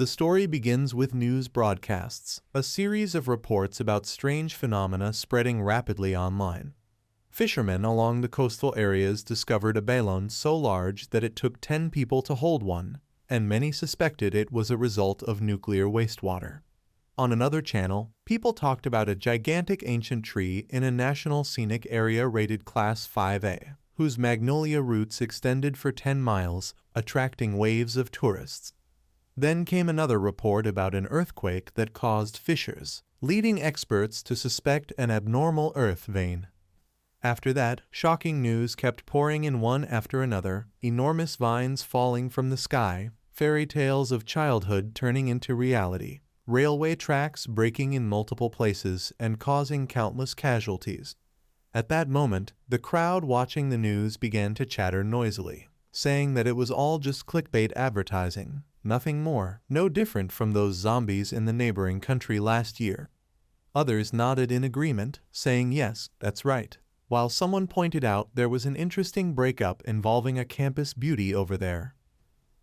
The story begins with news broadcasts, a series of reports about strange phenomena spreading rapidly online. Fishermen along the coastal areas discovered a balloon so large that it took 10 people to hold one, and many suspected it was a result of nuclear wastewater. On another channel, people talked about a gigantic ancient tree in a national scenic area rated Class 5A, whose magnolia roots extended for 10 miles, attracting waves of tourists. Then came another report about an earthquake that caused fissures, leading experts to suspect an abnormal earth vein. After that, shocking news kept pouring in one after another, enormous vines falling from the sky, fairy tales of childhood turning into reality, railway tracks breaking in multiple places and causing countless casualties. At that moment, the crowd watching the news began to chatter noisily, saying that it was all just clickbait advertising, nothing more, no different from those zombies in the neighboring country last year. Others nodded in agreement, saying yes, that's right, while someone pointed out there was an interesting breakup involving a campus beauty over there.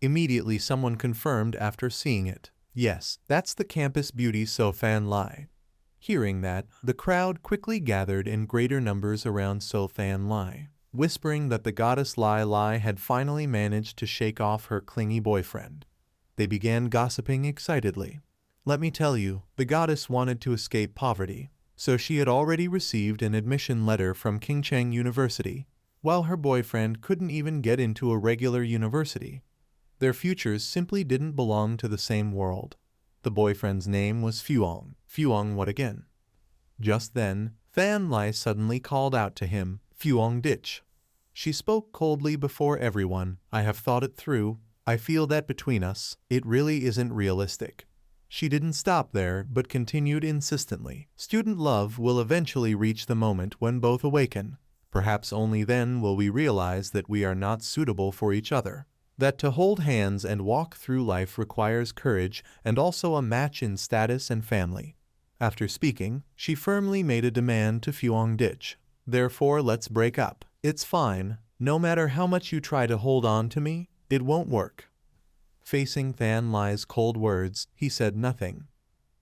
Immediately someone confirmed after seeing it, yes, that's the campus beauty So-Fan Lai. Hearing that, the crowd quickly gathered in greater numbers around So-Fan Lai, whispering that the goddess Lai Lai had finally managed to shake off her clingy boyfriend. They began gossiping excitedly. Let me tell you, the goddess wanted to escape poverty, so she had already received an admission letter from Qingcheng University, while her boyfriend couldn't even get into a regular university. Their futures simply didn't belong to the same world. The boyfriend's name was Fuong. Fuong what again? Just then, Fan Lai suddenly called out to him, Fuong ditch. She spoke coldly before everyone, I have thought it through, I feel that between us, it really isn't realistic. She didn't stop there, but continued insistently. Student love will eventually reach the moment when both awaken. Perhaps only then will we realize that we are not suitable for each other. That to hold hands and walk through life requires courage and also a match in status and family. After speaking, she firmly made a demand to Fuong ditch. Therefore, let's break up. It's fine. No matter how much you try to hold on to me, it won't work. Facing Fan Lai's cold words, he said nothing.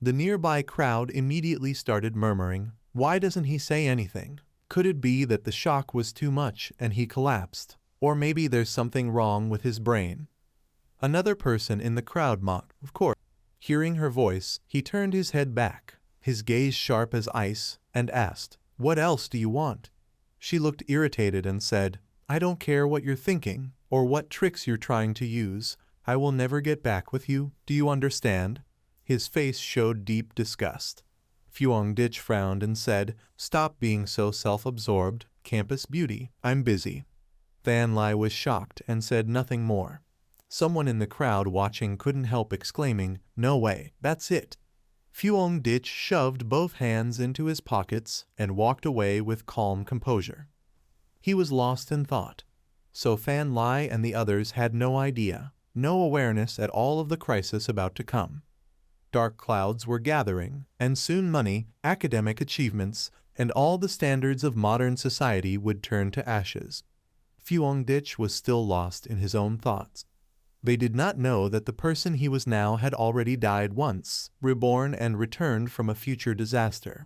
The nearby crowd immediately started murmuring, why doesn't he say anything? Could it be that the shock was too much and he collapsed? Or maybe there's something wrong with his brain. Another person in the crowd mocked, of course. Hearing her voice, he turned his head back, his gaze sharp as ice, and asked, what else do you want? She looked irritated and said, I don't care what you're thinking, or what tricks you're trying to use. I will never get back with you, do you understand? His face showed deep disgust. Fuong ditch frowned and said, stop being so self-absorbed, campus beauty, I'm busy. Fan Lai was shocked and said nothing more. Someone in the crowd watching couldn't help exclaiming, no way, that's it. Fuong ditch shoved both hands into his pockets and walked away with calm composure. He was lost in thought. So Fan Lai and the others had no idea, no awareness at all of the crisis about to come. Dark clouds were gathering, and soon money, academic achievements, and all the standards of modern society would turn to ashes. Fuong ditch was still lost in his own thoughts. They did not know that the person he was now had already died once, reborn and returned from a future disaster.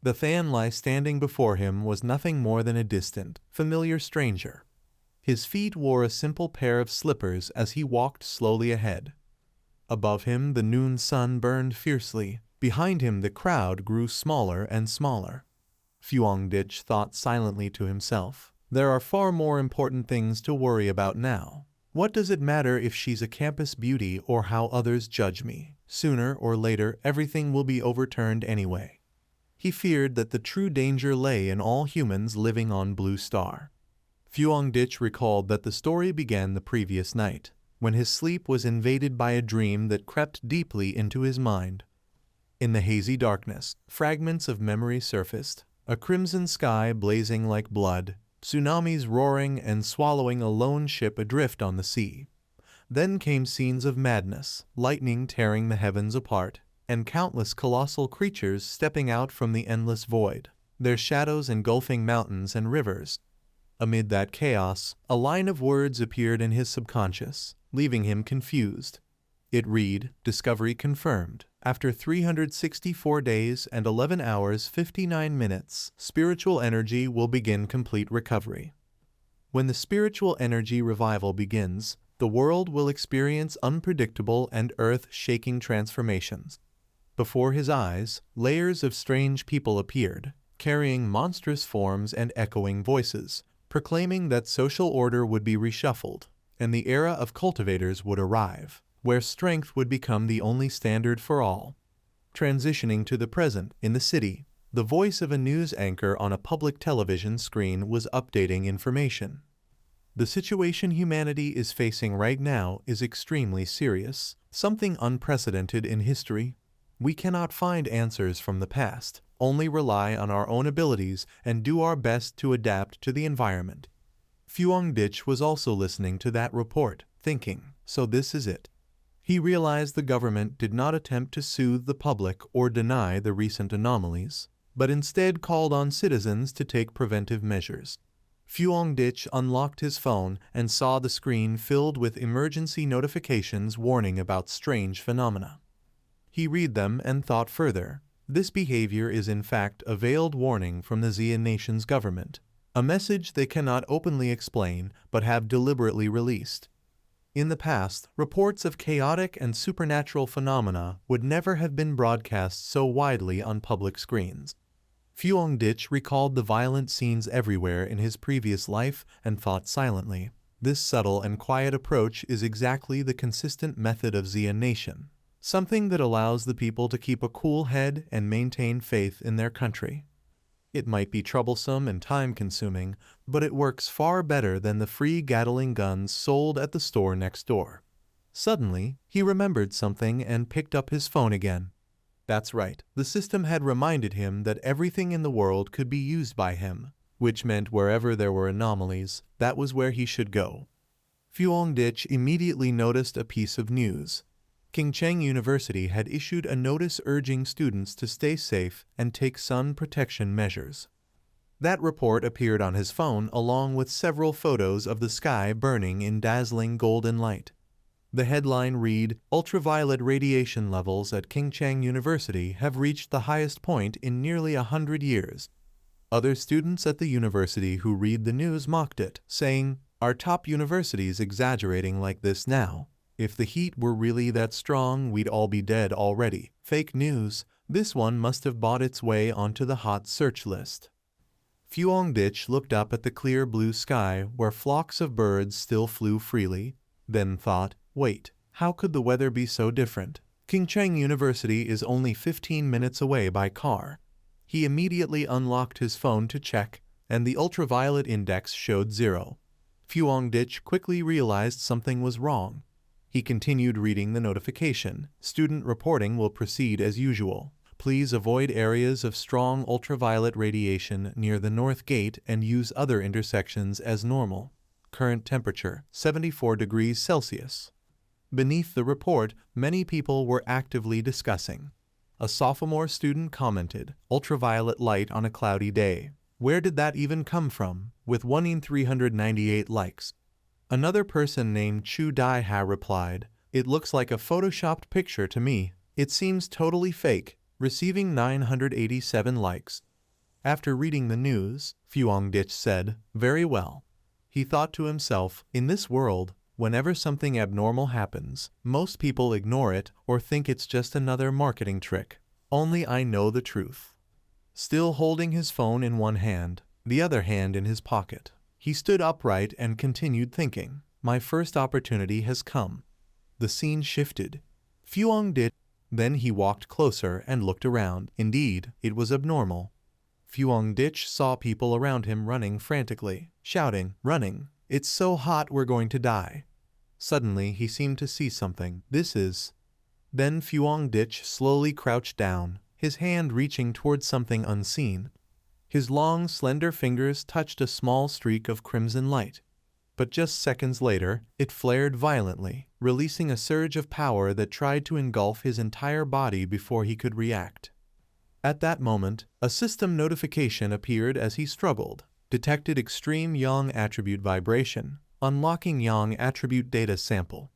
The Fan Lai standing before him was nothing more than a distant, familiar stranger. His feet wore a simple pair of slippers as he walked slowly ahead. Above him the noon sun burned fiercely, behind him the crowd grew smaller and smaller. Fuong ditch thought silently to himself, there are far more important things to worry about now. What does it matter if she's a campus beauty or how others judge me? Sooner or later everything will be overturned anyway. He feared that the true danger lay in all humans living on Blue Star. Fuong ditch recalled that the story began the previous night, when his sleep was invaded by a dream that crept deeply into his mind. In the hazy darkness, fragments of memory surfaced, a crimson sky blazing like blood, tsunamis roaring and swallowing a lone ship adrift on the sea. Then came scenes of madness, lightning tearing the heavens apart, and countless colossal creatures stepping out from the endless void, their shadows engulfing mountains and rivers. Amid that chaos, a line of words appeared in his subconscious, leaving him confused. It read, "Discovery confirmed. After 364 days and 11 hours 59 minutes, spiritual energy will begin complete recovery." When the spiritual energy revival begins, the world will experience unpredictable and earth-shaking transformations. Before his eyes, layers of strange people appeared, carrying monstrous forms and echoing voices, proclaiming that social order would be reshuffled, and the era of cultivators would arrive, where strength would become the only standard for all. Transitioning to the present, in the city, the voice of a news anchor on a public television screen was updating information. The situation humanity is facing right now is extremely serious, something unprecedented in history. We cannot find answers from the past, only rely on our own abilities and do our best to adapt to the environment. Fuangditch was also listening to that report, thinking, so this is it. He realized the government did not attempt to soothe the public or deny the recent anomalies, but instead called on citizens to take preventive measures. Fuangditch unlocked his phone and saw the screen filled with emergency notifications warning about strange phenomena. He read them and thought further. This behavior is in fact a veiled warning from the Xian nation's government, a message they cannot openly explain but have deliberately released. In the past, reports of chaotic and supernatural phenomena would never have been broadcast so widely on public screens. Fuangditch recalled the violent scenes everywhere in his previous life and thought silently. This subtle and quiet approach is exactly the consistent method of Xian Nation, something that allows the people to keep a cool head and maintain faith in their country. It might be troublesome and time-consuming, but it works far better than the free Gatling guns sold at the store next door. Suddenly, he remembered something and picked up his phone again. That's right, the system had reminded him that everything in the world could be used by him, which meant wherever there were anomalies, that was where he should go. Fuangditch immediately noticed a piece of news. Qingcheng University had issued a notice urging students to stay safe and take sun protection measures. That report appeared on his phone along with several photos of the sky burning in dazzling golden light. The headline read, "Ultraviolet radiation levels at Qingcheng University have reached the highest point in nearly 100 years. Other students at the university who read the news mocked it, saying, "Our top university's exaggerating like this now. If the heat were really that strong, we'd all be dead already. Fake news. This one must have bought its way onto the hot search list." Fuangditch looked up at the clear blue sky where flocks of birds still flew freely, then thought, wait, how could the weather be so different? Qingcheng University is only 15 minutes away by car. He immediately unlocked his phone to check, and the ultraviolet index showed 0. Fuangditch quickly realized something was wrong. He continued reading the notification. Student reporting will proceed as usual. Please avoid areas of strong ultraviolet radiation near the north gate and use other intersections as normal. Current temperature, 74 degrees Celsius. Beneath the report, many people were actively discussing. A sophomore student commented, "Ultraviolet light on a cloudy day. Where did that even come from?" with 1 in 398 likes. Another person named Chu Daiha replied, "It looks like a photoshopped picture to me. It seems totally fake," receiving 987 likes. After reading the news, Fuangditch said, "Very well." He thought to himself, in this world, whenever something abnormal happens, most people ignore it or think it's just another marketing trick. Only I know the truth. Still holding his phone in one hand, the other hand in his pocket, he stood upright and continued thinking, "My first opportunity has come." The scene shifted. Fuangditch. Then he walked closer and looked around. Indeed, it was abnormal. Fuangditch saw people around him running frantically, shouting, running. "It's so hot we're going to die." Suddenly he seemed to see something. This is... Then Fuangditch slowly crouched down, his hand reaching towards something unseen. His long, slender fingers touched a small streak of crimson light. But just seconds later, it flared violently, releasing a surge of power that tried to engulf his entire body before he could react. At that moment, a system notification appeared as he struggled. Detected extreme yang attribute vibration, unlocking yang attribute data sample.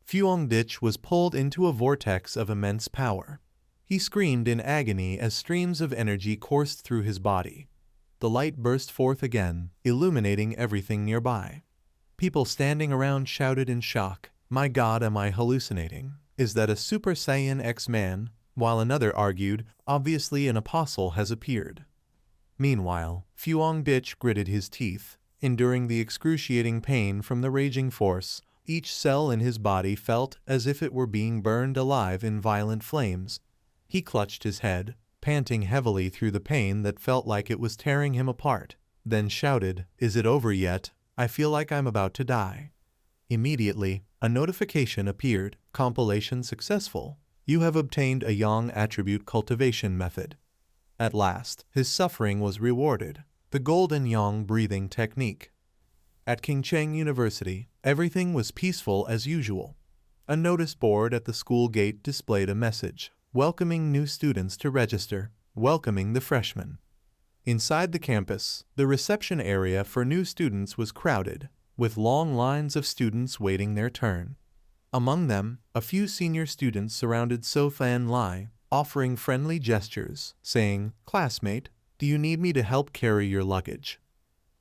Ditch was pulled into a vortex of immense power. He screamed in agony as streams of energy coursed through his body. The light burst forth again, illuminating everything nearby. People standing around shouted in shock, "My God, am I hallucinating? Is that a Super Saiyan X man?" While another argued, "Obviously an apostle has appeared." Meanwhile, Ditch gritted his teeth, enduring the excruciating pain from the raging force. Each cell in his body felt as if it were being burned alive in violent flames. He clutched his head, panting heavily through the pain that felt like it was tearing him apart, then shouted, "Is it over yet? I feel like I'm about to die." Immediately, a notification appeared, "Compilation successful. You have obtained a Yang attribute cultivation method." At last, his suffering was rewarded, the golden Yang breathing technique. At Qingcheng University, everything was peaceful as usual. A notice board at the school gate displayed a message, welcoming new students to register, welcoming the freshmen. Inside the campus, the reception area for new students was crowded, with long lines of students waiting their turn. Among them, a few senior students surrounded So Fan Lai, offering friendly gestures, saying, "Classmate, do you need me to help carry your luggage?"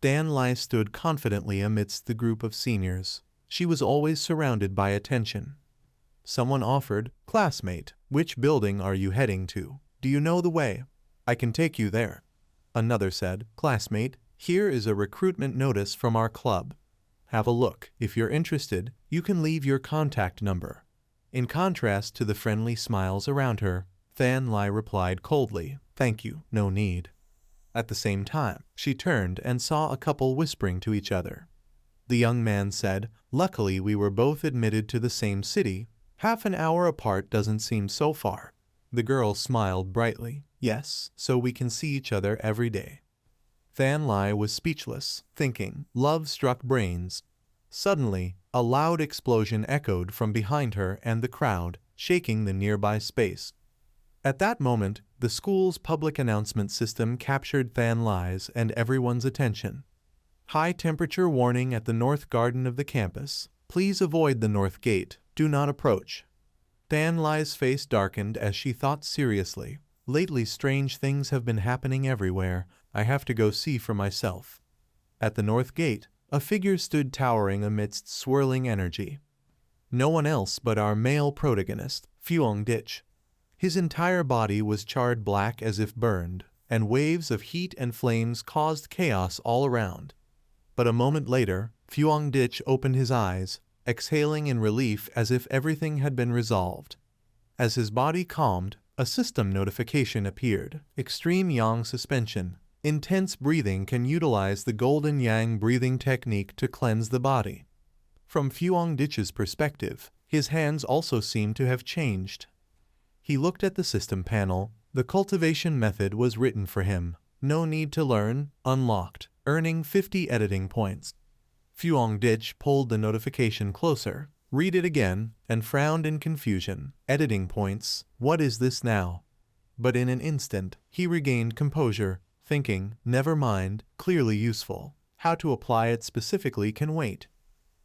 Dan Lai stood confidently amidst the group of seniors. She was always surrounded by attention. Someone offered, "Classmate, which building are you heading to? Do you know the way? I can take you there." Another said, "Classmate, here is a recruitment notice from our club. Have a look. If you're interested, you can leave your contact number." In contrast to the friendly smiles around her, Than Lai replied coldly, "Thank you, no need." At the same time, she turned and saw a couple whispering to each other. The young man said, "Luckily we were both admitted to the same city. Half an hour apart doesn't seem so far." The girl smiled brightly. "Yes, so we can see each other every day." Than Lai was speechless, thinking, love struck brains. Suddenly, a loud explosion echoed from behind her and the crowd, shaking the nearby space. At that moment, the school's public announcement system captured Than Lai's and everyone's attention. "High temperature warning at the north garden of the campus. Please avoid the north gate. Do not approach." Than Lai's face darkened as she thought seriously, "Lately strange things have been happening everywhere. I have to go see for myself." At the north gate, a figure stood towering amidst swirling energy. No one else but our male protagonist, Ditch. His entire body was charred black as if burned, and waves of heat and flames caused chaos all around. But a moment later, Ditch opened his eyes, exhaling in relief as if everything had been resolved. As his body calmed, a system notification appeared, "Extreme Yang suspension. Intense breathing can utilize the golden Yang breathing technique to cleanse the body." From Ditch's perspective, his hands also seemed to have changed. He looked at the system panel. The cultivation method was written for him. No need to learn, unlocked, earning 50 editing points. Ditch pulled the notification closer, read it again, and frowned in confusion. Editing points, what is this now? But in an instant, he regained composure, thinking, never mind, clearly useful. How to apply it specifically can wait.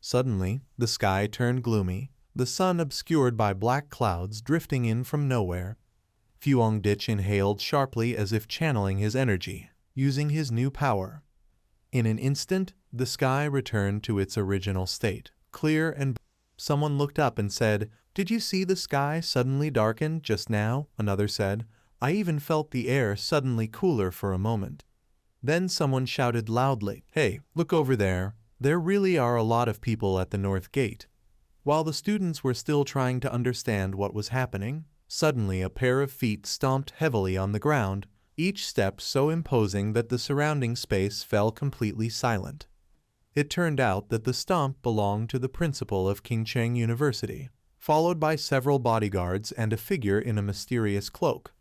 Suddenly, the sky turned gloomy, the sun obscured by black clouds drifting in from nowhere. Ditch inhaled sharply as if channeling his energy, using his new power. In an instant, the sky returned to its original state, clear and someone looked up and said, "Did you see the sky suddenly darken just now?" Another said, "I even felt the air suddenly cooler for a moment." Then someone shouted loudly, "Hey, look over there. There really are a lot of people at the north gate." While the students were still trying to understand what was happening, suddenly a pair of feet stomped heavily on the ground, each step so imposing that the surrounding space fell completely silent. It turned out that the stomp belonged to the principal of Qingcheng University, followed by several bodyguards and a figure in a mysterious cloak.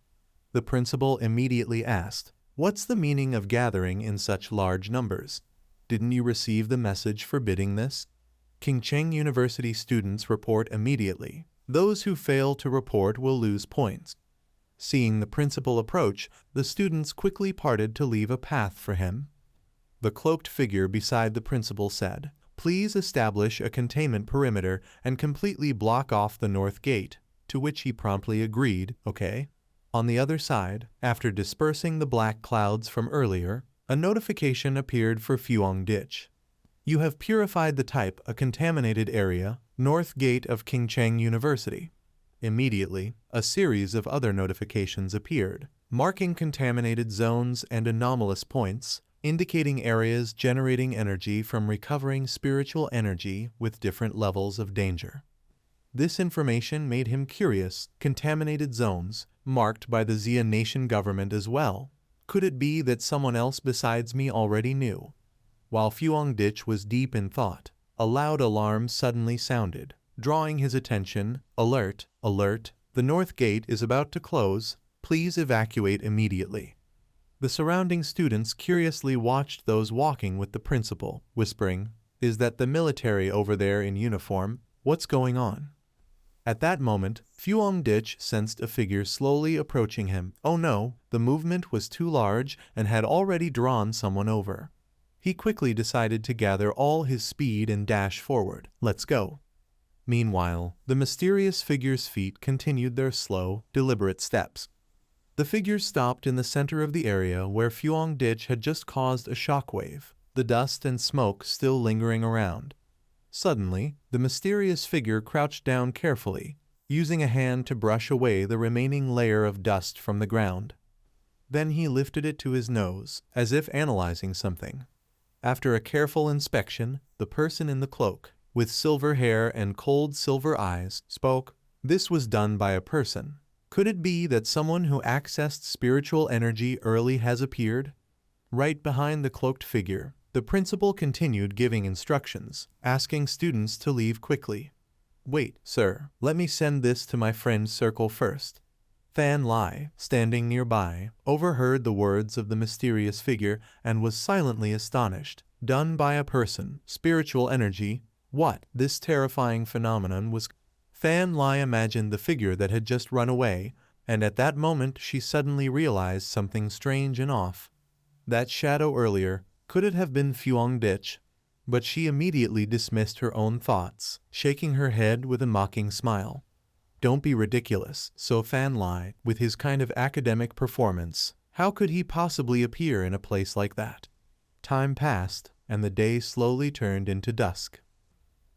The principal immediately asked, "What's the meaning of gathering in such large numbers? Didn't you receive the message forbidding this?" Qingcheng University students report immediately. Those who fail to report will lose points. Seeing the principal approach, the students quickly parted to leave a path for him. The cloaked figure beside the principal said, Please establish a containment perimeter and completely block off the north gate, to which he promptly agreed, okay. On the other side, after dispersing the black clouds from earlier, a notification appeared for Fuong Ditch. You have purified the type a contaminated area, north gate of Qingcheng University. Immediately, a series of other notifications appeared, marking contaminated zones and anomalous points, indicating areas generating energy from recovering spiritual energy with different levels of danger. This information made him curious. Contaminated zones, marked by the Xia nation government as well. Could it be that someone else besides me already knew? While Fuong Ditch was deep in thought, a loud alarm suddenly sounded, drawing his attention. Alert, alert, the north gate is about to close. Please evacuate immediately. The surrounding students curiously watched those walking with the principal, whispering, "Is that the military over there in uniform? What's going on?" At that moment, Fuong Ditch sensed a figure slowly approaching him. Oh no, the movement was too large and had already drawn someone over. He quickly decided to gather all his speed and dash forward. Let's go. Meanwhile, the mysterious figure's feet continued their slow, deliberate steps. The figure stopped in the center of the area where Fuong Ditch had just caused a shockwave, the dust and smoke still lingering around. Suddenly, the mysterious figure crouched down carefully, using a hand to brush away the remaining layer of dust from the ground. Then he lifted it to his nose, as if analyzing something. After a careful inspection, the person in the cloak, with silver hair and cold silver eyes, spoke. This was done by a person. Could it be that someone who accessed spiritual energy early has appeared? Right behind the cloaked figure, the principal continued giving instructions, asking students to leave quickly. Wait, sir, let me send this to my friend's circle first. Fan Lai, standing nearby, overheard the words of the mysterious figure and was silently astonished. Done by a person, spiritual energy, what? This terrifying phenomenon was. Fan Lai imagined the figure that had just run away, and at that moment she suddenly realized something strange and off. That shadow earlier, could it have been Fuong Ditch? But she immediately dismissed her own thoughts, shaking her head with a mocking smile. Don't be ridiculous, so Fan Lai, with his kind of academic performance, how could he possibly appear in a place like that? Time passed, and the day slowly turned into dusk.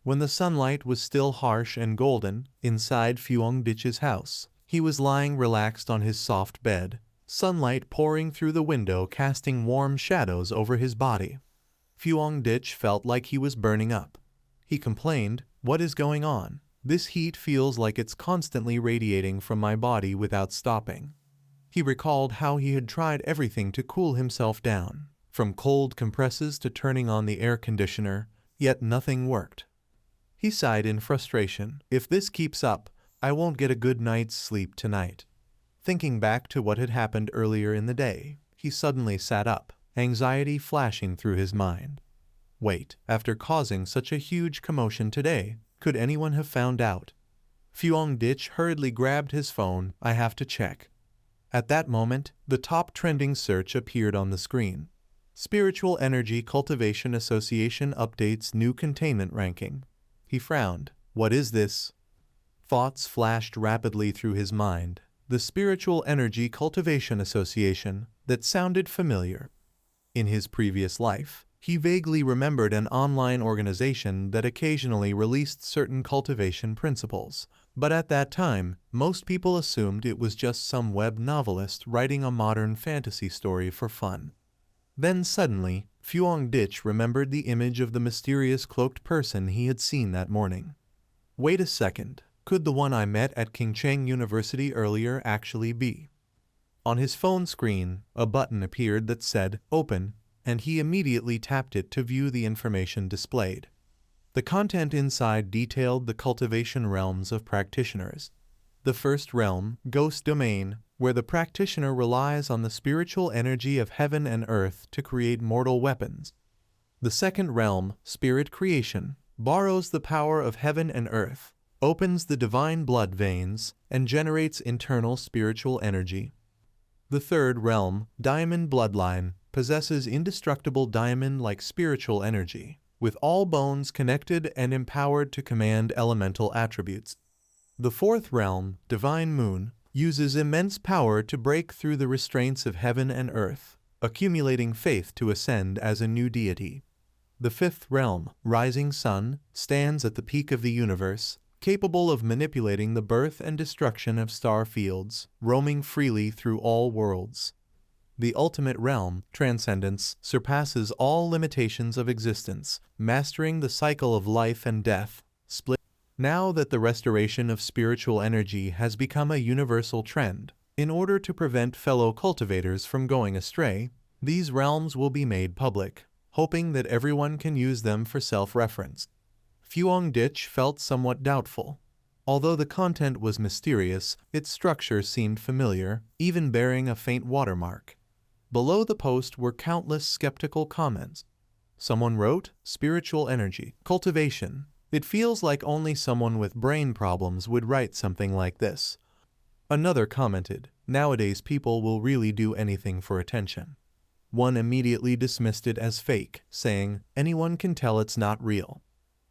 When the sunlight was still harsh and golden, inside Fuong Ditch's house, he was lying relaxed on his soft bed, sunlight pouring through the window casting warm shadows over his body. Fuong Ditch felt like he was burning up. He complained, "What is going on? This heat feels like it's constantly radiating from my body without stopping." He recalled how he had tried everything to cool himself down, from cold compresses to turning on the air conditioner, yet nothing worked. He sighed in frustration. If this keeps up, I won't get a good night's sleep tonight. Thinking back to what had happened earlier in the day, he suddenly sat up, anxiety flashing through his mind. Wait, after causing such a huge commotion today, could anyone have found out? Fuong Ditch hurriedly grabbed his phone. I have to check. At that moment, the top trending search appeared on the screen. Spiritual Energy Cultivation Association updates new containment ranking. He frowned. What is this? Thoughts flashed rapidly through his mind. The Spiritual Energy Cultivation Association, that sounded familiar. In his previous life, he vaguely remembered an online organization that occasionally released certain cultivation principles, but at that time, most people assumed it was just some web novelist writing a modern fantasy story for fun. Then suddenly, Fuong Ditch remembered the image of the mysterious cloaked person he had seen that morning. Wait a second, could the one I met at Qingcheng University earlier actually be? On his phone screen, a button appeared that said, Open, and he immediately tapped it to view the information displayed. The content inside detailed the cultivation realms of practitioners. The first realm, Ghost Domain, where the practitioner relies on the spiritual energy of heaven and earth to create mortal weapons. The second realm, Spirit Creation, borrows the power of heaven and earth, opens the divine blood veins, and generates internal spiritual energy. The third realm, Diamond Bloodline, possesses indestructible diamond-like spiritual energy, with all bones connected and empowered to command elemental attributes. The fourth realm, Divine Moon, uses immense power to break through the restraints of heaven and earth, accumulating faith to ascend as a new deity. The fifth realm, Rising Sun, stands at the peak of the universe, capable of manipulating the birth and destruction of star fields, roaming freely through all worlds. The ultimate realm, Transcendence, surpasses all limitations of existence, mastering the cycle of life and death, split. Now that the restoration of spiritual energy has become a universal trend, in order to prevent fellow cultivators from going astray, these realms will be made public, hoping that everyone can use them for self-reference. Fuong Dich felt somewhat doubtful. Although the content was mysterious, its structure seemed familiar, even bearing a faint watermark. Below the post were countless skeptical comments. Someone wrote, "Spiritual energy, cultivation. It feels like only someone with brain problems would write something like this." Another commented, "Nowadays people will really do anything for attention." One immediately dismissed it as fake, saying, "Anyone can tell it's not real."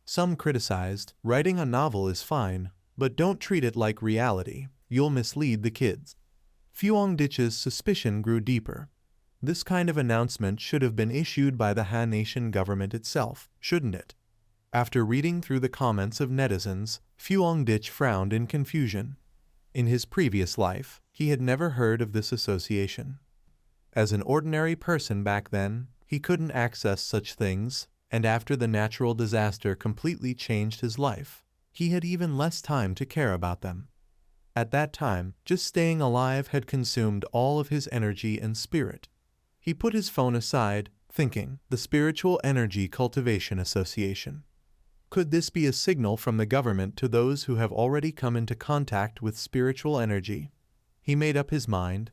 Some criticized, "Writing a novel is fine, but don't treat it like reality. You'll mislead the kids." Fuong Dich's suspicion grew deeper. This kind of announcement should have been issued by the Han Nation government itself, shouldn't it? After reading through the comments of netizens, Fuong Dich frowned in confusion. In his previous life, he had never heard of this association. As an ordinary person back then, he couldn't access such things, and after the natural disaster completely changed his life, he had even less time to care about them. At that time, just staying alive had consumed all of his energy and spirit. He put his phone aside, thinking, the Spiritual Energy Cultivation Association. Could this be a signal from the government to those who have already come into contact with spiritual energy? He made up his mind.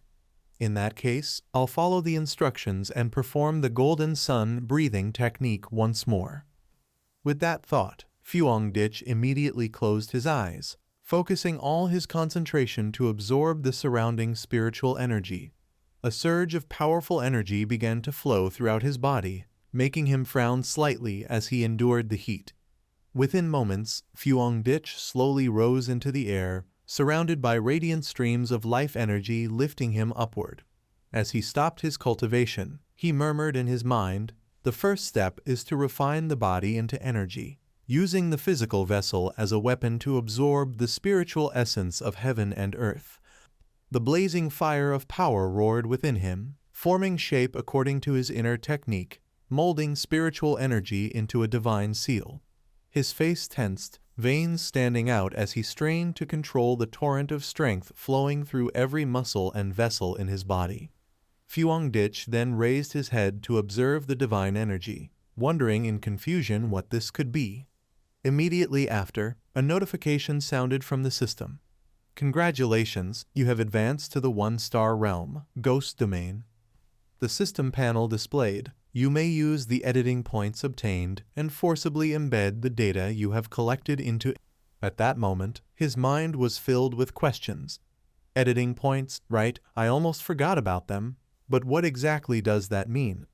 In that case, I'll follow the instructions and perform the Golden Sun breathing technique once more. With that thought, Fuong Dich immediately closed his eyes, focusing all his concentration to absorb the surrounding spiritual energy. A surge of powerful energy began to flow throughout his body, making him frown slightly as he endured the heat. Within moments, Fuong Dich slowly rose into the air, surrounded by radiant streams of life energy lifting him upward. As he stopped his cultivation, he murmured in his mind, "The first step is to refine the body into energy, using the physical vessel as a weapon to absorb the spiritual essence of heaven and earth." The blazing fire of power roared within him, forming shape according to his inner technique, molding spiritual energy into a divine seal. His face tensed, veins standing out as he strained to control the torrent of strength flowing through every muscle and vessel in his body. Fuong Dich then raised his head to observe the divine energy, wondering in confusion what this could be. Immediately after, a notification sounded from the system. "Congratulations, you have advanced to the 1-star realm, Ghost Domain." The system panel displayed, "You may use the editing points obtained and forcibly embed the data you have collected into." At that moment, his mind was filled with questions. Editing points, right? I almost forgot about them. But what exactly does that mean?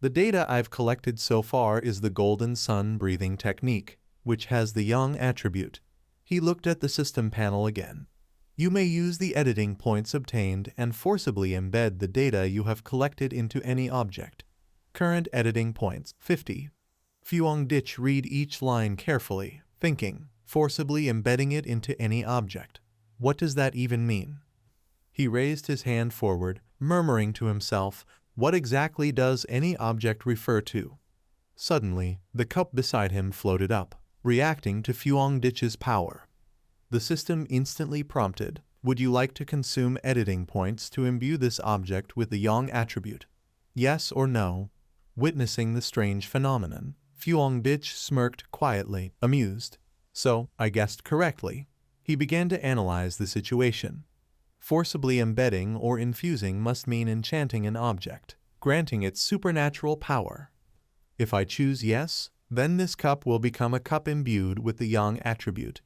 The data I've collected so far is the Golden Sun breathing technique, which has the Yang attribute. He looked at the system panel again. "You may use the editing points obtained and forcibly embed the data you have collected into any object. Current editing points, 50. Fuong Dich read each line carefully, thinking, forcibly embedding it into any object. What does that even mean? He raised his hand forward, murmuring to himself, what exactly does any object refer to? Suddenly, the cup beside him floated up, reacting to Fuong Dich's power. The system instantly prompted, would you like to consume editing points to imbue this object with the Yang attribute? Yes or no? Witnessing the strange phenomenon, Fuong Dich smirked quietly, amused. So, I guessed correctly. He began to analyze the situation. Forcibly embedding or infusing must mean enchanting an object, granting it supernatural power. If I choose yes, then this cup will become a cup imbued with the Yang attribute.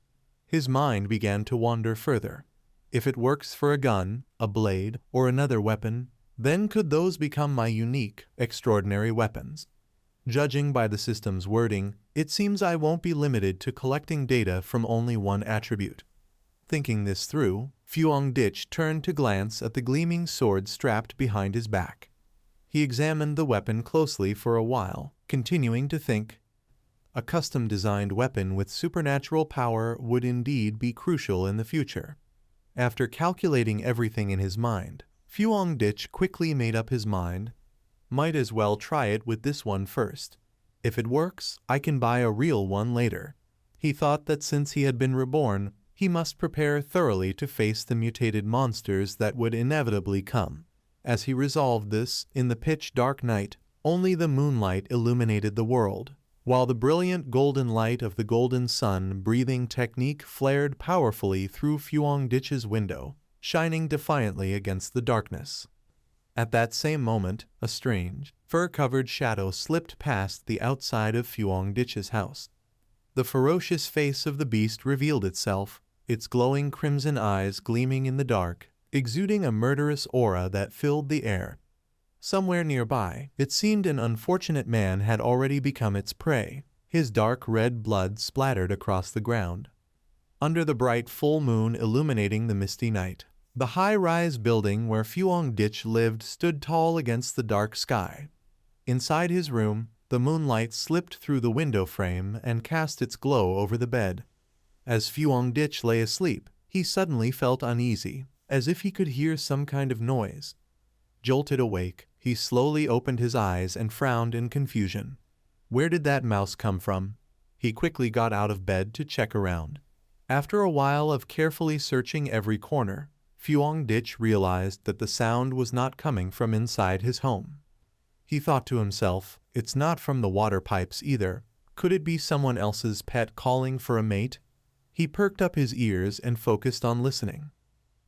His mind began to wander further. If it works for a gun, a blade, or another weapon, then could those become my unique, extraordinary weapons? Judging by the system's wording, it seems I won't be limited to collecting data from only one attribute. Thinking this through, Fuong-dich turned to glance at the gleaming sword strapped behind his back. He examined the weapon closely for a while, continuing to think. A custom-designed weapon with supernatural power would indeed be crucial in the future. After calculating everything in his mind, Fuong-dich quickly made up his mind. Might as well try it with this one first. If it works, I can buy a real one later. He thought that since he had been reborn, he must prepare thoroughly to face the mutated monsters that would inevitably come. As he resolved this, in the pitch-dark night, only the moonlight illuminated the world, while the brilliant golden light of the golden sun breathing technique flared powerfully through Fuong-dich's window, shining defiantly against the darkness. At that same moment, a strange, fur-covered shadow slipped past the outside of Fuong-dich's house. The ferocious face of the beast revealed itself, its glowing crimson eyes gleaming in the dark, exuding a murderous aura that filled the air. Somewhere nearby, it seemed an unfortunate man had already become its prey. His dark red blood splattered across the ground. Under the bright full moon illuminating the misty night, the high-rise building where Fuong-dich lived stood tall against the dark sky. Inside his room, the moonlight slipped through the window frame and cast its glow over the bed. As Fuong-dich lay asleep, he suddenly felt uneasy, as if he could hear some kind of noise. Jolted awake, he slowly opened his eyes and frowned in confusion. Where did that mouse come from? He quickly got out of bed to check around. After a while of carefully searching every corner, Fuong-dich realized that the sound was not coming from inside his home. He thought to himself, it's not from the water pipes either. Could it be someone else's pet calling for a mate? He perked up his ears and focused on listening.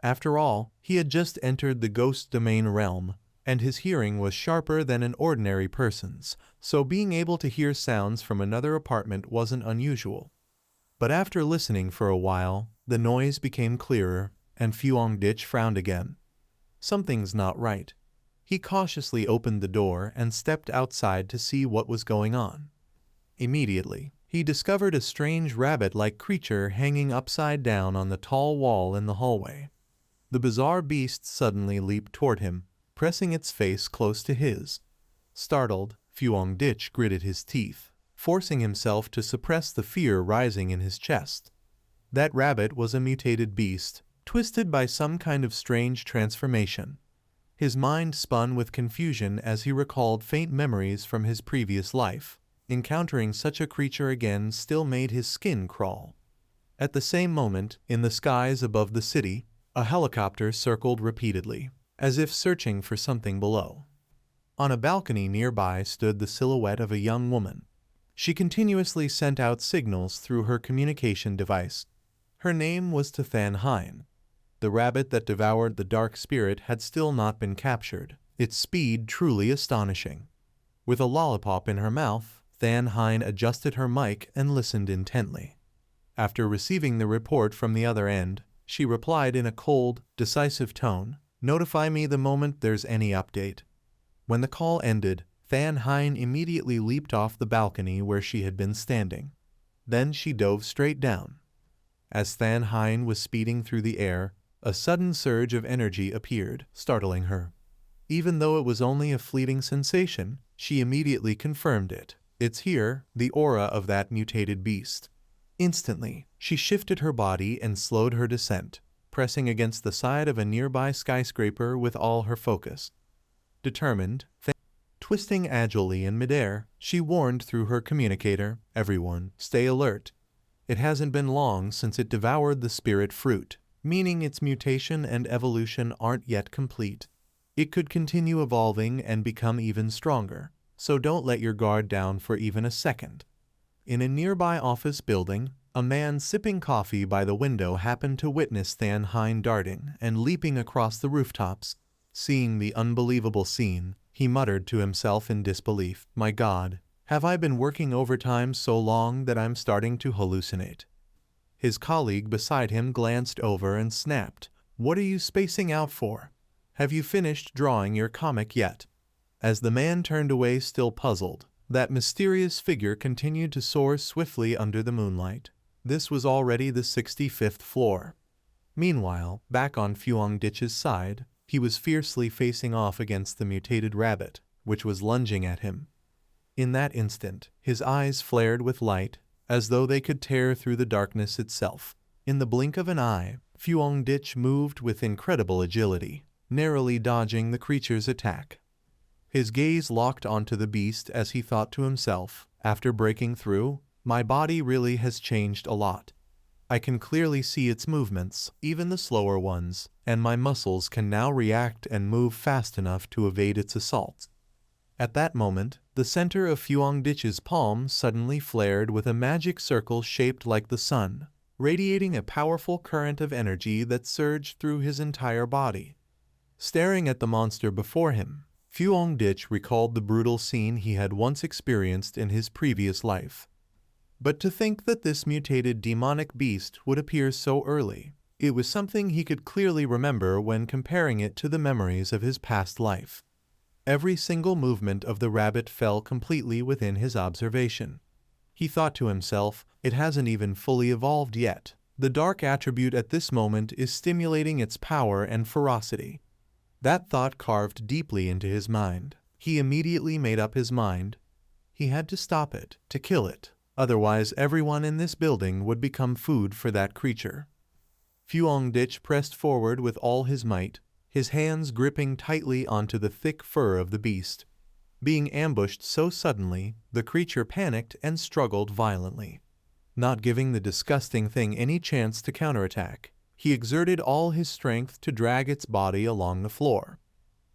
After all, he had just entered the ghost domain realm, and his hearing was sharper than an ordinary person's, so being able to hear sounds from another apartment wasn't unusual. But after listening for a while, the noise became clearer, and Fuong-dich frowned again. Something's not right. He cautiously opened the door and stepped outside to see what was going on. Immediately, he discovered a strange rabbit-like creature hanging upside down on the tall wall in the hallway. The bizarre beast suddenly leaped toward him, pressing its face close to his. Startled, Fuong-dich gritted his teeth, forcing himself to suppress the fear rising in his chest. That rabbit was a mutated beast, twisted by some kind of strange transformation. His mind spun with confusion as he recalled faint memories from his previous life. Encountering such a creature again still made his skin crawl. At the same moment, in the skies above the city, a helicopter circled repeatedly, as if searching for something below. On a balcony nearby stood the silhouette of a young woman. She continuously sent out signals through her communication device. Her name was Than Hein. The rabbit that devoured the dark spirit had still not been captured, its speed truly astonishing. With a lollipop in her mouth, Than Hein adjusted her mic and listened intently. After receiving the report from the other end, she replied in a cold, decisive tone, "Notify me the moment there's any update." When the call ended, Than Hein immediately leaped off the balcony where she had been standing. Then she dove straight down. As Than Hein was speeding through the air, a sudden surge of energy appeared, startling her. Even though it was only a fleeting sensation, she immediately confirmed it. It's here, the aura of that mutated beast. Instantly, she shifted her body and slowed her descent, pressing against the side of a nearby skyscraper with all her focus. Determined, twisting agilely in midair, she warned through her communicator, "Everyone, stay alert. It hasn't been long since it devoured the spirit fruit, meaning its mutation and evolution aren't yet complete. It could continue evolving and become even stronger. So don't let your guard down for even a second." In a nearby office building, a man sipping coffee by the window happened to witness Than Hein darting and leaping across the rooftops. Seeing the unbelievable scene, he muttered to himself in disbelief, "My God, have I been working overtime so long that I'm starting to hallucinate?" His colleague beside him glanced over and snapped, "What are you spacing out for? Have you finished drawing your comic yet?" As the man turned away still puzzled, That mysterious figure continued to soar swiftly under the moonlight. This was already the 65th floor. Meanwhile, back on Fuang Ditch's side, he was fiercely facing off against the mutated rabbit, which was lunging at him. In that instant, his eyes flared with light, as though they could tear through the darkness itself. In the blink of an eye, Fuang Ditch moved with incredible agility, narrowly dodging the creature's attack. His gaze locked onto the beast as he thought to himself, after breaking through, my body really has changed a lot. I can clearly see its movements, even the slower ones, and my muscles can now react and move fast enough to evade its assault. At that moment, the center of Fuang Ditch's palm suddenly flared with a magic circle shaped like the sun, radiating a powerful current of energy that surged through his entire body. Staring at the monster before him, Fuang Ditch recalled the brutal scene he had once experienced in his previous life. But to think that this mutated demonic beast would appear so early, it was something he could clearly remember when comparing it to the memories of his past life. Every single movement of the rabbit fell completely within his observation. He thought to himself, it hasn't even fully evolved yet. The dark attribute at this moment is stimulating its power and ferocity. That thought carved deeply into his mind. He immediately made up his mind. He had to stop it, to kill it. Otherwise, everyone in this building would become food for that creature. Fuang Ditch pressed forward with all his might, his hands gripping tightly onto the thick fur of the beast. Being ambushed so suddenly, the creature panicked and struggled violently. Not giving the disgusting thing any chance to counterattack, he exerted all his strength to drag its body along the floor.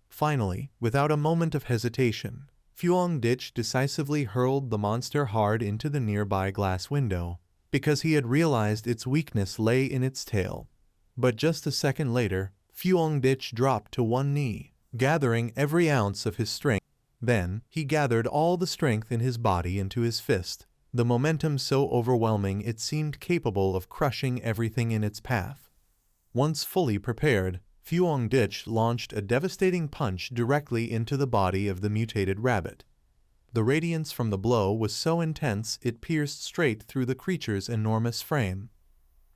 Finally, without a moment of hesitation, Fuang Ditch decisively hurled the monster hard into the nearby glass window, because he had realized its weakness lay in its tail. But just a second later, Fuang Ditch dropped to one knee, gathering every ounce of his strength. Then, he gathered all the strength in his body into his fist, the momentum so overwhelming it seemed capable of crushing everything in its path. Once fully prepared, Fuang Ditch launched a devastating punch directly into the body of the mutated rabbit. The radiance from the blow was so intense it pierced straight through the creature's enormous frame.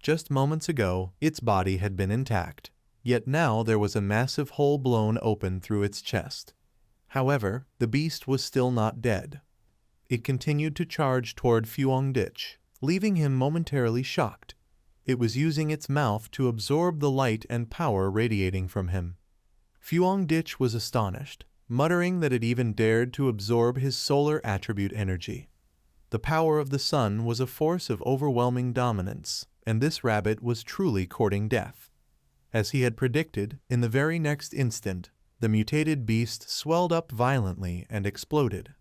Just moments ago, its body had been intact, yet now there was a massive hole blown open through its chest. However, the beast was still not dead. It continued to charge toward Fuang Ditch, leaving him momentarily shocked. It was using its mouth to absorb the light and power radiating from him. Fuang Ditch was astonished, muttering that it even dared to absorb his solar attribute energy. The power of the sun was a force of overwhelming dominance, and this rabbit was truly courting death. As he had predicted, in the very next instant, the mutated beast swelled up violently and exploded.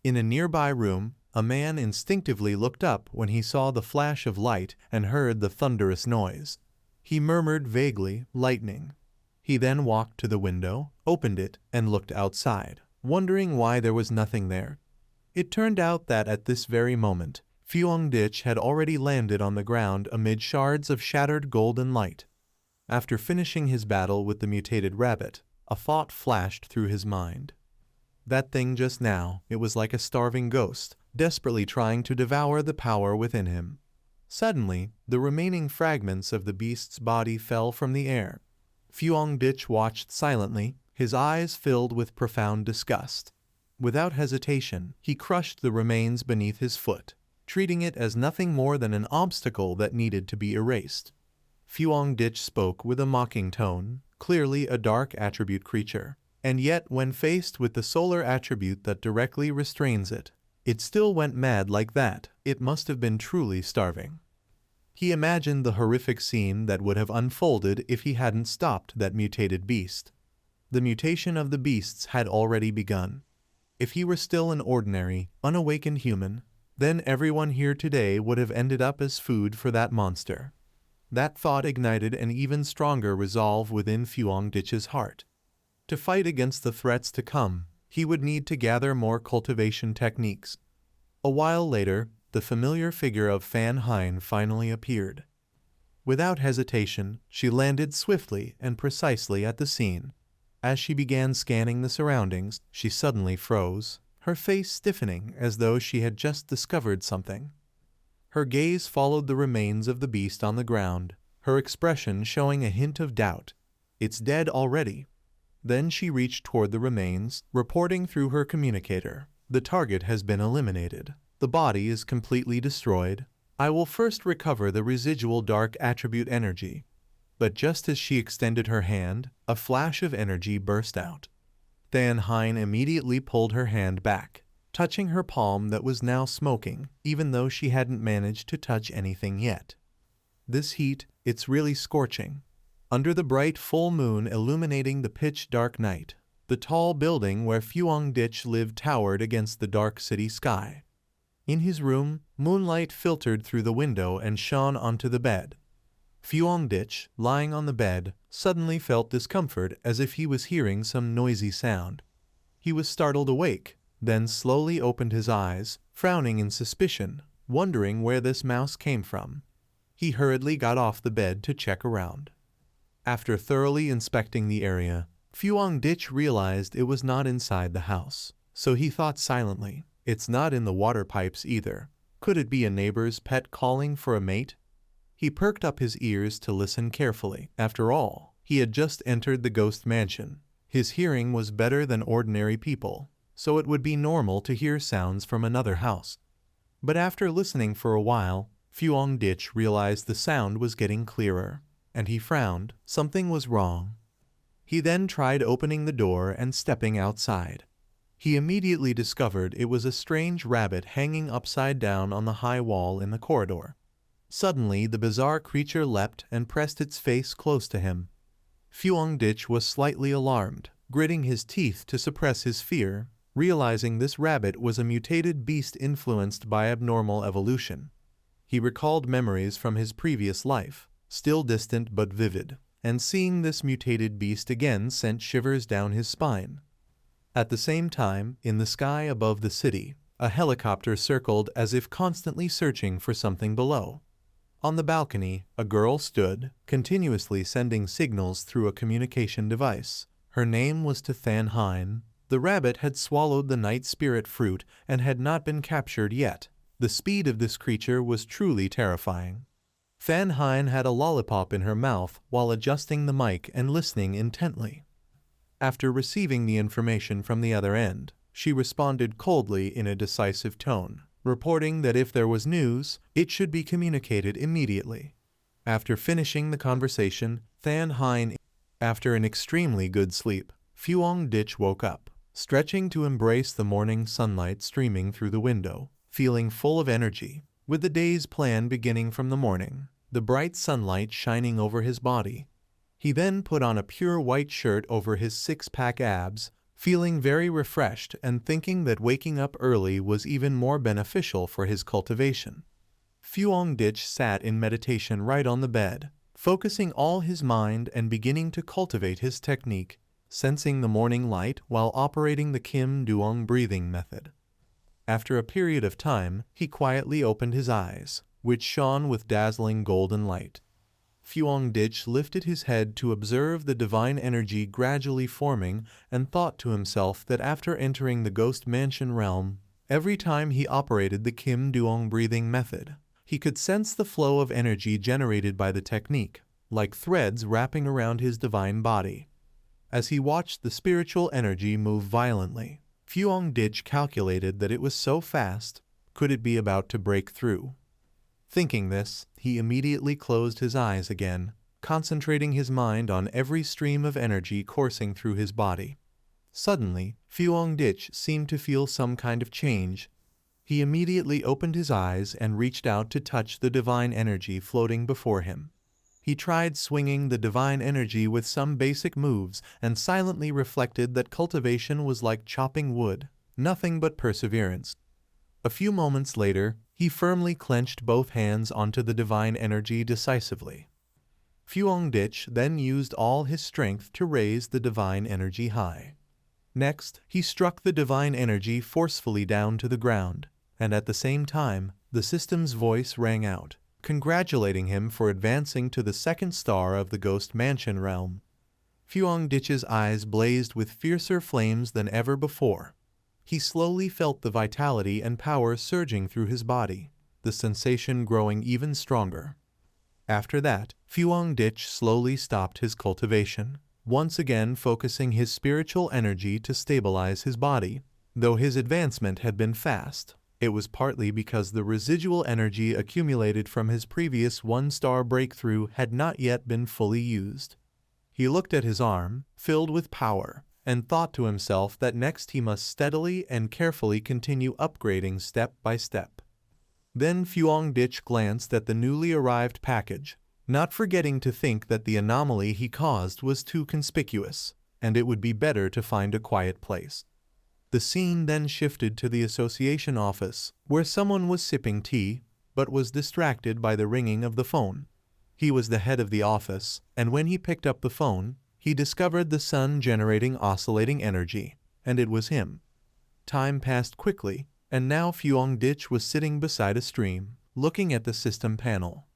In a nearby room, a man instinctively looked up when he saw the flash of light and heard the thunderous noise. He murmured vaguely, "Lightning." He then walked to the window, opened it, and looked outside, wondering why there was nothing there. It turned out that at this very moment, Fuang Ditch had already landed on the ground amid shards of shattered golden light. After finishing his battle with the mutated rabbit, a thought flashed through his mind. That thing just now, it was like a starving ghost, desperately trying to devour the power within him. Suddenly, the remaining fragments of the beast's body fell from the air. Fuang Ditch watched silently, his eyes filled with profound disgust. Without hesitation, he crushed the remains beneath his foot, treating it as nothing more than an obstacle that needed to be erased. Fuang Ditch spoke with a mocking tone, clearly a dark attribute creature, and yet when faced with the solar attribute that directly restrains it, it still went mad like that. It must have been truly starving. He imagined the horrific scene that would have unfolded if he hadn't stopped that mutated beast. The mutation of the beasts had already begun. If he were still an ordinary, unawakened human, then everyone here today would have ended up as food for that monster. That thought ignited an even stronger resolve within Fuang Ditch's heart. To fight against the threats to come, he would need to gather more cultivation techniques. A while later, the familiar figure of Fan Hein finally appeared. Without hesitation, she landed swiftly and precisely at the scene. As she began scanning the surroundings, she suddenly froze, her face stiffening as though she had just discovered something. Her gaze followed the remains of the beast on the ground, her expression showing a hint of doubt. "It's dead already." Then she reached toward the remains, reporting through her communicator. "The target has been eliminated. The body is completely destroyed. I will first recover the residual dark attribute energy." But just as she extended her hand, a flash of energy burst out. Than Hein immediately pulled her hand back, touching her palm that was now smoking, even though she hadn't managed to touch anything yet. "This heat, it's really scorching." Under the bright full moon illuminating the pitch-dark night, the tall building where Fuang-dich lived towered against the dark city sky. In his room, moonlight filtered through the window and shone onto the bed. Fuang-dich, lying on the bed, suddenly felt discomfort as if he was hearing some noisy sound. He was startled awake, then slowly opened his eyes, frowning in suspicion, wondering where this mouse came from. He hurriedly got off the bed to check around. After thoroughly inspecting the area, Fuang-dich realized it was not inside the house, so he thought silently, "It's not in the water pipes either. Could it be a neighbor's pet calling for a mate?" He perked up his ears to listen carefully. After all, he had just entered the ghost mansion. His hearing was better than ordinary people, so it would be normal to hear sounds from another house. But after listening for a while, Fuang-dich realized the sound was getting clearer, and he frowned. Something was wrong. He then tried opening the door and stepping outside. He immediately discovered it was a strange rabbit hanging upside down on the high wall in the corridor. Suddenly, the bizarre creature leapt and pressed its face close to him. Fuang-dich was slightly alarmed, gritting his teeth to suppress his fear, realizing this rabbit was a mutated beast influenced by abnormal evolution. He recalled memories from his previous life, still distant but vivid, and seeing this mutated beast again sent shivers down his spine. At the same time, in the sky above the city, a helicopter circled as if constantly searching for something below. On the balcony, a girl stood, continuously sending signals through a communication device. Her name was Than Hein. The rabbit had swallowed the night spirit fruit and had not been captured yet. The speed of this creature was truly terrifying. Than Hein had a lollipop in her mouth while adjusting the mic and listening intently. After receiving the information from the other end, she responded coldly in a decisive tone, reporting that if there was news, it should be communicated immediately. After finishing the conversation, Than Hein, after an extremely good sleep, Fuang-dich woke up, stretching to embrace the morning sunlight streaming through the window, feeling full of energy, with the day's plan beginning from the morning, the bright sunlight shining over his body. He then put on a pure white shirt over his six-pack abs, feeling very refreshed and thinking that waking up early was even more beneficial for his cultivation. Fuang-dich sat in meditation right on the bed, focusing all his mind and beginning to cultivate his technique, sensing the morning light while operating the Kim Duong breathing method. After a period of time, he quietly opened his eyes, which shone with dazzling golden light. Fuang-dich lifted his head to observe the divine energy gradually forming and thought to himself that after entering the ghost mansion realm, every time he operated the Kim Duong breathing method, he could sense the flow of energy generated by the technique, like threads wrapping around his divine body. As he watched the spiritual energy move violently, Fuang-dich calculated that it was so fast, could it be about to break through? Thinking this, he immediately closed his eyes again, concentrating his mind on every stream of energy coursing through his body. Suddenly, Fuang-dich seemed to feel some kind of change. He immediately opened his eyes and reached out to touch the divine energy floating before him. He tried swinging the divine energy with some basic moves and silently reflected that cultivation was like chopping wood, nothing but perseverance. A few moments later, he firmly clenched both hands onto the divine energy decisively. Fuang-dich then used all his strength to raise the divine energy high. Next, he struck the divine energy forcefully down to the ground, and at the same time, the system's voice rang out, congratulating him for advancing to the second star of the ghost mansion realm. Fuang-dich's eyes blazed with fiercer flames than ever before. He slowly felt the vitality and power surging through his body, the sensation growing even stronger. After that, Fuang Dich slowly stopped his cultivation, once again focusing his spiritual energy to stabilize his body. Though his advancement had been fast, it was partly because the residual energy accumulated from his previous one-star breakthrough had not yet been fully used. He looked at his arm, filled with power, and thought to himself that next he must steadily and carefully continue upgrading step by step. Then Fuang Dich glanced at the newly arrived package, not forgetting to think that the anomaly he caused was too conspicuous, and it would be better to find a quiet place. The scene then shifted to the association office, where someone was sipping tea, but was distracted by the ringing of the phone. He was the head of the office, and when he picked up the phone, he discovered the sun generating oscillating energy, and it was him. Time passed quickly, and now Fuang Dich was sitting beside a stream, looking at the system panel.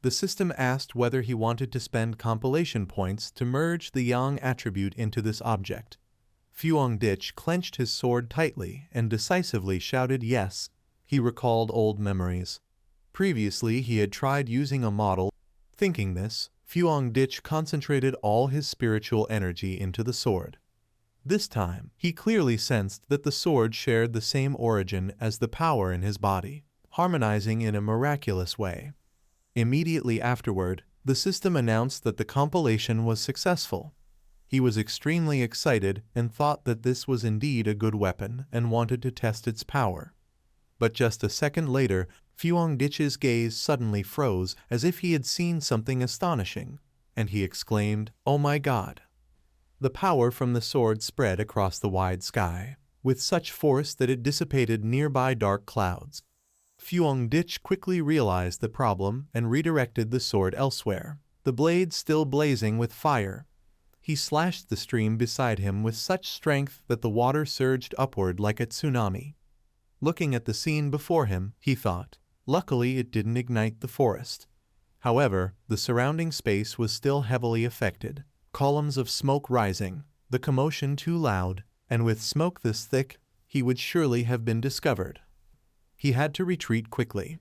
The system asked whether he wanted to spend compilation points to merge the yang attribute into this object. Fuang Dich clenched his sword tightly and decisively shouted yes. He recalled old memories. Previously he had tried using a model. Thinking this, Fuang Dich concentrated all his spiritual energy into the sword. This time, he clearly sensed that the sword shared the same origin as the power in his body, harmonizing in a miraculous way. Immediately afterward, the system announced that the compilation was successful. He was extremely excited and thought that this was indeed a good weapon and wanted to test its power. But just a second later, Fuang Dich's gaze suddenly froze as if he had seen something astonishing, and he exclaimed, "Oh my God!" The power from the sword spread across the wide sky, with such force that it dissipated nearby dark clouds. Fuang Dich quickly realized the problem and redirected the sword elsewhere, the blade still blazing with fire. He slashed the stream beside him with such strength that the water surged upward like a tsunami. Looking at the scene before him, he thought, luckily it didn't ignite the forest. However, the surrounding space was still heavily affected, columns of smoke rising, the commotion too loud, and with smoke this thick, he would surely have been discovered. He had to retreat quickly.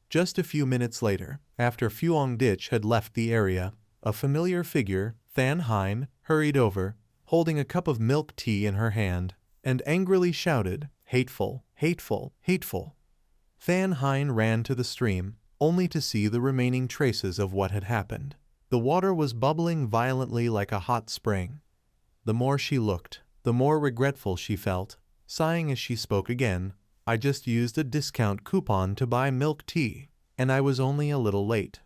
Just a few minutes later, after Fuang Dich had left the area, a familiar figure, Than Hein, hurried over, holding a cup of milk tea in her hand, and angrily shouted, "Hateful, hateful, hateful." Than Hein ran to the stream, only to see the remaining traces of what had happened. The water was bubbling violently like a hot spring. The more she looked, the more regretful she felt, sighing as she spoke again, "I just used a discount coupon to buy milk tea, and I was only a little late."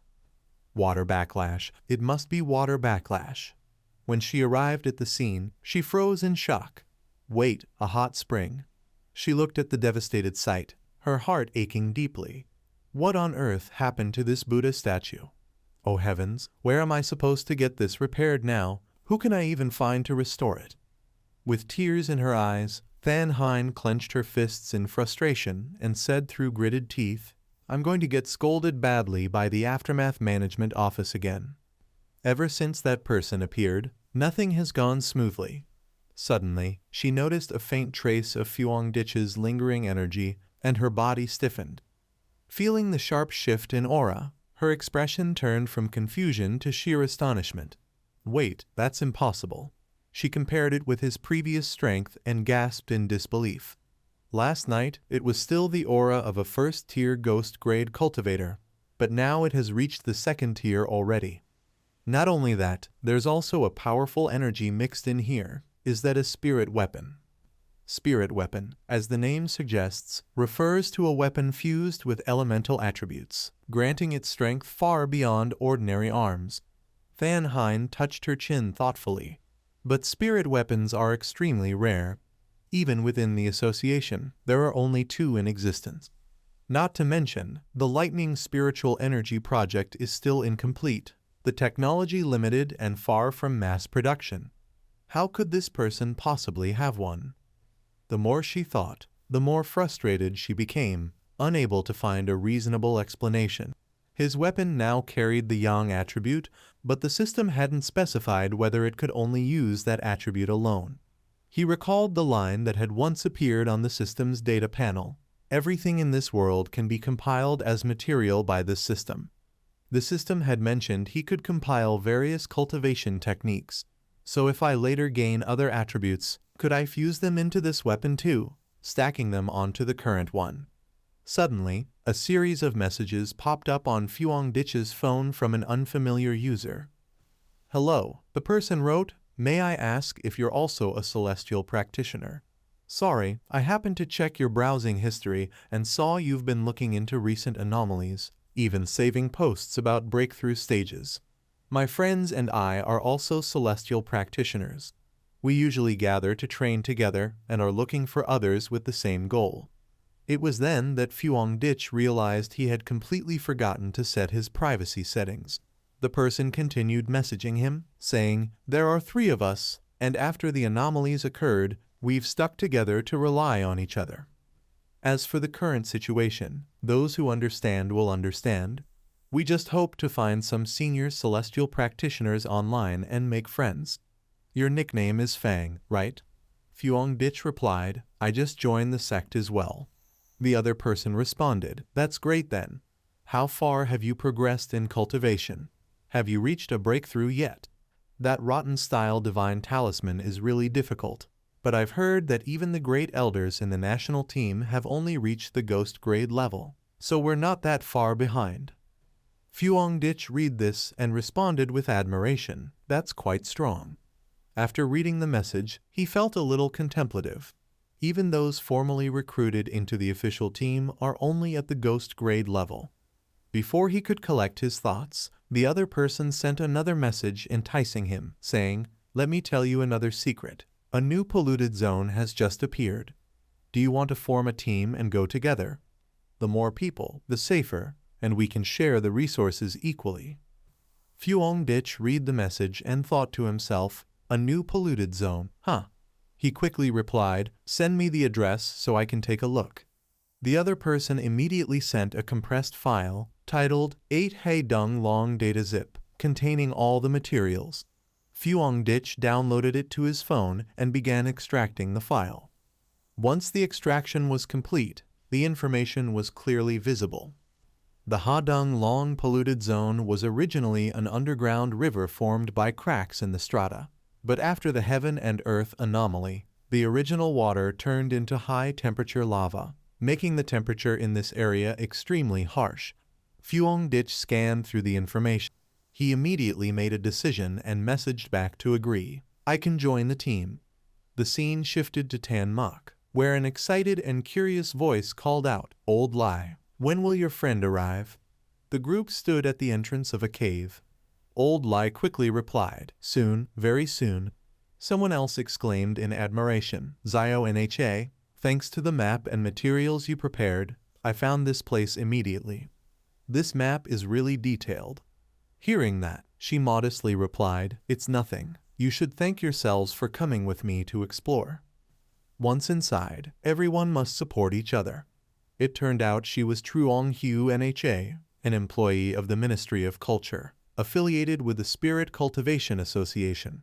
Water backlash. It must be water backlash. When she arrived at the scene, she froze in shock. Wait, a hot spring. She looked at the devastated site, her heart aching deeply. What on earth happened to this Buddha statue? Oh heavens, where am I supposed to get this repaired now? Who can I even find to restore it? With tears in her eyes, Than Hein clenched her fists in frustration and said through gritted teeth, "I'm going to get scolded badly by the Aftermath Management Office again." Ever since that person appeared, nothing has gone smoothly. Suddenly, she noticed a faint trace of Fuang Dich's lingering energy, and her body stiffened. Feeling the sharp shift in aura, her expression turned from confusion to sheer astonishment. Wait, that's impossible. She compared it with his previous strength and gasped in disbelief. Last night, it was still the aura of a first-tier ghost-grade cultivator, but now it has reached the second tier already. Not only that, there's also a powerful energy mixed in here. Is that a spirit weapon? Spirit weapon, as the name suggests, refers to a weapon fused with elemental attributes, granting it strength far beyond ordinary arms. Than Hein touched her chin thoughtfully. But spirit weapons are extremely rare. Even within the association, there are only 2 in existence. Not to mention, the Lightning Spiritual Energy Project is still incomplete, the technology limited and far from mass production. How could this person possibly have one? The more she thought, the more frustrated she became, unable to find a reasonable explanation. His weapon now carried the Yang attribute, but the system hadn't specified whether it could only use that attribute alone. He recalled the line that had once appeared on the system's data panel. Everything in this world can be compiled as material by this system. The system had mentioned he could compile various cultivation techniques. So if I later gain other attributes, could I fuse them into this weapon too, stacking them onto the current one? Suddenly, a series of messages popped up on Fuongdich's phone from an unfamiliar user. "Hello," the person wrote. "May I ask if you're also a celestial practitioner? Sorry, I happened to check your browsing history and saw you've been looking into recent anomalies, even saving posts about breakthrough stages. My friends and I are also celestial practitioners. We usually gather to train together and are looking for others with the same goal." It was then that Fuongdich realized he had completely forgotten to set his privacy settings. The person continued messaging him, saying, "There are 3 of us, and after the anomalies occurred, we've stuck together to rely on each other. As for the current situation, those who understand will understand. We just hope to find some senior celestial practitioners online and make friends. Your nickname is Fang, right?" Fuongdich replied, "I just joined the sect as well." The other person responded, "That's great then. How far have you progressed in cultivation? Have you reached a breakthrough yet? That rotten-style divine talisman is really difficult, but I've heard that even the great elders in the national team have only reached the ghost grade level, so we're not that far behind." Fuongdich read this and responded with admiration, "That's quite strong." After reading the message, he felt a little contemplative. Even those formally recruited into the official team are only at the ghost grade level. Before he could collect his thoughts, the other person sent another message enticing him, saying, "Let me tell you another secret. A new polluted zone has just appeared. Do you want to form a team and go together? The more people, the safer, and we can share the resources equally." Fuongdich read the message and thought to himself, "A new polluted zone, huh?" He quickly replied, "Send me the address so I can take a look." The other person immediately sent a compressed file titled 8 Haidong Long Data Zip, containing all the materials. Fuongdich downloaded it to his phone and began extracting the file. Once the extraction was complete, the information was clearly visible. The Hadong Long polluted zone was originally an underground river formed by cracks in the strata. But after the heaven and earth anomaly, the original water turned into high-temperature lava, making the temperature in this area extremely harsh. Fuongdich scanned through the information. He immediately made a decision and messaged back to agree. "I can join the team." The scene shifted to Tanmok, where an excited and curious voice called out, "Old Lai, when will your friend arrive?" The group stood at the entrance of a cave. Old Lai quickly replied, "Soon, very soon." Someone else exclaimed in admiration, "Zio Nha, thanks to the map and materials you prepared, I found this place immediately. This map is really detailed." Hearing that, she modestly replied, "It's nothing. You should thank yourselves for coming with me to explore." Once inside, everyone must support each other. It turned out she was Truong Hu Nha, an employee of the Ministry of Culture, affiliated with the Spirit Cultivation Association.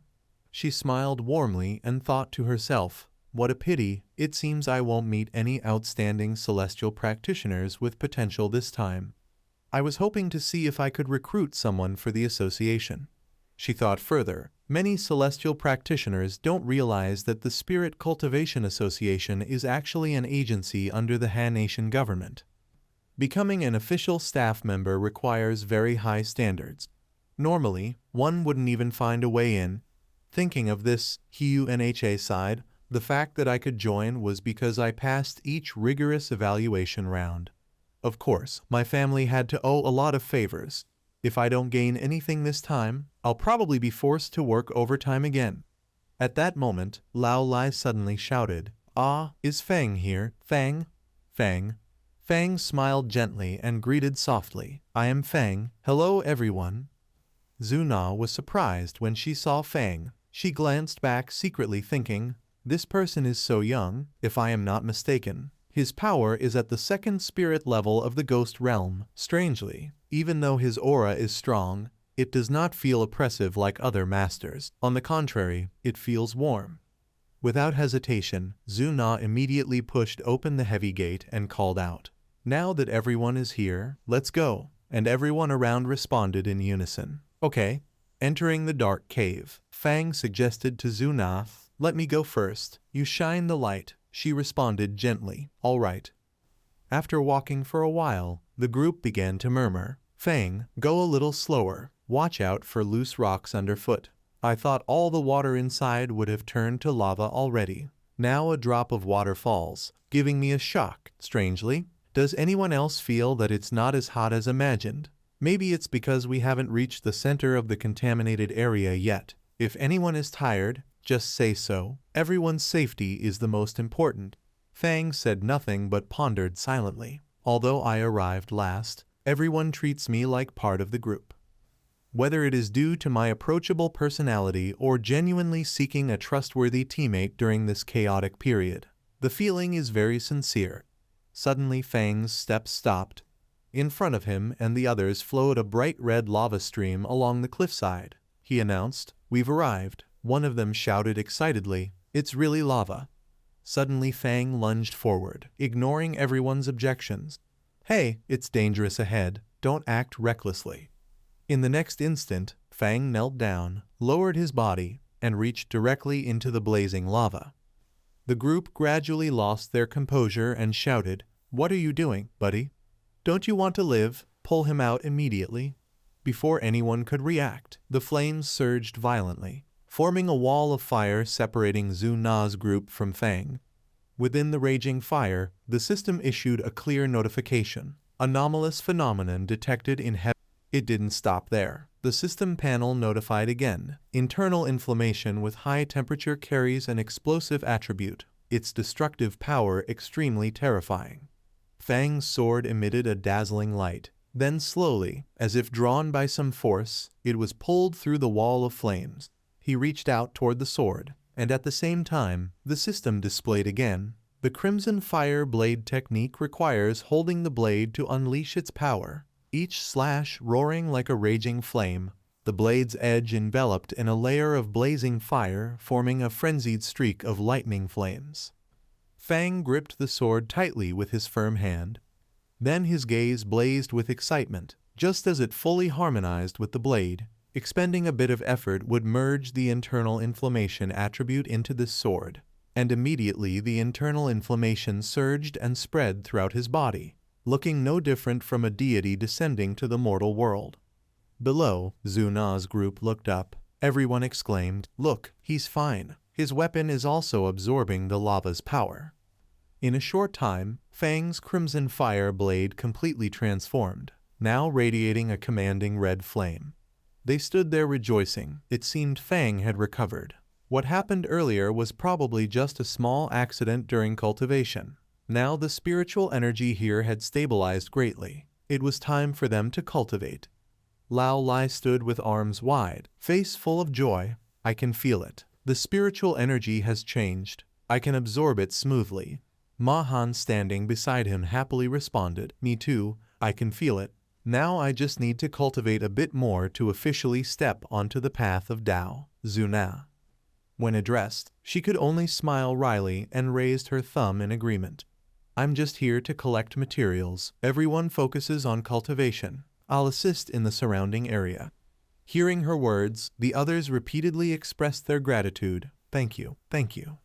She smiled warmly and thought to herself, "What a pity, it seems I won't meet any outstanding celestial practitioners with potential this time. I was hoping to see if I could recruit someone for the association." She thought further, many celestial practitioners don't realize that the Spirit Cultivation Association is actually an agency under the Han Nation government. Becoming an official staff member requires very high standards. Normally, one wouldn't even find a way in. Thinking of this HUNHA side, the fact that I could join was because I passed each rigorous evaluation round. Of course, my family had to owe a lot of favors. If I don't gain anything this time, I'll probably be forced to work overtime again. At that moment, Lao Lai suddenly shouted, "Ah, is Fang here? Fang? Fang?" Fang smiled gently and greeted softly, "I am Fang. Hello everyone." Zuna was surprised when she saw Fang. She glanced back secretly thinking, "This person is so young, if I am not mistaken. His power is at the second spirit level of the ghost realm. Strangely, even though his aura is strong, it does not feel oppressive like other masters. On the contrary, it feels warm." Without hesitation, Zhu Na immediately pushed open the heavy gate and called out, "Now that everyone is here, let's go." And everyone around responded in unison. Okay. Entering the dark cave, Fang suggested to Zhu Na, "Let me go first. You shine the light." She responded gently, "All right." After walking for a while, the group began to murmur, "Fang, go a little slower. Watch out for loose rocks underfoot. I thought all the water inside would have turned to lava already. Now a drop of water falls, giving me a shock. Strangely, does anyone else feel that it's not as hot as imagined? Maybe it's because we haven't reached the center of the contaminated area yet. If anyone is tired, just say so. Everyone's safety is the most important." Fang said nothing but pondered silently. "Although I arrived last, everyone treats me like part of the group. Whether it is due to my approachable personality or genuinely seeking a trustworthy teammate during this chaotic period, the feeling is very sincere." Suddenly Fang's steps stopped. In front of him and the others flowed a bright red lava stream along the cliffside. He announced, "We've arrived." One of them shouted excitedly, "It's really lava." Suddenly Fang lunged forward, ignoring everyone's objections. "Hey, it's dangerous ahead. Don't act recklessly." In the next instant, Fang knelt down, lowered his body, and reached directly into the blazing lava. The group gradually lost their composure and shouted, "What are you doing, buddy? Don't you want to live? Pull him out immediately." Before anyone could react, the flames surged violently, forming a wall of fire separating Zhu Na's group from Fang. Within the raging fire, the system issued a clear notification. "Anomalous phenomenon detected in heaven." It didn't stop there. The system panel notified again. "Internal inflammation with high temperature carries an explosive attribute. Its destructive power extremely terrifying." Fang's sword emitted a dazzling light. Then slowly, as if drawn by some force, it was pulled through the wall of flames. He reached out toward the sword, and at the same time, the system displayed again. The Crimson Fire Blade technique requires holding the blade to unleash its power, each slash roaring like a raging flame, the blade's edge enveloped in a layer of blazing fire, forming a frenzied streak of lightning flames. Fang gripped the sword tightly with his firm hand. Then his gaze blazed with excitement. Just as it fully harmonized with the blade, expending a bit of effort would merge the internal inflammation attribute into this sword, and immediately the internal inflammation surged and spread throughout his body, looking no different from a deity descending to the mortal world. Below, Zhu Na's group looked up. Everyone exclaimed, "Look, he's fine. His weapon is also absorbing the lava's power." In a short time, Fang's crimson fire blade completely transformed, now radiating a commanding red flame. They stood there rejoicing. It seemed Fang had recovered. What happened earlier was probably just a small accident during cultivation. Now the spiritual energy here had stabilized greatly. It was time for them to cultivate. Lao Lai stood with arms wide, face full of joy. "I can feel it. The spiritual energy has changed. I can absorb it smoothly." Ma Han standing beside him happily responded, "Me too, I can feel it. Now I just need to cultivate a bit more to officially step onto the path of Tao." Zhu Na. When addressed, she could only smile wryly and raised her thumb in agreement. "I'm just here to collect materials. Everyone focuses on cultivation. I'll assist in the surrounding area." Hearing her words, the others repeatedly expressed their gratitude. "Thank you, thank you."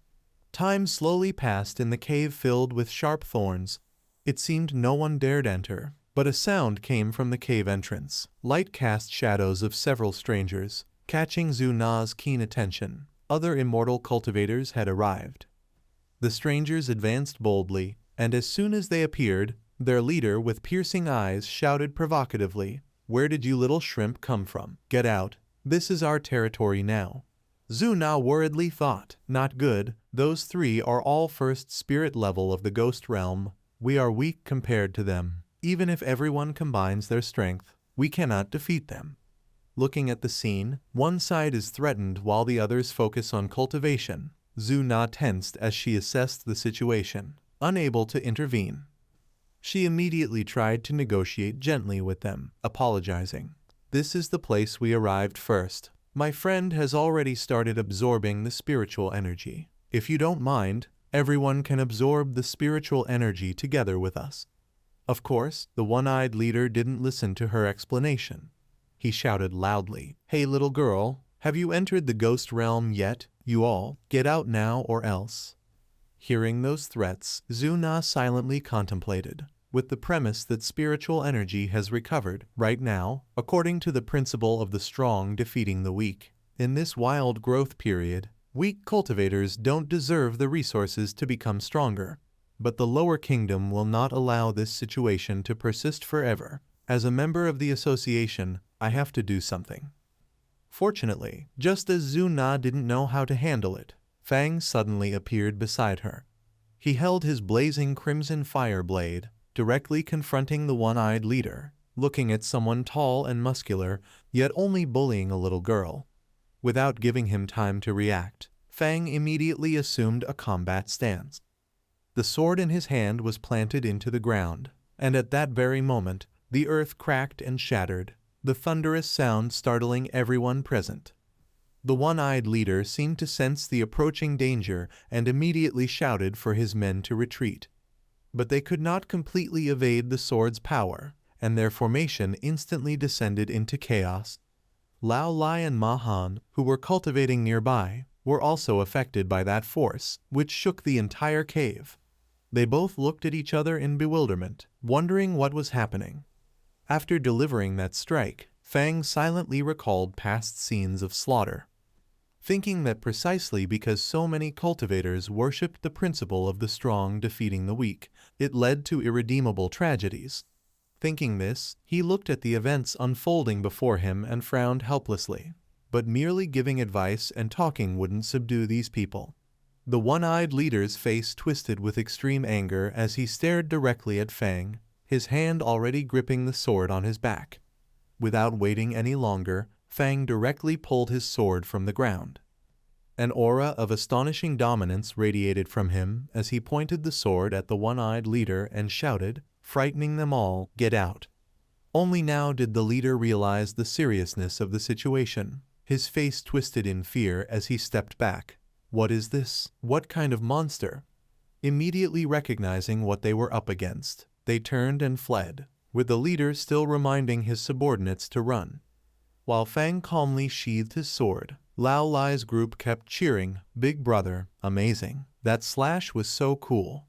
Time slowly passed in the cave filled with sharp thorns. It seemed no one dared enter, but a sound came from the cave entrance. Light cast shadows of several strangers, catching Zhu Na's keen attention. Other immortal cultivators had arrived. The strangers advanced boldly, and as soon as they appeared, their leader with piercing eyes shouted provocatively, "Where did you little shrimp come from? Get out. This is our territory now." Zhu Na worriedly thought, "Not good. Those three are all first spirit level of the ghost realm. We are weak compared to them. Even if everyone combines their strength, we cannot defeat them." Looking at the scene, one side is threatened while the others focus on cultivation. Zhu Na tensed as she assessed the situation, unable to intervene. She immediately tried to negotiate gently with them, apologizing. "This is the place we arrived first. My friend has already started absorbing the spiritual energy. If you don't mind, everyone can absorb the spiritual energy together with us." Of course, the one-eyed leader didn't listen to her explanation. He shouted loudly, "Hey little girl, have you entered the ghost realm yet? You all, get out now or else." Hearing those threats, Zuna silently contemplated, with the premise that spiritual energy has recovered, right now, according to the principle of the strong defeating the weak. In this wild growth period, weak cultivators don't deserve the resources to become stronger. But the lower kingdom will not allow this situation to persist forever. As a member of the association, I have to do something. Fortunately, just as Zuna didn't know how to handle it, Fang suddenly appeared beside her. He held his blazing crimson fire blade, directly confronting the one-eyed leader, looking at someone tall and muscular, yet only bullying a little girl. Without giving him time to react, Fang immediately assumed a combat stance. The sword in his hand was planted into the ground, and at that very moment, the earth cracked and shattered, the thunderous sound startling everyone present. The one-eyed leader seemed to sense the approaching danger and immediately shouted for his men to retreat. But they could not completely evade the sword's power, and their formation instantly descended into chaos. Lao Lai and Ma Han, who were cultivating nearby, were also affected by that force, which shook the entire cave. They both looked at each other in bewilderment, wondering what was happening. After delivering that strike, Fang silently recalled past scenes of slaughter, thinking that precisely because so many cultivators worshipped the principle of the strong defeating the weak, it led to irredeemable tragedies. Thinking this, he looked at the events unfolding before him and frowned helplessly. But merely giving advice and talking wouldn't subdue these people. The one-eyed leader's face twisted with extreme anger as he stared directly at Fang, his hand already gripping the sword on his back. Without waiting any longer, Fang directly pulled his sword from the ground. An aura of astonishing dominance radiated from him as he pointed the sword at the one-eyed leader and shouted, frightening them all, "Get out." Only now did the leader realize the seriousness of the situation. His face twisted in fear as he stepped back. What is this? What kind of monster? Immediately recognizing what they were up against, they turned and fled, with the leader still reminding his subordinates to run. While Fang calmly sheathed his sword, Lao Lai's group kept cheering, "Big brother, amazing. That slash was so cool."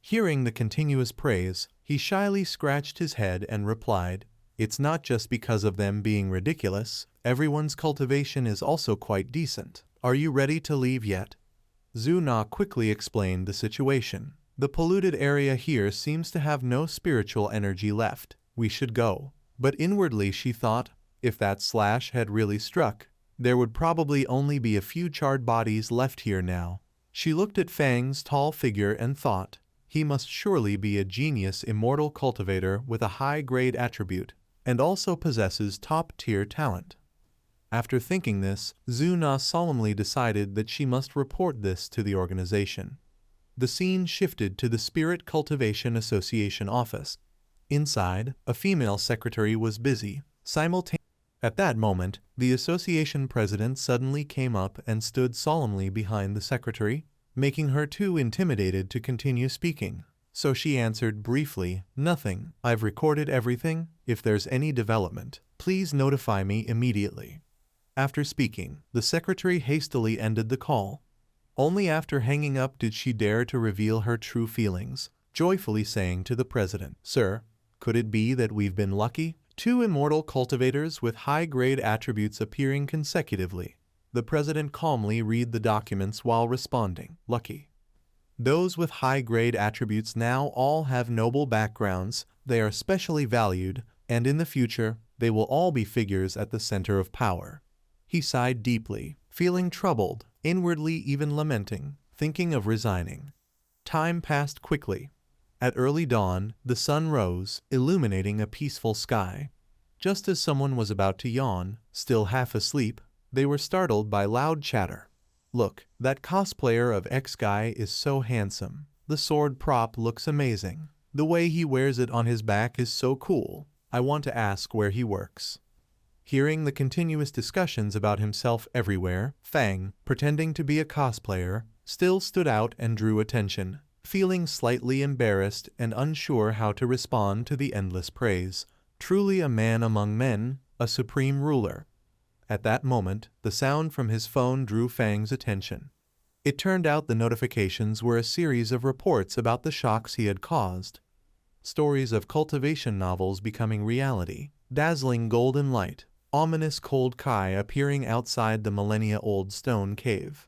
Hearing the continuous praise, he shyly scratched his head and replied, "It's not just because of them being ridiculous. Everyone's cultivation is also quite decent. Are you ready to leave yet?" Zuna quickly explained the situation. "The polluted area here seems to have no spiritual energy left. We should go." But inwardly she thought, if that slash had really struck, there would probably only be a few charred bodies left here now. She looked at Fang's tall figure and thought, he must surely be a genius immortal cultivator with a high-grade attribute, and also possesses top-tier talent. After thinking this, Zuna solemnly decided that she must report this to the organization. The scene shifted to the Spirit Cultivation Association office. Inside, a female secretary was busy, simultaneously. At that moment, the association president suddenly came up and stood solemnly behind the secretary, making her too intimidated to continue speaking. So she answered briefly, "Nothing. I've recorded everything. If there's any development, please notify me immediately." After speaking, the secretary hastily ended the call. Only after hanging up did she dare to reveal her true feelings, joyfully saying to the president, "Sir, could it be that we've been lucky? 2 immortal cultivators with high-grade attributes appearing consecutively." The president calmly read the documents while responding, "Lucky. Those with high-grade attributes now all have noble backgrounds, they are specially valued, and in the future, they will all be figures at the center of power." He sighed deeply, feeling troubled, inwardly even lamenting, thinking of resigning. Time passed quickly. At early dawn, the sun rose, illuminating a peaceful sky. Just as someone was about to yawn, still half asleep, they were startled by loud chatter. "Look, that cosplayer of X guy is so handsome. The sword prop looks amazing. The way he wears it on his back is so cool. I want to ask where he works." Hearing the continuous discussions about himself everywhere, Fang, pretending to be a cosplayer, still stood out and drew attention, feeling slightly embarrassed and unsure how to respond to the endless praise. Truly a man among men, a supreme ruler. At that moment, the sound from his phone drew Fang's attention. It turned out the notifications were a series of reports about the shocks he had caused. Stories of cultivation novels becoming reality, dazzling golden light, ominous cold Kai appearing outside the millennia-old stone cave,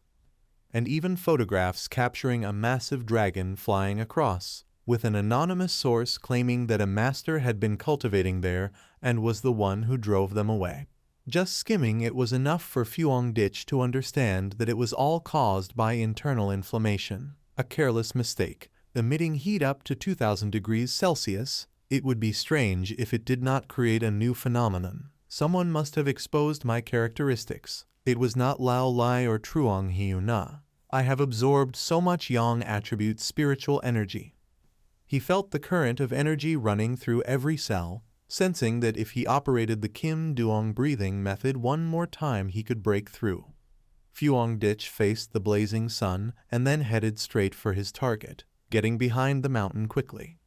and even photographs capturing a massive dragon flying across, with an anonymous source claiming that a master had been cultivating there and was the one who drove them away. Just skimming it was enough for Fuong Dich to understand that it was all caused by internal inflammation, a careless mistake, emitting heat up to 2000 degrees Celsius. It would be strange if it did not create a new phenomenon. Someone must have exposed my characteristics. It was not Lao Lai or Truong Hiu Na. I have absorbed so much yang attribute spiritual energy. He felt the current of energy running through every cell, sensing that if he operated the Kim Duong breathing method one more time he could break through. Fuong Dich faced the blazing sun and then headed straight for his target, getting behind the mountain quickly.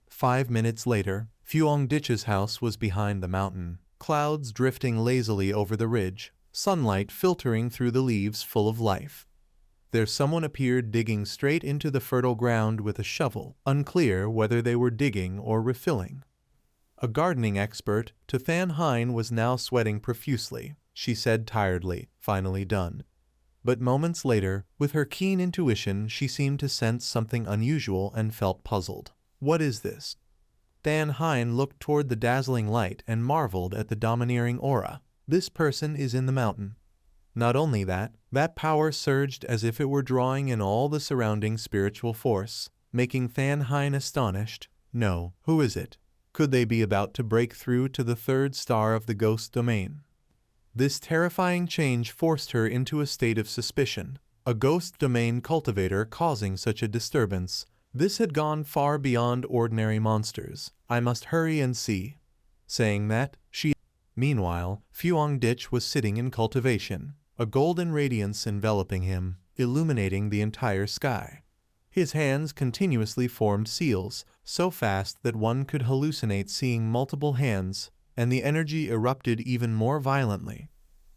5 minutes later, Fuong Dich's house was behind the mountain, clouds drifting lazily over the ridge, sunlight filtering through the leaves full of life. There someone appeared digging straight into the fertile ground with a shovel, unclear whether they were digging or refilling. A gardening expert, to Than Hein was now sweating profusely. She said tiredly, finally done. But moments later, with her keen intuition, she seemed to sense something unusual and felt puzzled. What is this? Than Hein looked toward the dazzling light and marveled at the domineering aura. This person is in the mountain. Not only that, that power surged as if it were drawing in all the surrounding spiritual force, making Than Hein astonished. No, who is it? Could they be about to break through to the third star of the ghost domain? This terrifying change forced her into a state of suspicion. A ghost domain cultivator causing such a disturbance. This had gone far beyond ordinary monsters. I must hurry and see. Saying that, she... Meanwhile, Fuong Dich was sitting in cultivation, a golden radiance enveloping him, illuminating the entire sky. His hands continuously formed seals, so fast that one could hallucinate seeing multiple hands, and the energy erupted even more violently.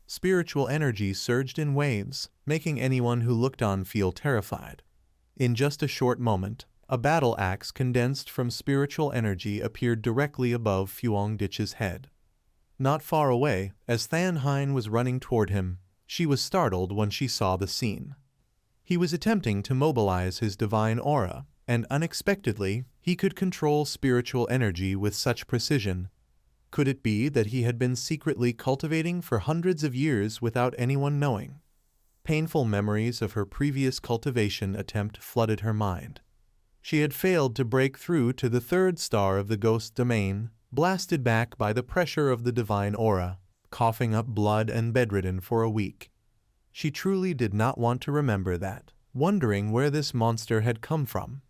Spiritual energy surged in waves, making anyone who looked on feel terrified. In just a short moment, a battle axe condensed from spiritual energy appeared directly above Fuong Dich's head. Not far away, as Than Hein was running toward him, she was startled when she saw the scene. He was attempting to mobilize his divine aura, and unexpectedly, he could control spiritual energy with such precision. Could it be that he had been secretly cultivating for hundreds of years without anyone knowing? Painful memories of her previous cultivation attempt flooded her mind. She had failed to break through to the third star of the ghost domain, blasted back by the pressure of the divine aura, coughing up blood and bedridden for a week. She truly did not want to remember that, wondering where this monster had come from.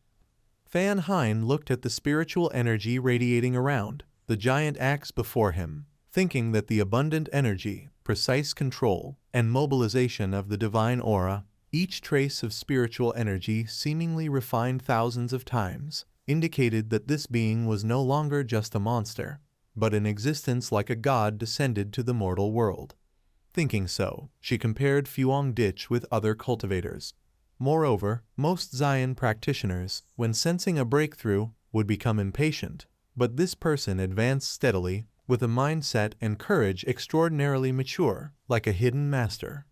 Than Hein looked at the spiritual energy radiating around, the giant axe before him, thinking that the abundant energy, precise control, and mobilization of the divine aura, each trace of spiritual energy seemingly refined thousands of times, indicated that this being was no longer just a monster, but an existence like a god descended to the mortal world. Thinking so, she compared Fuong Dich with other cultivators. Moreover, most Zion practitioners, when sensing a breakthrough, would become impatient, but this person advanced steadily, with a mindset and courage extraordinarily mature, like a hidden master.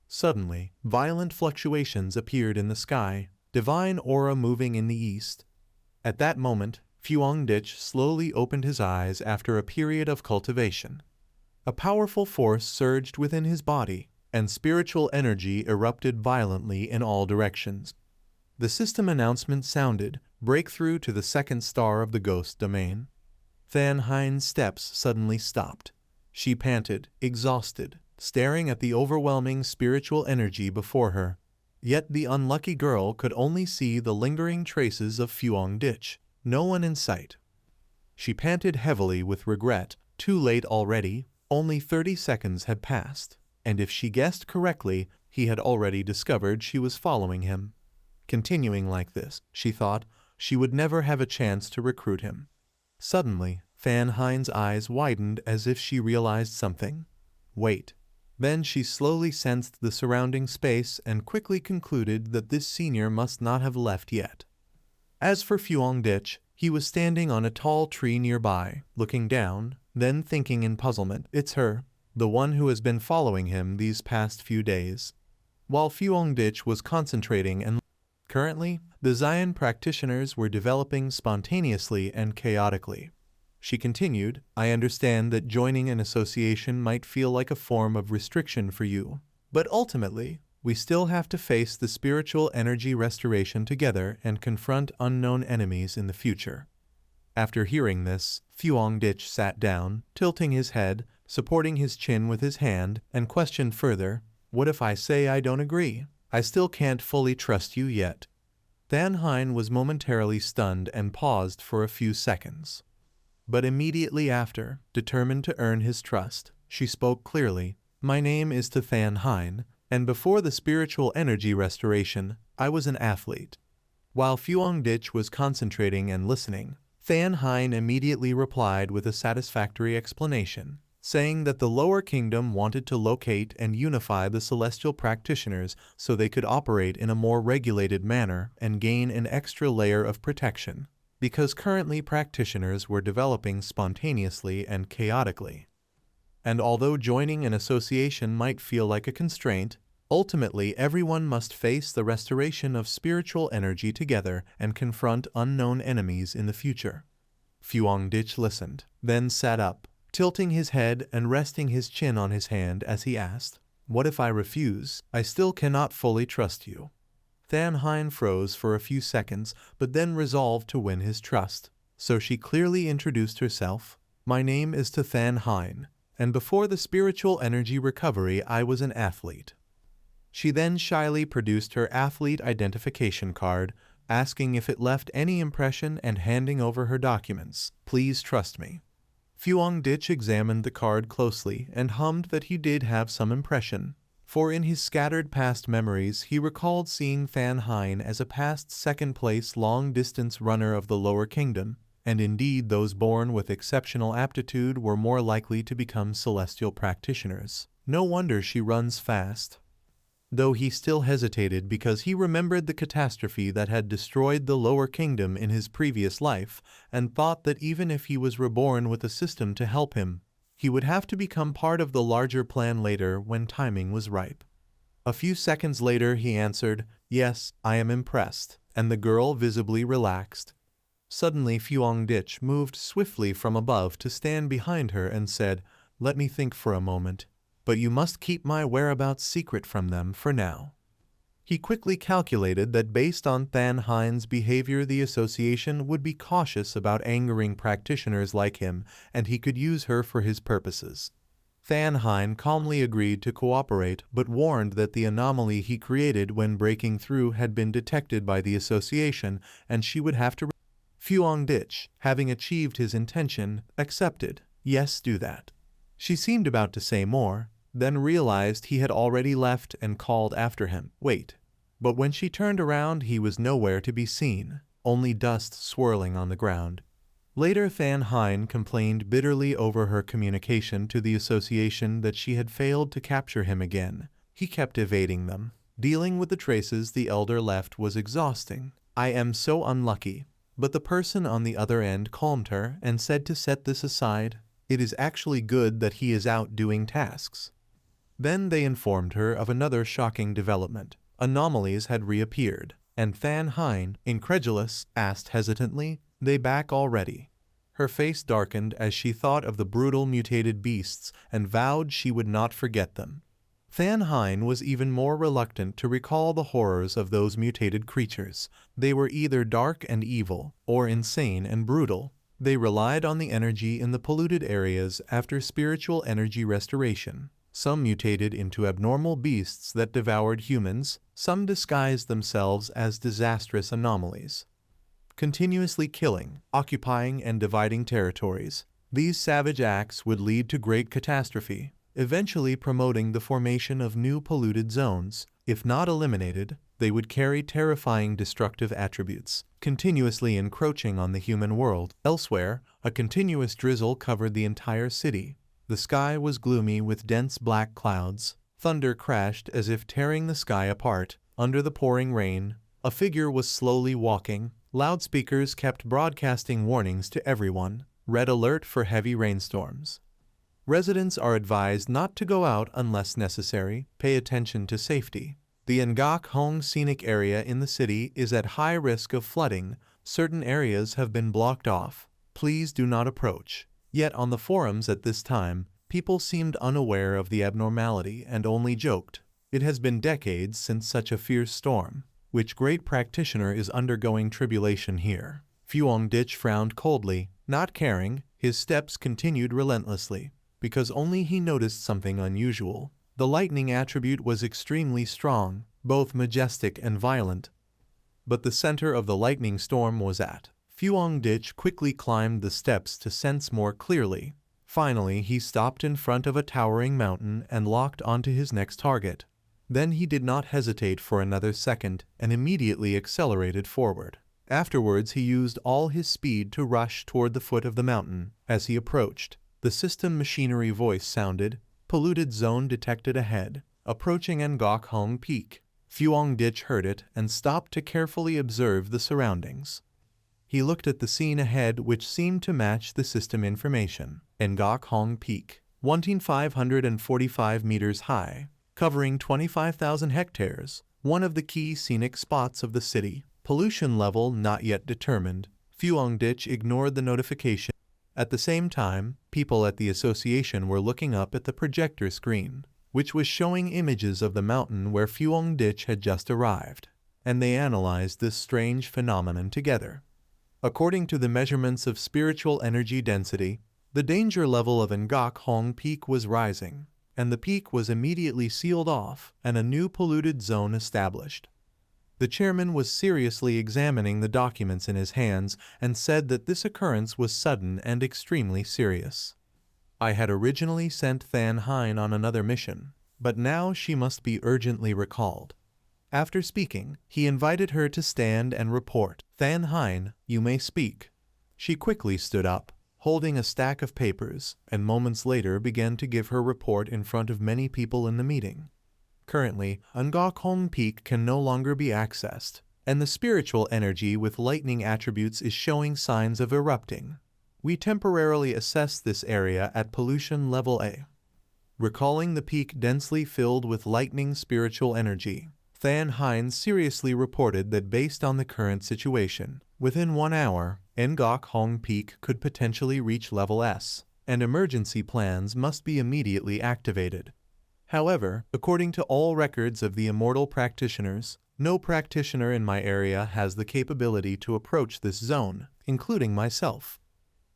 Suddenly, violent fluctuations appeared in the sky, divine aura moving in the east. At that moment, Fuong Dich slowly opened his eyes after a period of cultivation. A powerful force surged within his body, and spiritual energy erupted violently in all directions. The system announcement sounded, breakthrough to the second star of the ghost domain. Than Hein's steps suddenly stopped. She panted, exhausted, staring at the overwhelming spiritual energy before her. Yet the unlucky girl could only see the lingering traces of Fuong Dich, no one in sight. She panted heavily with regret. Too late already, only 30 seconds had passed, and if she guessed correctly, he had already discovered she was following him. Continuing like this, she thought, she would never have a chance to recruit him. Suddenly, Fan Hein's eyes widened as if she realized something. Wait. Then she slowly sensed the surrounding space and quickly concluded that this senior must not have left yet. As for Fuongditch, he was standing on a tall tree nearby, looking down, then thinking in puzzlement, it's her, the one who has been following him these past few days. While Fuongditch was concentrating and currently, the Xian practitioners were developing spontaneously and chaotically. She continued, I understand that joining an association might feel like a form of restriction for you, but ultimately, we still have to face the spiritual energy restoration together and confront unknown enemies in the future. After hearing this, Fuongditch sat down, tilting his head, supporting his chin with his hand, and questioned further, what if I say I don't agree? I still can't fully trust you yet. Fan Hein was momentarily stunned and paused for a few seconds. But immediately after, determined to earn his trust, she spoke clearly, my name is Fan Hein, and before the spiritual energy restoration, I was an athlete. While Fuongditch was concentrating and listening, Fan Hein immediately replied with a satisfactory explanation, saying that the lower kingdom wanted to locate and unify the celestial practitioners so they could operate in a more regulated manner and gain an extra layer of protection, because currently practitioners were developing spontaneously and chaotically. And although joining an association might feel like a constraint, ultimately everyone must face the restoration of spiritual energy together and confront unknown enemies in the future. Fuongditch listened, then sat up, tilting his head and resting his chin on his hand as he asked, what if I refuse? I still cannot fully trust you. Fan Hein froze for a few seconds, but then resolved to win his trust. So she clearly introduced herself. My name is Fan Hein, and before the spiritual energy recovery I was an athlete. She then shyly produced her athlete identification card, asking if it left any impression and handing over her documents. Please trust me. Fuongditch examined the card closely and hummed that he did have some impression, for in his scattered past memories he recalled seeing Fan Hein as a past second-place long-distance runner of the lower kingdom, and indeed those born with exceptional aptitude were more likely to become celestial practitioners. No wonder she runs fast. Though he still hesitated because he remembered the catastrophe that had destroyed the lower kingdom in his previous life, and thought that even if he was reborn with a system to help him, he would have to become part of the larger plan later when timing was ripe. A few seconds later he answered, yes, I am impressed, and the girl visibly relaxed. Suddenly Fuongditch moved swiftly from above to stand behind her and said, let me think for a moment. But you must keep my whereabouts secret from them for now. He quickly calculated that based on Fan Hein's behavior the association would be cautious about angering practitioners like him, and he could use her for his purposes. Fan Hein calmly agreed to cooperate but warned that the anomaly he created when breaking through had been detected by the association and she would have to. Fuongditch, having achieved his intention, accepted. Yes, do that. She seemed about to say more, then realized he had already left and called after him, wait. But when she turned around he was nowhere to be seen, only dust swirling on the ground. Later Fan Hein complained bitterly over her communication to the association that she had failed to capture him again. He kept evading them. Dealing with the traces the elder left was exhausting. I am so unlucky. But the person on the other end calmed her and said to set this aside. It is actually good that he is out doing tasks. Then they informed her of another shocking development. Anomalies had reappeared, and Fan Hein, incredulous, asked hesitantly, they back already? Her face darkened as she thought of the brutal mutated beasts and vowed she would not forget them. Fan Hein was even more reluctant to recall the horrors of those mutated creatures. They were either dark and evil, or insane and brutal. They relied on the energy in the polluted areas after spiritual energy restoration. Some mutated into abnormal beasts that devoured humans, some disguised themselves as disastrous anomalies. Continuously killing, occupying, and dividing territories. These savage acts would lead to great catastrophe. eventually promoting the formation of new polluted zones. If not eliminated, they would carry terrifying destructive attributes, continuously encroaching on the human world. Elsewhere, a continuous drizzle covered the entire city. The sky was gloomy with dense black clouds. Thunder crashed as if tearing the sky apart. Under the pouring rain, a figure was slowly walking. Loudspeakers kept broadcasting warnings to everyone. Red alert for heavy rainstorms. Residents are advised not to go out unless necessary. Pay attention to safety. The Ngok Hong scenic area in the city is at high risk of flooding. Certain areas have been blocked off. Please do not approach. Yet on the forums at this time, people seemed unaware of the abnormality and only joked. It has been decades since such a fierce storm. Which great practitioner is undergoing tribulation here? Fuong Dich frowned coldly, not caring. His steps continued relentlessly, because only he noticed something unusual. The lightning attribute was extremely strong, both majestic and violent. But the center of the lightning storm was at. Fuong Dich quickly climbed the steps to sense more clearly. Finally, he stopped in front of a towering mountain and locked onto his next target. Then he did not hesitate for another second and immediately accelerated forward. Afterwards, he used all his speed to rush toward the foot of the mountain. As he approached, the system machinery voice sounded, "Polluted zone detected ahead, approaching Ngok Hong Peak." Fuong Dich heard it and stopped to carefully observe the surroundings. He looked at the scene ahead, which seemed to match the system information. Ngok Hong Peak, 1,545 meters high, covering 25,000 hectares, one of the key scenic spots of the city. Pollution level not yet determined. Fuong Dich ignored the notification. At the same time, people at the association were looking up at the projector screen, which was showing images of the mountain where Fuong Dich had just arrived, and they analyzed this strange phenomenon together. According to the measurements of spiritual energy density, the danger level of Ngok Hong Peak was rising, and the peak was immediately sealed off and a new polluted zone established. The chairman was seriously examining the documents in his hands and said that this occurrence was sudden and extremely serious. I had originally sent Than Hein on another mission, but now she must be urgently recalled. After speaking, he invited her to stand and report. "Than Hein, you may speak." She quickly stood up, holding a stack of papers, and moments later began to give her report in front of many people in the meeting. Currently, Ngok Hong Peak can no longer be accessed, and the spiritual energy with lightning attributes is showing signs of erupting. We temporarily assessed this area at pollution level A. Recalling the peak densely filled with lightning spiritual energy, Than Hein seriously reported that based on the current situation, within 1 hour, Ngok Hong Peak could potentially reach level S, and emergency plans must be immediately activated. However, according to all records of the immortal practitioners, no practitioner in my area has the capability to approach this zone, including myself.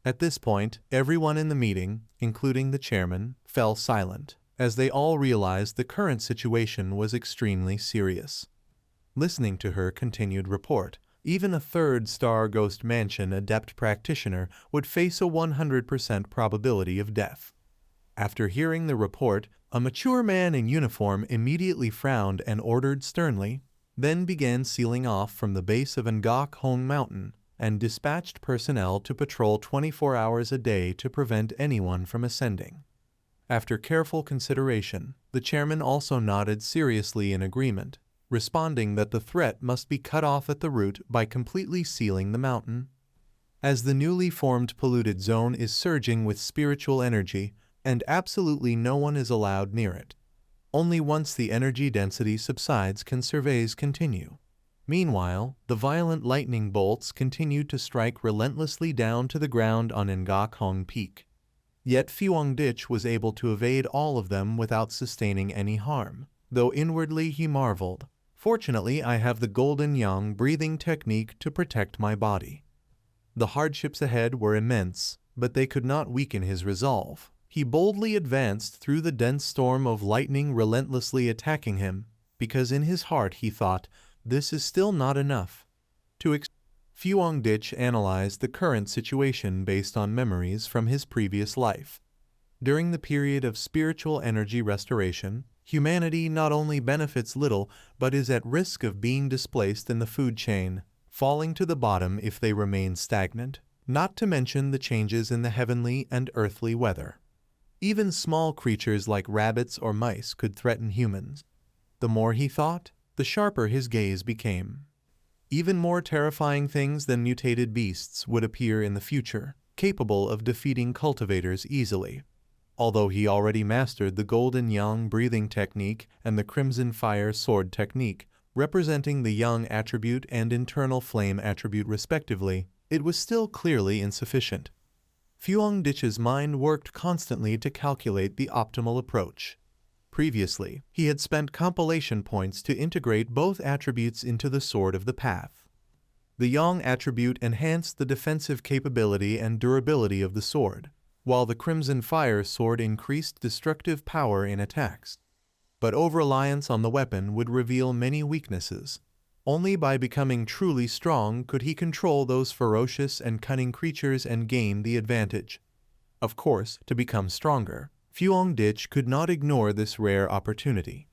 At this point, everyone in the meeting, including the chairman, fell silent, as they all realized the current situation was extremely serious. Listening to her continued report, even a third-star Ghost Mansion adept practitioner would face a 100% probability of death. After hearing the report, a mature man in uniform immediately frowned and ordered sternly, then began sealing off from the base of Ngok Hong Mountain and dispatched personnel to patrol 24 hours a day to prevent anyone from ascending. After careful consideration, the chairman also nodded seriously in agreement, responding that the threat must be cut off at the root by completely sealing the mountain. As the newly formed polluted zone is surging with spiritual energy, and absolutely no one is allowed near it. Only once the energy density subsides can surveys continue. Meanwhile, the violent lightning bolts continued to strike relentlessly down to the ground on Ngok Hong Peak. Yet Fuong Dich was able to evade all of them without sustaining any harm, though inwardly he marveled. Fortunately, I have the golden yang breathing technique to protect my body. The hardships ahead were immense, but they could not weaken his resolve. He boldly advanced through the dense storm of lightning relentlessly attacking him, because in his heart he thought, this is still not enough. Fuong Dich analyzed the current situation based on memories from his previous life. During the period of spiritual energy restoration, humanity not only benefits little but is at risk of being displaced in the food chain, falling to the bottom if they remain stagnant, not to mention the changes in the heavenly and earthly weather. Even small creatures like rabbits or mice could threaten humans. The more he thought, the sharper his gaze became. Even more terrifying things than mutated beasts would appear in the future, capable of defeating cultivators easily. Although he already mastered the golden yang breathing technique and the crimson fire sword technique, representing the yang attribute and internal flame attribute respectively, it was still clearly insufficient. Fuangdich's mind worked constantly to calculate the optimal approach. Previously, he had spent compilation points to integrate both attributes into the Sword of the Path. The yang attribute enhanced the defensive capability and durability of the sword, while the crimson fire sword increased destructive power in attacks. But over-reliance on the weapon would reveal many weaknesses. Only by becoming truly strong could he control those ferocious and cunning creatures and gain the advantage. Of course, to become stronger, Fuangdich could not ignore this rare opportunity.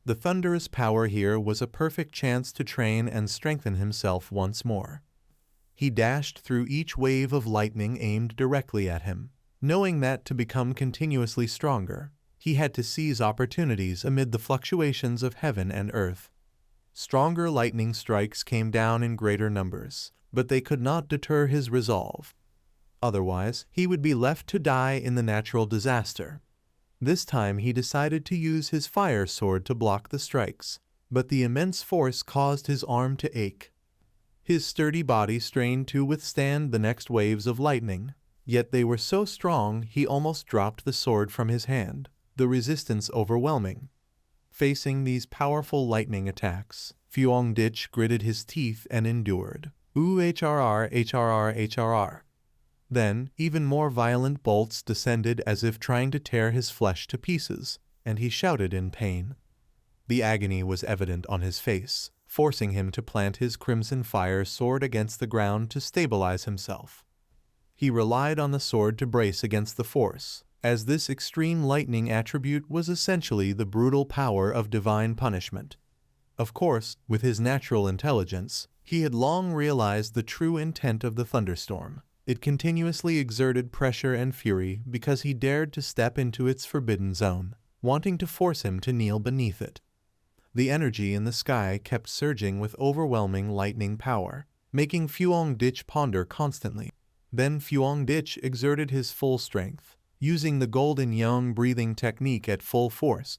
The thunderous power here was a perfect chance to train and strengthen himself once more. He dashed through each wave of lightning aimed directly at him, knowing that to become continuously stronger, he had to seize opportunities amid the fluctuations of heaven and earth. Stronger lightning strikes came down in greater numbers, but they could not deter his resolve. Otherwise, he would be left to die in the natural disaster. This time he decided to use his fire sword to block the strikes, but the immense force caused his arm to ache. His sturdy body strained to withstand the next waves of lightning, yet they were so strong he almost dropped the sword from his hand, the resistance overwhelming. Facing these powerful lightning attacks, Fuangdich gritted his teeth and endured. HRR. Then, even more violent bolts descended as if trying to tear his flesh to pieces, and he shouted in pain. The agony was evident on his face, forcing him to plant his crimson fire sword against the ground to stabilize himself. He relied on the sword to brace against the force, as this extreme lightning attribute was essentially the brutal power of divine punishment. Of course, with his natural intelligence, he had long realized the true intent of the thunderstorm. It continuously exerted pressure and fury because he dared to step into its forbidden zone, wanting to force him to kneel beneath it. The energy in the sky kept surging with overwhelming lightning power, making Fuangdich ponder constantly. Then Fuangdich exerted his full strength, using the golden yang breathing technique at full force.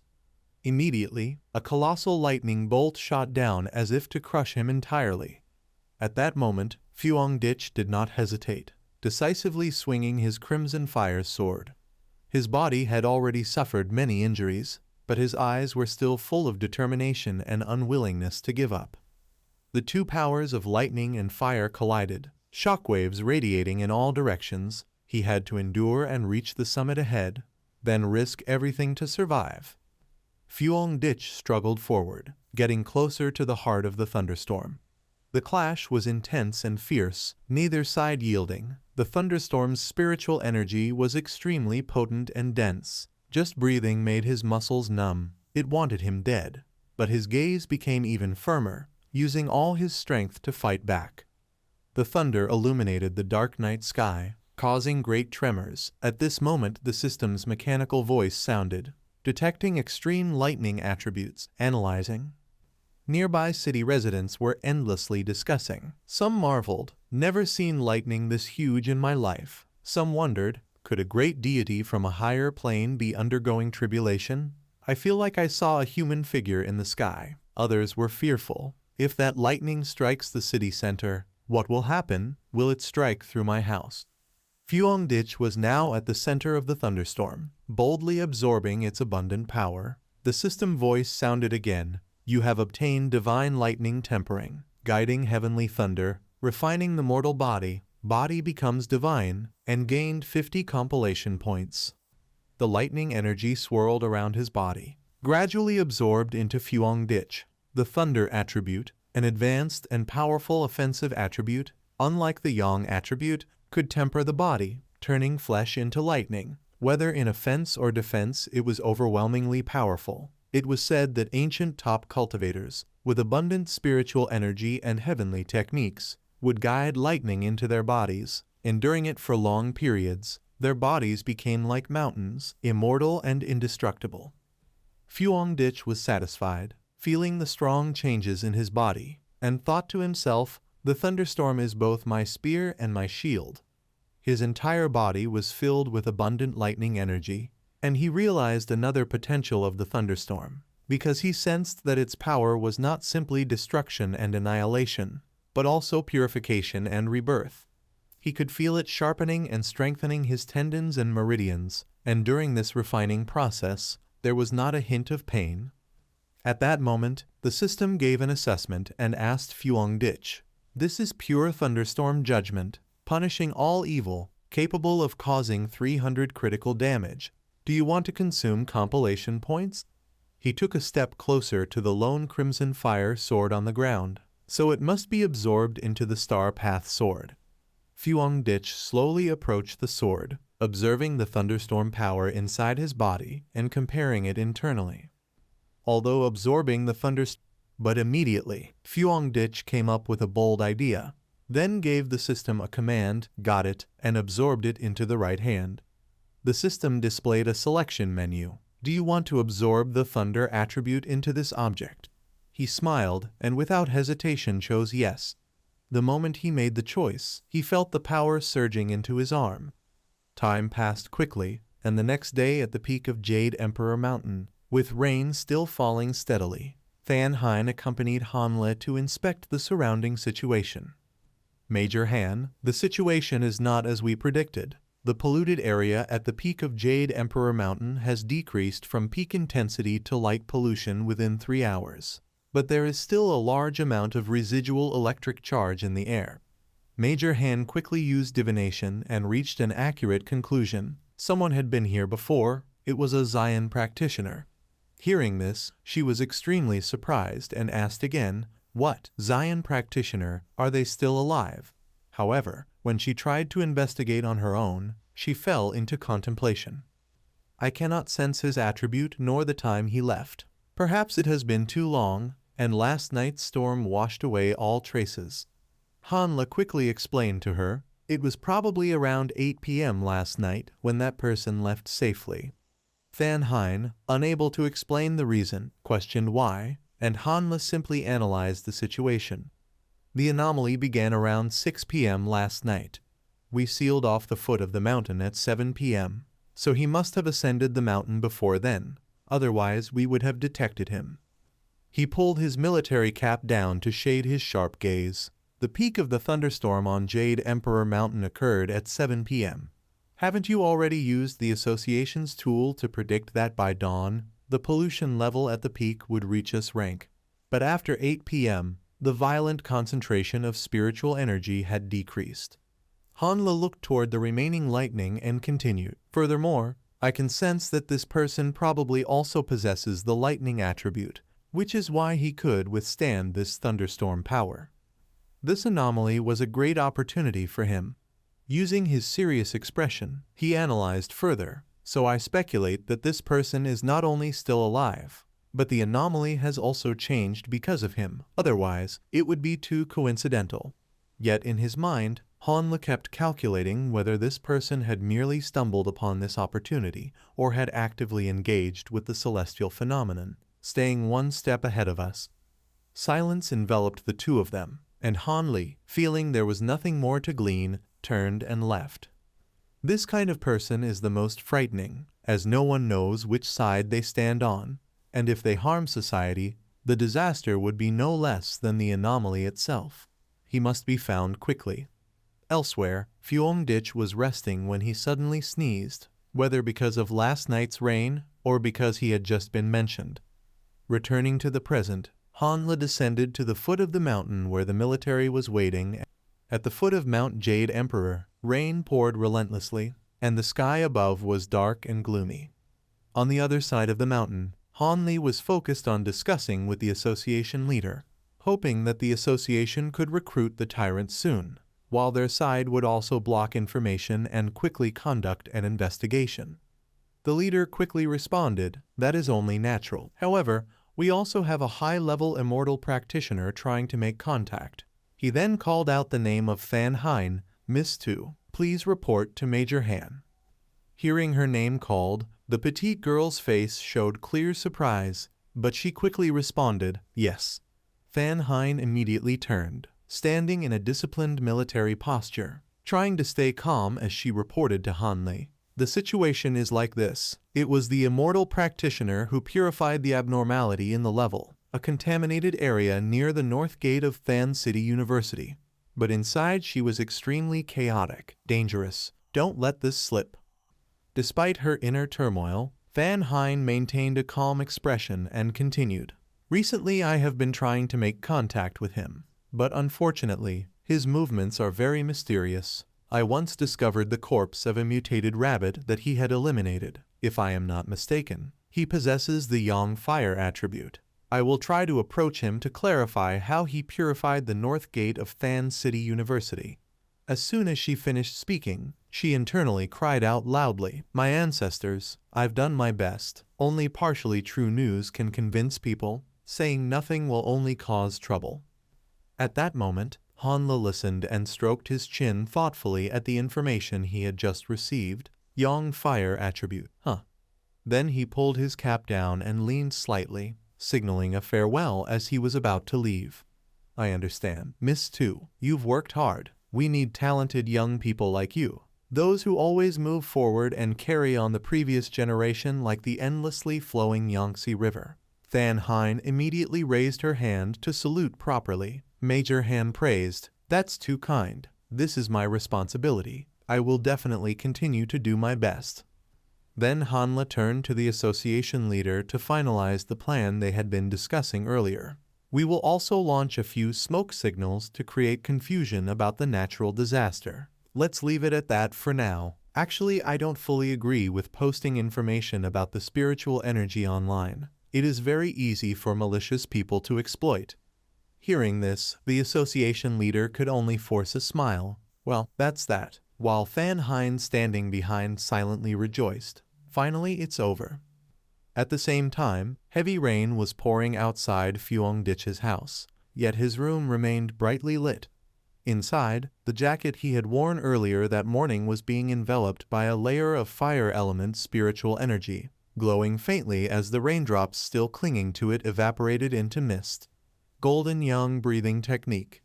Immediately, a colossal lightning bolt shot down as if to crush him entirely. At that moment, Fuangdich did not hesitate, decisively swinging his crimson fire sword. His body had already suffered many injuries, but his eyes were still full of determination and unwillingness to give up. The two powers of lightning and fire collided, shockwaves radiating in all directions. He had to endure and reach the summit ahead, then risk everything to survive. Fuangdich struggled forward, getting closer to the heart of the thunderstorm. The clash was intense and fierce, neither side yielding. The thunderstorm's spiritual energy was extremely potent and dense. Just breathing made his muscles numb. It wanted him dead. But his gaze became even firmer, using all his strength to fight back. The thunder illuminated the dark night sky, causing great tremors. At this moment, the system's mechanical voice sounded, detecting extreme lightning attributes, analyzing. Nearby city residents were endlessly discussing. Some marveled, never seen lightning this huge in my life. Some wondered, could a great deity from a higher plane be undergoing tribulation? I feel like I saw a human figure in the sky. Others were fearful. If that lightning strikes the city center, what will happen? Will it strike through my house? Fuangdich was now at the center of the thunderstorm, boldly absorbing its abundant power. The system voice sounded again. You have obtained divine lightning tempering, guiding heavenly thunder, refining the mortal body. Body becomes divine, and gained 50 compilation points. The lightning energy swirled around his body, gradually absorbed into Fuangdich. The thunder attribute, an advanced and powerful offensive attribute, unlike the yang attribute, could temper the body, turning flesh into lightning. Whether in offense or defense, it was overwhelmingly powerful. It was said that ancient top cultivators, with abundant spiritual energy and heavenly techniques, would guide lightning into their bodies. Enduring it for long periods, their bodies became like mountains, immortal and indestructible. Fuongditch was satisfied, feeling the strong changes in his body, and thought to himself, "The thunderstorm is both my spear and my shield." His entire body was filled with abundant lightning energy, and he realized another potential of the thunderstorm, because he sensed that its power was not simply destruction and annihilation, but also purification and rebirth. He could feel it sharpening and strengthening his tendons and meridians, and during this refining process, there was not a hint of pain. At that moment, the system gave an assessment and asked Fuongditch, "This is pure thunderstorm judgment, punishing all evil, capable of causing 300 critical damage. Do you want to consume compilation points?" He took a step closer to the lone crimson fire sword on the ground, so it must be absorbed into the Star Path sword. Fuongditch slowly approached the sword, observing the thunderstorm power inside his body and comparing it internally. Although absorbing the thunderstorm, but immediately, Fuongditch came up with a bold idea, then gave the system a command, got it, and absorbed it into the right hand. The system displayed a selection menu. "Do you want to absorb the thunder attribute into this object?" He smiled and without hesitation chose yes. The moment he made the choice, he felt the power surging into his arm. Time passed quickly, and the next day at the peak of Jade Emperor Mountain, with rain still falling steadily, Than Hein accompanied Hanle to inspect the surrounding situation. "Major Han, the situation is not as we predicted. The polluted area at the peak of Jade Emperor Mountain has decreased from peak intensity to light pollution within 3 hours. But there is still a large amount of residual electric charge in the air." Major Han quickly used divination and reached an accurate conclusion. Someone had been here before. It was a Zion practitioner. Hearing this, she was extremely surprised and asked again, "What, Zion practitioner, are they still alive?" However, when she tried to investigate on her own, she fell into contemplation. "I cannot sense his attribute nor the time he left. Perhaps it has been too long, and last night's storm washed away all traces." Hanle quickly explained to her, "It was probably around 8 p.m. last night when that person left safely." Than Hein, unable to explain the reason, questioned why, and Hanle simply analyzed the situation. "The anomaly began around 6 p.m. last night. We sealed off the foot of the mountain at 7 p.m., so he must have ascended the mountain before then, otherwise we would have detected him." He pulled his military cap down to shade his sharp gaze. "The peak of the thunderstorm on Jade Emperor Mountain occurred at 7 p.m. Haven't you already used the associations tool to predict that by dawn, the pollution level at the peak would reach its rank? But after 8 p.m., the violent concentration of spiritual energy had decreased." Hanle looked toward the remaining lightning and continued, "Furthermore, I can sense that this person probably also possesses the lightning attribute, which is why he could withstand this thunderstorm power. This anomaly was a great opportunity for him." Using his serious expression, he analyzed further, "So I speculate that this person is not only still alive, but the anomaly has also changed because of him. Otherwise, it would be too coincidental." Yet in his mind, Hanle kept calculating whether this person had merely stumbled upon this opportunity or had actively engaged with the celestial phenomenon, staying one step ahead of us. Silence enveloped the two of them, and Hanle, feeling there was nothing more to glean, turned and left. This kind of person is the most frightening, as no one knows which side they stand on, and if they harm society, the disaster would be no less than the anomaly itself. He must be found quickly. Elsewhere, Fuongditch was resting when he suddenly sneezed, whether because of last night's rain or because he had just been mentioned. Returning to the present, Hanle descended to the foot of the mountain where the military was waiting. At the foot of Mount Jade Emperor, rain poured relentlessly, and the sky above was dark and gloomy. On the other side of the mountain, Hanle was focused on discussing with the association leader, hoping that the association could recruit the tyrant soon, while their side would also block information and quickly conduct an investigation. The leader quickly responded, "That is only natural. However, we also have a high-level immortal practitioner trying to make contact." He then called out the name of Fan Hein. "Miss Tu, please report to Major Han." Hearing her name called, the petite girl's face showed clear surprise, but she quickly responded, "Yes." Fan Hein immediately turned, standing in a disciplined military posture, trying to stay calm as she reported to Hanley. "The situation is like this. It was the immortal practitioner who purified the abnormality in the level, a contaminated area near the north gate of Fan City University. But inside she was extremely chaotic, dangerous. Don't let this slip." Despite her inner turmoil, Fan Hein maintained a calm expression and continued, "Recently I have been trying to make contact with him, but unfortunately, his movements are very mysterious. I once discovered the corpse of a mutated rabbit that he had eliminated. If I am not mistaken, he possesses the Yang Fire attribute. I will try to approach him to clarify how he purified the north gate of Fan City University." As soon as she finished speaking, she internally cried out loudly, "My ancestors, I've done my best. Only partially true news can convince people. Saying nothing will only cause trouble." At that moment, Hanla listened and stroked his chin thoughtfully at the information he had just received. Yang Fire attribute, huh? Then he pulled his cap down and leaned slightly, signaling a farewell as he was about to leave. "I understand. Miss Tu, you've worked hard. We need talented young people like you. Those who always move forward and carry on the previous generation like the endlessly flowing Yangtze River." Fan Hein immediately raised her hand to salute properly. Major Han praised, "That's too kind. This is my responsibility. I will definitely continue to do my best." Then Hanla turned to the association leader to finalize the plan they had been discussing earlier. "We will also launch a few smoke signals to create confusion about the natural disaster. Let's leave it at that for now. Actually, I don't fully agree with posting information about the spiritual energy online. It is very easy for malicious people to exploit." Hearing this, the association leader could only force a smile. "Well, that's that," while Fan Hein standing behind silently rejoiced. "Finally, it's over." At the same time, heavy rain was pouring outside Fuong Ditch's house, yet his room remained brightly lit. Inside, the jacket he had worn earlier that morning was being enveloped by a layer of fire element spiritual energy, glowing faintly as the raindrops still clinging to it evaporated into mist. Golden Yang breathing technique.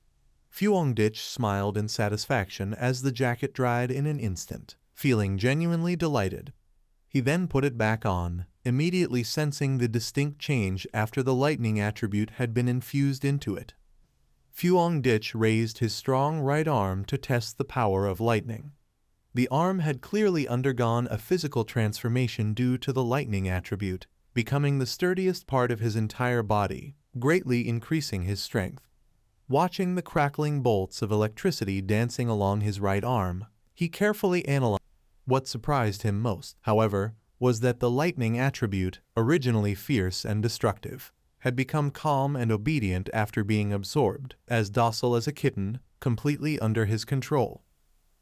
Fuong Ditch smiled in satisfaction as the jacket dried in an instant, feeling genuinely delighted. He then put it back on, immediately sensing the distinct change after the lightning attribute had been infused into it. Fuong Ditch raised his strong right arm to test the power of lightning. The arm had clearly undergone a physical transformation due to the lightning attribute, becoming the sturdiest part of his entire body, greatly increasing his strength. Watching the crackling bolts of electricity dancing along his right arm, he carefully analyzed. What surprised him most, however, was that the lightning attribute, originally fierce and destructive, had become calm and obedient after being absorbed, as docile as a kitten, completely under his control.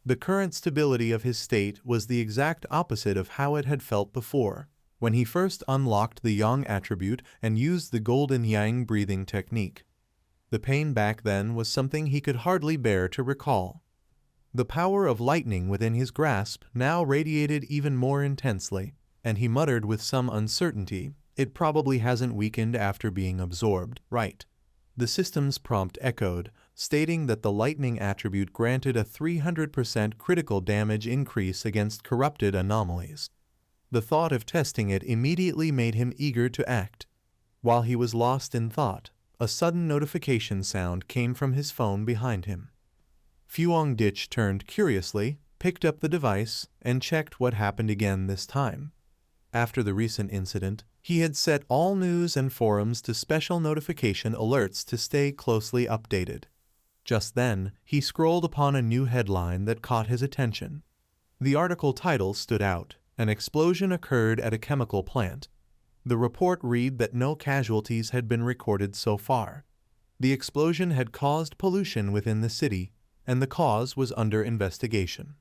The current stability of his state was the exact opposite of how it had felt before, when he first unlocked the Yang attribute and used the Golden Yang breathing technique. The pain back then was something he could hardly bear to recall. The power of lightning within his grasp now radiated even more intensely, and he muttered with some uncertainty, "It probably hasn't weakened after being absorbed, right?" The system's prompt echoed, stating that the lightning attribute granted a 300% critical damage increase against corrupted anomalies. The thought of testing it immediately made him eager to act. While he was lost in thought, a sudden notification sound came from his phone behind him. Fuong Ditch turned curiously, picked up the device, and checked what happened again this time. After the recent incident, he had set all news and forums to special notification alerts to stay closely updated. Just then, he scrolled upon a new headline that caught his attention. The article title stood out. An explosion occurred at a chemical plant. The report read that no casualties had been recorded so far. The explosion had caused pollution within the city, and the cause was under investigation.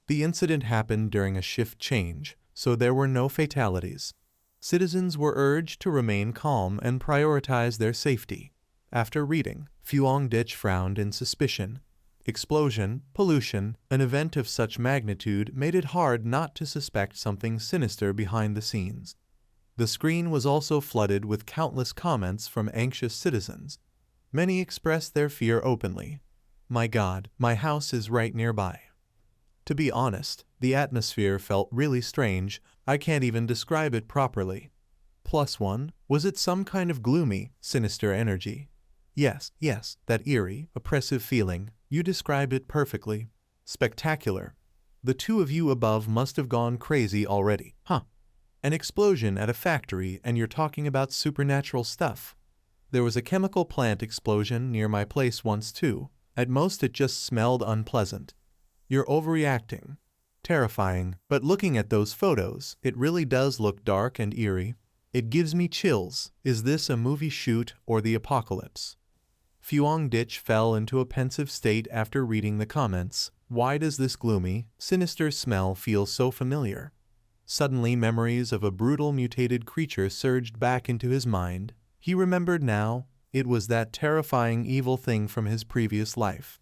The incident happened during a shift change, so there were no fatalities. Citizens were urged to remain calm and prioritize their safety. After reading, Fuong Dich frowned in suspicion. Explosion, pollution, an event of such magnitude made it hard not to suspect something sinister behind the scenes. The screen was also flooded with countless comments from anxious citizens. Many expressed their fear openly. "My God, my house is right nearby." To be honest, the atmosphere felt really strange. I can't even describe it properly. +1, was it some kind of gloomy, sinister energy? Yes, that eerie, oppressive feeling. You described it perfectly. Spectacular. The two of you above must have gone crazy already. An explosion at a factory and you're talking about supernatural stuff. There was a chemical plant explosion near my place once too. At most it just smelled unpleasant. You're overreacting. Terrifying, but looking at those photos, it really does look dark and eerie. It gives me chills. Is this a movie shoot or the apocalypse? Fuong Dich fell into a pensive state after reading the comments. Why does this gloomy, sinister smell feel so familiar? Suddenly memories of a brutal mutated creature surged back into his mind. He remembered now, it was that terrifying evil thing from his previous life.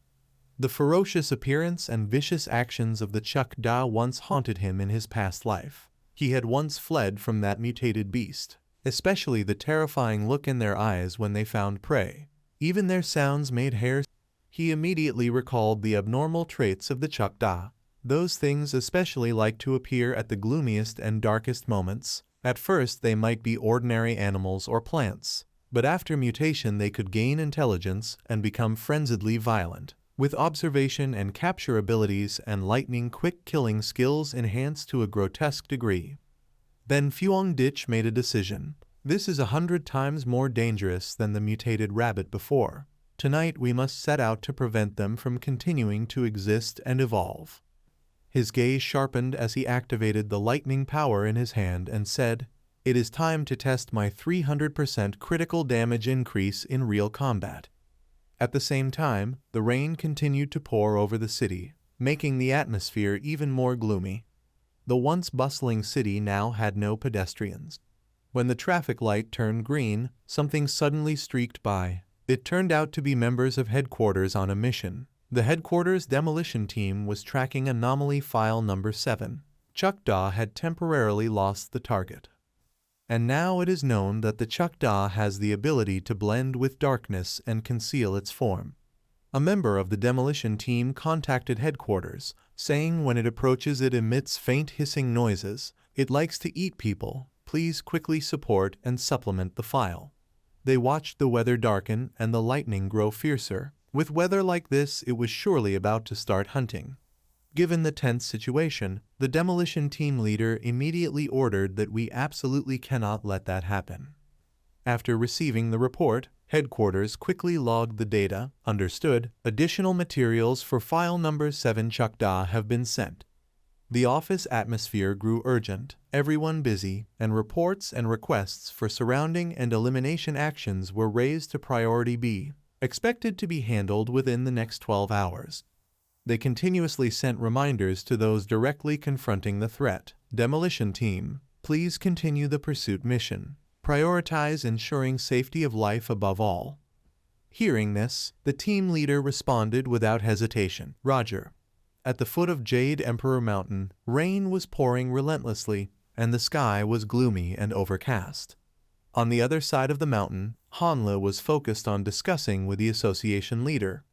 The ferocious appearance and vicious actions of the Chuk Da once haunted him in his past life. He had once fled from that mutated beast, especially the terrifying look in their eyes when they found prey. Even their sounds made hair. He immediately recalled the abnormal traits of the Chuk Da. Those things especially like to appear at the gloomiest and darkest moments. At first they might be ordinary animals or plants, but after mutation they could gain intelligence and become frenziedly violent, with observation and capture abilities and lightning-quick killing skills enhanced to a grotesque degree. Then Fuong Dich made a decision. This is 100 times more dangerous than the mutated rabbit before. Tonight we must set out to prevent them from continuing to exist and evolve. His gaze sharpened as he activated the lightning power in his hand and said, "It is time to test my 300% critical damage increase in real combat." At the same time, the rain continued to pour over the city, making the atmosphere even more gloomy. The once bustling city now had no pedestrians. When the traffic light turned green, something suddenly streaked by. It turned out to be members of headquarters on a mission. The headquarters demolition team was tracking anomaly file number 7. Chuk Da had temporarily lost the target. And now it is known that the Chuk Da has the ability to blend with darkness and conceal its form. A member of the demolition team contacted headquarters, saying when it approaches it emits faint hissing noises. It likes to eat people. Please quickly support and supplement the file. They watched the weather darken and the lightning grow fiercer. With weather like this, it was surely about to start hunting. Given the tense situation, the demolition team leader immediately ordered that we absolutely cannot let that happen. After receiving the report, headquarters quickly logged the data. Understood. Additional materials for file number 7 Chuk Da have been sent. The office atmosphere grew urgent, everyone busy, and reports and requests for surrounding and elimination actions were raised to priority B, expected to be handled within the next 12 hours. They continuously sent reminders to those directly confronting the threat. Demolition team, please continue the pursuit mission. Prioritize ensuring safety of life above all. Hearing this, the team leader responded without hesitation. Roger. At the foot of Jade Emperor Mountain, rain was pouring relentlessly, and the sky was gloomy and overcast. On the other side of the mountain, Hanle was focused on discussing with the association leader.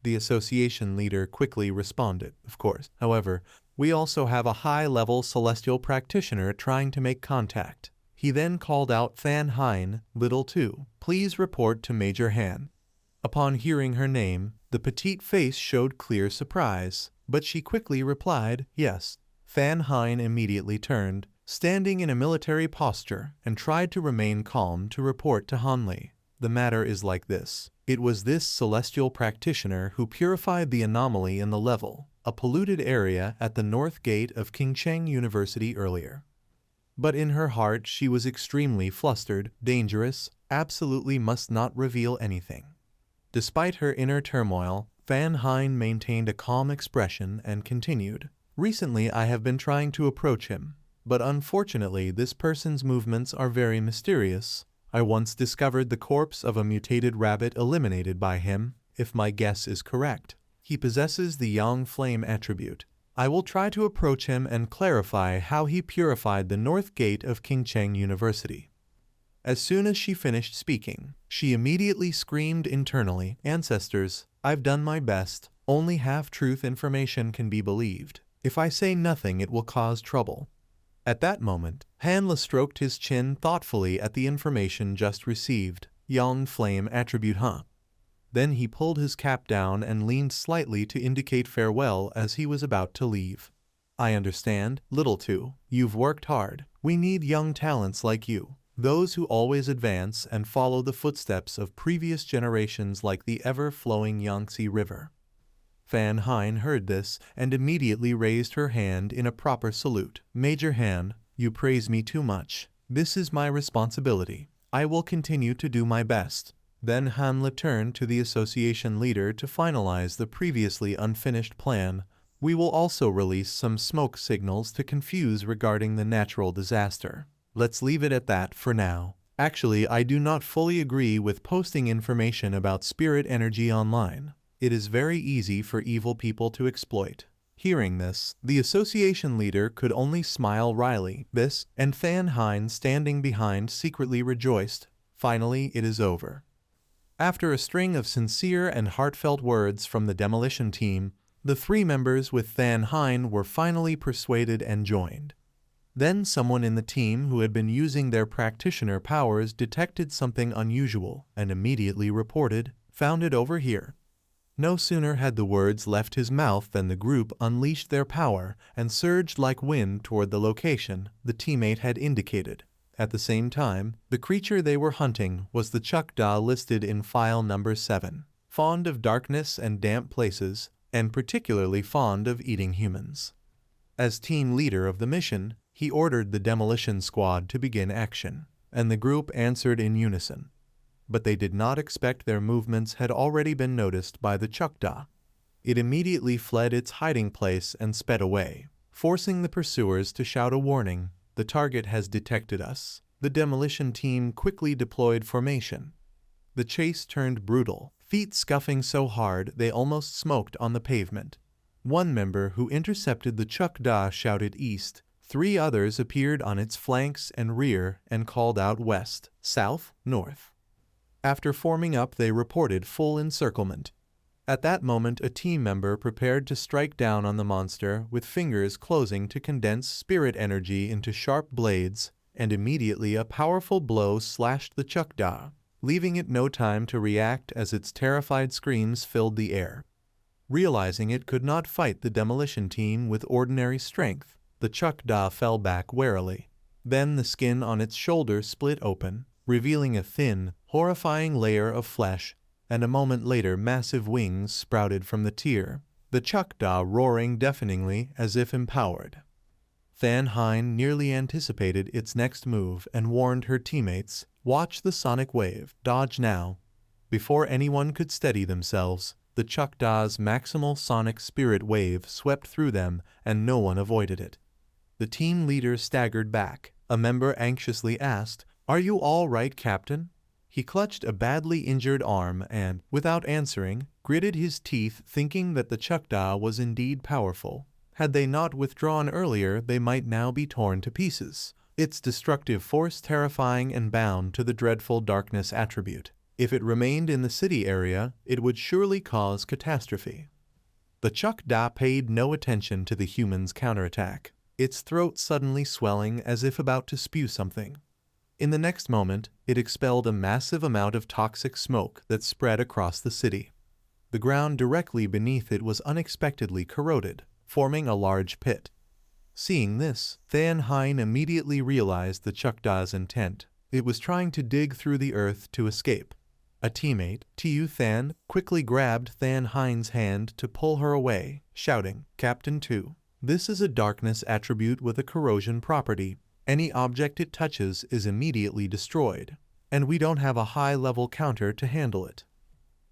The association leader quickly responded, of course. However, we also have a high-level celestial practitioner trying to make contact. He then called out Fan Hein, Little 2. Please report to Major Han. Upon hearing her name, the petite face showed clear surprise, but she quickly replied, yes. Fan Hein immediately turned, standing in a military posture, and tried to remain calm to report to Hanle. The matter is like this. It was this celestial practitioner who purified the anomaly in the level, a polluted area at the north gate of Qingcheng University earlier. But in her heart she was extremely flustered, dangerous, absolutely must not reveal anything. Despite her inner turmoil, Fan Hein maintained a calm expression and continued. Recently I have been trying to approach him. But unfortunately, this person's movements are very mysterious. I once discovered the corpse of a mutated rabbit eliminated by him, if my guess is correct. He possesses the Yang Flame attribute. I will try to approach him and clarify how he purified the north gate of Qingcheng University." As soon as she finished speaking, she immediately screamed internally, "Ancestors, I've done my best. Only half-truth information can be believed. If I say nothing, it will cause trouble." At that moment, Hanle stroked his chin thoughtfully at the information just received. Yang Flame attribute, huh? Then he pulled his cap down and leaned slightly to indicate farewell as he was about to leave. "I understand, Little Two. You've worked hard. We need young talents like you. Those who always advance and follow the footsteps of previous generations like the ever-flowing Yangtze River." Fan Hein heard this and immediately raised her hand in a proper salute. "Major Han, you praise me too much. This is my responsibility. I will continue to do my best." Then Hanle turned to the association leader to finalize the previously unfinished plan. "We will also release some smoke signals to confuse regarding the natural disaster. Let's leave it at that for now. Actually, I do not fully agree with posting information about spirit energy online. It is very easy for evil people to exploit." Hearing this, the association leader could only smile wryly. This, and Fan Hein standing behind secretly rejoiced. Finally, it is over. After a string of sincere and heartfelt words from the demolition team, the three members with Fan Hein were finally persuaded and joined. Then someone in the team who had been using their practitioner powers detected something unusual and immediately reported, "Found it over here." No sooner had the words left his mouth than the group unleashed their power and surged like wind toward the location the teammate had indicated. At the same time, the creature they were hunting was the Chukda listed in file number 7, fond of darkness and damp places, and particularly fond of eating humans. As team leader of the mission, he ordered the demolition squad to begin action, and the group answered in unison. But they did not expect their movements had already been noticed by the Chukda. It immediately fled its hiding place and sped away, forcing the pursuers to shout a warning. "The target has detected us." The demolition team quickly deployed formation. The chase turned brutal, feet scuffing so hard they almost smoked on the pavement. One member who intercepted the Chukda shouted east. 3 others appeared on its flanks and rear and called out west, south, north. After forming up, they reported full encirclement. At that moment, a team member prepared to strike down on the monster with fingers closing to condense spirit energy into sharp blades, and immediately a powerful blow slashed the Chukda, leaving it no time to react as its terrified screams filled the air. Realizing it could not fight the demolition team with ordinary strength, the Chukda fell back warily. Then the skin on its shoulder split open, revealing a thin, horrifying layer of flesh, and a moment later massive wings sprouted from the tear, the Chukda roaring deafeningly as if empowered. Fan Hein nearly anticipated its next move and warned her teammates, "Watch the sonic wave, dodge now." Before anyone could steady themselves, the Chukda's maximal sonic spirit wave swept through them and no one avoided it. The team leader staggered back. A member anxiously asked, "Are you all right, Captain?" He clutched a badly injured arm and, without answering, gritted his teeth thinking that the Chukda was indeed powerful. Had they not withdrawn earlier, they might now be torn to pieces, its destructive force terrifying and bound to the dreadful darkness attribute. If it remained in the city area, it would surely cause catastrophe. The Chukda paid no attention to the human's counterattack, its throat suddenly swelling as if about to spew something. In the next moment, it expelled a massive amount of toxic smoke that spread across the city. The ground directly beneath it was unexpectedly corroded, forming a large pit. Seeing this, Fan Hein immediately realized the Chukda's intent. It was trying to dig through the earth to escape. A teammate, Tu Than, quickly grabbed Fan Hein's hand to pull her away, shouting, "Captain Tu, this is a darkness attribute with a corrosion property. Any object it touches is immediately destroyed, and we don't have a high-level counter to handle it."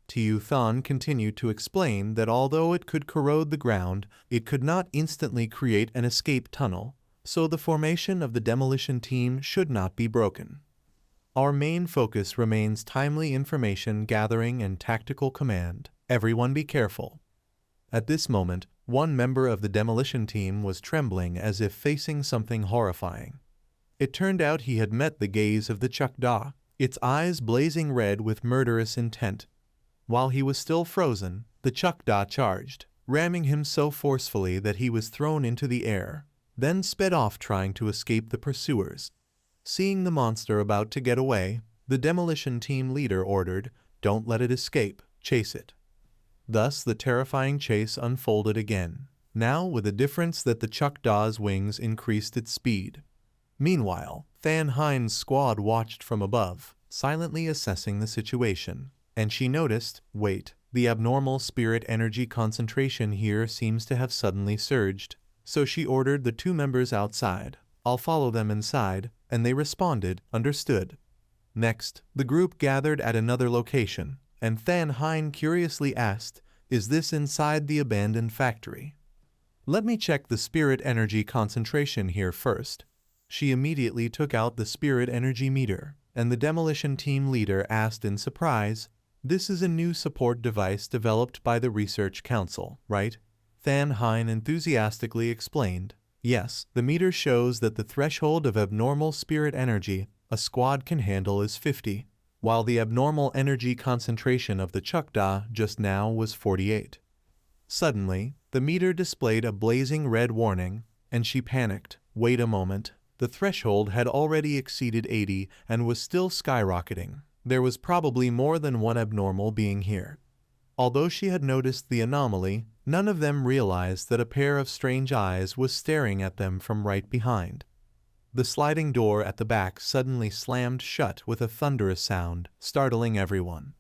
Tu Than continued to explain that although it could corrode the ground, it could not instantly create an escape tunnel. so the formation of the demolition team should not be broken. Our main focus remains timely information gathering and tactical command. Everyone be careful. At this moment, one member of the demolition team was trembling as if facing something horrifying. It turned out he had met the gaze of the Chakda, its eyes blazing red with murderous intent. While he was still frozen, the Chakda charged, ramming him so forcefully that he was thrown into the air, then sped off trying to escape the pursuers. Seeing the monster about to get away, the demolition team leader ordered, "Don't let it escape, chase it." Thus the terrifying chase unfolded again, now with the difference that the Chakda's wings increased its speed. Meanwhile, Than Hein's squad watched from above, silently assessing the situation, and she noticed, wait, the abnormal spirit energy concentration here seems to have suddenly surged. So she ordered the two members outside, "I'll follow them inside," and they responded, "Understood." Next, the group gathered at another location, and Than Hein curiously asked, "Is this inside the abandoned factory?" "Let me check the spirit energy concentration here first." She immediately took out the spirit energy meter, and the demolition team leader asked in surprise, "This is a new support device developed by the Research Council, right?" Than Hein enthusiastically explained, "Yes, the meter shows that the threshold of abnormal spirit energy a squad can handle is 50, while the abnormal energy concentration of the Chakda just now was 48. Suddenly, the meter displayed a blazing red warning, and she panicked. Wait a moment. The threshold had already exceeded 80 and was still skyrocketing. There was probably more than one abnormal being here. Although she had noticed the anomaly, none of them realized that a pair of strange eyes was staring at them from right behind. The sliding door at the back suddenly slammed shut with a thunderous sound, startling everyone.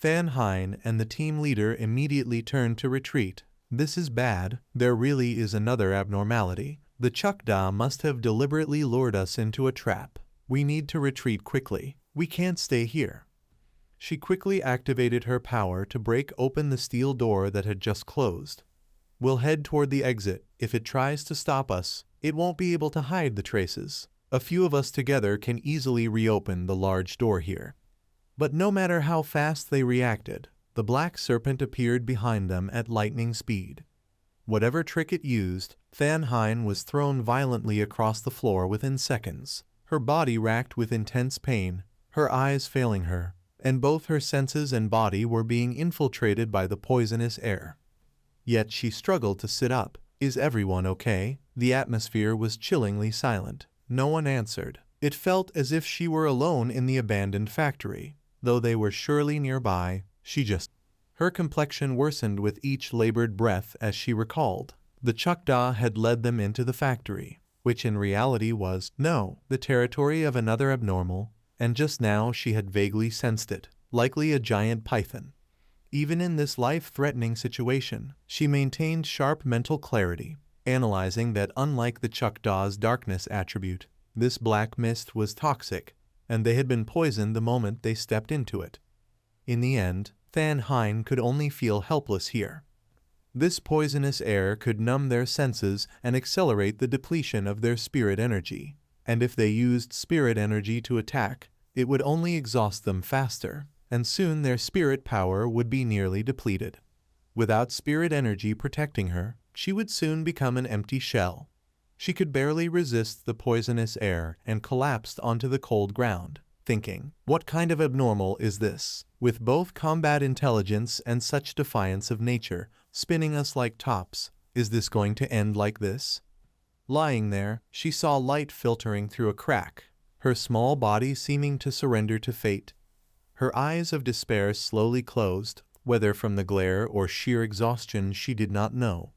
Than Hein and the team leader immediately turned to retreat. "This is bad. There really is another abnormality. The Chakda must have deliberately lured us into a trap. We need to retreat quickly. We can't stay here." She quickly activated her power to break open the steel door that had just closed. "We'll head toward the exit. If it tries to stop us, it won't be able to hide the traces. A few of us together can easily reopen the large door here." But no matter how fast they reacted, the black serpent appeared behind them at lightning speed. Whatever trick it used, Than Hein was thrown violently across the floor within seconds, her body racked with intense pain, her eyes failing her, and both her senses and body were being infiltrated by the poisonous air. Yet she struggled to sit up. "Is everyone okay?" The atmosphere was chillingly silent. No one answered. It felt as if she were alone in the abandoned factory, though they were surely nearby. Her complexion worsened with each labored breath as she recalled. The Chakda had led them into the factory, which in reality was, the territory of another abnormal, and just now she had vaguely sensed it, likely a giant python. Even in this life-threatening situation, she maintained sharp mental clarity, analyzing that unlike the Chakda's darkness attribute, this black mist was toxic, and they had been poisoned the moment they stepped into it. In the end, Than Hein could only feel helpless here. This poisonous air could numb their senses and accelerate the depletion of their spirit energy, and if they used spirit energy to attack, it would only exhaust them faster, and soon their spirit power would be nearly depleted. Without spirit energy protecting her, she would soon become an empty shell. She could barely resist the poisonous air and collapsed onto the cold ground, thinking, "What kind of abnormal is this? With both combat intelligence and such defiance of nature, spinning us like tops, is this going to end like this?" Lying there, she saw light filtering through a crack, her small body seeming to surrender to fate. Her eyes of despair slowly closed, whether from the glare or sheer exhaustion she did not know.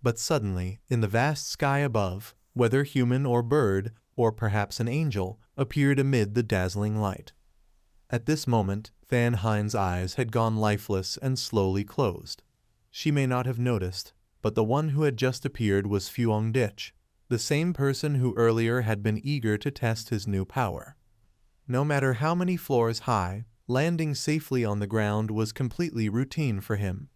But suddenly, in the vast sky above, whether human or bird, or perhaps an angel, appeared amid the dazzling light. At this moment, Than Hein's eyes had gone lifeless and slowly closed. She may not have noticed, but the one who had just appeared was Fuong Dich, the same person who earlier had been eager to test his new power. No matter how many floors high, landing safely on the ground was completely routine for him.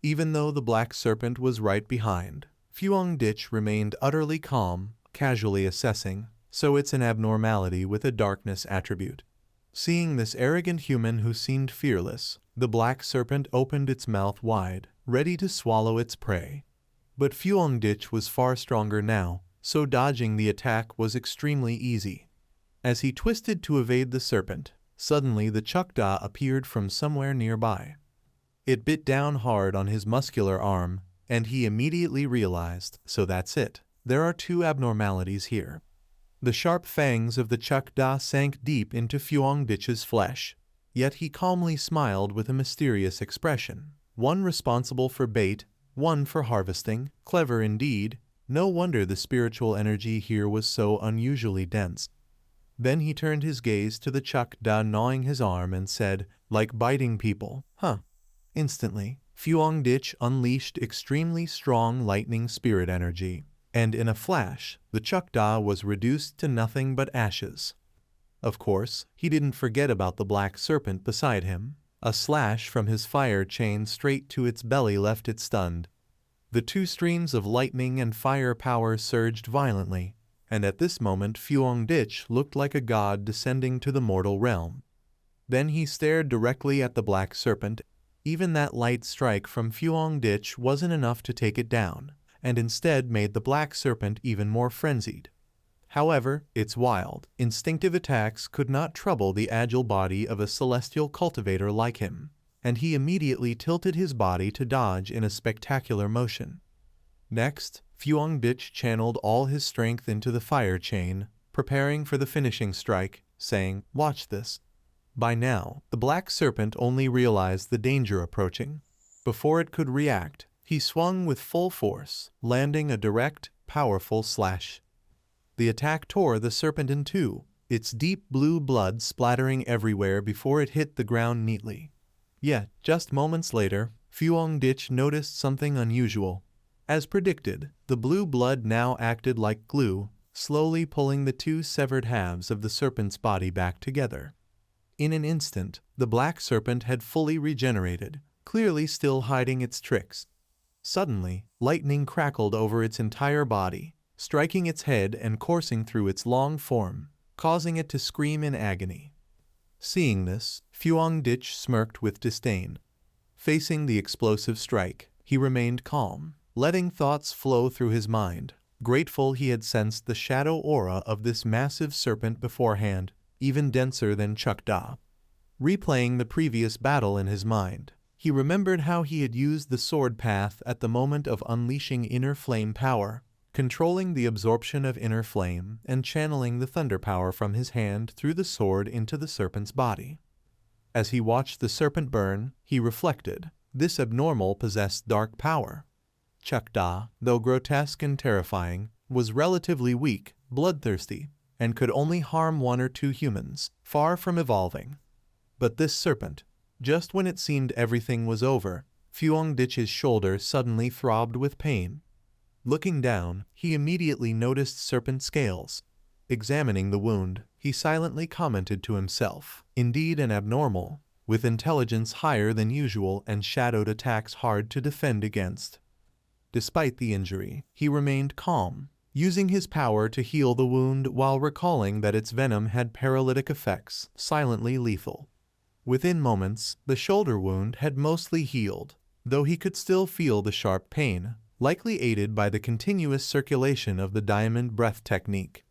Even though the black serpent was right behind, Fuong Dich remained utterly calm, casually assessing, so it's an abnormality with a darkness attribute. Seeing this arrogant human who seemed fearless, the black serpent opened its mouth wide, ready to swallow its prey. But Fuongditch was far stronger now, so dodging the attack was extremely easy. As he twisted to evade the serpent, suddenly the Chukda appeared from somewhere nearby. It bit down hard on his muscular arm, and he immediately realized, so that's it, there are two abnormalities here. The sharp fangs of the Chukda sank deep into Fuongditch's flesh, yet he calmly smiled with a mysterious expression. One responsible for bait, one for harvesting. Clever indeed. No wonder the spiritual energy here was so unusually dense. Then he turned his gaze to the Chukda gnawing his arm and said, "Like biting people, huh?" Instantly, Fuongditch unleashed extremely strong lightning spirit energy, and in a flash, the Chukda was reduced to nothing but ashes. Of course, he didn't forget about the black serpent beside him. A slash from his fire chain straight to its belly left it stunned. The two streams of lightning and fire power surged violently, and at this moment Fuongditch looked like a god descending to the mortal realm. Then he stared directly at the black serpent. Even that light strike from Fuongditch wasn't enough to take it down, and instead made the black serpent even more frenzied. However, its wild, instinctive attacks could not trouble the agile body of a celestial cultivator like him, and he immediately tilted his body to dodge in a spectacular motion. Next, Fuongditch channeled all his strength into the fire chain, preparing for the finishing strike, saying, "Watch this." By now, the black serpent only realized the danger approaching. Before it could react, he swung with full force, landing a direct, powerful slash. The attack tore the serpent in two, its deep blue blood splattering everywhere before it hit the ground neatly. Yet, just moments later, Fuongditch noticed something unusual. As predicted, the blue blood now acted like glue, slowly pulling the two severed halves of the serpent's body back together. In an instant, the black serpent had fully regenerated, clearly still hiding its tricks. Suddenly, lightning crackled over its entire body, striking its head and coursing through its long form, causing it to scream in agony. Seeing this, Fuongditch smirked with disdain. Facing the explosive strike, he remained calm, letting thoughts flow through his mind, grateful he had sensed the shadow aura of this massive serpent beforehand, even denser than Chukda. Replaying the previous battle in his mind, he remembered how he had used the sword path at the moment of unleashing inner flame power, controlling the absorption of inner flame and channeling the thunder power from his hand through the sword into the serpent's body. As he watched the serpent burn, he reflected, this abnormal possessed dark power. Chukda, though grotesque and terrifying, was relatively weak, bloodthirsty, and could only harm one or two humans, far from evolving. But this serpent, just when it seemed everything was over, Fuongditch's shoulder suddenly throbbed with pain. Looking down, he immediately noticed serpent scales. Examining the wound, he silently commented to himself, indeed an abnormal, with intelligence higher than usual and shadowed attacks hard to defend against. Despite the injury, he remained calm, using his power to heal the wound while recalling that its venom had paralytic effects, silently lethal. Within moments, the shoulder wound had mostly healed, though he could still feel the sharp pain, likely aided by the continuous circulation of the diamond breath technique.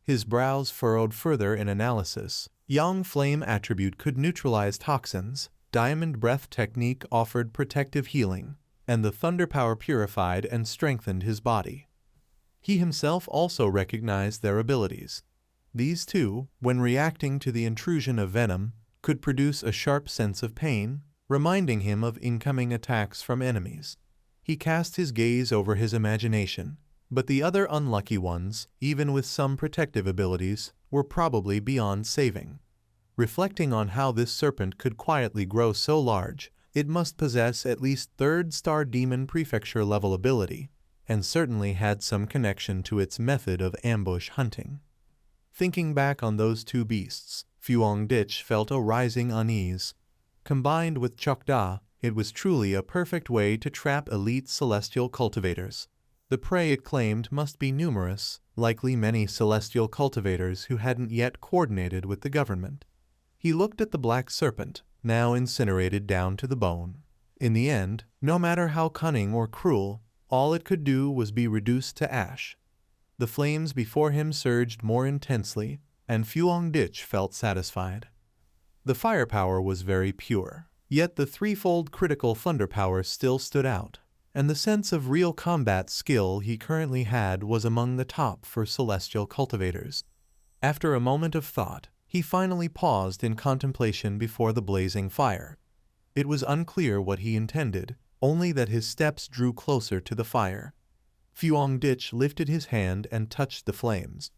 His brows furrowed further in analysis. Yang flame attribute could neutralize toxins, diamond breath technique offered protective healing, and the thunder power purified and strengthened his body. He himself also recognized their abilities. These two, when reacting to the intrusion of venom, could produce a sharp sense of pain, reminding him of incoming attacks from enemies. He cast his gaze over his imagination, but the other unlucky ones, even with some protective abilities, were probably beyond saving. Reflecting on how this serpent could quietly grow so large, it must possess at least third-star demon prefecture level ability, and certainly had some connection to its method of ambush hunting. Thinking back on those two beasts, Fuongditch felt a rising unease. Combined with Chukda, it was truly a perfect way to trap elite celestial cultivators. The prey it claimed must be numerous, likely many celestial cultivators who hadn't yet coordinated with the government. He looked at the black serpent, now incinerated down to the bone. In the end, no matter how cunning or cruel, all it could do was be reduced to ash. The flames before him surged more intensely, and Fuong-dich felt satisfied. The firepower was very pure, yet the threefold critical thunder power still stood out, and the sense of real combat skill he currently had was among the top for celestial cultivators. After a moment of thought, he finally paused in contemplation before the blazing fire. It was unclear what he intended, only that his steps drew closer to the fire. Fuong-dich lifted his hand and touched the flames.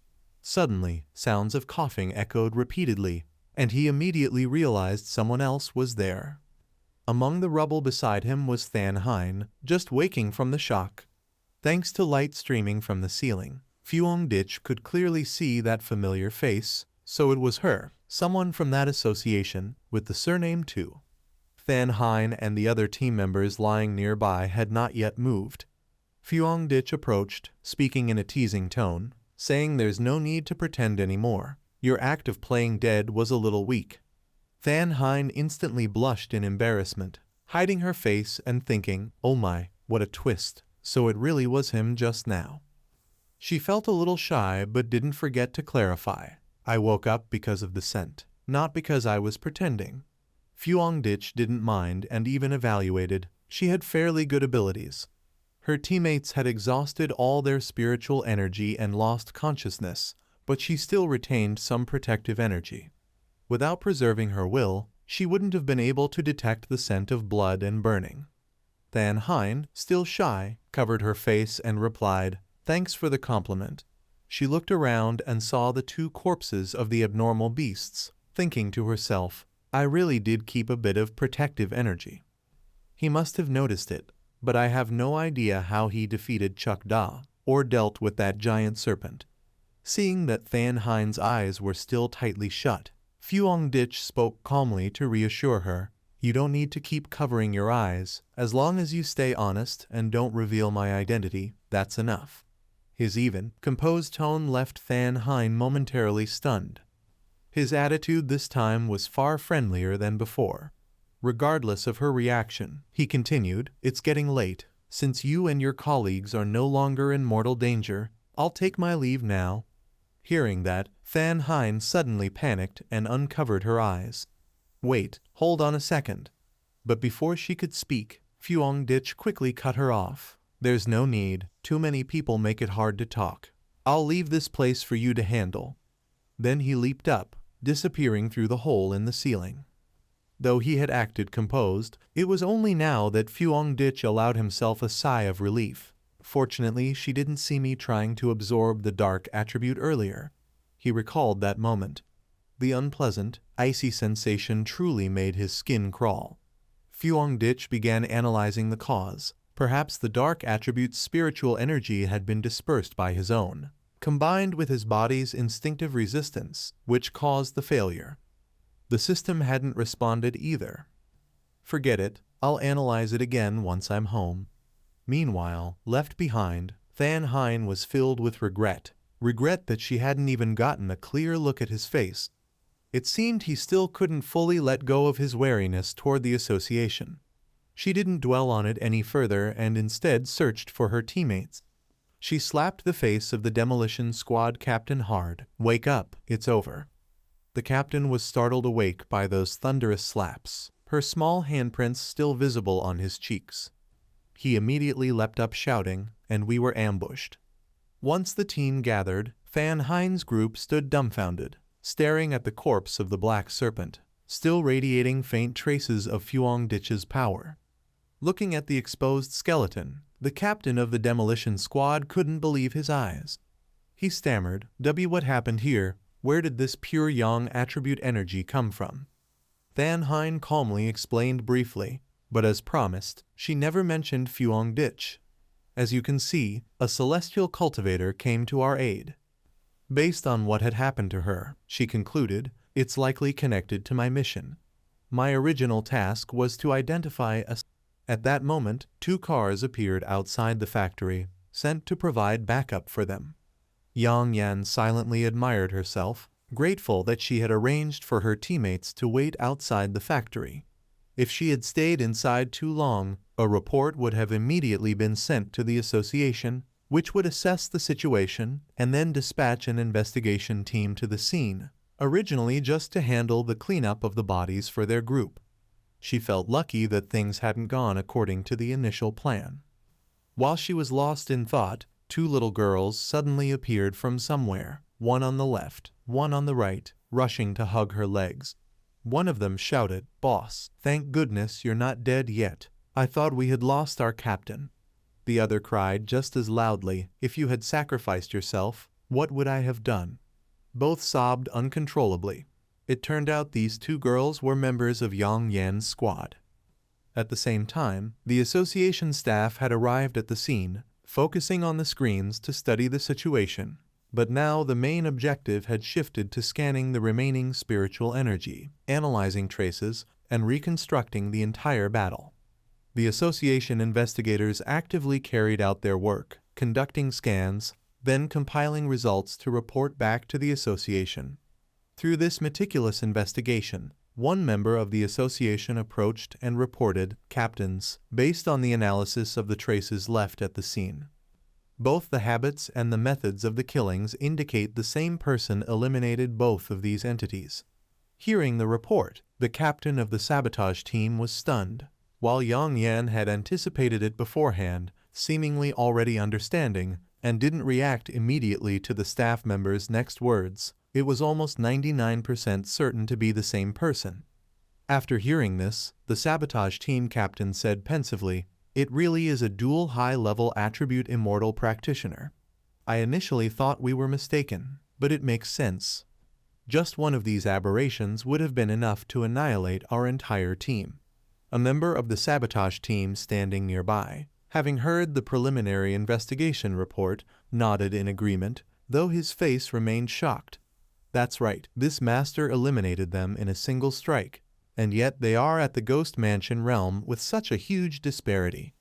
Suddenly, sounds of coughing echoed repeatedly, and he immediately realized someone else was there. Among the rubble beside him was Than Hein, just waking from the shock. Thanks to light streaming from the ceiling, Fuong-dich could clearly see that familiar face, so it was her, someone from that association, with the surname too. Than Hein and the other team members lying nearby had not yet moved. Fuong-dich approached, speaking in a teasing tone, saying there's no need to pretend anymore. Your act of playing dead was a little weak. Than Hein instantly blushed in embarrassment, hiding her face and thinking, oh my, what a twist, so it really was him just now. She felt a little shy but didn't forget to clarify. I woke up because of the scent, not because I was pretending. Fuong-dich didn't mind and even evaluated. She had fairly good abilities. Her teammates had exhausted all their spiritual energy and lost consciousness, but she still retained some protective energy. Without preserving her will, she wouldn't have been able to detect the scent of blood and burning. Than Hein, still shy, covered her face and replied, thanks for the compliment. She looked around and saw the two corpses of the abnormal beasts, thinking to herself, I really did keep a bit of protective energy. He must have noticed it, but I have no idea how he defeated Chuck Da, or dealt with that giant serpent. Seeing that Than Hein's eyes were still tightly shut, Fuong-dich spoke calmly to reassure her, you don't need to keep covering your eyes, as long as you stay honest and don't reveal my identity, that's enough. His even, composed tone left Than Hein momentarily stunned. His attitude this time was far friendlier than before. Regardless of her reaction, he continued, it's getting late. Since you and your colleagues are no longer in mortal danger, I'll take my leave now. Hearing that, Than Hein suddenly panicked and uncovered her eyes. Wait, hold on a second. But before she could speak, Fuong-dich quickly cut her off. There's no need, too many people make it hard to talk. I'll leave this place for you to handle. Then he leaped up, disappearing through the hole in the ceiling. Though he had acted composed, it was only now that Fuong-dich allowed himself a sigh of relief. Fortunately, she didn't see me trying to absorb the dark attribute earlier. He recalled that moment. The unpleasant, icy sensation truly made his skin crawl. Fuong-dich began analyzing the cause. Perhaps the dark attribute's spiritual energy had been dispersed by his own, combined with his body's instinctive resistance, which caused the failure. The system hadn't responded either. Forget it, I'll analyze it again once I'm home. Meanwhile, left behind, Than Hein was filled with regret that she hadn't even gotten a clear look at his face. It seemed he still couldn't fully let go of his wariness toward the association. She didn't dwell on it any further and instead searched for her teammates. She slapped the face of the demolition squad captain hard. Wake up, it's over. The captain was startled awake by those thunderous slaps, her small handprints still visible on his cheeks. He immediately leapt up shouting, and we were ambushed. Once the team gathered, Than Hein's group stood dumbfounded, staring at the corpse of the black serpent, still radiating faint traces of Fuong-dich's power. Looking at the exposed skeleton, the captain of the demolition squad couldn't believe his eyes. He stammered, what happened here? Where did this pure yang attribute energy come from? Than Hein calmly explained briefly, but as promised, she never mentioned Fuong-dich. As you can see, a celestial cultivator came to our aid. Based on what had happened to her, she concluded, it's likely connected to my mission. My original task was to identify a... At that moment, two cars appeared outside the factory. sent to provide backup for them. Yang Yan silently admired herself, grateful that she had arranged for her teammates to wait outside the factory. If she had stayed inside too long, a report would have immediately been sent to the association, which would assess the situation and then dispatch an investigation team to the scene, originally just to handle the cleanup of the bodies for their group. She felt lucky that things hadn't gone according to the initial plan. While she was lost in thought, two little girls suddenly appeared from somewhere, one on the left, one on the right, rushing to hug her legs. One of them shouted, "Boss, thank goodness you're not dead yet. I thought we had lost our captain." The other cried just as loudly, "If you had sacrificed yourself, what would I have done?" Both sobbed uncontrollably. It turned out these two girls were members of Yang Yan's squad. At the same time, the association staff had arrived at the scene, focusing on the screens to study the situation. But now the main objective had shifted to scanning the remaining spiritual energy, analyzing traces, and reconstructing the entire battle. The association investigators actively carried out their work, conducting scans, then compiling results to report back to the association. Through this meticulous investigation, one member of the association approached and reported, "Captains, based on the analysis of the traces left at the scene, both the habits and the methods of the killings indicate the same person eliminated both of these entities." Hearing the report, the captain of the sabotage team was stunned. While Yang Yan had anticipated it beforehand, seemingly already understanding, and didn't react immediately to the staff member's next words, it was almost 99% certain to be the same person. After hearing this, the sabotage team captain said pensively, "It really is a dual high-level attribute immortal practitioner. I initially thought we were mistaken, but it makes sense. Just one of these aberrations would have been enough to annihilate our entire team." A member of the sabotage team standing nearby, having heard the preliminary investigation report, nodded in agreement, though his face remained shocked. "That's right, this master eliminated them in a single strike, and yet they are at the Ghost Mansion realm with such a huge disparity."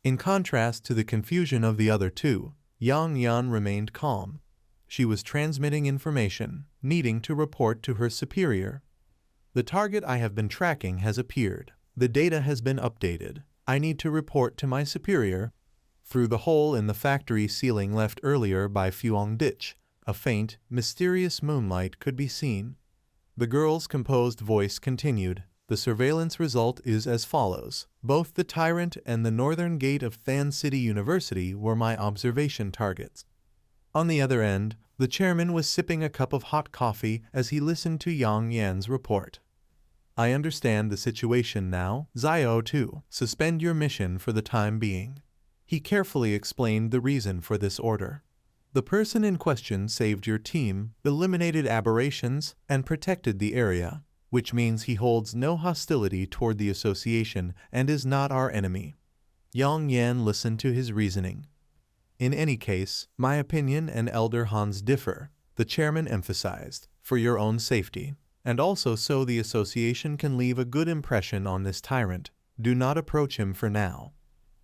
In contrast to the confusion of the other two, Yang Yan remained calm. She was transmitting information, needing to report to her superior. "The target I have been tracking has appeared. The data has been updated. I need to report to my superior." Through the hole in the factory ceiling left earlier by Fuong Ditch, a faint, mysterious moonlight could be seen. The girl's composed voice continued, "The surveillance result is as follows. Both the Tyrant and the northern gate of Than City University were my observation targets." On the other end, the chairman was sipping a cup of hot coffee as he listened to Yang Yan's report. "I understand the situation now. Zio too. Suspend your mission for the time being." He carefully explained the reason for this order. "The person in question saved your team, eliminated aberrations, and protected the area, which means he holds no hostility toward the association and is not our enemy." Yang Yan listened to his reasoning. "In any case, my opinion and Elder Han's differ," the chairman emphasized, "for your own safety, and also so the association can leave a good impression on this tyrant. Do not approach him for now."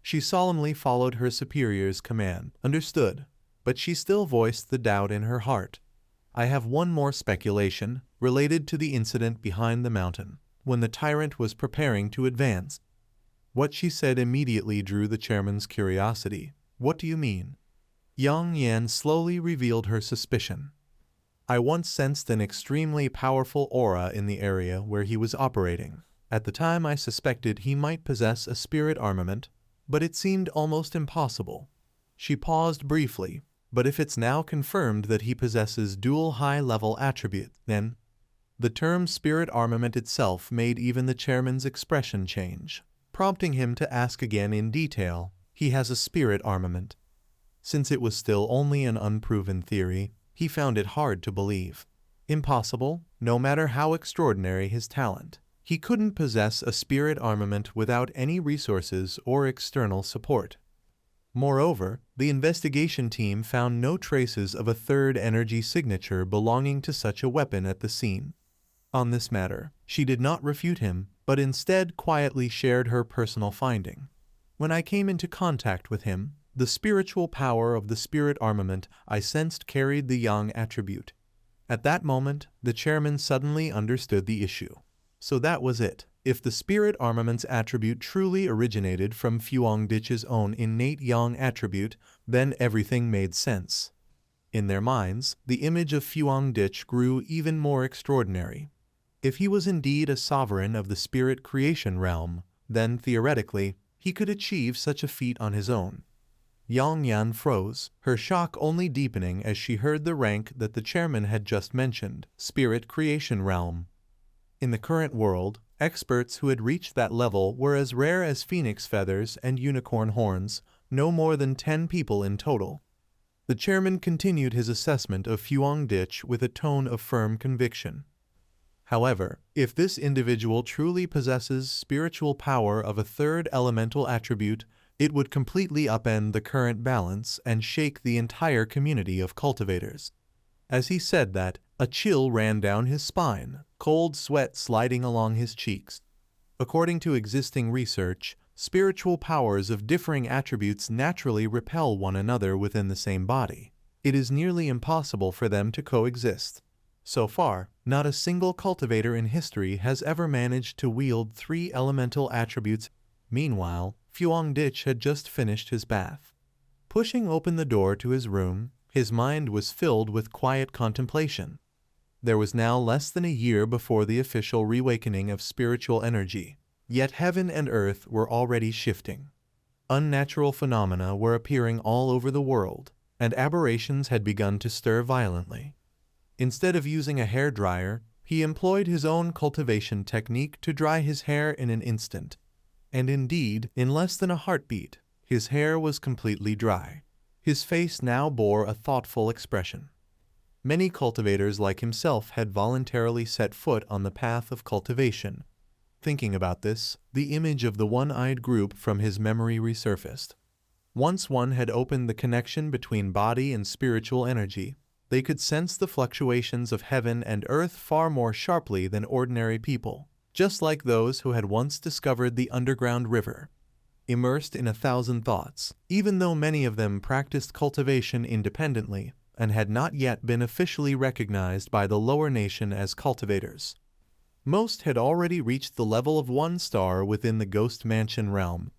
She solemnly followed her superior's command. "Understood," but she still voiced the doubt in her heart. "I have one more speculation, related to the incident behind the mountain, when the tyrant was preparing to advance." What she said immediately drew the chairman's curiosity. "What do you mean?" Yang Yan slowly revealed her suspicion. "I once sensed an extremely powerful aura in the area where he was operating. At the time I suspected he might possess a spirit armament, but it seemed almost impossible." She paused briefly. "But if it's now confirmed that he possesses dual high-level attributes, then—" The term spirit armament itself made even the chairman's expression change, prompting him to ask again in detail, "He has a spirit armament?" Since it was still only an unproven theory, he found it hard to believe. Impossible, no matter how extraordinary his talent. He couldn't possess a spirit armament without any resources or external support. Moreover, the investigation team found no traces of a third energy signature belonging to such a weapon at the scene. On this matter, she did not refute him, but instead quietly shared her personal finding. "When I came into contact with him, The spiritual power of the spirit armament I sensed carried the yang attribute. At that moment, the chairman suddenly understood the issue. So that was it. If the spirit armament's attribute truly originated from Fuangdich's own innate yang attribute, then everything made sense. In their minds, the image of Fuangdich grew even more extraordinary. If he was indeed a sovereign of the spirit creation realm, then theoretically, he could achieve such a feat on his own. Yang Yan froze, her shock only deepening as she heard the rank that the chairman had just mentioned, spirit creation realm. In the current world, experts who had reached that level were as rare as phoenix feathers and unicorn horns, no more than 10 people in total. The chairman continued his assessment of Fuangdich with a tone of firm conviction. However, if this individual truly possesses spiritual power of a third elemental attribute, it would completely upend the current balance and shake the entire community of cultivators. As he said that, a chill ran down his spine, cold sweat sliding along his cheeks. According to existing research, spiritual powers of differing attributes naturally repel one another within the same body. It is nearly impossible for them to coexist. So far, not a single cultivator in history has ever managed to wield 3 elemental attributes. Meanwhile, Fuangdich had just finished his bath. Pushing open the door to his room, his mind was filled with quiet contemplation. There was now less than a year before the official reawakening of spiritual energy, yet heaven and earth were already shifting. Unnatural phenomena were appearing all over the world, and aberrations had begun to stir violently. Instead of using a hair dryer, he employed his own cultivation technique to dry his hair in an instant. And indeed, in less than a heartbeat, his hair was completely dry. His face now bore a thoughtful expression. Many cultivators like himself had voluntarily set foot on the path of cultivation. Thinking about this, the image of the one-eyed group from his memory resurfaced. Once one had opened the connection between body and spiritual energy, they could sense the fluctuations of heaven and earth far more sharply than ordinary people, just like those who had once discovered the underground river. Immersed in 1,000 thoughts, even though many of them practiced cultivation independently and had not yet been officially recognized by the lower nation as cultivators. Most had already reached the level of 1 star within the Ghost Mansion realm.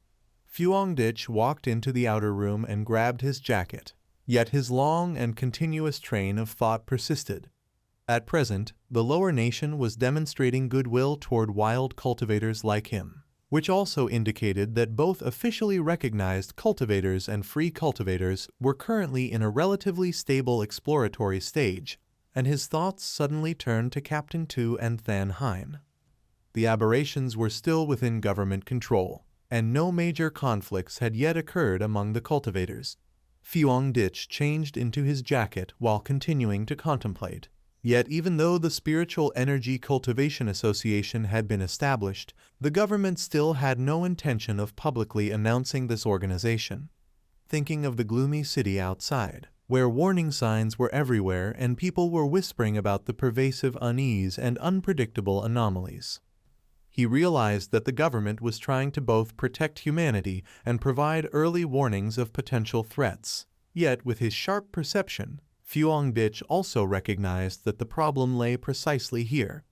Fuangdich walked into the outer room and grabbed his jacket, yet his long and continuous train of thought persisted. At present, the lower nation was demonstrating goodwill toward wild cultivators like him, which also indicated that both officially recognized cultivators and free cultivators were currently in a relatively stable exploratory stage, and his thoughts suddenly turned to Captain Tu and Than Hein. The aberrations were still within government control, and no major conflicts had yet occurred among the cultivators. Fuangdich changed into his jacket while continuing to contemplate. Yet even though the Spiritual Energy Cultivation Association had been established, the government still had no intention of publicly announcing this organization. Thinking of the gloomy city outside, where warning signs were everywhere and people were whispering about the pervasive unease and unpredictable anomalies, he realized that the government was trying to both protect humanity and provide early warnings of potential threats. Yet with his sharp perception, Fuangdich also recognized that the problem lay precisely here.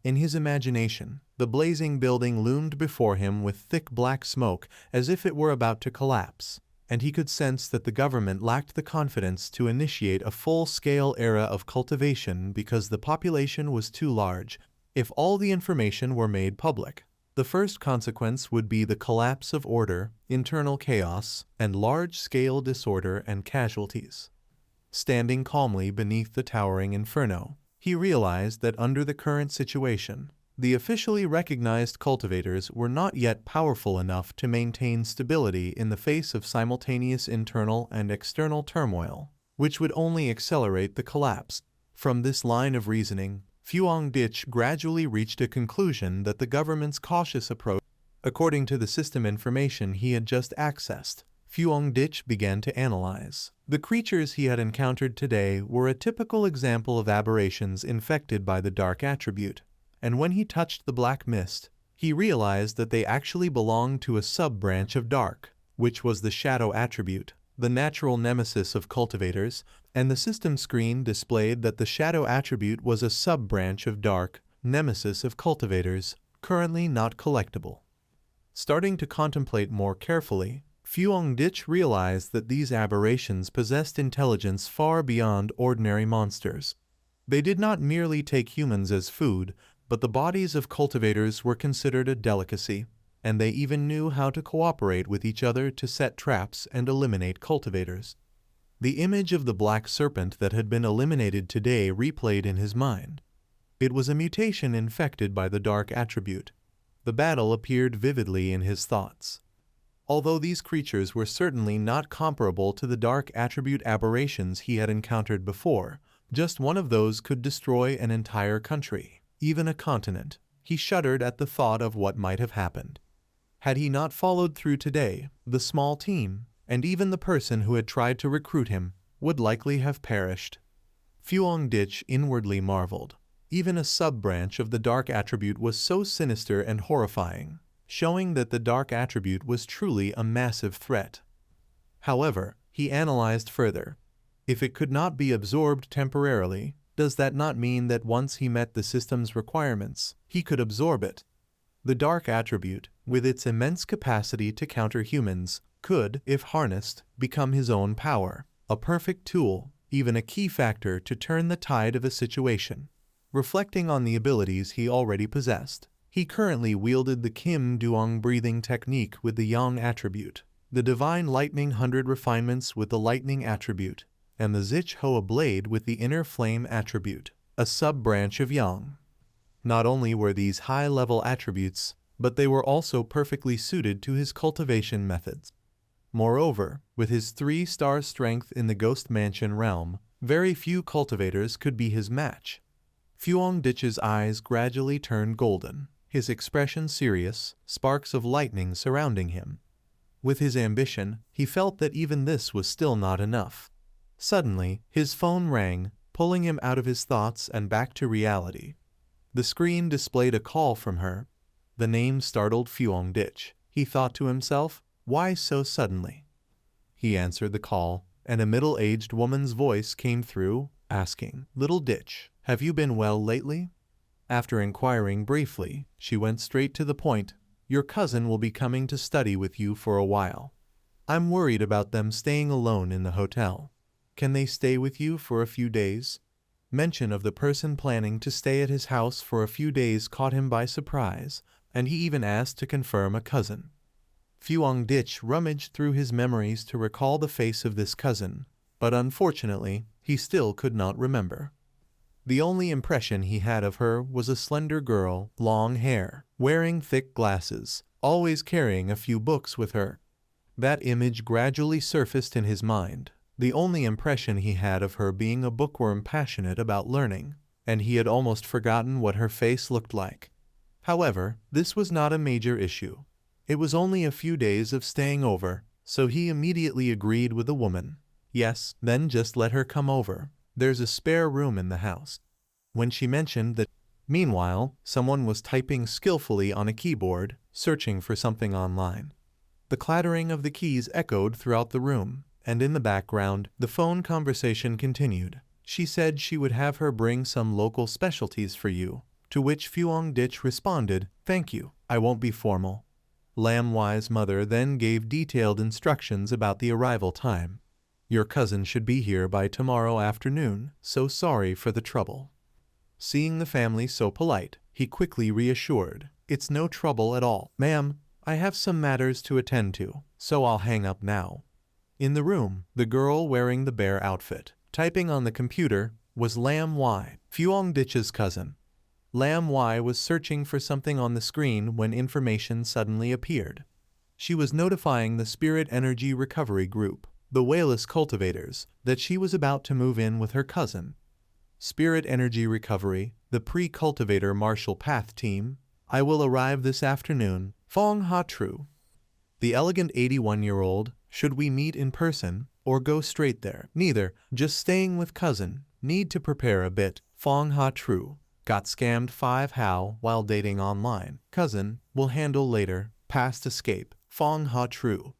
In his imagination, the blazing building loomed before him with thick black smoke as if it were about to collapse, and he could sense that the government lacked the confidence to initiate a full-scale era of cultivation because the population was too large. If all the information were made public, the first consequence would be the collapse of order, internal chaos, and large-scale disorder and casualties. Standing calmly beneath the towering inferno, he realized that under the current situation, the officially recognized cultivators were not yet powerful enough to maintain stability in the face of simultaneous internal and external turmoil, which would only accelerate the collapse. From this line of reasoning, Fuangdich gradually reached a conclusion that the government's cautious approach, according to the system information he had just accessed, Fuangdich began to analyze. The creatures he had encountered today were a typical example of aberrations infected by the dark attribute, and when he touched the black mist, he realized that they actually belonged to a sub-branch of dark, which was the shadow attribute. the natural nemesis of cultivators, and the system screen displayed that the shadow attribute was a sub-branch of dark, nemesis of cultivators, currently not collectible. Starting to contemplate more carefully, Fuong-dich realized that these aberrations possessed intelligence far beyond ordinary monsters. They did not merely take humans as food, but the bodies of cultivators were considered a delicacy, and they even knew how to cooperate with each other to set traps and eliminate cultivators. The image of the black serpent that had been eliminated today replayed in his mind. It was a mutation infected by the dark attribute. The battle appeared vividly in his thoughts. Although these creatures were certainly not comparable to the dark attribute aberrations he had encountered before, just one of those could destroy an entire country, even a continent. He shuddered at the thought of what might have happened. Had he not followed through today, the small team, and even the person who had tried to recruit him, would likely have perished. Fuong-dich inwardly marveled. Even a sub-branch of the dark attribute was so sinister and horrifying, showing that the dark attribute was truly a massive threat. However, he analyzed further. If it could not be absorbed temporarily, does that not mean that once he met the system's requirements, he could absorb it? The dark attribute, with its immense capacity to counter humans, could, if harnessed, become his own power, a perfect tool, even a key factor to turn the tide of a situation. Reflecting on the abilities he already possessed, he currently wielded the Kim Duong breathing technique with the Yang attribute, the Divine Lightning 100 refinements with the Lightning attribute, and the Zich Hoa blade with the Inner Flame attribute, a sub-branch of Yang. Not only were these high-level attributes, but they were also perfectly suited to his cultivation methods. Moreover, with his 3-star strength in the Ghost Mansion realm, very few cultivators could be his match. Fuong-dich's eyes gradually turned golden, his expression serious, sparks of lightning surrounding him. With his ambition, he felt that even this was still not enough. Suddenly, his phone rang, pulling him out of his thoughts and back to reality. The screen displayed a call from her. The name startled Fuong-dich. He thought to himself, why so suddenly? He answered the call, and a middle-aged woman's voice came through, asking, "Little Dich, have you been well lately?" After inquiring briefly, she went straight to the point. "Your cousin will be coming to study with you for a while. I'm worried about them staying alone in the hotel. Can they stay with you for a few days?" Mention of the person planning to stay at his house for a few days caught him by surprise, and he even asked to confirm a cousin. Fuong-dich rummaged through his memories to recall the face of this cousin, but unfortunately, he still could not remember. The only impression he had of her was a slender girl, long hair, wearing thick glasses, always carrying a few books with her. That image gradually surfaced in his mind, the only impression he had of her being a bookworm passionate about learning, and he had almost forgotten what her face looked like. However, this was not a major issue. It was only a few days of staying over, so he immediately agreed with the woman. Yes, then just let her come over. There's a spare room in the house. When she mentioned that, meanwhile, someone was typing skillfully on a keyboard, searching for something online. The clattering of the keys echoed throughout the room, and in the background, the phone conversation continued. She said she would have her bring some local specialties for you, to which Fuong-dich responded, "Thank you, I won't be formal." Lam-Y's mother then gave detailed instructions about the arrival time. "Your cousin should be here by tomorrow afternoon, so sorry for the trouble." Seeing the family so polite, he quickly reassured, "It's no trouble at all, ma'am. I have some matters to attend to, so I'll hang up now." In the room, the girl wearing the bear outfit, typing on the computer, was Lam-Y, Fuong-dich's cousin. Lam-Y was searching for something on the screen when information suddenly appeared. She was notifying the Spirit Energy Recovery Group, the Whaleless Cultivators, that she was about to move in with her cousin. Spirit Energy Recovery, the Pre-Cultivator Martial Path Team. I will arrive this afternoon. Fong Ha Tru. The elegant 81-year-old, should we meet in person, or go straight there? Neither, just staying with cousin. Need to prepare a bit. Fong Ha Tru. Got scammed 5 how while dating online. Cousin, will handle later. Past escape. Fong Ha Tru.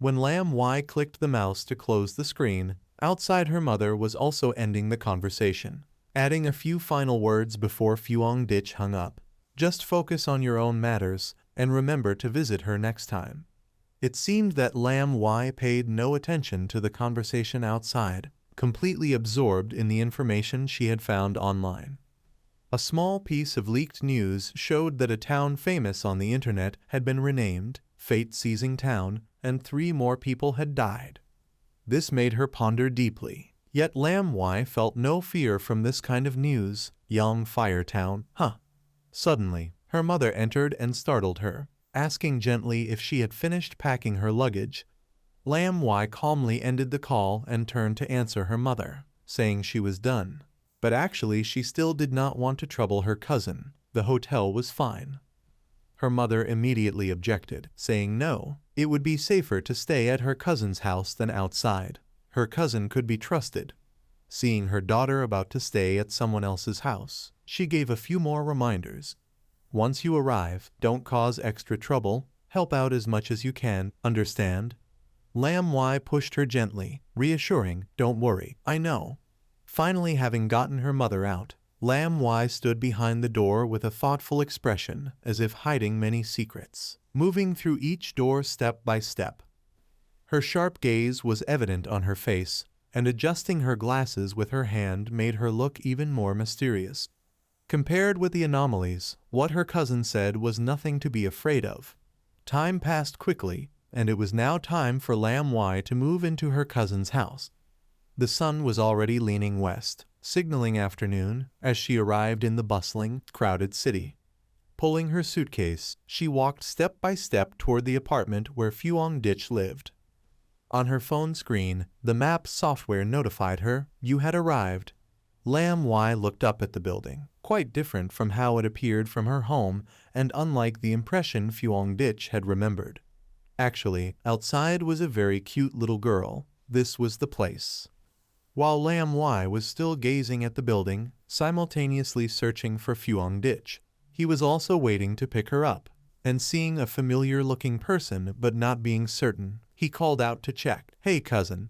When Lam Y clicked the mouse to close the screen, outside her mother was also ending the conversation, adding a few final words before Fuong Dich hung up. Just focus on your own matters, and remember to visit her next time. It seemed that Lam Y paid no attention to the conversation outside, completely absorbed in the information she had found online. A small piece of leaked news showed that a town famous on the internet had been renamed Fate-Seizing Town, and 3 more people had died. This made her ponder deeply. Yet Lam Y felt no fear from this kind of news. Yang Fire Town, huh? Suddenly, her mother entered and startled her, asking gently if she had finished packing her luggage. Lam Y calmly ended the call and turned to answer her mother, saying she was done. But actually she still did not want to trouble her cousin. The hotel was fine. Her mother immediately objected, saying no, it would be safer to stay at her cousin's house than outside. Her cousin could be trusted. Seeing her daughter about to stay at someone else's house, she gave a few more reminders. Once you arrive, don't cause extra trouble, help out as much as you can, understand? Lam Y pushed her gently, reassuring, don't worry, I know. Finally having gotten her mother out, Lam Y stood behind the door with a thoughtful expression, as if hiding many secrets, moving through each door step by step. Her sharp gaze was evident on her face, and adjusting her glasses with her hand made her look even more mysterious. Compared with the anomalies, what her cousin said was nothing to be afraid of. Time passed quickly, and it was now time for Lam Y to move into her cousin's house. The sun was already leaning west, signaling afternoon, as she arrived in the bustling, crowded city. Pulling her suitcase, she walked step by step toward the apartment where Fuong Dich lived. On her phone screen, the map software notified her, you had arrived. Lam Y looked up at the building, quite different from how it appeared from her home and unlike the impression Fuong Dich had remembered. Actually, outside was a very cute little girl. This was the place. While Lam Y was still gazing at the building, simultaneously searching for Fuong Dich, he was also waiting to pick her up, and seeing a familiar-looking person but not being certain, he called out to check, hey cousin.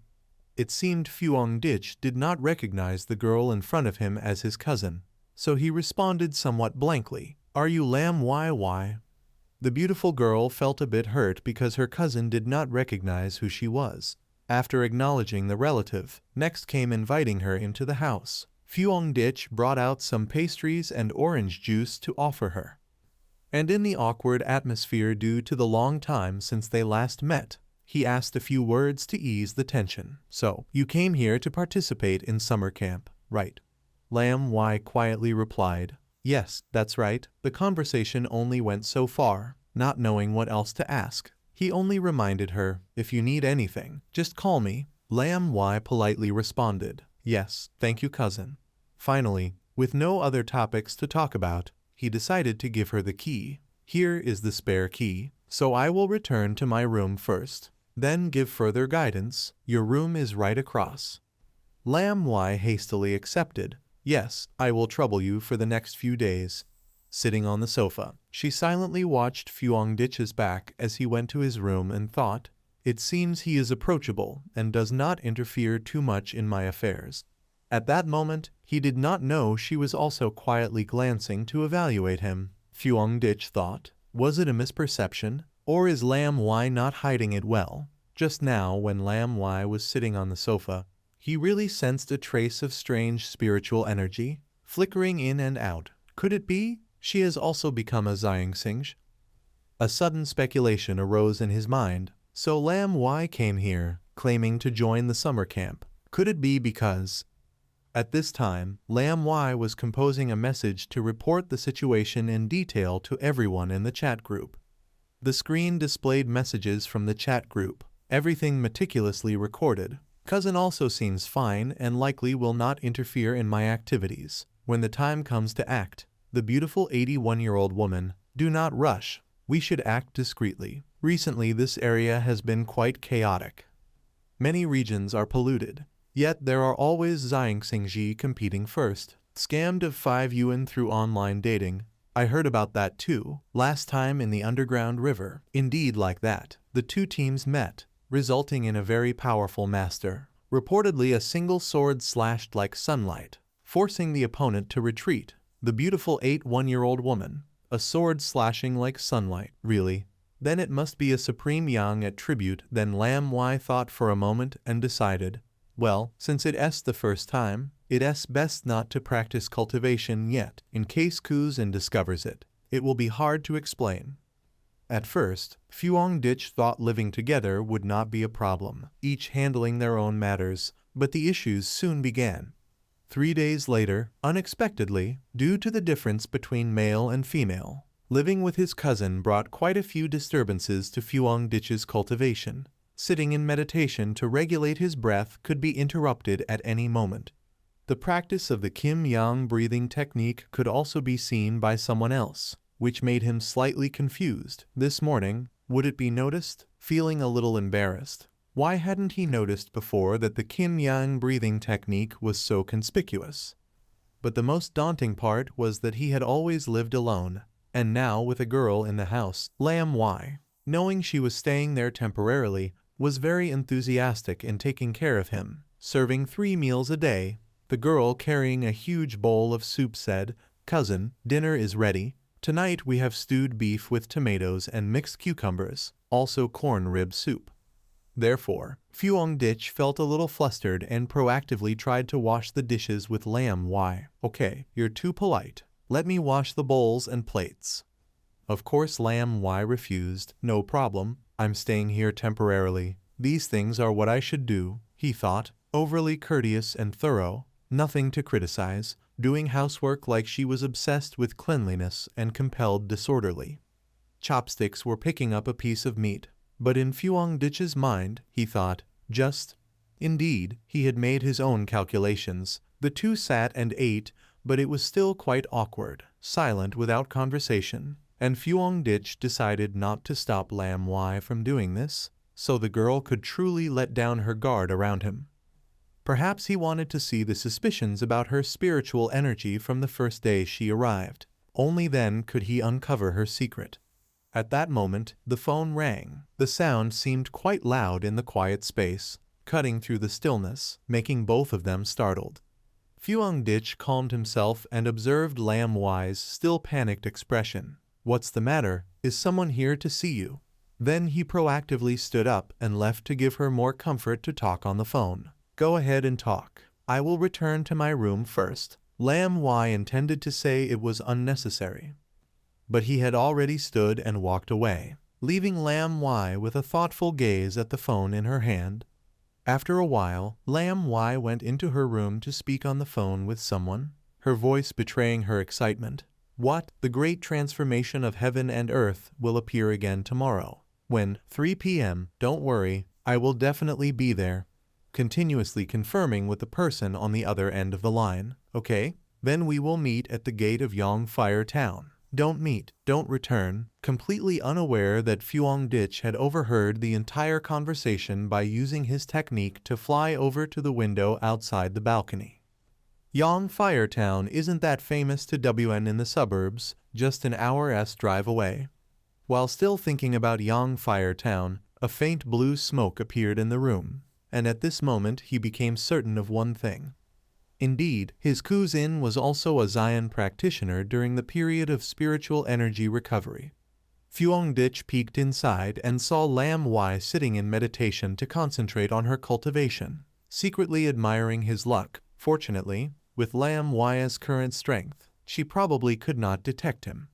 It seemed Fuong Dich did not recognize the girl in front of him as his cousin, so he responded somewhat blankly, are you Lam Y? The beautiful girl felt a bit hurt because her cousin did not recognize who she was. After acknowledging the relative, next came inviting her into the house. Fuong Dich brought out some pastries and orange juice to offer her. And in the awkward atmosphere due to the long time since they last met, he asked a few words to ease the tension. So, you came here to participate in summer camp, right? Lam Y quietly replied, yes, that's right. The conversation only went so far, not knowing what else to ask. He only reminded her, if you need anything, just call me. Lam Y politely responded, yes, thank you cousin. Finally, with no other topics to talk about, he decided to give her the key. Here is the spare key, so I will return to my room first. Then give further guidance, your room is right across. Lam Y hastily accepted, yes, I will trouble you for the next few days. Sitting on the sofa, she silently watched Fuong Dich's back as he went to his room and thought, it seems he is approachable and does not interfere too much in my affairs. At that moment, he did not know she was also quietly glancing to evaluate him. Fuong Dich thought, was it a misperception, or is Lam Y not hiding it well? Just now, when Lam Y was sitting on the sofa, he really sensed a trace of strange spiritual energy, flickering in and out. Could it be? She has also become a Xiangxing. A sudden speculation arose in his mind. So Lam Y came here, claiming to join the summer camp. Could it be because... At this time, Lam Y was composing a message to report the situation in detail to everyone in the chat group. The screen displayed messages from the chat group, everything meticulously recorded. Cousin also seems fine and likely will not interfere in my activities. When the time comes to act, the beautiful 81-year-old woman, do not rush. We should act discreetly. Recently this area has been quite chaotic. Many regions are polluted. Yet there are always Xiangxingji competing first. Scammed of 5 yuan through online dating. I heard about that too, last time in the underground river. Indeed like that. The two teams met. resulting in a very powerful master. Reportedly, a single sword slashed like sunlight, forcing the opponent to retreat. The beautiful 81-year-old woman, a sword slashing like sunlight. Really? Then it must be a supreme yang attribute. Then Lam Y thought for a moment and decided, well, since it's the first time, it's best not to practice cultivation yet. In case Kuzin discovers it, it will be hard to explain. At first, Fuong Dich thought living together would not be a problem, each handling their own matters, but the issues soon began. 3 days later, unexpectedly, due to the difference between male and female, living with his cousin brought quite a few disturbances to Fuong Dich's cultivation. Sitting in meditation to regulate his breath could be interrupted at any moment. The practice of the Kim-Yang breathing technique could also be seen by someone else, which made him slightly confused. This morning, would it be noticed? Feeling a little embarrassed. Why hadn't he noticed before that the Kim-Yang breathing technique was so conspicuous? But the most daunting part was that he had always lived alone, and now with a girl in the house. Lam Y, knowing she was staying there temporarily, was very enthusiastic in taking care of him, serving 3 meals a day. The girl carrying a huge bowl of soup said, "Cousin, dinner is ready. Tonight we have stewed beef with tomatoes and mixed cucumbers, also corn rib soup." Therefore, Fuong Dich felt a little flustered and proactively tried to wash the dishes with Lam Y. "Okay, you're too polite. Let me wash the bowls and plates." Of course Lam Y refused. "No problem, I'm staying here temporarily. These things are what I should do," he thought, overly courteous and thorough, nothing to criticize, doing housework like she was obsessed with cleanliness and compelled disorderly. Chopsticks were picking up a piece of meat, but in Fuong Dich's mind, he thought, just. Indeed, he had made his own calculations. The two sat and ate, but it was still quite awkward, silent without conversation, and Fuong Dich decided not to stop Lam Y from doing this, so the girl could truly let down her guard around him. Perhaps he wanted to see the suspicions about her spiritual energy from the first day she arrived. Only then could he uncover her secret. At that moment, the phone rang. The sound seemed quite loud in the quiet space, cutting through the stillness, making both of them startled. Fuong Dich calmed himself and observed Lam Y's still panicked expression. "What's the matter? Is someone here to see you?" Then he proactively stood up and left to give her more comfort to talk on the phone. "Go ahead and talk. I will return to my room first." Lam Y intended to say it was unnecessary, but he had already stood and walked away, leaving Lam Y with a thoughtful gaze at the phone in her hand. After a while, Lam Y went into her room to speak on the phone with someone, her voice betraying her excitement. "What? The great transformation of heaven and earth will appear again tomorrow. When? 3 p.m. Don't worry, I will definitely be there." Continuously confirming with the person on the other end of the line. "Okay, then we will meet at the gate of Yongfire Town. Don't return," completely unaware that Fuong Dich had overheard the entire conversation by using his technique to fly over to the window outside the balcony. Yongfire Town isn't that famous to WN in the suburbs, just an hour's drive away. While still thinking about Yongfire Town, a faint blue smoke appeared in the room, and at this moment he became certain of one thing. Indeed, his cousin was also a Zion practitioner during the period of spiritual energy recovery. Fuong Dich peeked inside and saw Lam Y sitting in meditation to concentrate on her cultivation, secretly admiring his luck. Fortunately, with Lam Y's current strength, she probably could not detect him.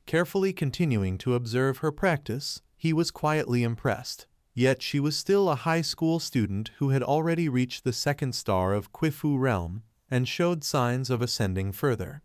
Carefully continuing to observe her practice, he was quietly impressed. Yet she was still a high school student who had already reached the 2nd star of Qifu realm and showed signs of ascending further.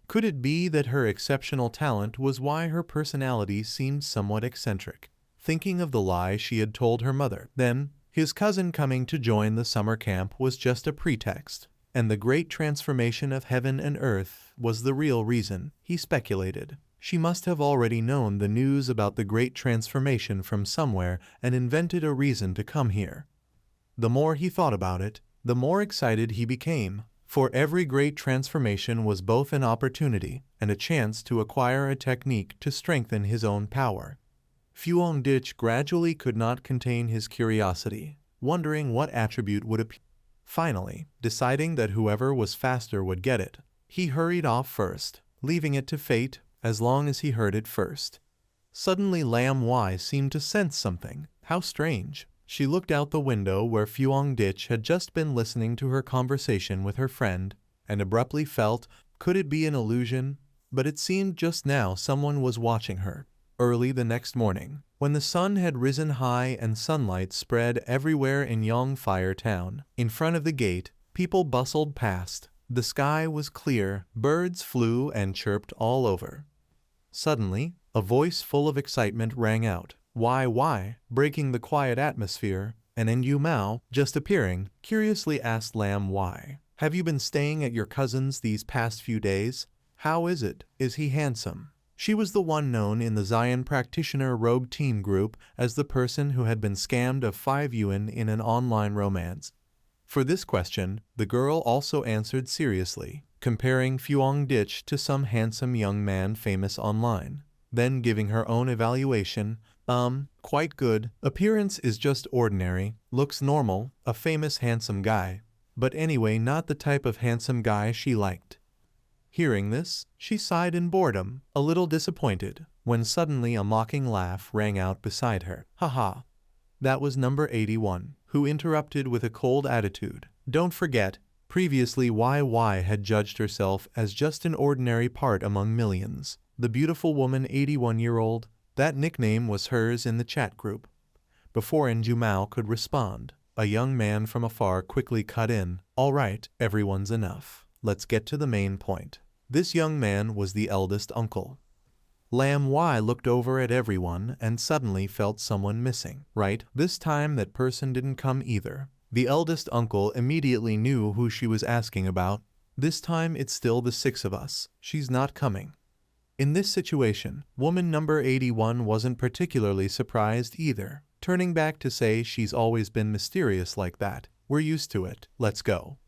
Could it be that her exceptional talent was why her personality seemed somewhat eccentric? Thinking of the lie she had told her mother, then, his cousin coming to join the summer camp was just a pretext, and the great transformation of heaven and earth was the real reason, he speculated. She must have already known the news about the great transformation from somewhere and invented a reason to come here. The more he thought about it, the more excited he became, for every great transformation was both an opportunity and a chance to acquire a technique to strengthen his own power. Fuong Dich gradually could not contain his curiosity, wondering what attribute would appear. Finally, deciding that whoever was faster would get it, he hurried off first, leaving it to fate as long as he heard it first. Suddenly Lam Y seemed to sense something. How strange. She looked out the window where Fuong Dich had just been listening to her conversation with her friend, and abruptly felt, could it be an illusion? But it seemed just now someone was watching her. Early the next morning, when the sun had risen high and sunlight spread everywhere in Yongfire town, in front of the gate, people bustled past. The sky was clear, birds flew and chirped all over. Suddenly, a voice full of excitement rang out. Why? Breaking the quiet atmosphere, and Yu Mao, just appearing, curiously asked Lam Y, "Have you been staying at your cousin's these past few days? How is it? Is he handsome?" She was the one known in the Zion Practitioner Rogue Team group as the person who had been scammed of 5 yuan in an online romance. For this question, the girl also answered seriously, comparing Fuong Dich to some handsome young man famous online, then giving her own evaluation. Quite good. Appearance is just ordinary, looks normal, a famous handsome guy. But anyway, not the type of handsome guy she liked. Hearing this, she sighed in boredom, a little disappointed, when suddenly a mocking laugh rang out beside her. Haha. That was number 81, who interrupted with a cold attitude. Don't forget, previously YY had judged herself as just an ordinary part among millions. The beautiful woman 81-year-old, that nickname was hers in the chat group. Before Yu Mao could respond, a young man from afar quickly cut in. All right, everyone's enough. Let's get to the main point. This young man was the eldest uncle. Lam Y looked over at everyone and suddenly felt someone missing. Right, this time that person didn't come either. The eldest uncle immediately knew who she was asking about. This time it's still the 6 of us. She's not coming. In this situation, woman number 81 wasn't particularly surprised either, turning back to say she's always been mysterious like that. We're used to it. Let's go.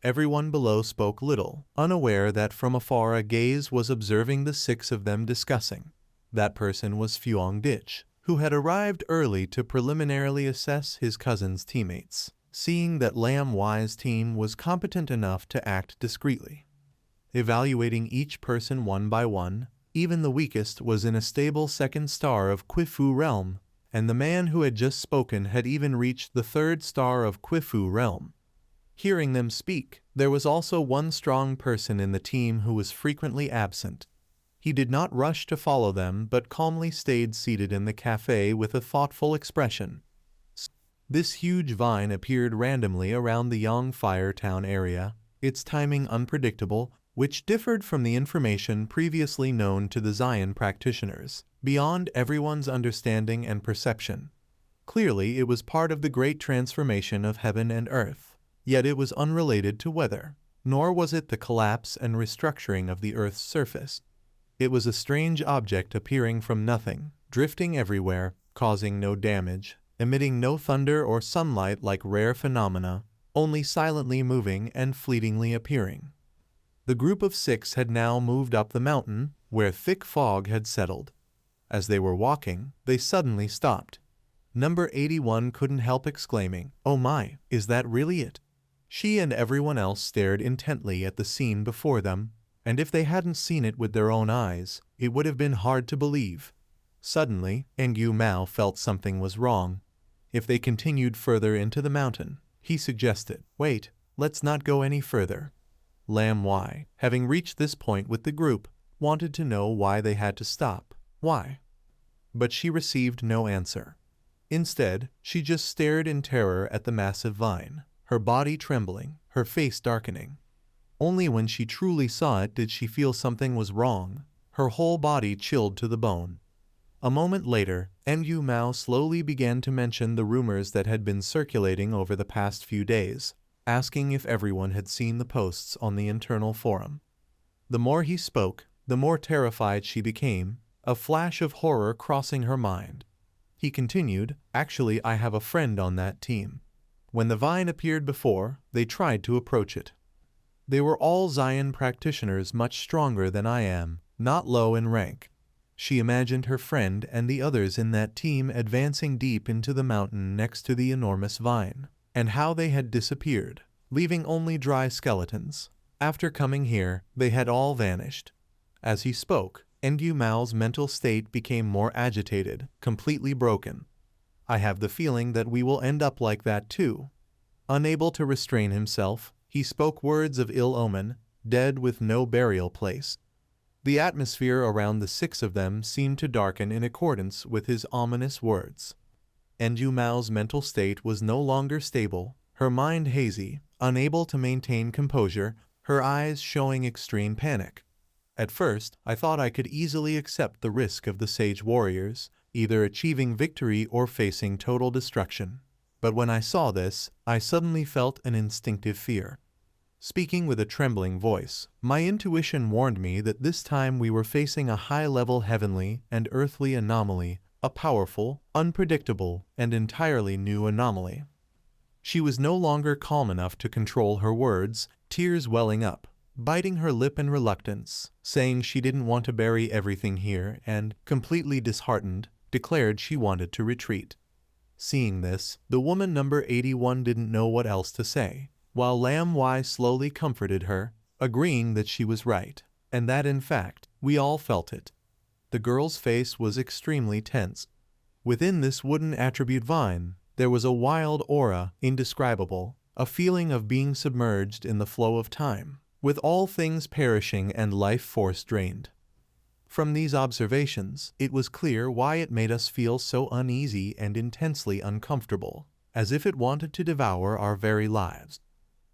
Everyone below spoke little, unaware that from afar a gaze was observing the 6 of them discussing. That person was Fuong Dich, who had arrived early to preliminarily assess his cousin's teammates, seeing that Lam Y's team was competent enough to act discreetly. Evaluating each person one by one, even the weakest was in a stable 2nd star of Quifu realm, and the man who had just spoken had even reached the 3rd star of Quifu realm. Hearing them speak, there was also one strong person in the team who was frequently absent. He did not rush to follow them but calmly stayed seated in the cafe with a thoughtful expression. This huge vine appeared randomly around the Yongfire town area, its timing unpredictable, which differed from the information previously known to the Zion practitioners, beyond everyone's understanding and perception. Clearly, it was part of the great transformation of heaven and earth. Yet it was unrelated to weather, nor was it the collapse and restructuring of the Earth's surface. It was a strange object appearing from nothing, drifting everywhere, causing no damage, emitting no thunder or sunlight like rare phenomena, only silently moving and fleetingly appearing. The group of 6 had now moved up the mountain, where thick fog had settled. As they were walking, they suddenly stopped. Number 81 couldn't help exclaiming, "Oh my, is that really it?" She and everyone else stared intently at the scene before them, and if they hadn't seen it with their own eyes, it would have been hard to believe. Suddenly, Yu Mao felt something was wrong. If they continued further into the mountain, he suggested, "Wait, let's not go any further." Lam Y, having reached this point with the group, wanted to know why they had to stop. Why? But she received no answer. Instead, she just stared in terror at the massive vine, her body trembling, her face darkening. Only when she truly saw it did she feel something was wrong, her whole body chilled to the bone. A moment later, Yu Mao slowly began to mention the rumors that had been circulating over the past few days, asking if everyone had seen the posts on the internal forum. The more he spoke, the more terrified she became, a flash of horror crossing her mind. He continued, "Actually, I have a friend on that team. When the vine appeared before, they tried to approach it. They were all Zion practitioners much stronger than I am, not low in rank. She imagined her friend and the others in that team advancing deep into the mountain next to the enormous vine, and how they had disappeared, leaving only dry skeletons. After coming here, they had all vanished. As he spoke, Endu Mao's mental state became more agitated, completely broken. I have the feeling that we will end up like that too. Unable to restrain himself, he spoke words of ill omen, dead with no burial place. The atmosphere around the 6 of them seemed to darken in accordance with his ominous words. Endu Mao's mental state was no longer stable, her mind hazy, unable to maintain composure, her eyes showing extreme panic. At first, I thought I could easily accept the risk of the sage warriors, either achieving victory or facing total destruction. But when I saw this, I suddenly felt an instinctive fear. Speaking with a trembling voice, my intuition warned me that this time we were facing a high-level heavenly and earthly anomaly, a powerful, unpredictable, and entirely new anomaly. She was no longer calm enough to control her words, tears welling up, biting her lip in reluctance, saying she didn't want to bury everything here and, completely disheartened, declared she wanted to retreat. Seeing this, the woman number 81 didn't know what else to say, while Lam Y slowly comforted her, agreeing that she was right, and that in fact, we all felt it. The girl's face was extremely tense. Within this wooden attribute vine, there was a wild aura, indescribable, a feeling of being submerged in the flow of time, with all things perishing and life force drained. From these observations, it was clear why it made us feel so uneasy and intensely uncomfortable, as if it wanted to devour our very lives.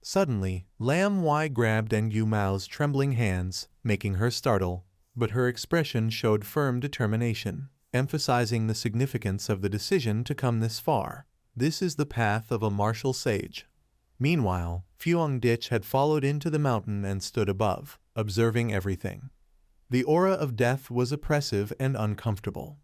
Suddenly, Lam Y grabbed Endu Mao's trembling hands, making her startle, but her expression showed firm determination, emphasizing the significance of the decision to come this far. This is the path of a martial sage. Meanwhile, Fuang Dich had followed into the mountain and stood above, observing everything. The aura of death was oppressive and uncomfortable.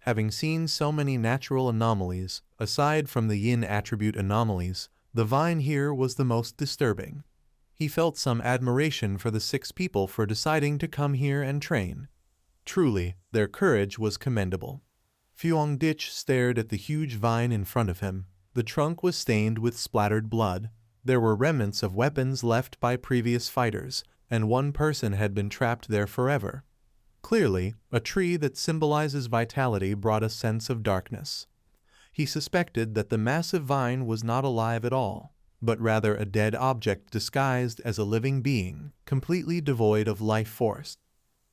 Having seen so many natural anomalies, aside from the yin attribute anomalies, the vine here was the most disturbing. He felt some admiration for the 6 people for deciding to come here and train. Truly, their courage was commendable. Fuang Dich stared at the huge vine in front of him. The trunk was stained with splattered blood. There were remnants of weapons left by previous fighters, and one person had been trapped there forever. Clearly, a tree that symbolizes vitality brought a sense of darkness. He suspected that the massive vine was not alive at all, but rather a dead object disguised as a living being, completely devoid of life force.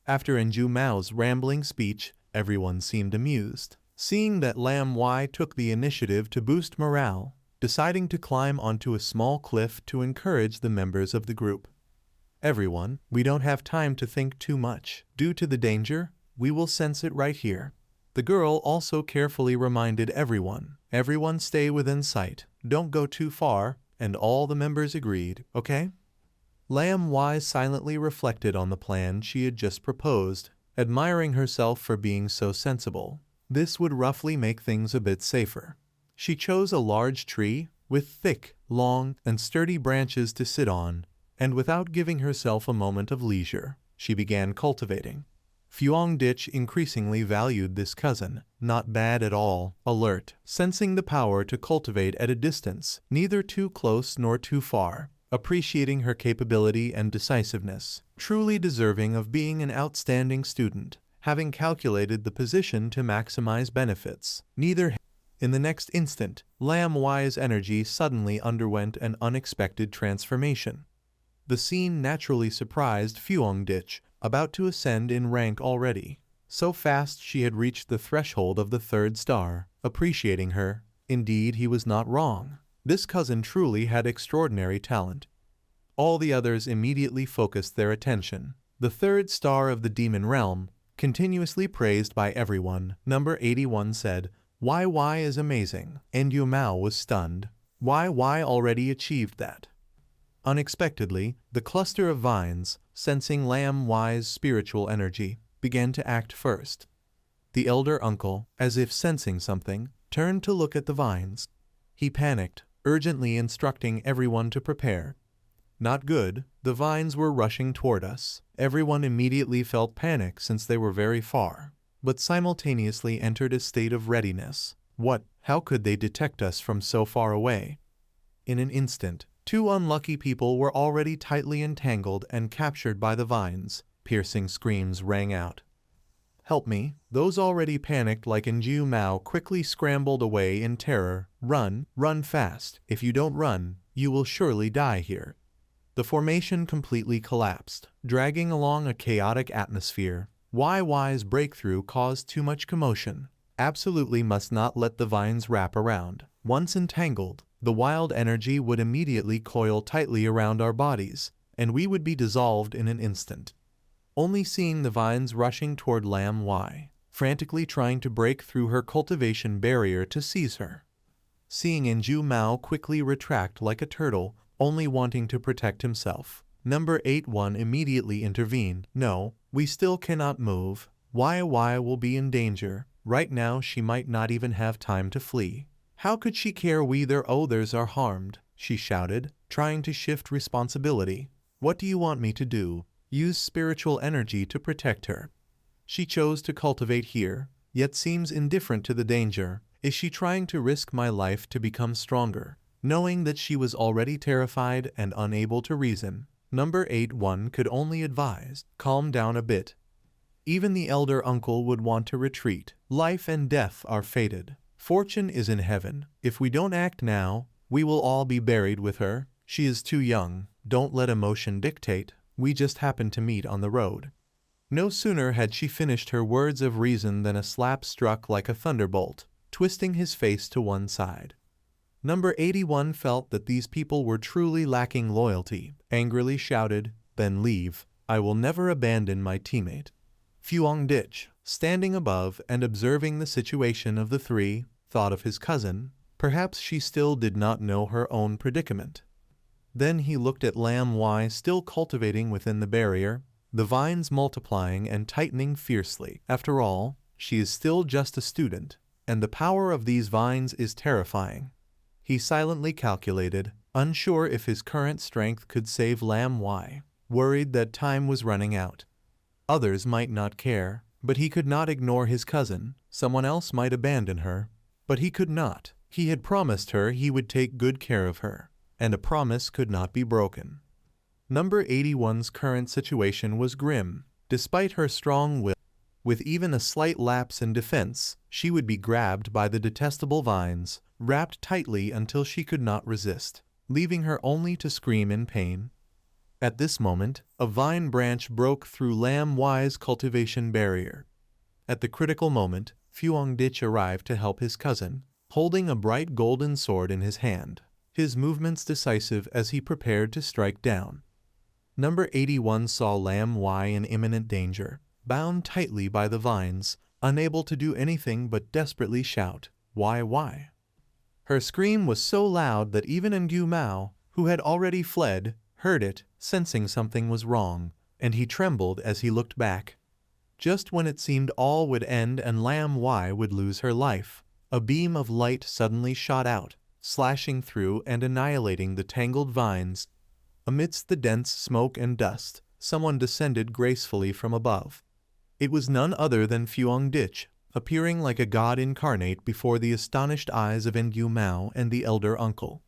After Endu Mao's rambling speech, everyone seemed amused, seeing that Lam Y took the initiative to boost morale, deciding to climb onto a small cliff to encourage the members of the group. Everyone, we don't have time to think too much. Due to the danger, we will sense it right here. The girl also carefully reminded everyone stay within sight, don't go too far, and all the members agreed, okay? Lam Y silently reflected on the plan she had just proposed, admiring herself for being so sensible. This would roughly make things a bit safer. She chose a large tree with thick, long, and sturdy branches to sit on, and without giving herself a moment of leisure, she began cultivating. Fuang Dich increasingly valued this cousin, not bad at all, alert, sensing the power to cultivate at a distance, neither too close nor too far, appreciating her capability and decisiveness, truly deserving of being an outstanding student, having calculated the position to maximize benefits. In the next instant, Lam Y's energy suddenly underwent an unexpected transformation. The scene naturally surprised Fuang Dich, about to ascend in rank already. So fast she had reached the threshold of the 3rd star, appreciating her. Indeed, he was not wrong. This cousin truly had extraordinary talent. All the others immediately focused their attention. The 3rd star of the demon realm, continuously praised by everyone, number 81 said, "YY is amazing." Endu Mao was stunned. YY already achieved that. Unexpectedly, the cluster of vines, sensing Lam Y's spiritual energy, began to act first. The elder uncle, as if sensing something, turned to look at the vines. He panicked, urgently instructing everyone to prepare. Not good, the vines were rushing toward us. Everyone immediately felt panic since they were very far, but simultaneously entered a state of readiness. What? How could they detect us from so far away? In an instant, two unlucky people were already tightly entangled and captured by the vines. Piercing screams rang out. "Help me!" Those already panicked like Nju Mao quickly scrambled away in terror. "Run! Run fast! If you don't run, you will surely die here." The formation completely collapsed, dragging along a chaotic atmosphere. Y's breakthrough caused too much commotion. Absolutely must not let the vines wrap around. Once entangled, the wild energy would immediately coil tightly around our bodies, and we would be dissolved in an instant. Only seeing the vines rushing toward Lam Y, frantically trying to break through her cultivation barrier to seize her. Seeing Nju Mao quickly retract like a turtle, only wanting to protect himself. Number 81 immediately intervened. "No, we still cannot move. Y will be in danger. Right now she might not even have time to flee. How could she care we their others are harmed?" she shouted, trying to shift responsibility. "What do you want me to do? Use spiritual energy to protect her. She chose to cultivate here, yet seems indifferent to the danger. Is she trying to risk my life to become stronger?" Knowing that she was already terrified and unable to reason, Number 81 could only advise, "Calm down a bit." Even the elder uncle would want to retreat. Life and death are fated. Fortune is in heaven. If we don't act now, we will all be buried with her. She is too young. Don't let emotion dictate. We just happened to meet on the road. No sooner had she finished her words of reason than a slap struck like a thunderbolt, twisting his face to one side. Number 81 felt that these people were truly lacking loyalty, angrily shouted, "Then leave. I will never abandon my teammate." Fuang Dich, standing above and observing the situation of the three, thought of his cousin. Perhaps she still did not know her own predicament. Then he looked at Lam Y still cultivating within the barrier, the vines multiplying and tightening fiercely. After all, she is still just a student, and the power of these vines is terrifying. He silently calculated, unsure if his current strength could save Lam Y, worried that time was running out. Others might not care, but he could not ignore his cousin. Someone else might abandon her, but he could not. He had promised her he would take good care of her, and a promise could not be broken. Number 81's current situation was grim. Despite her strong will, with even a slight lapse in defense, she would be grabbed by the detestable vines, wrapped tightly until she could not resist, leaving her only to scream in pain. At this moment, a vine branch broke through Lam Y's cultivation barrier. At the critical moment, Fuang Dich arrived to help his cousin, holding a bright golden sword in his hand, his movements decisive as he prepared to strike down. Number 81 saw Lam Y in imminent danger, bound tightly by the vines, unable to do anything but desperately shout, "Why?" Her scream was so loud that even Ngu Mao, who had already fled, heard it, sensing something was wrong, and he trembled as he looked back. Just when it seemed all would end and Lam Y would lose her life, a beam of light suddenly shot out, slashing through and annihilating the tangled vines. Amidst the dense smoke and dust, someone descended gracefully from above. It was none other than Fuang Dich, appearing like a god incarnate before the astonished eyes of Ngu Mao and the elder uncle.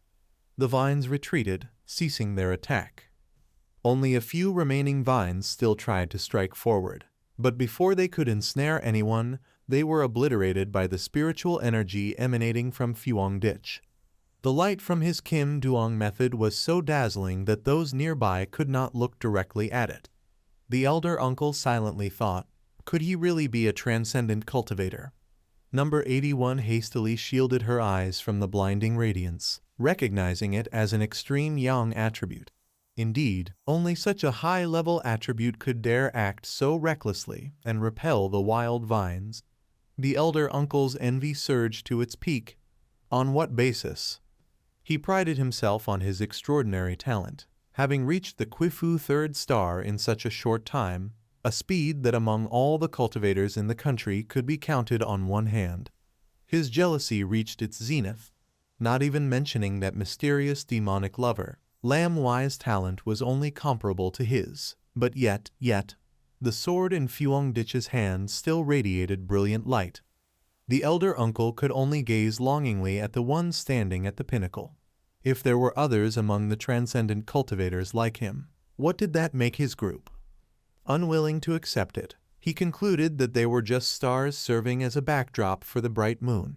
The vines retreated, ceasing their attack. Only a few remaining vines still tried to strike forward, but before they could ensnare anyone, they were obliterated by the spiritual energy emanating from Fuang Dich. The light from his Kim Duong method was so dazzling that those nearby could not look directly at it. The elder uncle silently thought, could he really be a transcendent cultivator? Number 81 hastily shielded her eyes from the blinding radiance, recognizing it as an extreme yang attribute. Indeed, only such a high-level attribute could dare act so recklessly and repel the wild vines. The elder uncle's envy surged to its peak. On what basis? He prided himself on his extraordinary talent, having reached the Quifu third star in such a short time, a speed that among all the cultivators in the country could be counted on one hand. His jealousy reached its zenith, not even mentioning that mysterious demonic lover. Lam Y's talent was only comparable to his, But yet, the sword in Fuong Ditch's hand still radiated brilliant light. The elder uncle could only gaze longingly at the one standing at the pinnacle. If there were others among the transcendent cultivators like him, what did that make his group? Unwilling to accept it, he concluded that they were just stars serving as a backdrop for the bright moon.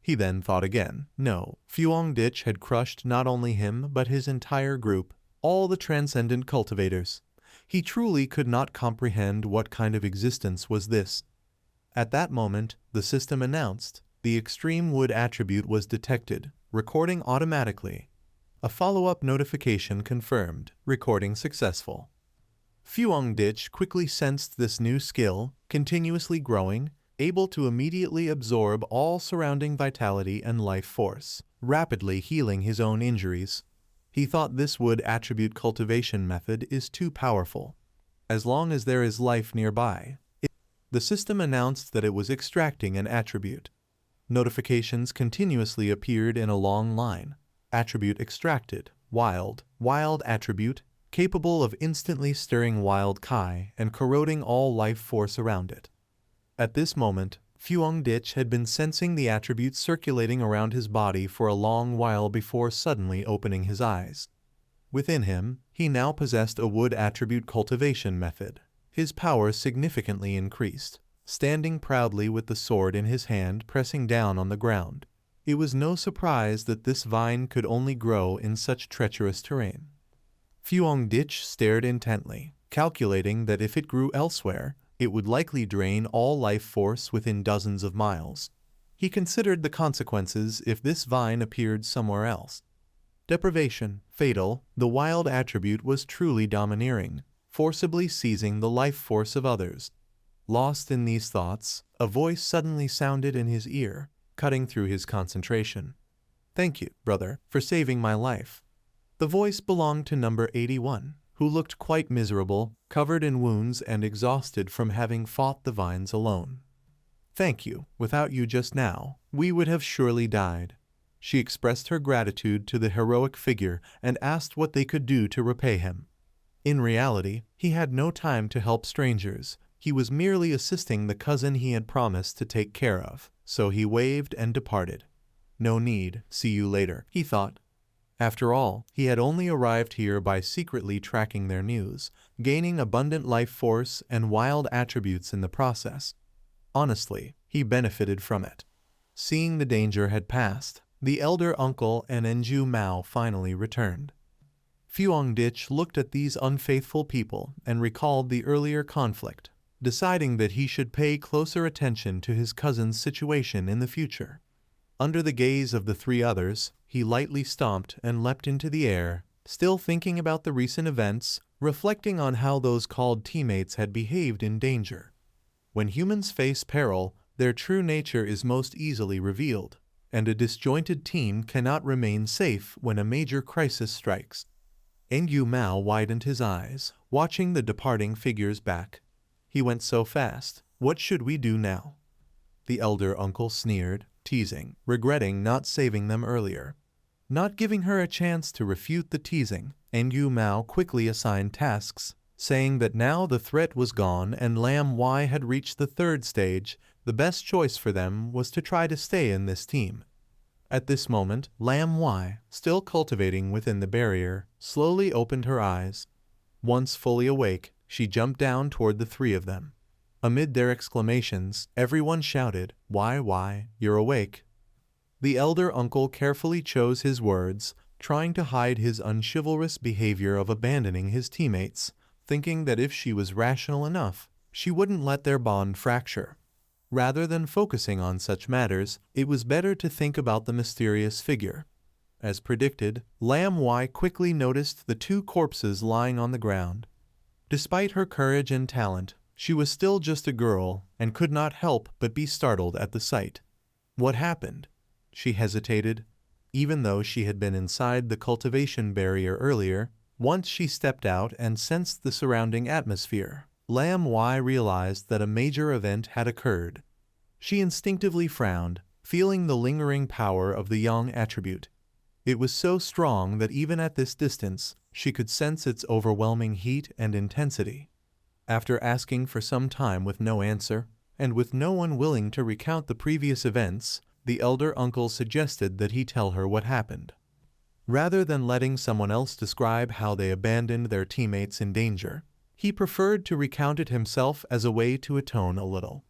He then thought again. No, Fuong Ditch had crushed not only him but his entire group, all the transcendent cultivators. He truly could not comprehend what kind of existence was this. At that moment, the system announced the extreme wood attribute was detected, recording automatically. A follow-up notification confirmed, recording successful. Fuong Ditch quickly sensed this new skill, continuously growing, able to immediately absorb all surrounding vitality and life force, rapidly healing his own injuries. He thought this wood attribute cultivation method is too powerful. As long as there is life nearby, the system announced that it was extracting an attribute. Notifications continuously appeared in a long line. Attribute extracted, wild attribute, capable of instantly stirring wild Kai and corroding all life force around it. At this moment, Fuong Ditch had been sensing the attribute circulating around his body for a long while before suddenly opening his eyes. Within him, he now possessed a wood attribute cultivation method. His power significantly increased, standing proudly with the sword in his hand pressing down on the ground. It was no surprise that this vine could only grow in such treacherous terrain. Fuong Ditch stared intently, calculating that if it grew elsewhere, it would likely drain all life force within dozens of miles. He considered the consequences if this vine appeared somewhere else. Deprivation, fatal, the wild attribute was truly domineering, forcibly seizing the life force of others. Lost in these thoughts, a voice suddenly sounded in his ear, cutting through his concentration. "Thank you, brother, for saving my life." The voice belonged to number 81, who looked quite miserable, covered in wounds and exhausted from having fought the vines alone. "Thank you. Without you just now, we would have surely died." She expressed her gratitude to the heroic figure and asked what they could do to repay him. In reality, he had no time to help strangers. He was merely assisting the cousin he had promised to take care of, so he waved and departed. "No need, see you later," he thought. After all, he had only arrived here by secretly tracking their news, gaining abundant life force and wild attributes in the process. Honestly, he benefited from it. Seeing the danger had passed, the elder uncle and Enju Mao finally returned. Fuong Ditch looked at these unfaithful people and recalled the earlier conflict, deciding that he should pay closer attention to his cousin's situation in the future. Under the gaze of the three others, he lightly stomped and leapt into the air, still thinking about the recent events, reflecting on how those called teammates had behaved in danger. When humans face peril, their true nature is most easily revealed, and a disjointed team cannot remain safe when a major crisis strikes. Engu Mao widened his eyes, watching the departing figures back. He went so fast. "What should we do now?" The elder uncle sneered, teasing, regretting not saving them earlier. Not giving her a chance to refute the teasing, Engu Mao quickly assigned tasks, saying that now the threat was gone and Lam Y had reached the third stage, the best choice for them was to try to stay in this team. At this moment, Lam Y, still cultivating within the barrier, slowly opened her eyes. Once fully awake, she jumped down toward the three of them. Amid their exclamations, everyone shouted, "Why, you're awake." The elder uncle carefully chose his words, trying to hide his unchivalrous behavior of abandoning his teammates, thinking that if she was rational enough, she wouldn't let their bond fracture. Rather than focusing on such matters, it was better to think about the mysterious figure. As predicted, Lam Y quickly noticed the two corpses lying on the ground. Despite her courage and talent, she was still just a girl and could not help but be startled at the sight. What happened? She hesitated. Even though she had been inside the cultivation barrier earlier, once she stepped out and sensed the surrounding atmosphere, Lam Y realized that a major event had occurred. She instinctively frowned, feeling the lingering power of the young attribute. It was so strong that even at this distance, she could sense its overwhelming heat and intensity. After asking for some time with no answer, and with no one willing to recount the previous events, the elder uncle suggested that he tell her what happened. Rather than letting someone else describe how they abandoned their teammates in danger, he preferred to recount it himself as a way to atone a little.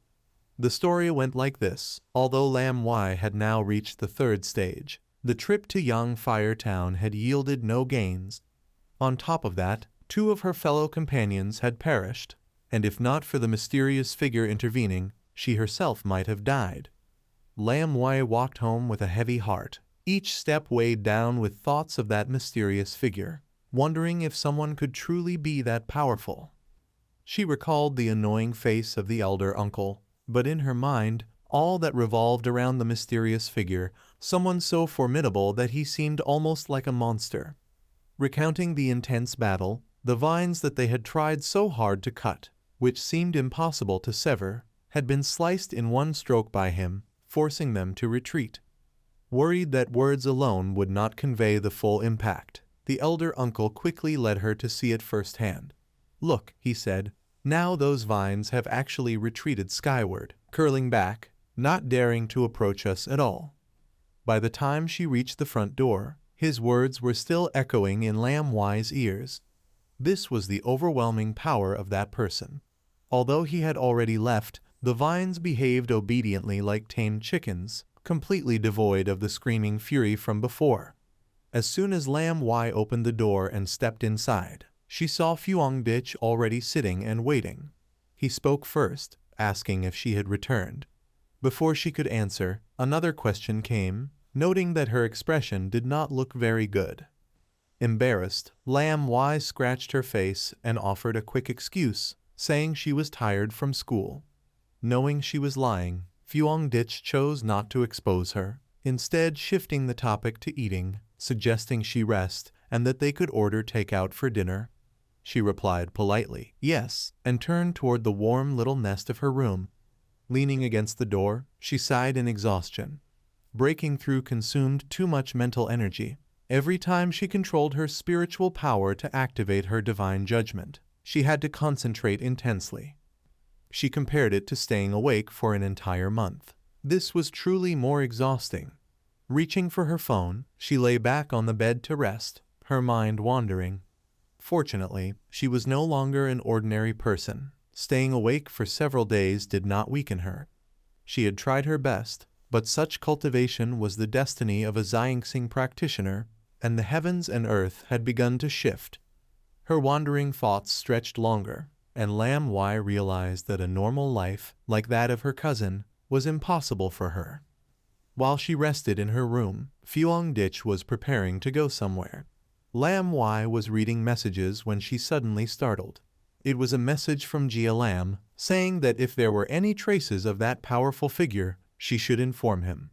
The story went like this. Although Lam Y had now reached the third stage, the trip to Yang Fire Town had yielded no gains. On top of that, 2 of her fellow companions had perished, and if not for the mysterious figure intervening, she herself might have died. Lam Y walked home with a heavy heart, each step weighed down with thoughts of that mysterious figure, wondering if someone could truly be that powerful. She recalled the annoying face of the elder uncle, but in her mind, all that revolved around the mysterious figure, someone so formidable that he seemed almost like a monster. Recounting the intense battle, the vines that they had tried so hard to cut, which seemed impossible to sever, had been sliced in one stroke by him, forcing them to retreat. Worried that words alone would not convey the full impact, the elder uncle quickly led her to see it firsthand. "Look," he said, "now those vines have actually retreated skyward, curling back, not daring to approach us at all." By the time she reached the front door, his words were still echoing in Lam Y's ears. This was the overwhelming power of that person. Although he had already left, the vines behaved obediently like tamed chickens, completely devoid of the screaming fury from before. As soon as Lam Y opened the door and stepped inside, she saw Fuang Dich already sitting and waiting. He spoke first, asking if she had returned. Before she could answer, another question came, noting that her expression did not look very good. Embarrassed, Lam Y scratched her face and offered a quick excuse, saying she was tired from school. Knowing she was lying, Fuang Dich chose not to expose her, instead shifting the topic to eating, suggesting she rest and that they could order takeout for dinner. She replied politely, "Yes," and turned toward the warm little nest of her room. Leaning against the door, she sighed in exhaustion. Breaking through consumed too much mental energy. Every time she controlled her spiritual power to activate her divine judgment, she had to concentrate intensely. She compared it to staying awake for an entire month. This was truly more exhausting. Reaching for her phone, she lay back on the bed to rest, her mind wandering. Fortunately, she was no longer an ordinary person. Staying awake for several days did not weaken her. She had tried her best, but such cultivation was the destiny of a Xianxing practitioner, and the heavens and earth had begun to shift. Her wandering thoughts stretched longer, and Lam Y realized that a normal life, like that of her cousin, was impossible for her. While she rested in her room, Fuang Dich was preparing to go somewhere. Lam Y was reading messages when she suddenly startled. It was a message from Jia Lam, saying that if there were any traces of that powerful figure, she should inform him.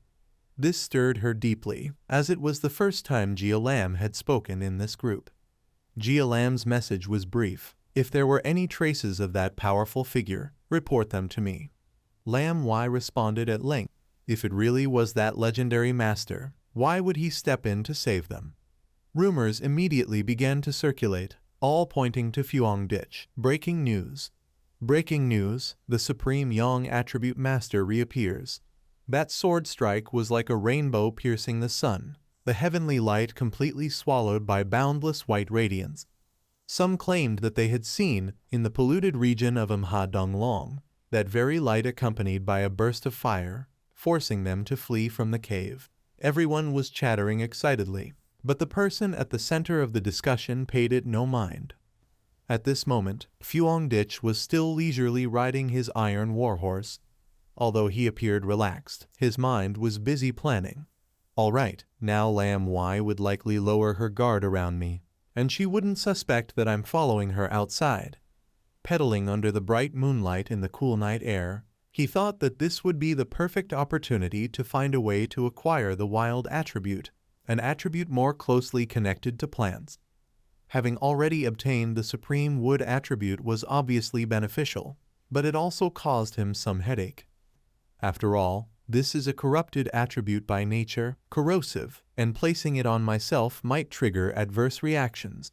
This stirred her deeply, as it was the first time Jia Lam had spoken in this group. Jia Lam's message was brief. "If there were any traces of that powerful figure, report them to me." Lam Y responded at length. If it really was that legendary master, why would he step in to save them? Rumors immediately began to circulate, all pointing to Fuang Dich. Breaking news. Breaking news, the Supreme Yang Attribute Master reappears. That sword strike was like a rainbow piercing the sun, the heavenly light completely swallowed by boundless white radiance. Some claimed that they had seen, in the polluted region of Mha Donglong, that very light accompanied by a burst of fire, forcing them to flee from the cave. Everyone was chattering excitedly, but the person at the center of the discussion paid it no mind. At this moment, Fuang Dich was still leisurely riding his iron warhorse. Although he appeared relaxed, his mind was busy planning. All right, now Lam Y would likely lower her guard around me, and she wouldn't suspect that I'm following her outside. Pedaling under the bright moonlight in the cool night air, he thought that this would be the perfect opportunity to find a way to acquire the wild attribute, an attribute more closely connected to plants. Having already obtained the supreme wood attribute was obviously beneficial, but it also caused him some headache. After all, This is a corrupted attribute by nature, corrosive, and placing it on myself might trigger adverse reactions.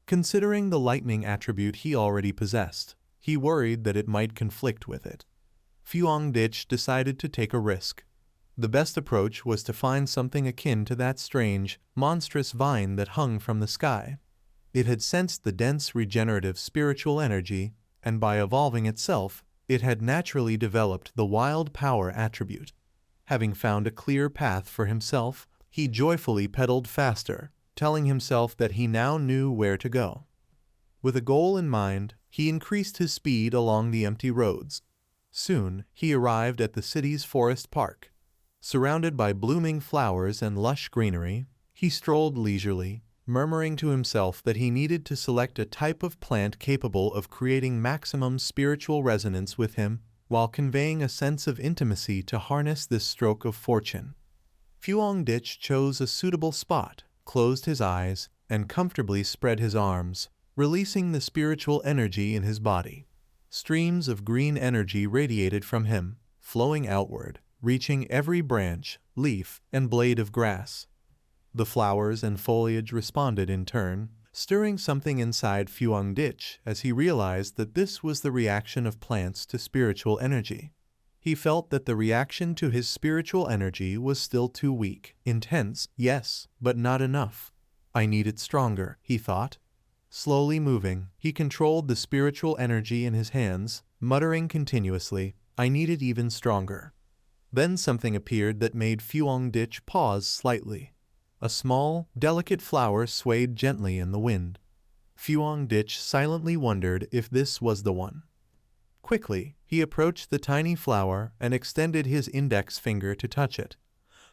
Considering the lightning attribute he already possessed, he worried that it might conflict with it. Fuangditch decided to take a risk. The best approach was to find something akin to that strange, monstrous vine that hung from the sky. It had sensed the dense regenerative spiritual energy, and by evolving itself, it had naturally developed the wild power attribute. Having found a clear path for himself, he joyfully pedaled faster, telling himself that he now knew where to go. With a goal in mind, he increased his speed along the empty roads. Soon, he arrived at the city's forest park. Surrounded by blooming flowers and lush greenery, he strolled leisurely, murmuring to himself that he needed to select a type of plant capable of creating maximum spiritual resonance with him, while conveying a sense of intimacy to harness this stroke of fortune. Fuangditch chose a suitable spot, closed his eyes, and comfortably spread his arms, releasing the spiritual energy in his body. Streams of green energy radiated from him, flowing outward, reaching every branch, leaf, and blade of grass. The flowers and foliage responded in turn, stirring something inside Fuangditch as he realized that this was the reaction of plants to spiritual energy. He felt that the reaction to his spiritual energy was still too weak. Intense, yes, but not enough. I need it stronger, he thought. Slowly moving, he controlled the spiritual energy in his hands, muttering continuously, I need it even stronger. Then something appeared that made Fuangditch pause slightly. A small, delicate flower swayed gently in the wind. Fuangditch silently wondered if this was the one. Quickly, he approached the tiny flower and extended his index finger to touch it.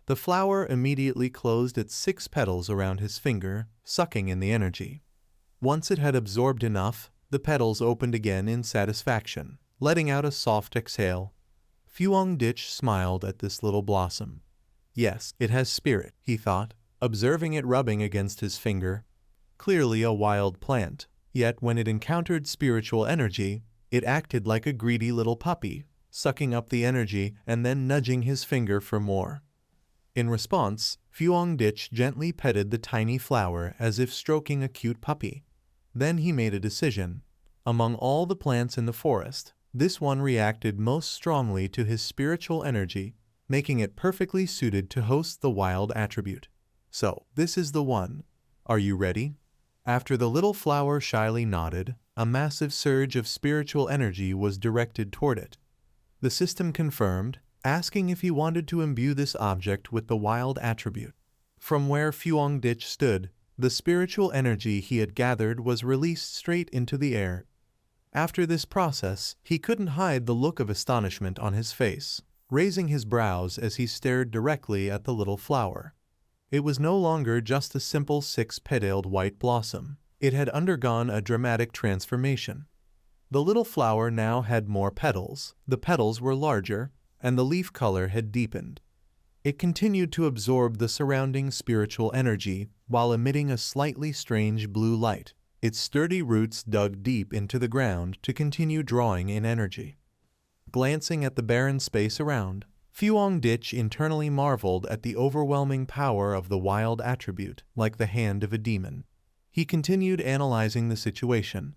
The flower immediately closed its 6 petals around his finger, sucking in the energy. Once it had absorbed enough, the petals opened again in satisfaction, letting out a soft exhale. Fuangditch smiled at this little blossom. Yes, it has spirit, he thought, observing it rubbing against his finger. Clearly a wild plant, yet when it encountered spiritual energy, it acted like a greedy little puppy, sucking up the energy and then nudging his finger for more. In response, Fuangditch gently petted the tiny flower as if stroking a cute puppy. Then he made a decision. Among all the plants in the forest, this one reacted most strongly to his spiritual energy, making it perfectly suited to host the wild attribute. So, this is the one. Are you ready? After the little flower shyly nodded, a massive surge of spiritual energy was directed toward it. The system confirmed, asking if he wanted to imbue this object with the wild attribute. From where Fuangditch stood, the spiritual energy he had gathered was released straight into the air. After this process, he couldn't hide the look of astonishment on his face, raising his brows as he stared directly at the little flower. It was no longer just a simple 6-petaled white blossom. It had undergone a dramatic transformation. The little flower now had more petals, the petals were larger, and the leaf color had deepened. It continued to absorb the surrounding spiritual energy while emitting a slightly strange blue light. Its sturdy roots dug deep into the ground to continue drawing in energy. Glancing at the barren space around, Fuangditch internally marveled at the overwhelming power of the wild attribute, like the hand of a demon. He continued analyzing the situation.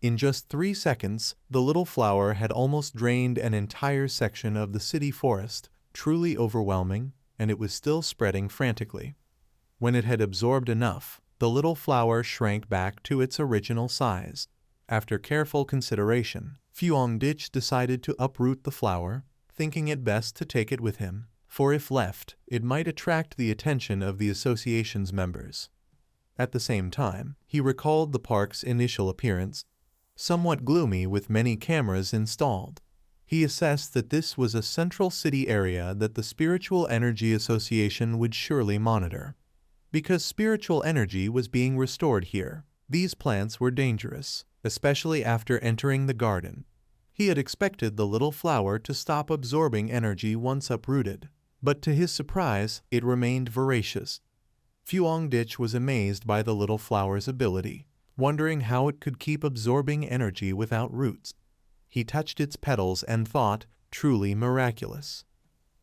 In just 3 seconds, the little flower had almost drained an entire section of the city forest, truly overwhelming, and it was still spreading frantically. When it had absorbed enough, the little flower shrank back to its original size. After careful consideration, Fuangditch decided to uproot the flower, thinking it best to take it with him, for if left, it might attract the attention of the association's members. At the same time, he recalled the park's initial appearance, somewhat gloomy with many cameras installed. He assessed that this was a central city area that the Spiritual Energy Association would surely monitor. Because spiritual energy was being restored here, these plants were dangerous, especially after entering the garden. He had expected the little flower to stop absorbing energy once uprooted, but to his surprise, it remained voracious. Fuangditch was amazed by the little flower's ability, wondering how it could keep absorbing energy without roots. He touched its petals and thought, truly miraculous.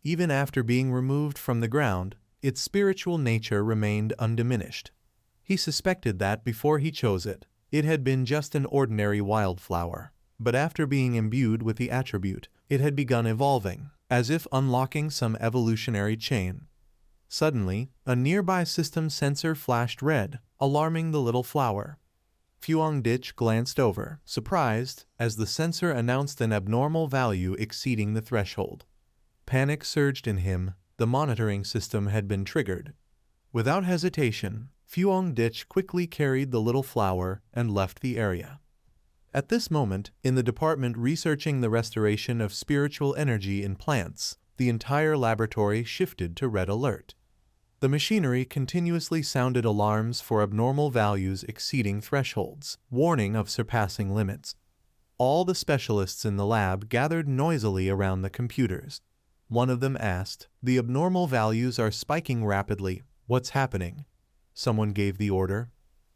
Even after being removed from the ground, its spiritual nature remained undiminished. He suspected that before he chose it, it had been just an ordinary wildflower. But after being imbued with the attribute, it had begun evolving, as if unlocking some evolutionary chain. Suddenly, a nearby system sensor flashed red, alarming the little flower. Fuangditch glanced over, surprised, as the sensor announced an abnormal value exceeding the threshold. Panic surged in him. The monitoring system had been triggered. Without hesitation, Fuangditch quickly carried the little flower and left the area. At this moment, in the department researching the restoration of spiritual energy in plants, the entire laboratory shifted to red alert. The machinery continuously sounded alarms for abnormal values exceeding thresholds, warning of surpassing limits. All the specialists in the lab gathered noisily around the computers. One of them asked, "The abnormal values are spiking rapidly. What's happening?" Someone gave the order.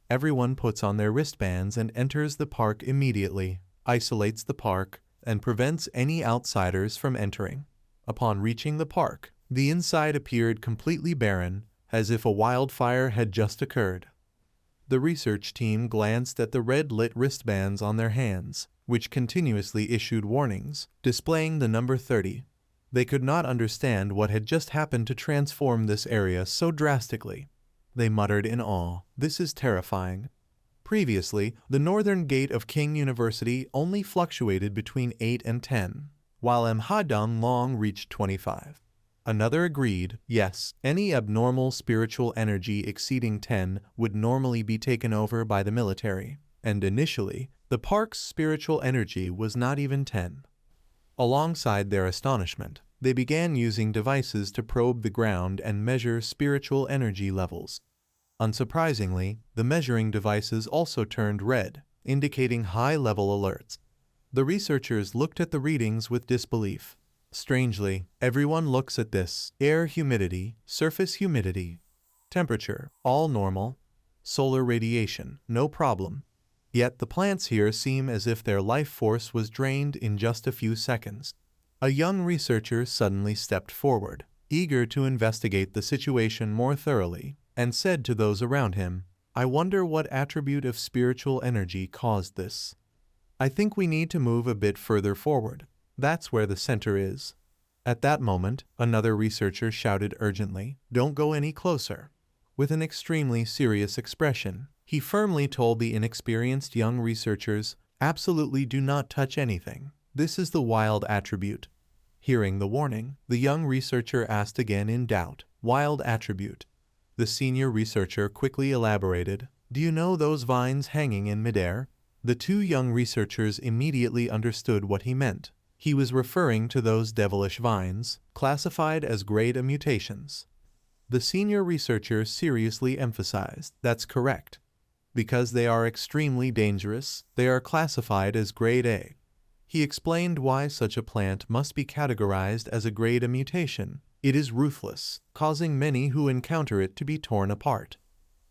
Everyone puts on their wristbands and enters the park immediately, isolates the park, and prevents any outsiders from entering. Upon reaching the park, the inside appeared completely barren, as if a wildfire had just occurred. The research team glanced at the red-lit wristbands on their hands, which continuously issued warnings, displaying the number 30. They could not understand what had just happened to transform this area so drastically. They muttered in awe, "This is terrifying." Previously, the northern gate of King University only fluctuated between 8 and 10, while Mhadang Long reached 25. Another agreed, yes, any abnormal spiritual energy exceeding 10 would normally be taken over by the military, and initially, the park's spiritual energy was not even 10. Alongside their astonishment, they began using devices to probe the ground and measure spiritual energy levels. Unsurprisingly, the measuring devices also turned red, indicating high-level alerts. The researchers looked at the readings with disbelief. Strangely, everyone looks at this: air humidity, surface humidity, temperature, all normal, solar radiation, no problem. Yet the plants here seem as if their life force was drained in just a few seconds. A young researcher suddenly stepped forward, eager to investigate the situation more thoroughly, and said to those around him, "I wonder what attribute of spiritual energy caused this. I think we need to move a bit further forward. That's where the center is." At that moment, another researcher shouted urgently, "Don't go any closer." With an extremely serious expression, he firmly told the inexperienced young researchers, "Absolutely do not touch anything. This is the wild attribute." Hearing the warning, the young researcher asked again in doubt, "Wild attribute?" The senior researcher quickly elaborated, "Do you know those vines hanging in midair?" The two young researchers immediately understood what he meant. He was referring to those devilish vines, classified as grade A mutations. The senior researcher seriously emphasized, "That's correct. Because they are extremely dangerous, they are classified as grade A." He explained why such a plant must be categorized as a grade A mutation. It is ruthless, causing many who encounter it to be torn apart.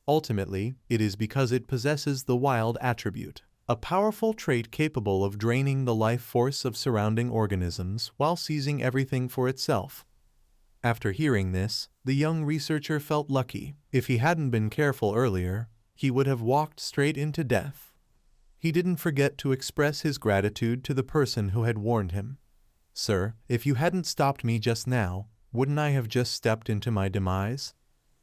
Ultimately, it is because it possesses the wild attribute, a powerful trait capable of draining the life force of surrounding organisms while seizing everything for itself. After hearing this, the young researcher felt lucky. If he hadn't been careful earlier, he would have walked straight into death. He didn't forget to express his gratitude to the person who had warned him. "Sir, if you hadn't stopped me just now, wouldn't I have just stepped into my demise?"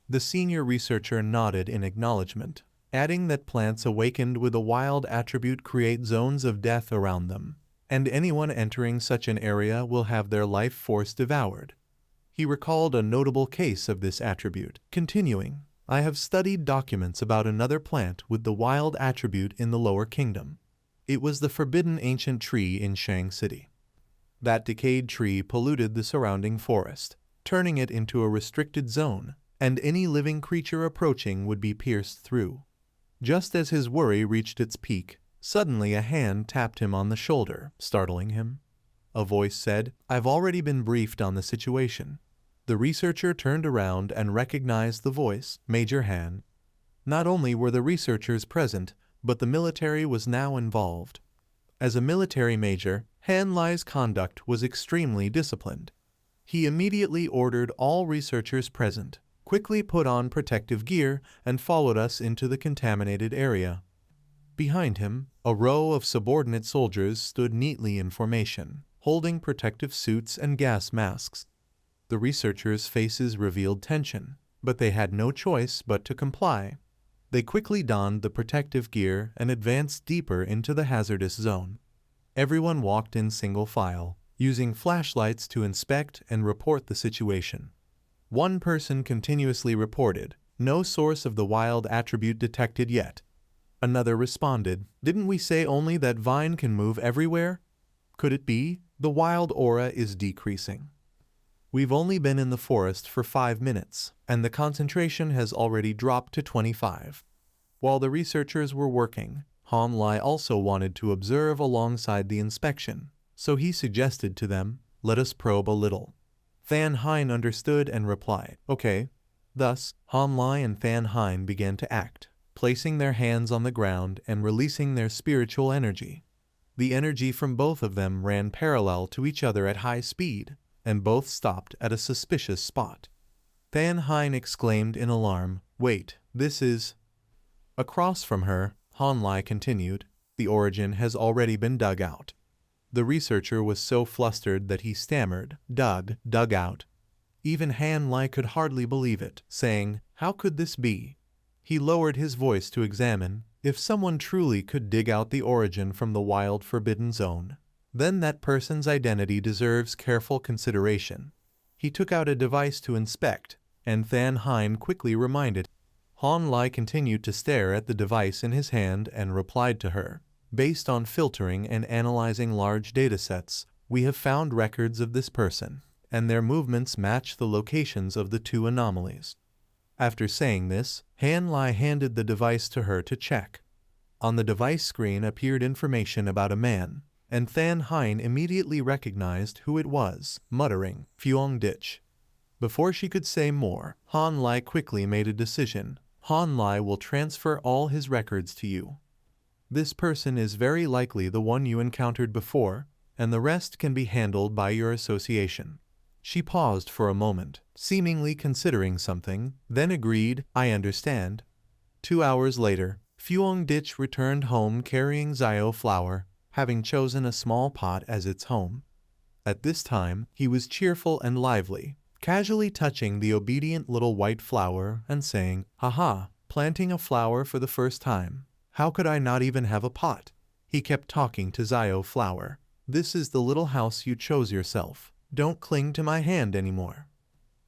The senior researcher nodded in acknowledgement, adding that plants awakened with a wild attribute create zones of death around them, and anyone entering such an area will have their life force devoured. He recalled a notable case of this attribute, continuing, "I have studied documents about another plant with the wild attribute in the lower kingdom. It was the forbidden ancient tree in Shang City. That decayed tree polluted the surrounding forest, turning it into a restricted zone, and any living creature approaching would be pierced through." Just as his worry reached its peak, suddenly a hand tapped him on the shoulder, startling him. A voice said, "I've already been briefed on the situation." The researcher turned around and recognized the voice, Major Han. Not only were the researchers present, but the military was now involved. As a military major, Han Lai's conduct was extremely disciplined. He immediately ordered all researchers present, quickly put on protective gear, and followed us into the contaminated area. Behind him, a row of subordinate soldiers stood neatly in formation, holding protective suits and gas masks. The researchers' faces revealed tension, but they had no choice but to comply. They quickly donned the protective gear and advanced deeper into the hazardous zone. Everyone walked in single file, using flashlights to inspect and report the situation. One person continuously reported, "No source of the wild attribute detected yet." Another responded, "Didn't we say only that Vine can move everywhere? Could it be the wild aura is decreasing? We've only been in the forest for 5 minutes, and the concentration has already dropped to 25. While the researchers were working, Han Lai also wanted to observe alongside the inspection, so he suggested to them, "Let us probe a little." Than Hein understood and replied, "Okay." Thus, Han Lai and Than Hein began to act, placing their hands on the ground and releasing their spiritual energy. The energy from both of them ran parallel to each other at high speed, and both stopped at a suspicious spot. Than Hein exclaimed in alarm, "Wait, this is—" Across from her, Han Lai continued, "The origin has already been dug out." The researcher was so flustered that he stammered, dug out. Even Han Lai could hardly believe it, saying, "How could this be?" He lowered his voice to examine. If someone truly could dig out the origin from the wild forbidden zone, then that person's identity deserves careful consideration. He took out a device to inspect, and Than Hein quickly reminded. Han Lai continued to stare at the device in his hand and replied to her, "Based on filtering and analyzing large datasets, we have found records of this person, and their movements match the locations of the two anomalies." After saying this, Han Lai handed the device to her to check. On the device screen appeared information about a man, and Than Hein immediately recognized who it was, muttering, "Phuong Dich." Before she could say more, Han Lai quickly made a decision. Han Lai will transfer all his records to you. This person is very likely the one you encountered before, and the rest can be handled by your association. She paused for a moment, seemingly considering something, then agreed, "I understand." 2 hours later, Phuong Dich returned home carrying Zio flower, having chosen a small pot as its home. At this time, he was cheerful and lively, casually touching the obedient little white flower and saying, "Haha, planting a flower for the first time. How could I not even have a pot?" He kept talking to Zio flower. "This is the little house you chose yourself. Don't cling to my hand anymore."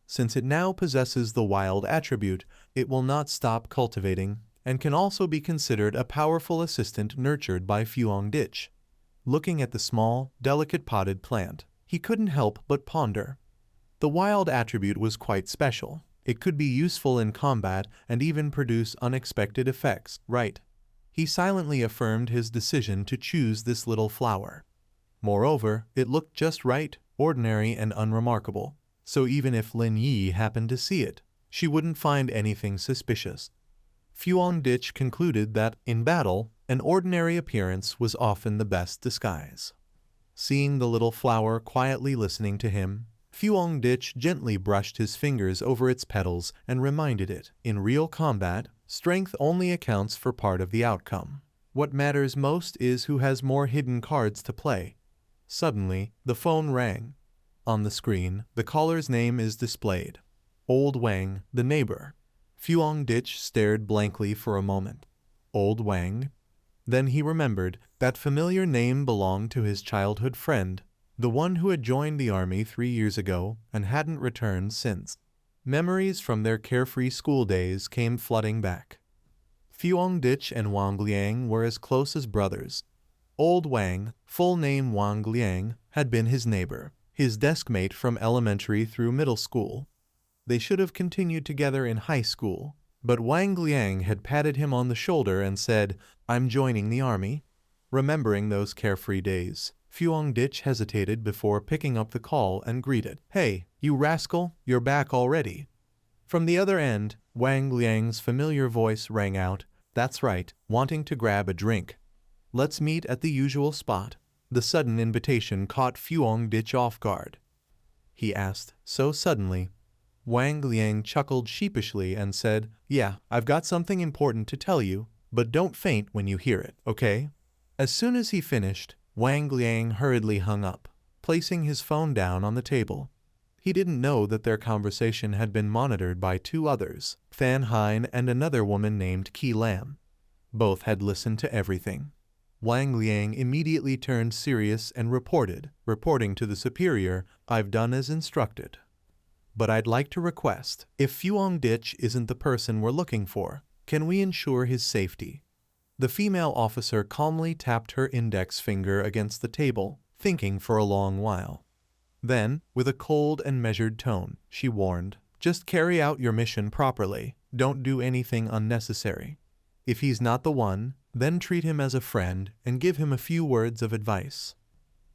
Since it now possesses the wild attribute, it will not stop cultivating, and can also be considered a powerful assistant nurtured by Phuong Dich. Looking at the small, delicate potted plant, he couldn't help but ponder. The wild attribute was quite special. It could be useful in combat and even produce unexpected effects, right? He silently affirmed his decision to choose this little flower. Moreover, it looked just right, ordinary and unremarkable, so even if Lin Yi happened to see it, she wouldn't find anything suspicious. Phuong Dich concluded that, in battle, an ordinary appearance was often the best disguise. Seeing the little flower quietly listening to him, Phuong Dich gently brushed his fingers over its petals and reminded it, in real combat, strength only accounts for part of the outcome. What matters most is who has more hidden cards to play. Suddenly, the phone rang. On the screen, the caller's name is displayed. Old Wang, the neighbor. Phuong Dich stared blankly for a moment. Old Wang? Then he remembered that familiar name belonged to his childhood friend, the one who had joined the army 3 years ago and hadn't returned since. Memories from their carefree school days came flooding back. Phuong Dich and Wang Liang were as close as brothers. Old Wang, full name Wang Liang, had been his neighbor, his deskmate from elementary through middle school. They should have continued together in high school, but Wang Liang had patted him on the shoulder and said, "I'm joining the army." Remembering those carefree days, Phuong Dich hesitated before picking up the call and greeted, "Hey, you rascal, you're back already." From the other end, Wang Liang's familiar voice rang out, "That's right, wanting to grab a drink. Let's meet at the usual spot." The sudden invitation caught Phuong Dich off guard. he asked, so suddenly. Wang Liang chuckled sheepishly and said, "Yeah, I've got something important to tell you, but don't faint when you hear it, okay?" As soon as he finished, Wang Liang hurriedly hung up, placing his phone down on the table. He didn't know that their conversation had been monitored by two others, Fan Hein and another woman named Qi Lam. Both had listened to everything. Wang Liang immediately turned serious and reporting to the superior, "I've done as instructed. But I'd like to request, if Fuong Ditch isn't the person we're looking for, can we ensure his safety?" The female officer calmly tapped her index finger against the table, thinking for a long while. Then, with a cold and measured tone, she warned, "Just carry out your mission properly. Don't do anything unnecessary. If he's not the one, then treat him as a friend and give him a few words of advice."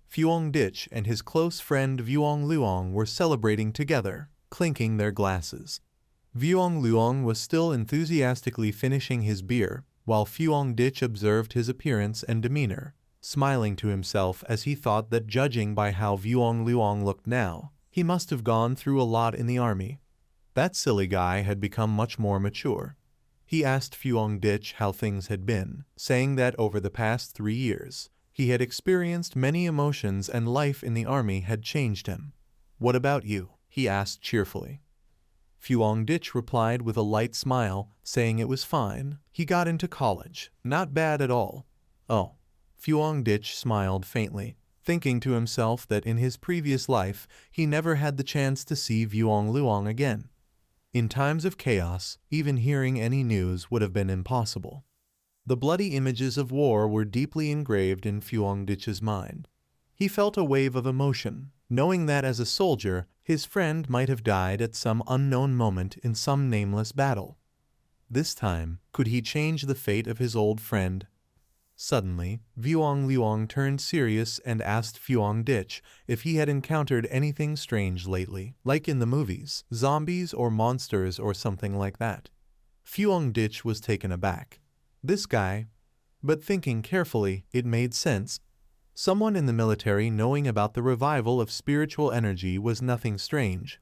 Fuong Ditch and his close friend Vuong Luong were celebrating together, clinking their glasses. Vuong Luong was still enthusiastically finishing his beer, while Fuong Ditch observed his appearance and demeanor, smiling to himself as he thought that judging by how Vuong Luong looked now, he must have gone through a lot in the army. That silly guy had become much more mature. He asked Fuong Ditch how things had been, saying that over the past 3 years, he had experienced many emotions and life in the army had changed him. "What about you?" he asked cheerfully. Fuong Ditch replied with a light smile, saying it was fine. He got into college. Not bad at all. "Oh." Fuong Ditch smiled faintly, thinking to himself that in his previous life he never had the chance to see Vuong Luong again. In times of chaos, even hearing any news would have been impossible. The bloody images of war were deeply engraved in Fuong Ditch's mind. He felt a wave of emotion, knowing that as a soldier, his friend might have died at some unknown moment in some nameless battle. This time, could he change the fate of his old friend? Suddenly, Vuong Luong turned serious and asked Fuong Ditch if he had encountered anything strange lately, like in the movies, zombies or monsters or something like that. Fuong Ditch was taken aback. This guy, but thinking carefully, it made sense. Someone in the military knowing about the revival of spiritual energy was nothing strange.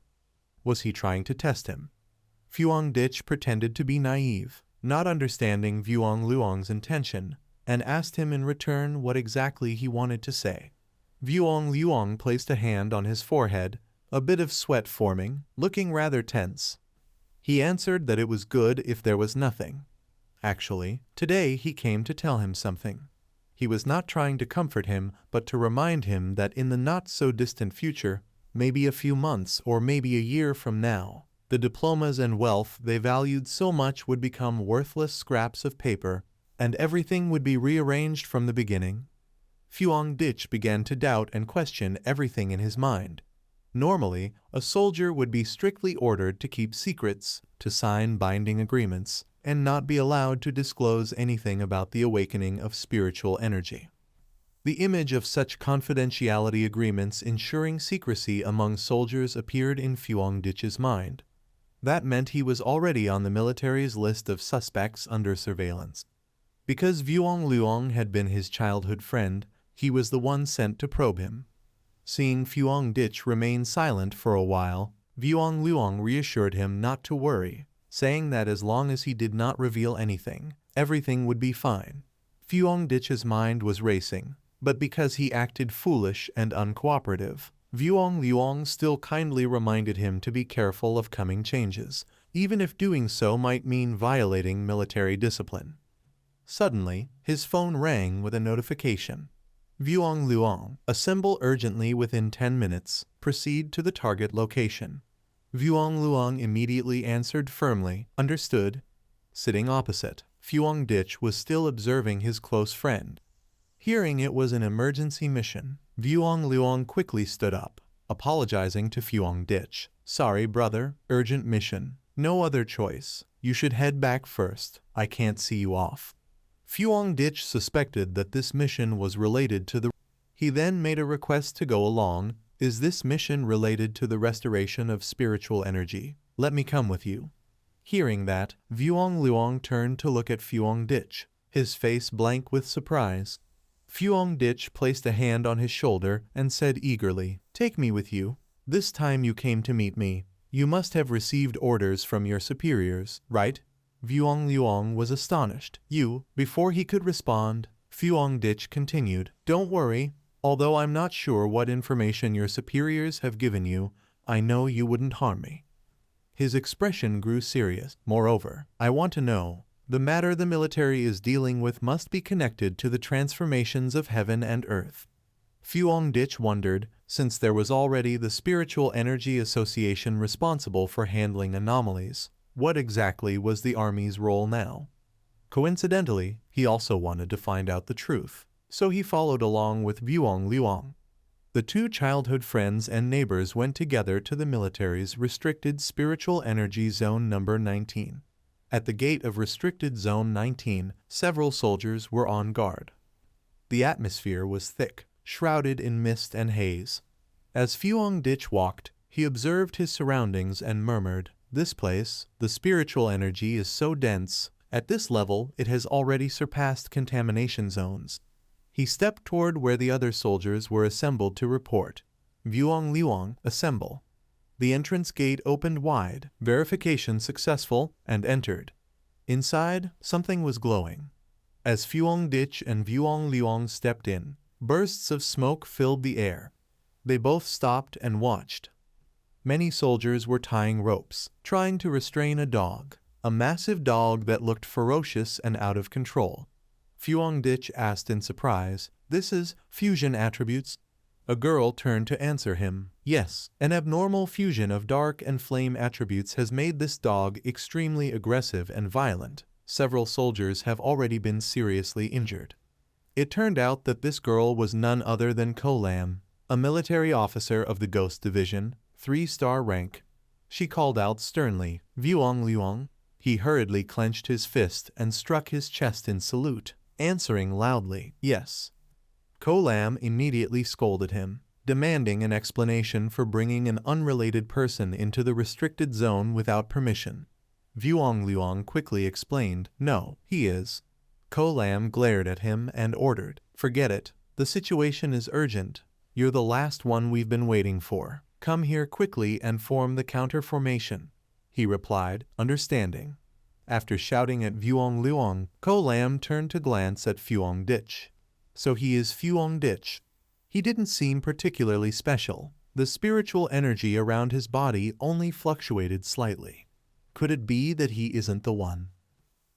Was he trying to test him? Fuong Ditch pretended to be naive, not understanding Vuong Luong's intention, and asked him in return what exactly he wanted to say. Vuong Luong placed a hand on his forehead, a bit of sweat forming, looking rather tense. He answered that it was good if there was nothing. Actually, today he came to tell him something. He was not trying to comfort him, but to remind him that in the not-so-distant future, maybe a few months or maybe a year from now, the diplomas and wealth they valued so much would become worthless scraps of paper, and everything would be rearranged from the beginning. Fuong Ditch began to doubt and question everything in his mind. Normally, a soldier would be strictly ordered to keep secrets, to sign binding agreements, and not be allowed to disclose anything about the awakening of spiritual energy. The image of such confidentiality agreements ensuring secrecy among soldiers appeared in Fuong Ditch's mind. That meant he was already on the military's list of suspects under surveillance. Because Vuong Luong had been his childhood friend, he was the one sent to probe him. Seeing Fuong Ditch remain silent for a while, Vuong Luong reassured him not to worry, saying that as long as he did not reveal anything, everything would be fine. Fuong Ditch's mind was racing, but because he acted foolish and uncooperative, Vuong Luong still kindly reminded him to be careful of coming changes, even if doing so might mean violating military discipline. Suddenly, his phone rang with a notification. Vuong Luong, assemble urgently within 10 minutes, proceed to the target location. Vuong Luong immediately answered firmly, understood. Sitting opposite, Fuong Ditch was still observing his close friend. Hearing it was an emergency mission, Vuong Luong quickly stood up, apologizing to Fuong Ditch. "Sorry, brother, urgent mission. No other choice. You should head back first. I can't see you off." Fuong Ditch suspected that this mission was related to the... He then made a request to go along. "Is this mission related to the restoration of spiritual energy? Let me come with you." Hearing that, Vuong Luong turned to look at Fuong Ditch, his face blank with surprise. Fuong Ditch placed a hand on his shoulder and said eagerly, "Take me with you." This time you came to meet me. You must have received orders from your superiors, right? Vuong Luong was astonished. Before he could respond, Fuong Dich continued, don't worry. Although I'm not sure what information your superiors have given you, I know you wouldn't harm me. His expression grew serious. Moreover, I want to know, the matter the military is dealing with must be connected to the transformations of heaven and earth. Fuong Dich wondered, since there was already the Spiritual Energy Association responsible for handling anomalies, what exactly was the army's role now? Coincidentally, he also wanted to find out the truth, so he followed along with Vuong Luong. The two childhood friends and neighbors went together to the military's Restricted Spiritual Energy Zone number 19. At the gate of Restricted Zone 19, several soldiers were on guard. The atmosphere was thick, shrouded in mist and haze. As Fuong Dich walked, he observed his surroundings and murmured, this place, the spiritual energy is so dense, at this level it has already surpassed contamination zones. He stepped toward where the other soldiers were assembled to report. Vuong Luong, assemble. The entrance gate opened wide, verification successful, and entered. Inside, something was glowing. As Fuong Dich and Vuong Luong stepped in, bursts of smoke filled the air. They both stopped and watched. Many soldiers were tying ropes, trying to restrain a dog, a massive dog that looked ferocious and out of control. Fuong Dich asked in surprise, this is fusion attributes? A girl turned to answer him, yes, an abnormal fusion of dark and flame attributes has made this dog extremely aggressive and violent. Several soldiers have already been seriously injured. It turned out that this girl was none other than Ko Lam, a military officer of the Ghost Division, 3-star rank. She called out sternly, Vuong Luong. He hurriedly clenched his fist and struck his chest in salute, answering loudly, yes. Ko Lam immediately scolded him, demanding an explanation for bringing an unrelated person into the restricted zone without permission. Vuong Luong quickly explained, no, he is. Ko Lam glared at him and ordered, forget it, the situation is urgent. You're the last one we've been waiting for. Come here quickly and form the counter formation. He replied, understanding. After shouting at Vuong Luong, Ko Lam turned to glance at Fuong Dich. So he is Fuong Dich. He didn't seem particularly special. The spiritual energy around his body only fluctuated slightly. Could it be that he isn't the one?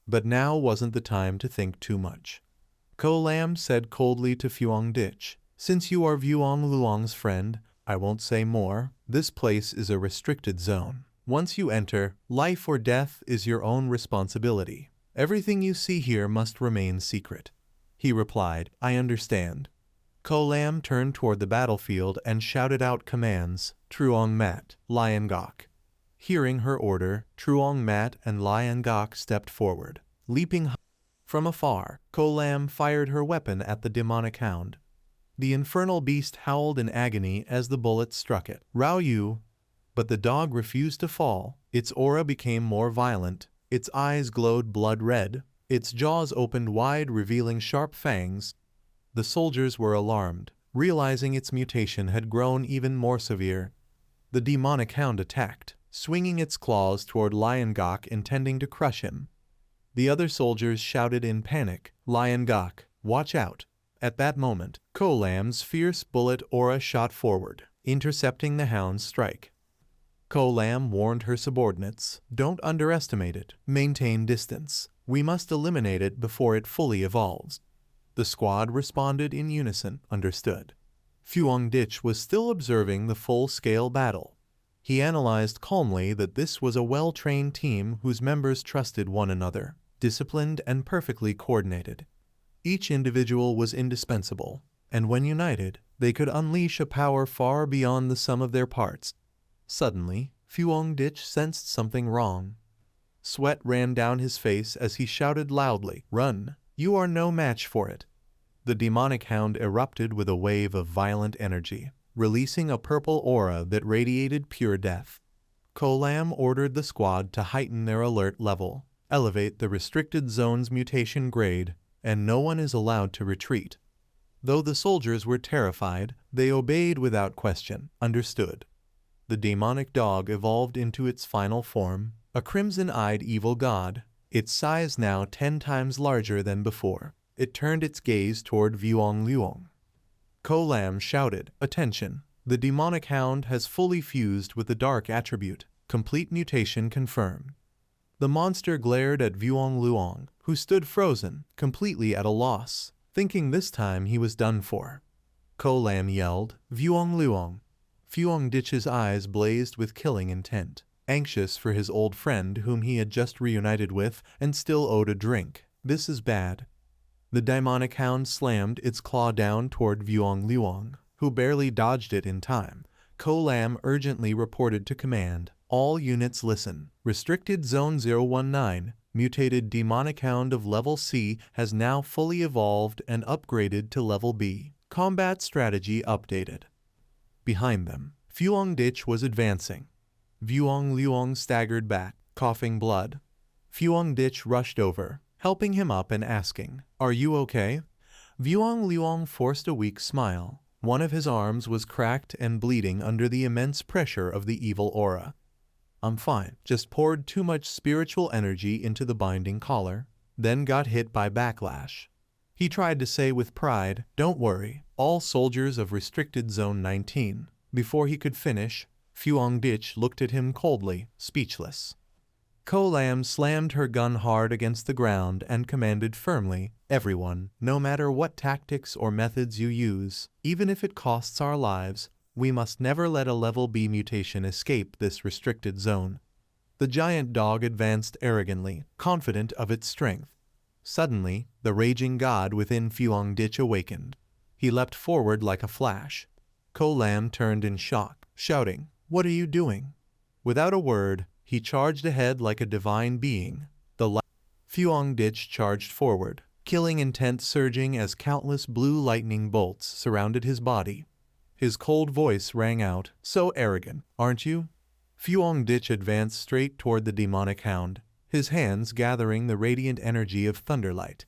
But now wasn't the time to think too much. Ko Lam said coldly to Fuong Dich, since you are Vuong Luong's friend, I won't say more. This place is a restricted zone. Once you enter, life or death is your own responsibility. Everything you see here must remain secret. He replied, I understand. Ko Lam turned toward the battlefield and shouted out commands, Truong Mat, Lion Gok. Hearing her order, Truong Mat and Lion Gok stepped forward. Leaping from afar, Ko Lam fired her weapon at the demonic hound. The infernal beast howled in agony as the bullet struck it. Rao Yu! But the dog refused to fall. Its aura became more violent. Its eyes glowed blood red. Its jaws opened wide, revealing sharp fangs. The soldiers were alarmed, realizing its mutation had grown even more severe. The demonic hound attacked, swinging its claws toward Lion Gok, intending to crush him. The other soldiers shouted in panic, Lion Gok, watch out! At that moment, Ko Lam's fierce bullet aura shot forward, intercepting the hound's strike. Ko Lam warned her subordinates, don't underestimate it, maintain distance. We must eliminate it before it fully evolves. The squad responded in unison, understood. Fuong Dich was still observing the full-scale battle. He analyzed calmly that this was a well-trained team whose members trusted one another, disciplined and perfectly coordinated. Each individual was indispensable, and when united, they could unleash a power far beyond the sum of their parts. Suddenly, Fuong Dich sensed something wrong. Sweat ran down his face as he shouted loudly, run! You are no match for it. The demonic hound erupted with a wave of violent energy, releasing a purple aura that radiated pure death. Ko Lam ordered the squad to heighten their alert level, elevate the restricted zone's mutation grade, and no one is allowed to retreat. Though the soldiers were terrified, they obeyed without question, understood. the demonic dog evolved into its final form, a crimson-eyed evil god, its size now 10 times larger than before. It turned its gaze toward Vuong Luong. Ko Lam shouted, "Attention! The demonic hound has fully fused with the dark attribute. Complete mutation confirmed." The monster glared at Vuong Luong, who stood frozen, completely at a loss, thinking this time he was done for. Ko Lam yelled, "Vuong Luong!" Vuong Ditch's eyes blazed with killing intent, anxious for his old friend whom he had just reunited with and still owed a drink. "This is bad." The demonic hound slammed its claw down toward Vuong Luong, who barely dodged it in time. Ko Lam urgently reported to command, "All units listen. Restricted Zone 019, mutated demonic hound of level C has now fully evolved and upgraded to level B. Combat strategy updated." Behind them, Vuong Ditch was advancing. Vuong Luong staggered back, coughing blood. Vuong Ditch rushed over, helping him up and asking, "Are you okay?" Vuong Luong forced a weak smile. One of his arms was cracked and bleeding under the immense pressure of the evil aura. "I'm fine, just poured too much spiritual energy into the binding collar, then got hit by backlash." He tried to say with pride, "Don't worry, all soldiers of Restricted Zone 19. Before he could finish, Vuong Ditch looked at him coldly, speechless. Ko Lam slammed her gun hard against the ground and commanded firmly, "Everyone, no matter what tactics or methods you use, even if it costs our lives, we must never let a level B mutation escape this restricted zone." The giant dog advanced arrogantly, confident of its strength. Suddenly, the raging god within Vuong Ditch awakened. He leapt forward like a flash. Ko Lam turned in shock, shouting, "What are you doing?" Without a word, he charged ahead like a divine being. Vuong Ditch charged forward, killing intent surging as countless blue lightning bolts surrounded his body. His cold voice rang out, "So arrogant, aren't you?" Vuong Ditch advanced straight toward the demonic hound, his hands gathering the radiant energy of thunderlight.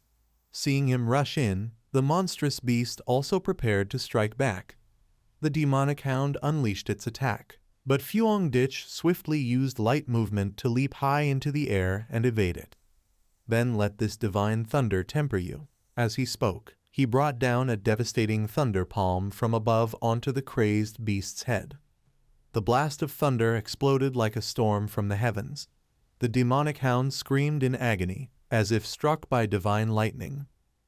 Seeing him rush in, the monstrous beast also prepared to strike back. The demonic hound unleashed its attack, but Vuong Ditch swiftly used light movement to leap high into the air and evade it. "Then let this divine thunder temper you." As he spoke, he brought down a devastating thunder palm from above onto the crazed beast's head. The blast of thunder exploded like a storm from the heavens. The demonic hound screamed in agony, as if struck by divine lightning.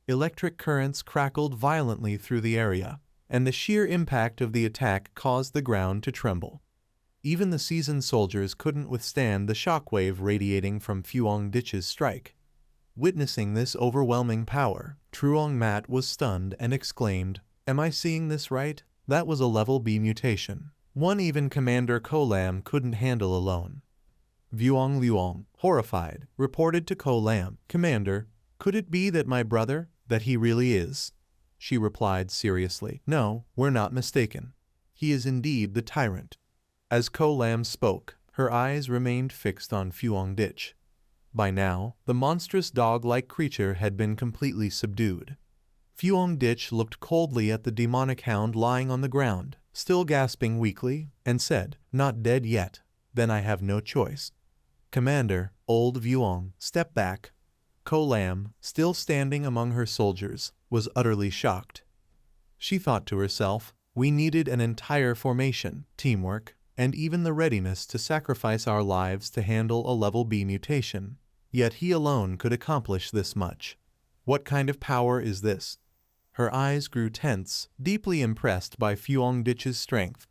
Electric currents crackled violently through the area, and the sheer impact of the attack caused the ground to tremble. Even the seasoned soldiers couldn't withstand the shockwave radiating from Vuong Ditch's strike. Witnessing this overwhelming power, Truong Mat was stunned and exclaimed, "Am I seeing this right? That was a level B mutation. One even Commander Ko Lam couldn't handle alone." Vuong Luong, horrified, reported to Ko Lam, "Commander, could it be that my brother, that he really is?" She replied seriously, "No, we're not mistaken. He is indeed the tyrant." As Ko Lam spoke, her eyes remained fixed on Vuong Ditch. By now, the monstrous dog-like creature had been completely subdued. Vuong Ditch looked coldly at the demonic hound lying on the ground, still gasping weakly, and said, "Not dead yet. Then I have no choice." "Commander, old Vuong, step back." Ko Lam, still standing among her soldiers, was utterly shocked. She thought to herself, "We needed an entire formation, teamwork, and even the readiness to sacrifice our lives to handle a level B mutation. Yet he alone could accomplish this much. What kind of power is this?" Her eyes grew tense, deeply impressed by Vuong Ditch's strength.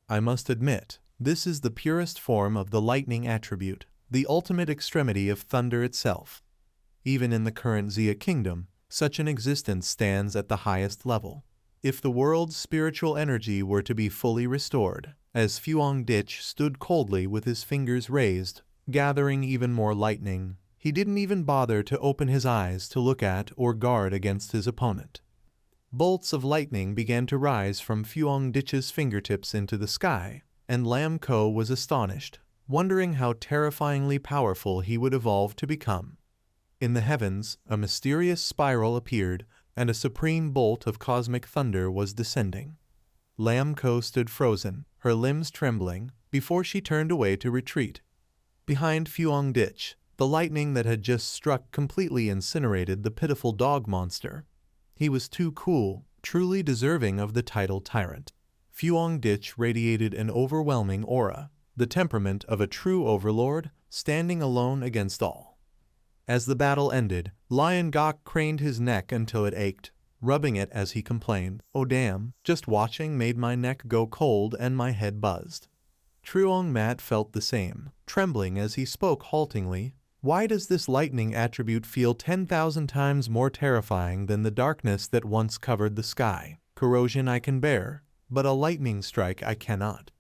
"I must admit, this is the purest form of the lightning attribute, the ultimate extremity of thunder itself. Even in the current Xia kingdom, such an existence stands at the highest level. If the world's spiritual energy were to be fully restored," as Vuong Ditch stood coldly with his fingers raised, gathering even more lightning, he didn't even bother to open his eyes to look at or guard against his opponent. Bolts of lightning began to rise from Vuong Ditch's fingertips into the sky, and Lam Ko was astonished, wondering how terrifyingly powerful he would evolve to become. In the heavens, a mysterious spiral appeared, and a supreme bolt of cosmic thunder was descending. Lam Ko stood frozen, her limbs trembling, before she turned away to retreat. Behind Fuang Ditch, the lightning that had just struck completely incinerated the pitiful dog monster. He was too cool, truly deserving of the title Tyrant. Fuang Ditch radiated an overwhelming aura, the temperament of a true overlord, standing alone against all. As the battle ended, Lion Gok craned his neck until it ached, rubbing it as he complained, "Oh damn, just watching made my neck go cold and my head buzzed." Truong Mat felt the same, trembling as he spoke haltingly. "Why does this lightning attribute feel 10,000 times more terrifying than the darkness that once covered the sky? Corrosion I can bear, but a lightning strike I cannot."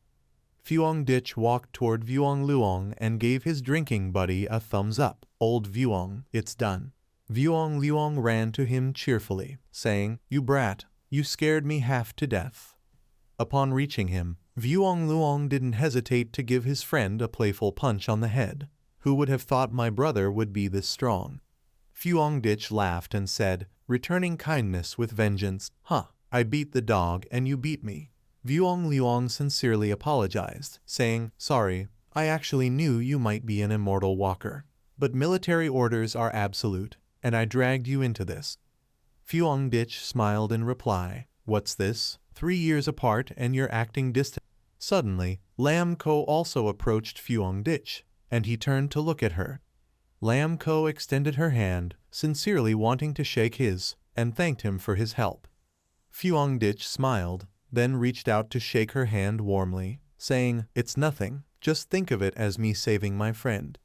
Fuang Ditch walked toward Vuong Luong and gave his drinking buddy a thumbs up. "Old Vuong, it's done." Vuong Luong ran to him cheerfully, saying, "You brat, you scared me half to death." Upon reaching him, Vuong Luong didn't hesitate to give his friend a playful punch on the head. "Who would have thought my brother would be this strong?" Fuang Ditch laughed and said, returning kindness with vengeance, "Huh, I beat the dog and you beat me." Vuong Luong sincerely apologized, saying, "Sorry, I actually knew you might be an immortal walker. But military orders are absolute, and I dragged you into this." Fuang Ditch smiled in reply, "What's this? 3 years apart and you're acting distant." Suddenly, Lam Ko also approached Fuang Ditch, and he turned to look at her. Lam Ko extended her hand, sincerely wanting to shake his, and thanked him for his help. Fuang Ditch smiled, then reached out to shake her hand warmly, saying, "It's nothing, just think of it as me saving my friend."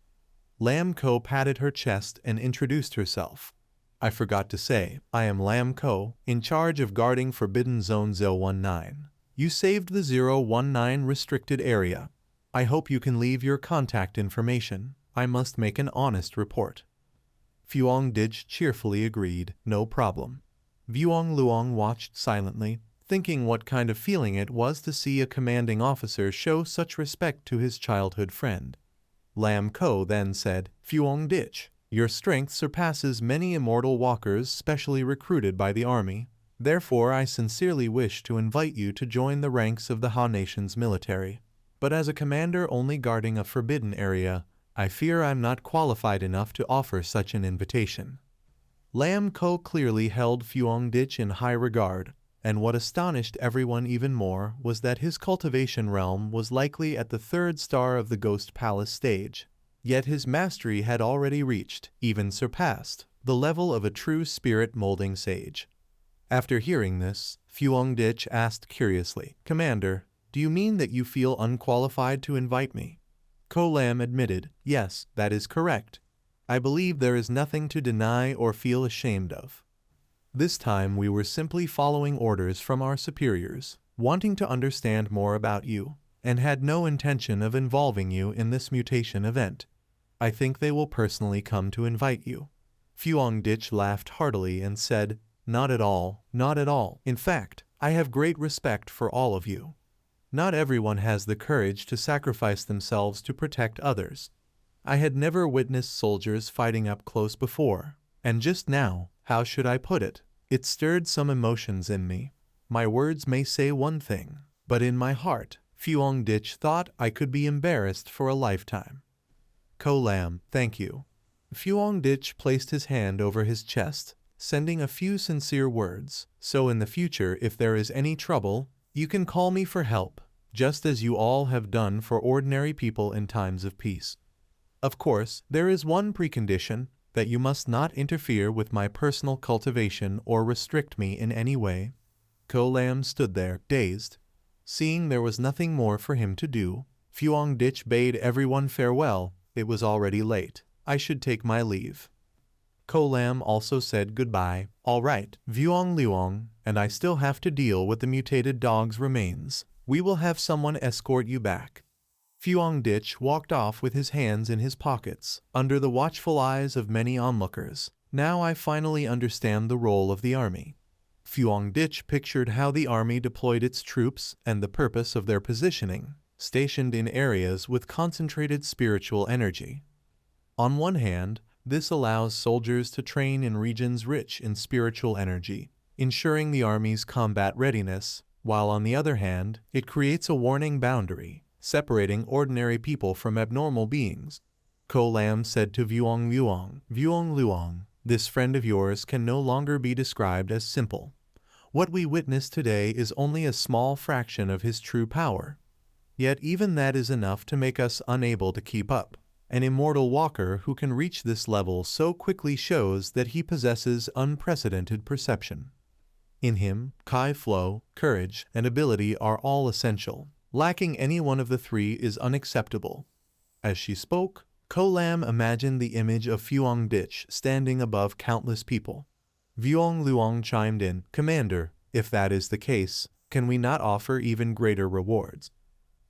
Lam Ko patted her chest and introduced herself. "I forgot to say, I am Lam Ko, in charge of guarding Forbidden Zone 019. You saved the 019 restricted area. I hope you can leave your contact information. I must make an honest report." Fuang Ditch cheerfully agreed, "No problem." Vuong Luong watched silently, thinking what kind of feeling it was to see a commanding officer show such respect to his childhood friend. Lam Ko then said, "Fuang Ditch, your strength surpasses many immortal walkers specially recruited by the army. Therefore I sincerely wish to invite you to join the ranks of the Ha Nation's military. But as a commander only guarding a forbidden area, I fear I'm not qualified enough to offer such an invitation." Lam Ko clearly held Fuang Ditch in high regard, and what astonished everyone even more was that his cultivation realm was likely at the 3rd star of the Ghost Palace stage. Yet his mastery had already reached, even surpassed, the level of a true spirit-molding sage. After hearing this, Fuang Ditch asked curiously, "Commander, do you mean that you feel unqualified to invite me?" Ko Lam admitted, "Yes, that is correct. I believe there is nothing to deny or feel ashamed of. This time we were simply following orders from our superiors, wanting to understand more about you, and had no intention of involving you in this mutation event. I think they will personally come to invite you." Fuang Ditch laughed heartily and said, "Not at all, not at all. In fact, I have great respect for all of you. Not everyone has the courage to sacrifice themselves to protect others. I had never witnessed soldiers fighting up close before, and just now, how should I put it? It stirred some emotions in me. My words may say one thing, but in my heart, Fuang Ditch thought I could be embarrassed for a lifetime." Ko Lam, "Thank you." Fuang Ditch placed his hand over his chest, sending a few sincere words. "So in the future, if there is any trouble, you can call me for help, just as you all have done for ordinary people in times of peace. Of course, there is one precondition, that you must not interfere with my personal cultivation or restrict me in any way." Ko Lam stood there, dazed. Seeing there was nothing more for him to do, Fuang Ditch bade everyone farewell. It was already late. I should take my leave. Ko Lam also said goodbye. "All right, Vuong Luong, and I still have to deal with the mutated dog's remains. We will have someone escort you back." Fuang Ditch walked off with his hands in his pockets, under the watchful eyes of many onlookers. "Now I finally understand the role of the army." Fuang Ditch pictured how the army deployed its troops and the purpose of their positioning, stationed in areas with concentrated spiritual energy. On one hand, this allows soldiers to train in regions rich in spiritual energy, ensuring the army's combat readiness, while on the other hand, it creates a warning boundary, separating ordinary people from abnormal beings. Ko Lam said to Vuong Luong, "Vuong Luong, this friend of yours can no longer be described as simple. What we witness today is only a small fraction of his true power. Yet even that is enough to make us unable to keep up. An immortal walker who can reach this level so quickly shows that he possesses unprecedented perception. In him, Kai flow, courage, and ability are all essential. Lacking any one of the three is unacceptable." As she spoke, Ko Lam imagined the image of Phuong Dich standing above countless people. Vuong Luong chimed in, "Commander, if that is the case, can we not offer even greater rewards?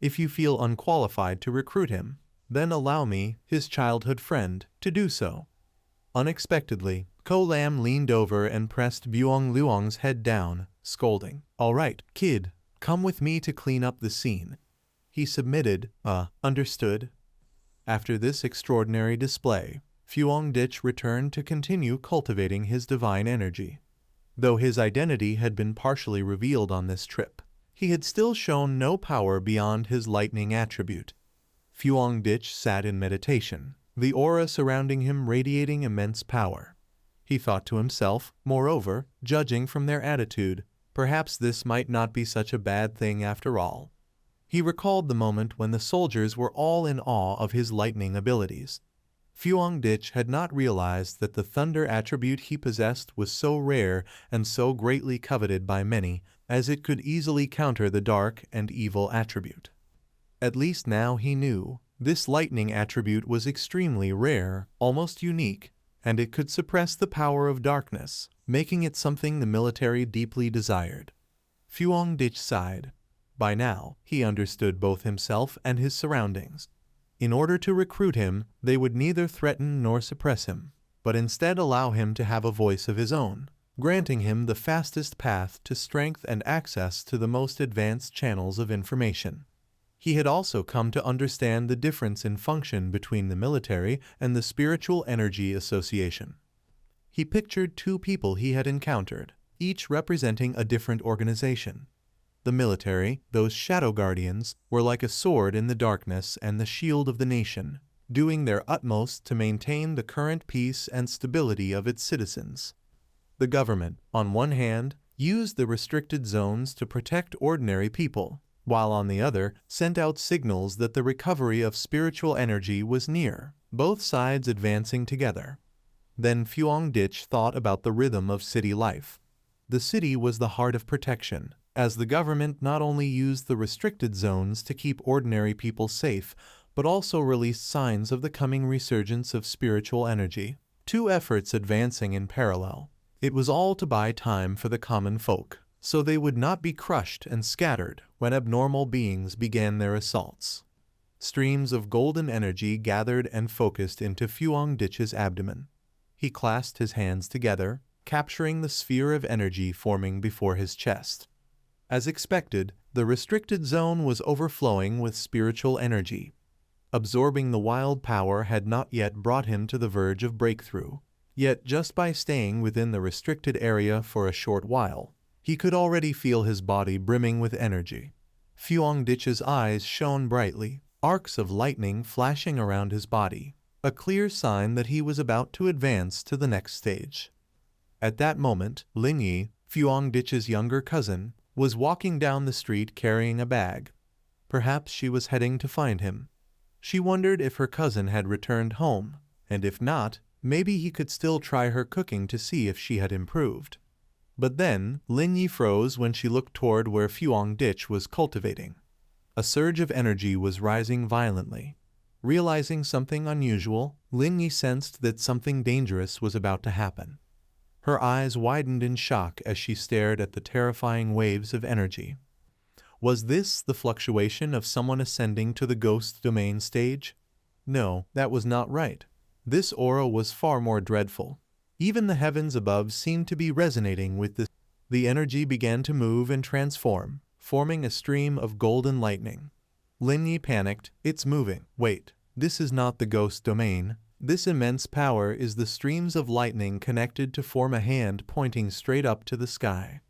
If you feel unqualified to recruit him, then allow me, his childhood friend, to do so." Unexpectedly, Ko Lam leaned over and pressed Vuong Luong's head down, scolding, "All right, kid, come with me to clean up the scene." He submitted, understood." After this extraordinary display, Phuong Dich returned to continue cultivating his divine energy. Though his identity had been partially revealed on this trip, he had still shown no power beyond his lightning attribute. Phuong Dich sat in meditation, the aura surrounding him radiating immense power. He thought to himself, moreover, judging from their attitude, perhaps this might not be such a bad thing after all. He recalled the moment when the soldiers were all in awe of his lightning abilities. Phuong Dich had not realized that the thunder attribute he possessed was so rare and so greatly coveted by many, as it could easily counter the dark and evil attribute. At least now he knew, this lightning attribute was extremely rare, almost unique, and it could suppress the power of darkness, making it something the military deeply desired. Phuong Dich sighed. By now, he understood both himself and his surroundings. In order to recruit him, they would neither threaten nor suppress him, but instead allow him to have a voice of his own, granting him the fastest path to strength and access to the most advanced channels of information. He had also come to understand the difference in function between the military and the Spiritual Energy Association. He pictured two people he had encountered, each representing a different organization. The military, those shadow guardians, were like a sword in the darkness and the shield of the nation, doing their utmost to maintain the current peace and stability of its citizens. The government, on one hand, used the restricted zones to protect ordinary people, while on the other, sent out signals that the recovery of spiritual energy was near, both sides advancing together. Then Phuong Dich thought about the rhythm of city life. The city was the heart of protection, as the government not only used the restricted zones to keep ordinary people safe, but also released signs of the coming resurgence of spiritual energy. Two efforts advancing in parallel. It was all to buy time for the common folk, so they would not be crushed and scattered when abnormal beings began their assaults. Streams of golden energy gathered and focused into Phuong Dich's abdomen. He clasped his hands together, capturing the sphere of energy forming before his chest. As expected, the restricted zone was overflowing with spiritual energy. Absorbing the wild power had not yet brought him to the verge of breakthrough. Yet just by staying within the restricted area for a short while, he could already feel his body brimming with energy. Phuong Dich's eyes shone brightly, arcs of lightning flashing around his body, a clear sign that he was about to advance to the next stage. At that moment, Lin Yi, Phuong Dich's younger cousin, was walking down the street carrying a bag. Perhaps she was heading to find him. She wondered if her cousin had returned home, and if not, maybe he could still try her cooking to see if she had improved. But then, Lin Yi froze when she looked toward where Phuong Dich was cultivating. A surge of energy was rising violently. Realizing something unusual, Lin Yi sensed that something dangerous was about to happen. Her eyes widened in shock as she stared at the terrifying waves of energy. Was this the fluctuation of someone ascending to the ghost domain stage? No, that was not right. This aura was far more dreadful. Even the heavens above seemed to be resonating with this. The energy began to move and transform, forming a stream of golden lightning. Lin Yi panicked. It's moving. Wait, this is not the ghost domain. This immense power is the streams of lightning connected to form a hand pointing straight up to the sky.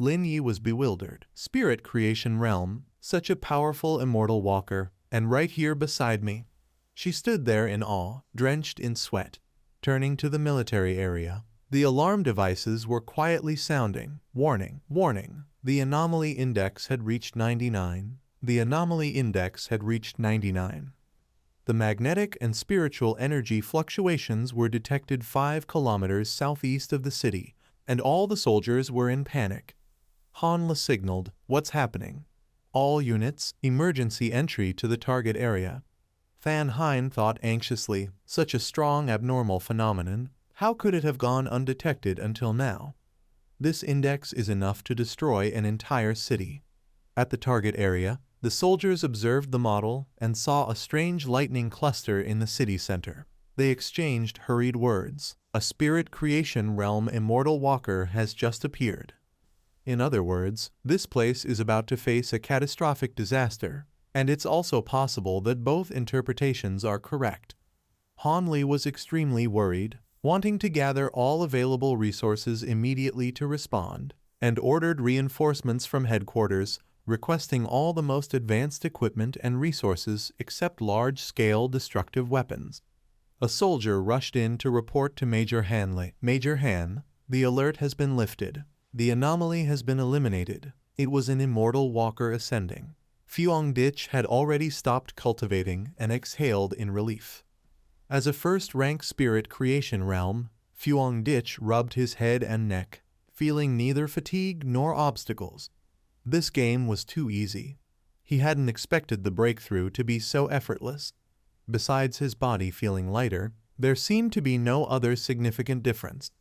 Lin Yi was bewildered. Spirit creation realm, such a powerful immortal walker, and right here beside me. She stood there in awe, drenched in sweat. Turning to the military area, the alarm devices were quietly sounding. Warning, warning. The anomaly index had reached 99. The anomaly index had reached 99. The magnetic and spiritual energy fluctuations were detected 5 kilometers southeast of the city, and all the soldiers were in panic. Hanla signaled, "What's happening? All units, emergency entry to the target area." Fan Hein thought anxiously, such a strong abnormal phenomenon, how could it have gone undetected until now? This index is enough to destroy an entire city. At the target area, the soldiers observed the model and saw a strange lightning cluster in the city center. They exchanged hurried words. A spirit creation realm immortal walker has just appeared. In other words, this place is about to face a catastrophic disaster, and it's also possible that both interpretations are correct. Han Li was extremely worried, wanting to gather all available resources immediately to respond, and ordered reinforcements from headquarters, requesting all the most advanced equipment and resources except large-scale destructive weapons. A soldier rushed in to report to Major Hanley. "Major Han, the alert has been lifted. The anomaly has been eliminated. It was an immortal walker ascending." Fuang Ditch had already stopped cultivating and exhaled in relief. As a first-rank spirit creation realm, Fuang Ditch rubbed his head and neck, feeling neither fatigue nor obstacles. This game was too easy. He hadn't expected the breakthrough to be so effortless. Besides his body feeling lighter, there seemed to be no other significant difference.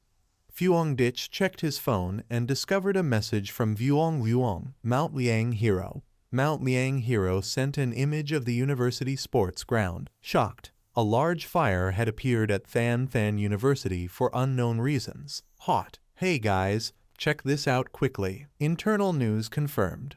Fuang Ditch checked his phone and discovered a message from Vuong Luong, Mount Liang Hero. Mount Liang Hero sent an image of the university sports ground. Shocked, a large fire had appeared at Fan University for unknown reasons. Hot. "Hey guys, check this out quickly." Internal news confirmed.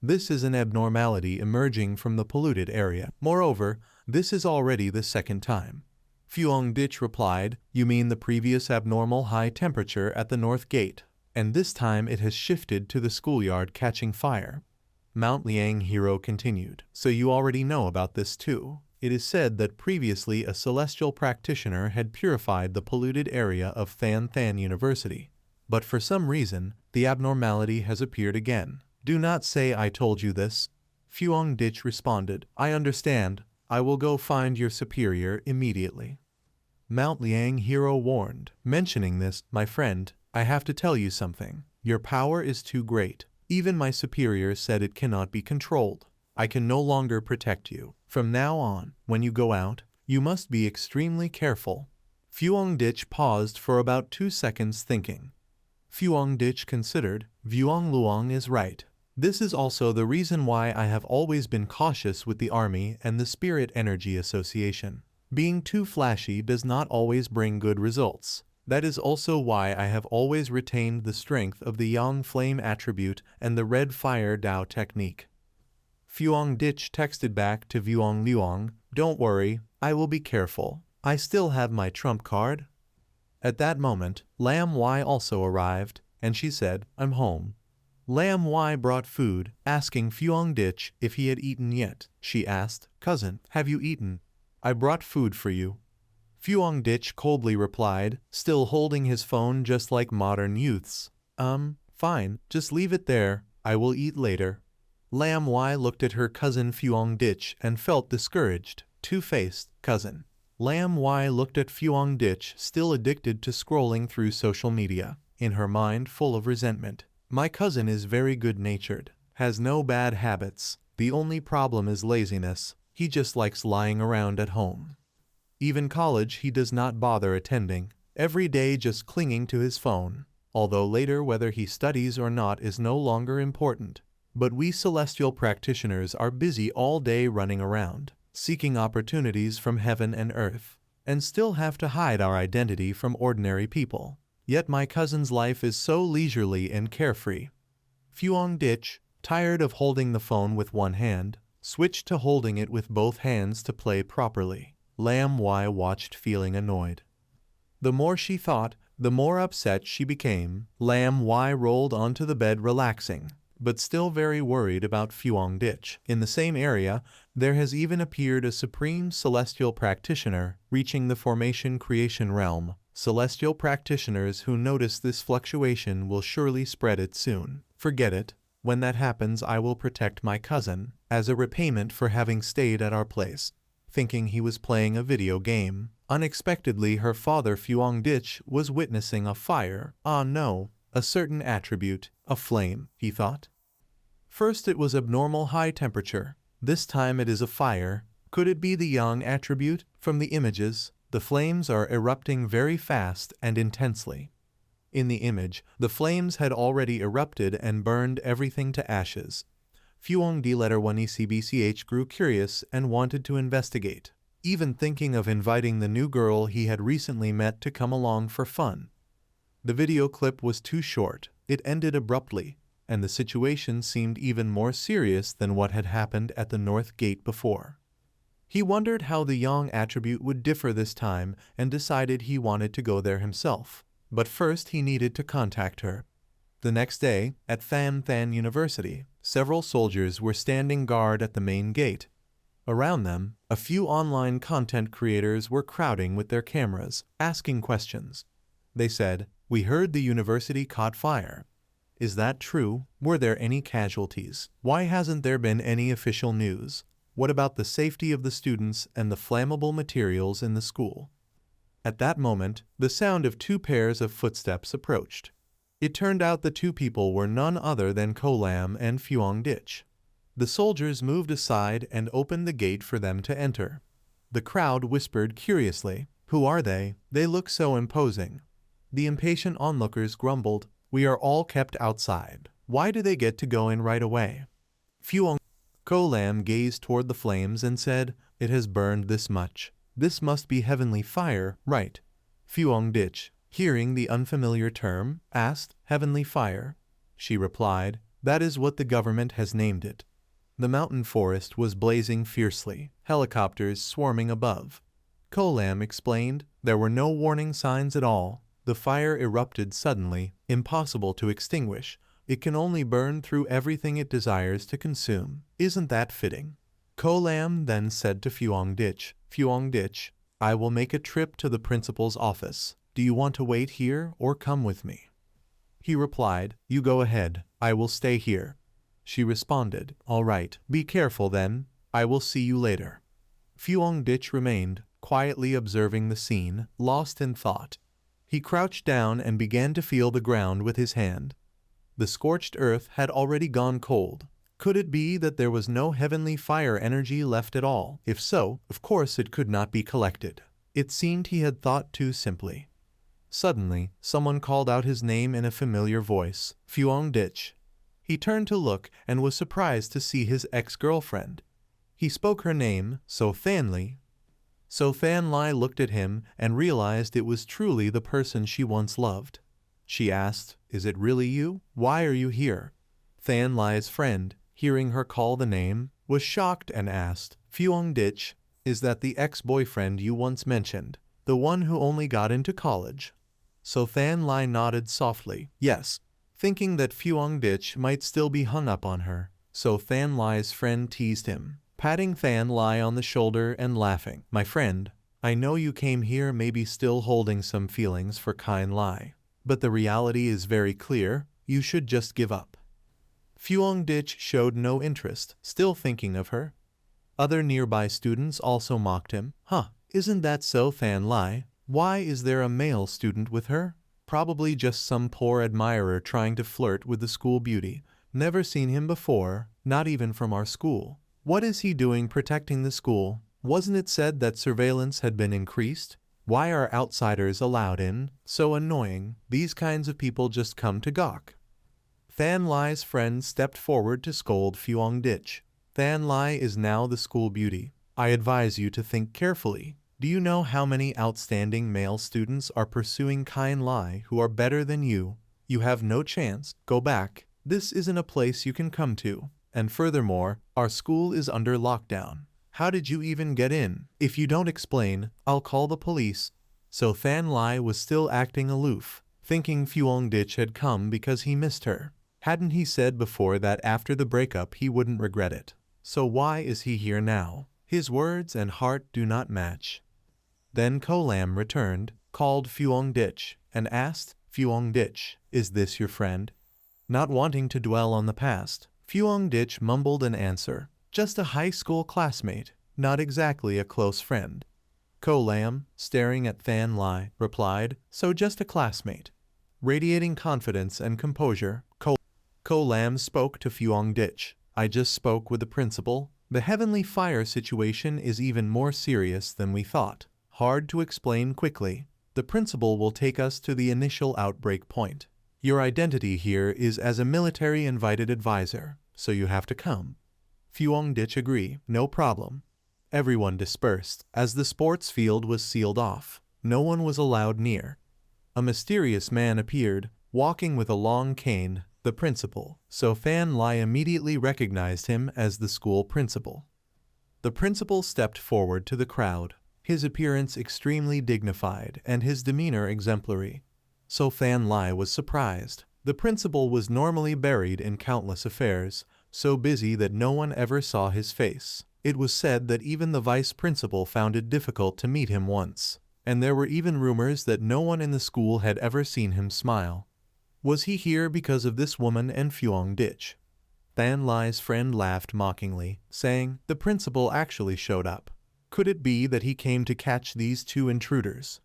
This is an abnormality emerging from the polluted area. Moreover, this is already the second time. Fuong Ditch replied, "You mean the previous abnormal high temperature at the north gate, and this time it has shifted to the schoolyard catching fire." Mount Liang Hero continued, "So you already know about this too. It is said that previously a celestial practitioner had purified the polluted area of Fan University. But for some reason, the abnormality has appeared again." "Do not say I told you this." Fuong Ditch responded, "I understand. I will go find your superior immediately." Mount Liang Hero warned, "Mentioning this, my friend, I have to tell you something. Your power is too great. Even my superior said it cannot be controlled. I can no longer protect you. From now on, when you go out, you must be extremely careful." Fuong Ditch paused for about 2 seconds thinking. Fuong Ditch considered, "Vuong Luong is right. This is also the reason why I have always been cautious with the Army and the Spirit Energy Association. Being too flashy does not always bring good results. That is also why I have always retained the strength of the Yang Flame attribute and the Red Fire Dao technique." Fuong Ditch texted back to Vuong Luong, "Don't worry, I will be careful. I still have my trump card." At that moment, Lam Y also arrived, and she said, "I'm home." Lam Y brought food, asking Fuong Ditch if he had eaten yet. She asked, "Cousin, have you eaten?" "I brought food for you." Fuong Ditch coldly replied, still holding his phone just like modern youths. Fine, just leave it there. I will eat later." Lam Y looked at her cousin Fuong Ditch and felt discouraged. Two-faced cousin. Lam Y looked at Fuong Ditch, still addicted to scrolling through social media, in her mind full of resentment. "My cousin is very good-natured, has no bad habits. The only problem is laziness. He just likes lying around at home. Even college he does not bother attending, every day just clinging to his phone. Although later whether he studies or not is no longer important. But we celestial practitioners are busy all day running around, seeking opportunities from heaven and earth, and still have to hide our identity from ordinary people. Yet my cousin's life is so leisurely and carefree." Fuong Ditch, tired of holding the phone with one hand, switched to holding it with both hands to play properly. Lam Y watched feeling annoyed. The more she thought, The more upset she became, Lam Y rolled onto the bed relaxing, but still very worried about Fuong Dich. In the same area, there has even appeared a supreme celestial practitioner reaching the formation-creation realm. Celestial practitioners who notice this fluctuation will surely spread it soon. Forget it. When that happens, I will protect my cousin, as a repayment for having stayed at our place. Thinking he was playing a video game, unexpectedly her father Fuong Dich was witnessing a fire. Ah no, a certain attribute, a flame, he thought. First it was abnormal high temperature, this time it is a fire. Could it be the yang attribute? From the images, the flames are erupting very fast and intensely. In the image, the flames had already erupted and burned everything to ashes. Fuong D letter 1 ECBCH grew curious and wanted to investigate, even thinking of inviting the new girl he had recently met to come along for fun. The video clip was too short, it ended abruptly, and the situation seemed even more serious than what had happened at the North Gate before. He wondered how the yang attribute would differ this time and decided he wanted to go there himself. But first he needed to contact her. The next day, at Than Than University, several soldiers were standing guard at the main gate. Around them, a few online content creators were crowding with their cameras, asking questions. They said, "We heard the university caught fire. Is that true? Were there any casualties? Why hasn't there been any official news? What about the safety of the students and the flammable materials in the school?" At that moment, the sound of two pairs of footsteps approached. It turned out the two people were none other than Ko Lam and Fuong Dich. The soldiers moved aside and opened the gate for them to enter. The crowd whispered curiously, "Who are they? They look so imposing." The impatient onlookers grumbled, "We are all kept outside. Why do they get to go in right away?" Ko Lam gazed toward the flames and said, "It has burned this much. This must be heavenly fire, right?" Fuong Dich, hearing the unfamiliar term, asked, "Heavenly fire?" She replied, "That is what the government has named it." The mountain forest was blazing fiercely, helicopters swarming above. Ko Lam explained, "There were no warning signs at all. The fire erupted suddenly, impossible to extinguish. It can only burn through everything it desires to consume. Isn't that fitting?" Ko Lam then said to Fuong Dich, "Fuong Dich, I will make a trip to the principal's office. Do you want to wait here or come with me?" He replied, "You go ahead, I will stay here." She responded, "All right, be careful then, I will see you later." Fuong Dich remained, quietly observing the scene, lost in thought. He crouched down and began to feel the ground with his hand. The scorched earth had already gone cold. Could it be that there was no heavenly fire energy left at all? If so, of course it could not be collected. It seemed he had thought too simply. Suddenly, someone called out his name in a familiar voice, "Fuong Dich." He turned to look and was surprised to see his ex-girlfriend. He spoke her name, So Than Li. So Than Li looked at him and realized it was truly the person she once loved. She asked, "Is it really you? Why are you here?" Than Li's friend, hearing her call the name, was shocked and asked, "Fuong Dich, is that the ex-boyfriend you once mentioned, the one who only got into college?" So Than Li nodded softly, "Yes." Thinking that Fuong Dich might still be hung up on her, So Than Li's friend teased him, patting Than Li on the shoulder and laughing, "My friend, I know you came here maybe still holding some feelings for Kine Lai, but the reality is very clear, you should just give up." Fuong Dich showed no interest, still thinking of her. Other nearby students also mocked him. "Huh, isn't that So Than Li? Why is there a male student with her? Probably just some poor admirer trying to flirt with the school beauty. Never seen him before, not even from our school. What is he doing protecting the school? Wasn't it said that surveillance had been increased? Why are outsiders allowed in? So annoying, these kinds of people just come to gawk." Than Li's friend stepped forward to scold Fuong Dich. "Than Li is now the school beauty. I advise you to think carefully. Do you know how many outstanding male students are pursuing Kine Lai who are better than you? You have no chance. Go back. This isn't a place you can come to. And furthermore, our school is under lockdown. How did you even get in? If you don't explain, I'll call the police." So Than Lai was still acting aloof, thinking Fuong Dich had come because he missed her. Hadn't he said before that after the breakup he wouldn't regret it? So why is he here now? His words and heart do not match. Then Ko Lam returned, called Fuong Dich, and asked, Fuong Dich, is this your friend? Not wanting to dwell on the past, Fuong Dich mumbled an answer. Just a high school classmate, not exactly a close friend. Ko Lam, staring at Than Lai, replied, so just a classmate. Radiating confidence and composure, Ko Lam spoke to Fuong Dich. I just spoke with the principal. The heavenly fire situation is even more serious than we thought. Hard to explain quickly. The principal will take us to the initial outbreak point. Your identity here is as a military invited advisor, so you have to come. Fuong Dich agreed, no problem. Everyone dispersed. As the sports field was sealed off, no one was allowed near. A mysterious man appeared, walking with a long cane, the principal, so Than Lai immediately recognized him as the school principal. The principal stepped forward to the crowd, his appearance extremely dignified and his demeanor exemplary. So Than Lai was surprised. The principal was normally buried in countless affairs, so busy that no one ever saw his face. It was said that even the vice principal found it difficult to meet him once, and there were even rumors that no one in the school had ever seen him smile. Was he here because of this woman and Fuong Dich? Than Lai's friend laughed mockingly, saying, the principal actually showed up. Could it be that he came to catch these two intruders?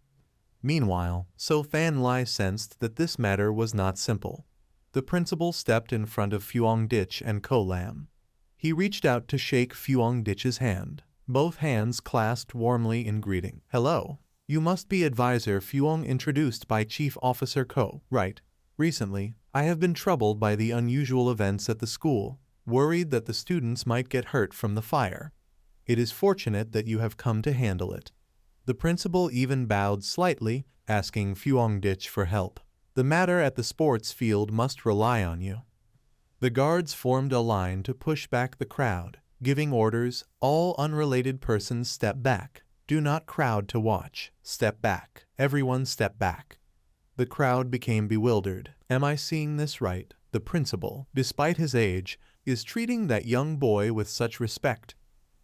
Meanwhile, So Than Lai sensed that this matter was not simple. The principal stepped in front of Fuong Dich and Ko Lam. He reached out to shake Fuong Dich's hand, both hands clasped warmly in greeting. Hello. You must be advisor Fuong introduced by Chief Officer Ko, right? Recently, I have been troubled by the unusual events at the school, worried that the students might get hurt from the fire. It is fortunate that you have come to handle it. The principal even bowed slightly, asking Fuong Dich for help. The matter at the sports field must rely on you. The guards formed a line to push back the crowd, giving orders, all unrelated persons step back. Do not crowd to watch. Step back. Everyone step back. The crowd became bewildered. Am I seeing this right? The principal, despite his age, is treating that young boy with such respect.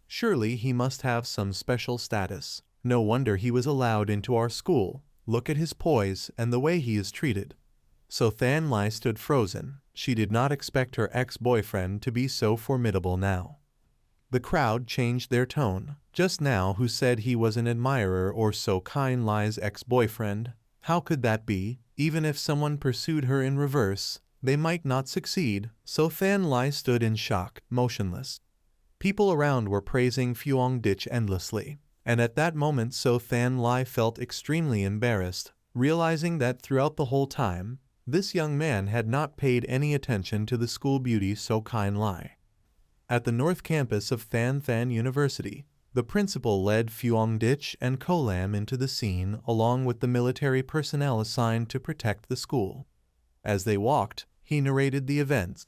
Surely he must have some special status. No wonder he was allowed into our school. Look at his poise and the way he is treated. So Than Lai stood frozen. She did not expect her ex-boyfriend to be so formidable now. The crowd changed their tone. Just now who said he was an admirer or So Than Lai's ex-boyfriend? How could that be? Even if someone pursued her in reverse, they might not succeed. So Than Lai stood in shock, motionless. People around were praising Fuong Dich endlessly. And at that moment So Than Lai felt extremely embarrassed, realizing that throughout the whole time, this young man had not paid any attention to the school beauty So Than Lai. At the North Campus of Than Than University, the principal led Fuong Dich and Ko Lam into the scene along with the military personnel assigned to protect the school. As they walked, he narrated the events.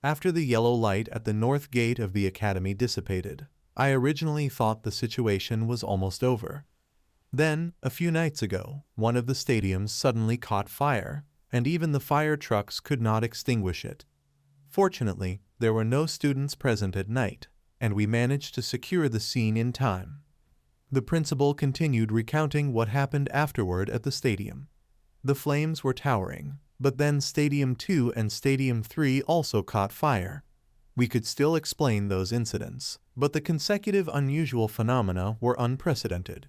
After the yellow light at the north gate of the academy dissipated, I originally thought the situation was almost over. Then, a few nights ago, one of the stadiums suddenly caught fire, and even the fire trucks could not extinguish it. Fortunately, there were no students present at night, and we managed to secure the scene in time. The principal continued recounting what happened afterward at the stadium. The flames were towering, but then Stadium 2 and Stadium 3 also caught fire. We could still explain those incidents, but the consecutive unusual phenomena were unprecedented.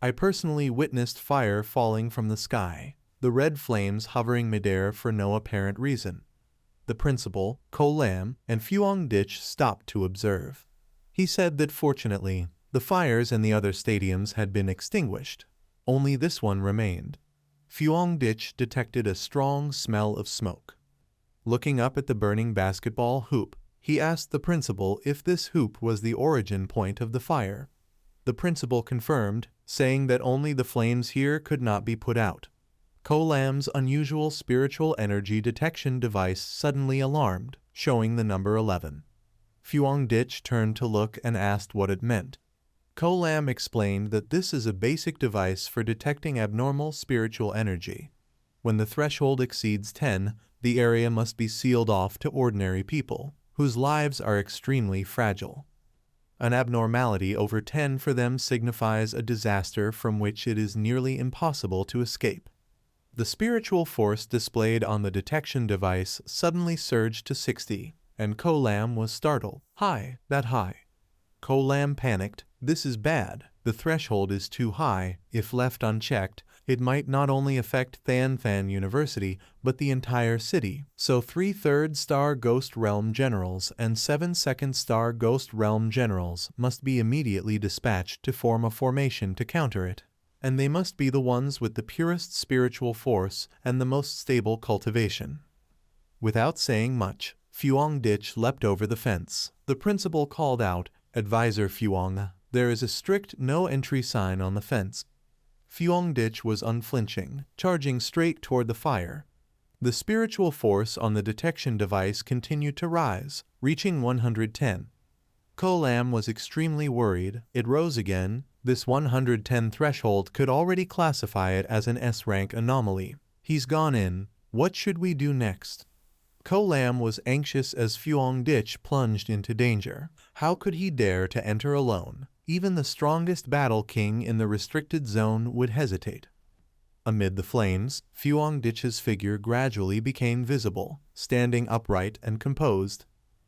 I personally witnessed fire falling from the sky, the red flames hovering midair for no apparent reason. The principal, Ko Lam, and Fuong Dich stopped to observe. He said that fortunately, the fires in the other stadiums had been extinguished. Only this one remained. Fuong Dich detected a strong smell of smoke. Looking up at the burning basketball hoop, he asked the principal if this hoop was the origin point of the fire. The principal confirmed, saying that only the flames here could not be put out. Ko Lam's unusual spiritual energy detection device suddenly alarmed, showing the number 11. Fuong Dich turned to look and asked what it meant. Ko Lam explained that this is a basic device for detecting abnormal spiritual energy. When the threshold exceeds 10, the area must be sealed off to ordinary people, whose lives are extremely fragile. An abnormality over 10 for them signifies a disaster from which it is nearly impossible to escape. The spiritual force displayed on the detection device suddenly surged to 60, and Ko Lam was startled. High, that high. Ko Lam panicked. This is bad. The threshold is too high. If left unchecked, it might not only affect Than Than University, but the entire city. So 3 third-star Ghost Realm generals and 7 second-star Ghost Realm generals must be immediately dispatched to form a formation to counter it. And they must be the ones with the purest spiritual force and the most stable cultivation. Without saying much, Fuang Dich leapt over the fence. The principal called out, "Advisor Fuang, there is a strict no-entry sign on the fence." Fuang Dich was unflinching, charging straight toward the fire. The spiritual force on the detection device continued to rise, reaching 110. Ko Lam was extremely worried. It rose again. This 110 threshold could already classify it as an S-rank anomaly. He's gone in. What should we do next? Ko Lam was anxious as Fuang Dich plunged into danger. How could he dare to enter alone? Even the strongest battle king in the restricted zone would hesitate. Amid the flames, Fuang Dich's figure gradually became visible, standing upright and composed.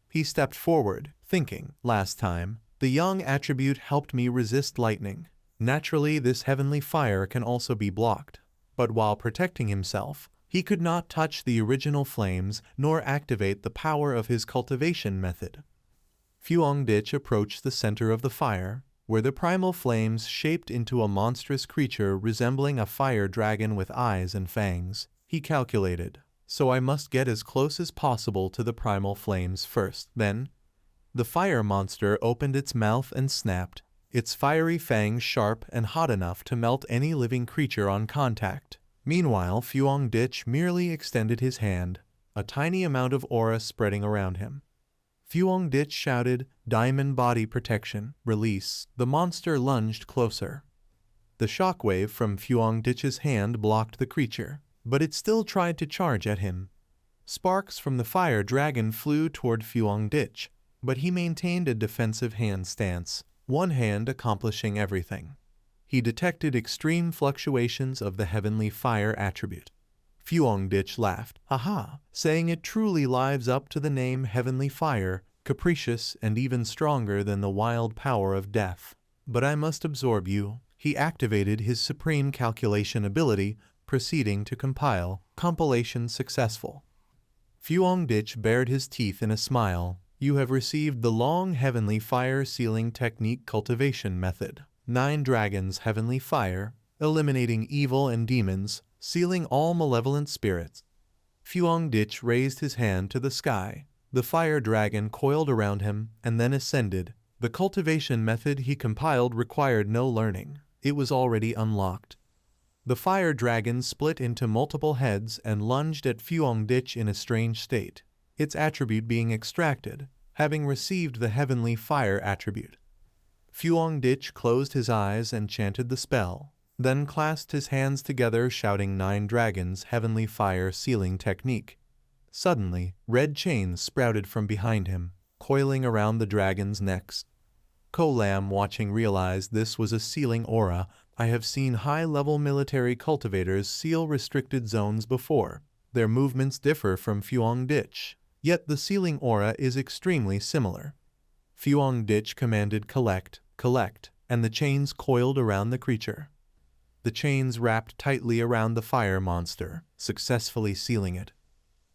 He stepped forward, thinking, last time, the young attribute helped me resist lightning. Naturally, this heavenly fire can also be blocked. But while protecting himself, he could not touch the original flames nor activate the power of his cultivation method. Fuang Dich approached the center of the fire, where the primal flames shaped into a monstrous creature resembling a fire dragon with eyes and fangs. He calculated, so I must get as close as possible to the primal flames first. Then, the fire monster opened its mouth and snapped, its fiery fangs sharp and hot enough to melt any living creature on contact. Meanwhile, Fuang Dich merely extended his hand, a tiny amount of aura spreading around him. Fuang Dich shouted, "Diamond body protection, release." The monster lunged closer. The shockwave from Fuang Dich's hand blocked the creature, but it still tried to charge at him. Sparks from the fire dragon flew toward Fuang Dich, but he maintained a defensive hand stance, one hand accomplishing everything. He detected extreme fluctuations of the heavenly fire attribute. Fuang Dich laughed, "Haha," saying it truly lives up to the name heavenly fire, capricious and even stronger than the wild power of death. But I must absorb you. He activated his supreme calculation ability, proceeding to compile. Compilation successful. Fuang Dich bared his teeth in a smile. You have received the long heavenly fire sealing technique cultivation method. 9 dragons heavenly fire, eliminating evil and demons, sealing all malevolent spirits. Fuang Dich raised his hand to the sky. The fire dragon coiled around him and then ascended. The cultivation method he compiled required no learning. It was already unlocked. The fire dragon split into multiple heads and lunged at Fuang Dich in a strange state, its attribute being extracted, having received the heavenly fire attribute. Fuang Dich closed his eyes and chanted the spell, then clasped his hands together shouting 9 dragons heavenly fire sealing technique. Suddenly, red chains sprouted from behind him, coiling around the dragons' necks. Ko Lam, watching, realized this was a sealing aura. I have seen high-level military cultivators seal restricted zones before. Their movements differ from Fuang Dich, yet the sealing aura is extremely similar. Fuang Dich commanded collect, collect, and the chains coiled around the creature. The chains wrapped tightly around the fire monster, successfully sealing it.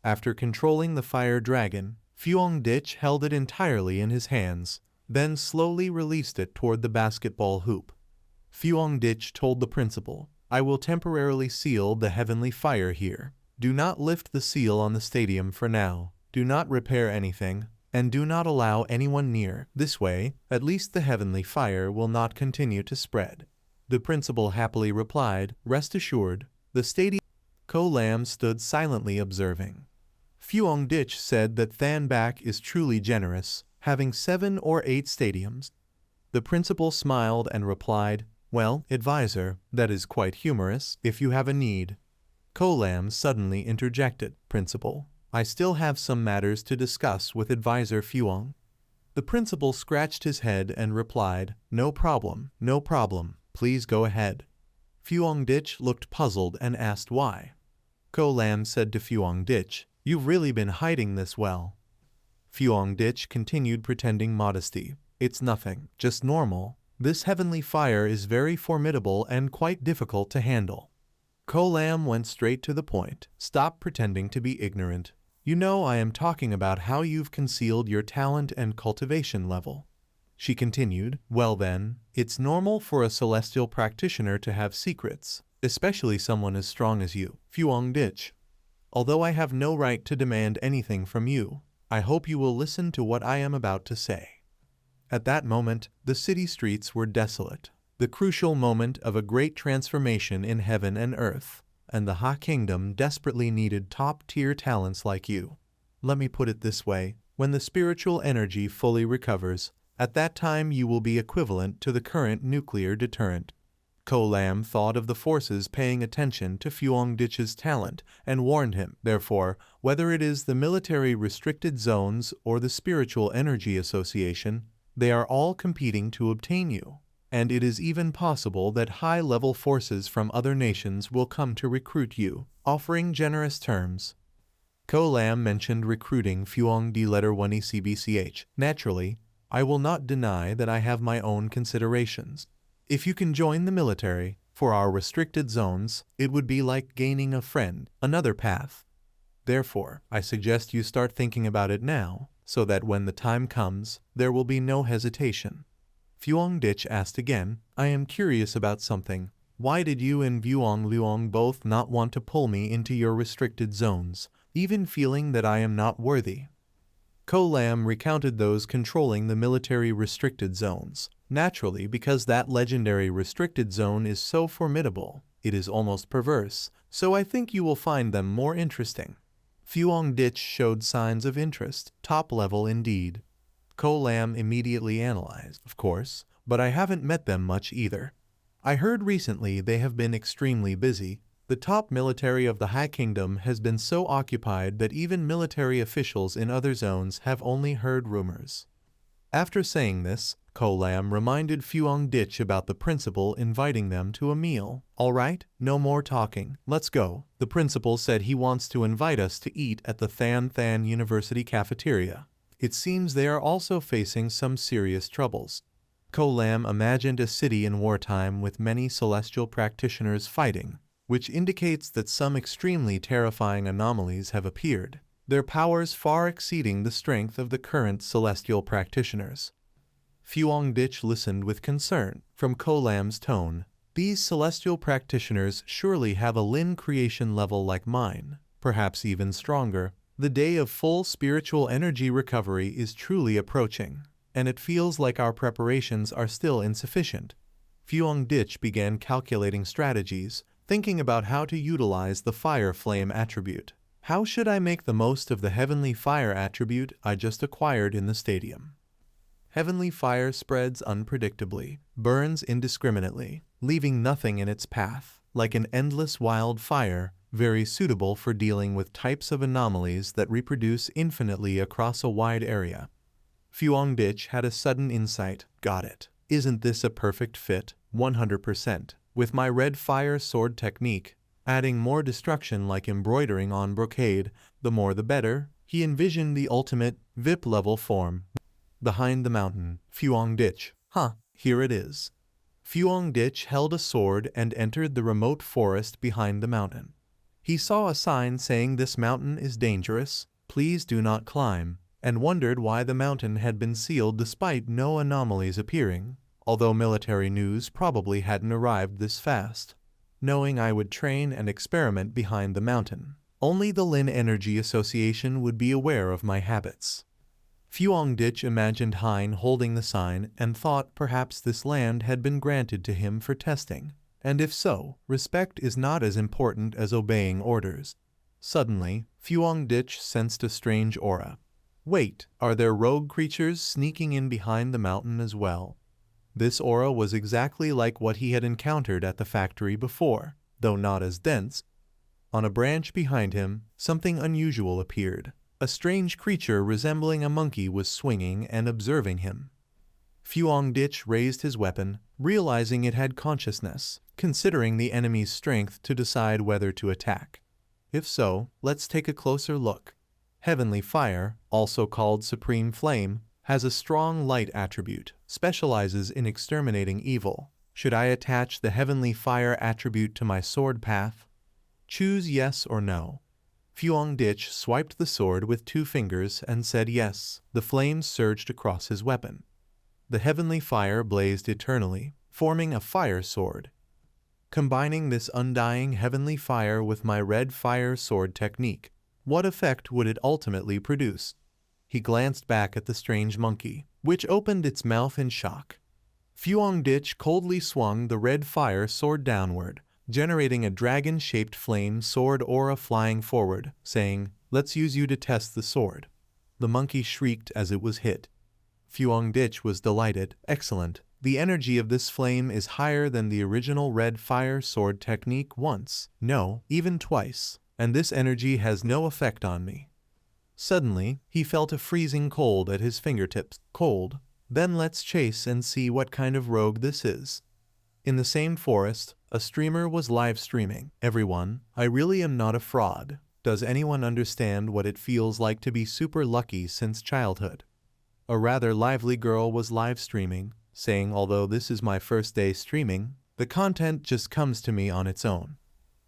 After controlling the fire dragon, Fuang Dich held it entirely in his hands, then slowly released it toward the basketball hoop. Fuang Dich told the principal, I will temporarily seal the heavenly fire here. Do not lift the seal on the stadium for now. Do not repair anything, and do not allow anyone near. This way, at least the heavenly fire will not continue to spread. The principal happily replied, Rest assured, the stadium. Ko Lam stood silently observing. Fuang Dich said that Than Bak is truly generous, having 7 or 8 stadiums. The principal smiled and replied, "Well, advisor, that is quite humorous, if you have a need." Kolam suddenly interjected, "Principal, I still have some matters to discuss with advisor Fuang." The principal scratched his head and replied, "No problem, no problem, please go ahead." Fuang Dich looked puzzled and asked why. Kolam said to Fuang Dich, "You've really been hiding this well." Fuang Dich continued pretending modesty. "It's nothing, just normal. This heavenly fire is very formidable and quite difficult to handle." Kolam went straight to the point. "Stop pretending to be ignorant. You know I am talking about how you've concealed your talent and cultivation level." She continued, "Well then, it's normal for a celestial practitioner to have secrets, especially someone as strong as you, Fuang Dich. Although I have no right to demand anything from you, I hope you will listen to what I am about to say." At that moment, the city streets were desolate, the crucial moment of a great transformation in heaven and earth, and the Ha Kingdom desperately needed top-tier talents like you. Let me put it this way, when the spiritual energy fully recovers, at that time you will be equivalent to the current nuclear deterrent. Kolam thought of the forces paying attention to Fuang Dich's talent and warned him, therefore, whether it is the military restricted zones or the spiritual energy association, they are all competing to obtain you, and it is even possible that high-level forces from other nations will come to recruit you, offering generous terms. Kolam mentioned recruiting Fuang Di letter 1 ECBCH. Naturally, I will not deny that I have my own considerations. If you can join the military, for our restricted zones, it would be like gaining a friend, another path. Therefore, I suggest you start thinking about it now, so that when the time comes, there will be no hesitation. Fuang Dich asked again, "I am curious about something. Why did you and Vuong Luong both not want to pull me into your restricted zones, even feeling that I am not worthy?" Kolam recounted those controlling the military restricted zones. Naturally, because that legendary restricted zone is so formidable, it is almost perverse, so I think you will find them more interesting. Fuang Dich showed signs of interest, top level indeed. Kolam immediately analyzed, "Of course, but I haven't met them much either. I heard recently they have been extremely busy. The top military of the High Kingdom has been so occupied that even military officials in other zones have only heard rumors." After saying this, Kolam reminded Fuang Dich about the principal inviting them to a meal. "All right, no more talking. Let's go. The principal said he wants to invite us to eat at the Than Than University cafeteria. It seems they are also facing some serious troubles." Kolam imagined a city in wartime with many celestial practitioners fighting, which indicates that some extremely terrifying anomalies have appeared, their powers far exceeding the strength of the current celestial practitioners. Fuang Dich listened with concern. From Kolam's tone, these celestial practitioners surely have a Lin creation level like mine, perhaps even stronger. The day of full spiritual energy recovery is truly approaching, and it feels like our preparations are still insufficient. Fuang Dich began calculating strategies, thinking about how to utilize the fire flame attribute. How should I make the most of the heavenly fire attribute I just acquired in the stadium? Heavenly fire spreads unpredictably, burns indiscriminately, leaving nothing in its path, like an endless wild fire, very suitable for dealing with types of anomalies that reproduce infinitely across a wide area. Fuang Dich had a sudden insight. Got it. Isn't this a perfect fit? 100%. With my red fire sword technique, adding more destruction like embroidering on brocade, the more the better. He envisioned the ultimate VIP level form. Behind the mountain, Fuang Dich. Here it is. Fuang Dich held a sword and entered the remote forest behind the mountain. He saw a sign saying this mountain is dangerous, please do not climb, and wondered why the mountain had been sealed despite no anomalies appearing, although military news probably hadn't arrived this fast. Knowing I would train and experiment behind the mountain, only the Lin Energy Association would be aware of my habits. Fuang Dich imagined Hein holding the sign and thought perhaps this land had been granted to him for testing, and if so, respect is not as important as obeying orders. Suddenly, Fuang Dich sensed a strange aura. Wait, are there rogue creatures sneaking in behind the mountain as well? This aura was exactly like what he had encountered at the factory before, though not as dense. On a branch behind him, something unusual appeared. A strange creature resembling a monkey was swinging and observing him. Fuongditch raised his weapon, realizing it had consciousness, considering the enemy's strength to decide whether to attack. If so, let's take a closer look. Heavenly Fire, also called Supreme Flame, has a strong light attribute, specializes in exterminating evil. Should I attach the Heavenly Fire attribute to my sword path? Choose yes or no. Fuongditch swiped the sword with 2 fingers and said yes. The flames surged across his weapon. The Heavenly Fire blazed eternally, forming a fire sword. Combining this undying Heavenly Fire with my red fire sword technique, what effect would it ultimately produce? He glanced back at the strange monkey, which opened its mouth in shock. Fuongditch coldly swung the red fire sword downward, generating a dragon-shaped flame sword aura flying forward, saying, "Let's use you to test the sword." The monkey shrieked as it was hit. Fuongditch was delighted. Excellent. The energy of this flame is higher than the original red fire sword technique once, no, even twice, and this energy has no effect on me. Suddenly, he felt a freezing cold at his fingertips. Cold. Then let's chase and see what kind of rogue this is. In the same forest, a streamer was live streaming. Everyone, I really am not a fraud. Does anyone understand what it feels like to be super lucky since childhood? A rather lively girl was live streaming, saying, although this is my first day streaming, the content just comes to me on its own.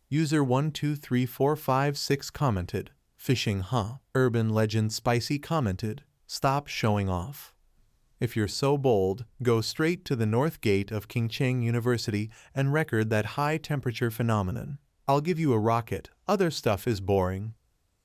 User 123456 commented, "Fishing huh?" Urban Legend Spicy commented, "Stop showing off. If you're so bold, go straight to the north gate of Qingcheng University and record that high temperature phenomenon. I'll give you a rocket, other stuff is boring."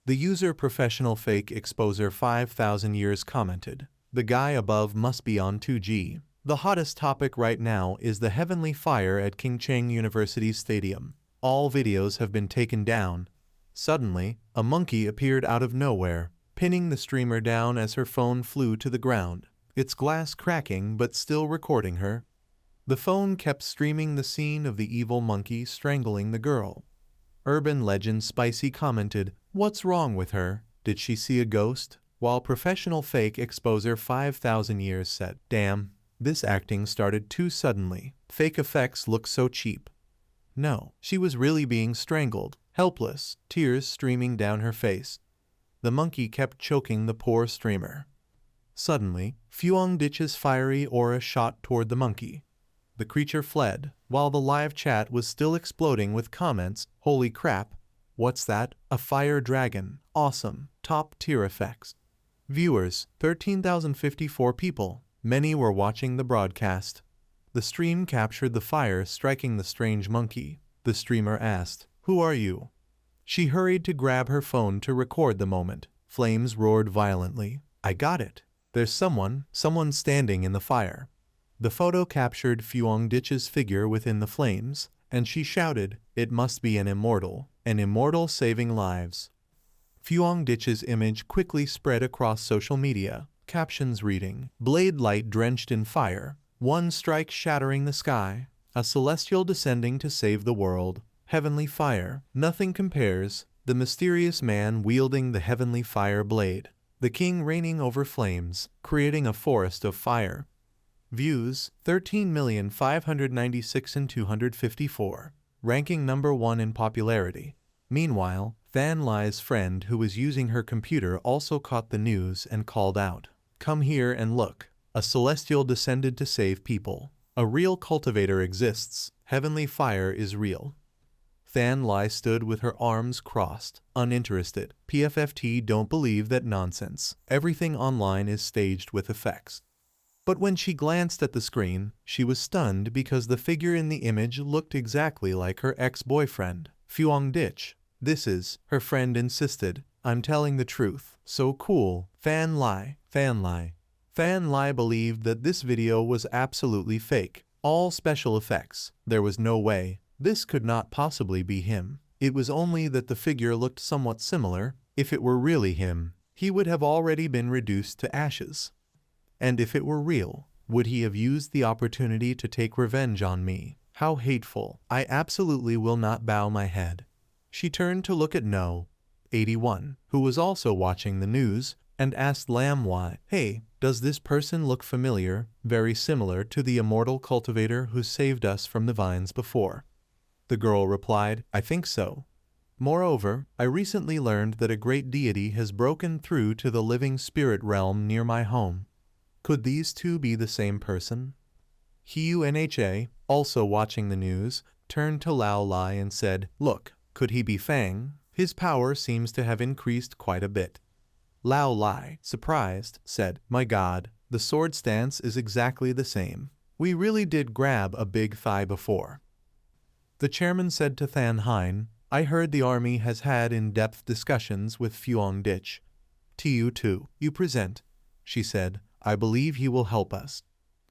The user Professional Fake Exposer 5000 Years commented, "The guy above must be on 2G. The hottest topic right now is the Heavenly Fire at Qingcheng University Stadium. All videos have been taken down." Suddenly, a monkey appeared out of nowhere, pinning the streamer down as her phone flew to the ground, its glass cracking but still recording her. The phone kept streaming the scene of the evil monkey strangling the girl. Urban Legend Spicy commented, "What's wrong with her? Did she see a ghost?" While Professional Fake Exposer 5000 Years said, "Damn, this acting started too suddenly. Fake effects look so cheap." No, she was really being strangled, helpless, tears streaming down her face. The monkey kept choking the poor streamer. Suddenly, Fuongditch's fiery aura shot toward the monkey. The creature fled, while the live chat was still exploding with comments, "Holy crap, what's that? A fire dragon, awesome, top tier effects." Viewers, 13,054 people. Many were watching the broadcast. The stream captured the fire striking the strange monkey. The streamer asked, "Who are you?" She hurried to grab her phone to record the moment. Flames roared violently. "I got it. There's someone standing in the fire." The photo captured Fuongditch's figure within the flames, and she shouted, "It must be an immortal saving lives." Fuongditch's image quickly spread across social media, captions reading, "Blade light drenched in fire, one strike shattering the sky, a celestial descending to save the world, Heavenly Fire, nothing compares, the mysterious man wielding the Heavenly Fire blade, the king reigning over flames, creating a forest of fire." Views, 13,596,254, ranking number 1 in popularity. Meanwhile, Fan Lai's friend who was using her computer also caught the news and called out, "Come here and look. A celestial descended to save people. A real cultivator exists. Heavenly Fire is real." Fan Lai stood with her arms crossed, uninterested. PFFT don't believe that nonsense. Everything online is staged with effects. But when she glanced at the screen, she was stunned because the figure in the image looked exactly like her ex-boyfriend, Fuongditch. "This is," her friend insisted, "I'm telling the truth. So cool. Fan Lai." Fan Lai believed that this video was absolutely fake. All special effects. There was no way. This could not possibly be him. It was only that the figure looked somewhat similar. If it were really him, he would have already been reduced to ashes. And if it were real, Would he have used the opportunity to take revenge on me? How hateful. I absolutely will not bow my head. She turned to look at No. 81, who was also watching the news, and asked Lam why. Hey, does this person look familiar, very similar to the immortal cultivator who saved us from the vines before? The girl replied, I think so. Moreover, I recently learned that a great deity has broken through to the living spirit realm near my home. Could these two be the same person? Hunha, also watching the news, turned to Lao Lai and said, Look, could he be Fang? His power seems to have increased quite a bit. Lao Lai, surprised, said, My God, the sword stance is exactly the same. We really did grab a big thigh before. The chairman said to Than Hein, I heard the army has had in-depth discussions with Phuong Dich. Tu, you present, she said. I believe he will help us.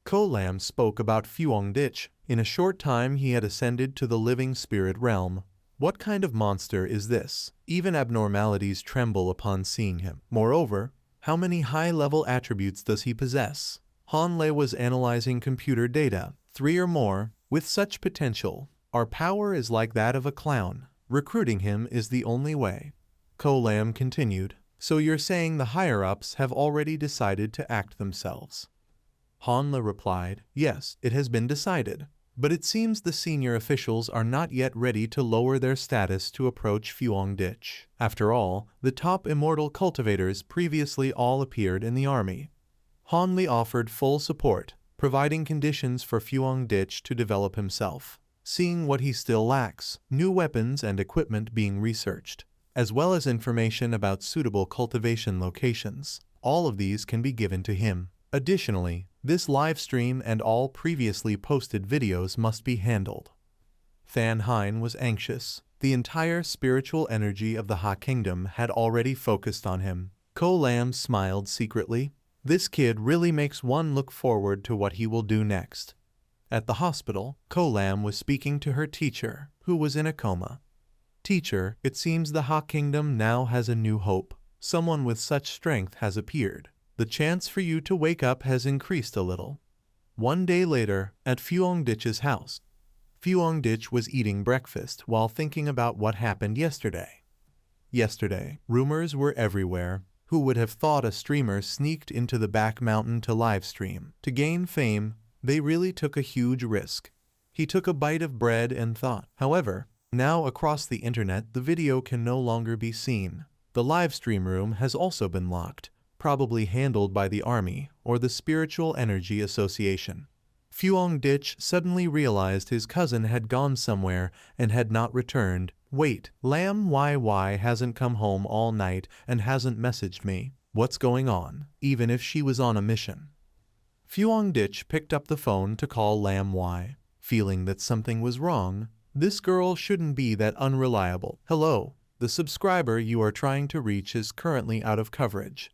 Ko Lam spoke about Phuong Dich. In a short time he had ascended to the living spirit realm. What kind of monster is this? Even abnormalities tremble upon seeing him. Moreover, how many high-level attributes does he possess? Han Lei was analyzing computer data. 3 or more, with such potential. Our power is like that of a clown. Recruiting him is the only way. Ko Lam continued. So you're saying the higher-ups have already decided to act themselves? Han Le replied, Yes, it has been decided. But it seems the senior officials are not yet ready to lower their status to approach Phuong Dich. After all, the top immortal cultivators previously all appeared in the army. Han Le offered full support, providing conditions for Phuong Dich to develop himself. Seeing what he still lacks, new weapons and equipment being researched, as well as information about suitable cultivation locations. All of these can be given to him. Additionally, this live stream and all previously posted videos must be handled. Than Hein was anxious. The entire spiritual energy of the Ha Kingdom had already focused on him. Ko Lam smiled secretly. This kid really makes one look forward to what he will do next. At the hospital, Ko Lam was speaking to her teacher, who was in a coma. Teacher, it seems the Ha Kingdom now has a new hope. Someone with such strength has appeared. The chance for you to wake up has increased a little. One day later, at Phuong Dich's house, Phuong Dich was eating breakfast while thinking about what happened yesterday. Yesterday, rumors were everywhere. Who would have thought a streamer sneaked into the back mountain to live stream? To gain fame, they really took a huge risk. He took a bite of bread and thought. However, now across the internet the video can no longer be seen. The live stream room has also been locked, probably handled by the army or the Spiritual Energy Association. Phuong Dich suddenly realized his cousin had gone somewhere and had not returned. Wait, Lam YY hasn't come home all night and hasn't messaged me. What's going on? Even if she was on a mission. Phuong Dich picked up the phone to call Lam Y. Feeling that something was wrong, this girl shouldn't be that unreliable. Hello, the subscriber you are trying to reach is currently out of coverage.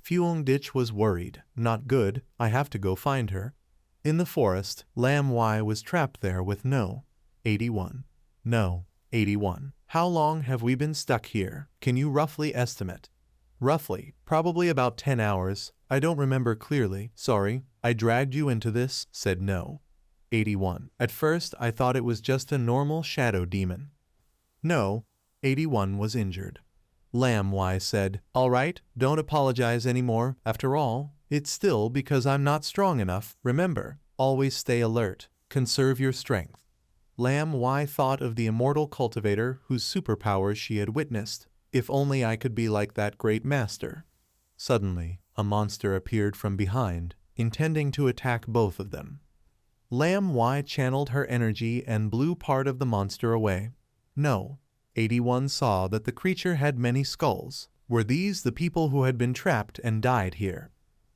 Phuong Dich was worried. Not good, I have to go find her. In the forest, Lam Y was trapped there with No. 81. No. 81. How long have we been stuck here? Can you roughly estimate? Roughly, probably about 10 hours. I don't remember clearly. Sorry, I dragged you into this, said No. 81. At first, I thought it was just a normal shadow demon. No. 81 was injured. Lam Y said, All right, don't apologize anymore. After all, it's still because I'm not strong enough. Remember, always stay alert. Conserve your strength. Lam Y thought of the immortal cultivator whose superpowers she had witnessed. If only I could be like that great master. Suddenly, a monster appeared from behind, intending to attack both of them. Lam Y channeled her energy and blew part of the monster away. No. 81 saw that the creature had many skulls. Were these the people who had been trapped and died here?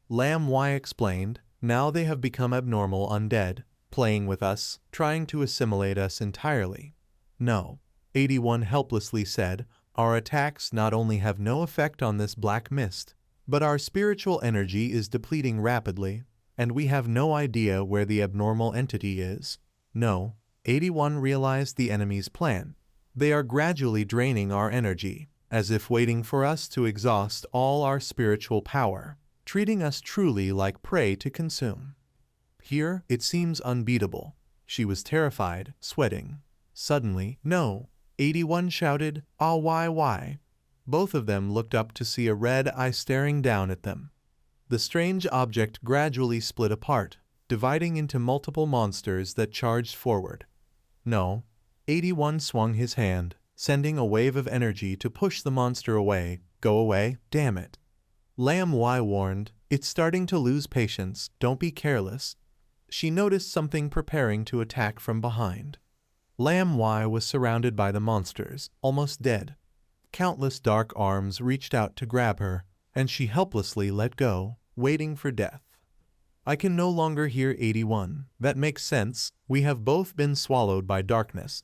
Lam Y explained, now they have become abnormal undead, playing with us, trying to assimilate us entirely. No. 81 helplessly said, our attacks not only have no effect on this black mist, but our spiritual energy is depleting rapidly, and we have no idea where the abnormal entity is. No. 81 realized the enemy's plan. They are gradually draining our energy, as if waiting for us to exhaust all our spiritual power, treating us truly like prey to consume. Here, it seems unbeatable. She was terrified, sweating. Suddenly, no, 81 shouted, "Ah, why?" Both of them looked up to see a red eye staring down at them. The strange object gradually split apart, dividing into multiple monsters that charged forward. No, 81 swung his hand, sending a wave of energy to push the monster away. Go away, damn it. Lamb Y warned, it's starting to lose patience, don't be careless. She noticed something preparing to attack from behind. Lamb Y was surrounded by the monsters, almost dead. Countless dark arms reached out to grab her, and she helplessly let go, waiting for death. I can no longer hear 81. That makes sense, we have both been swallowed by darkness.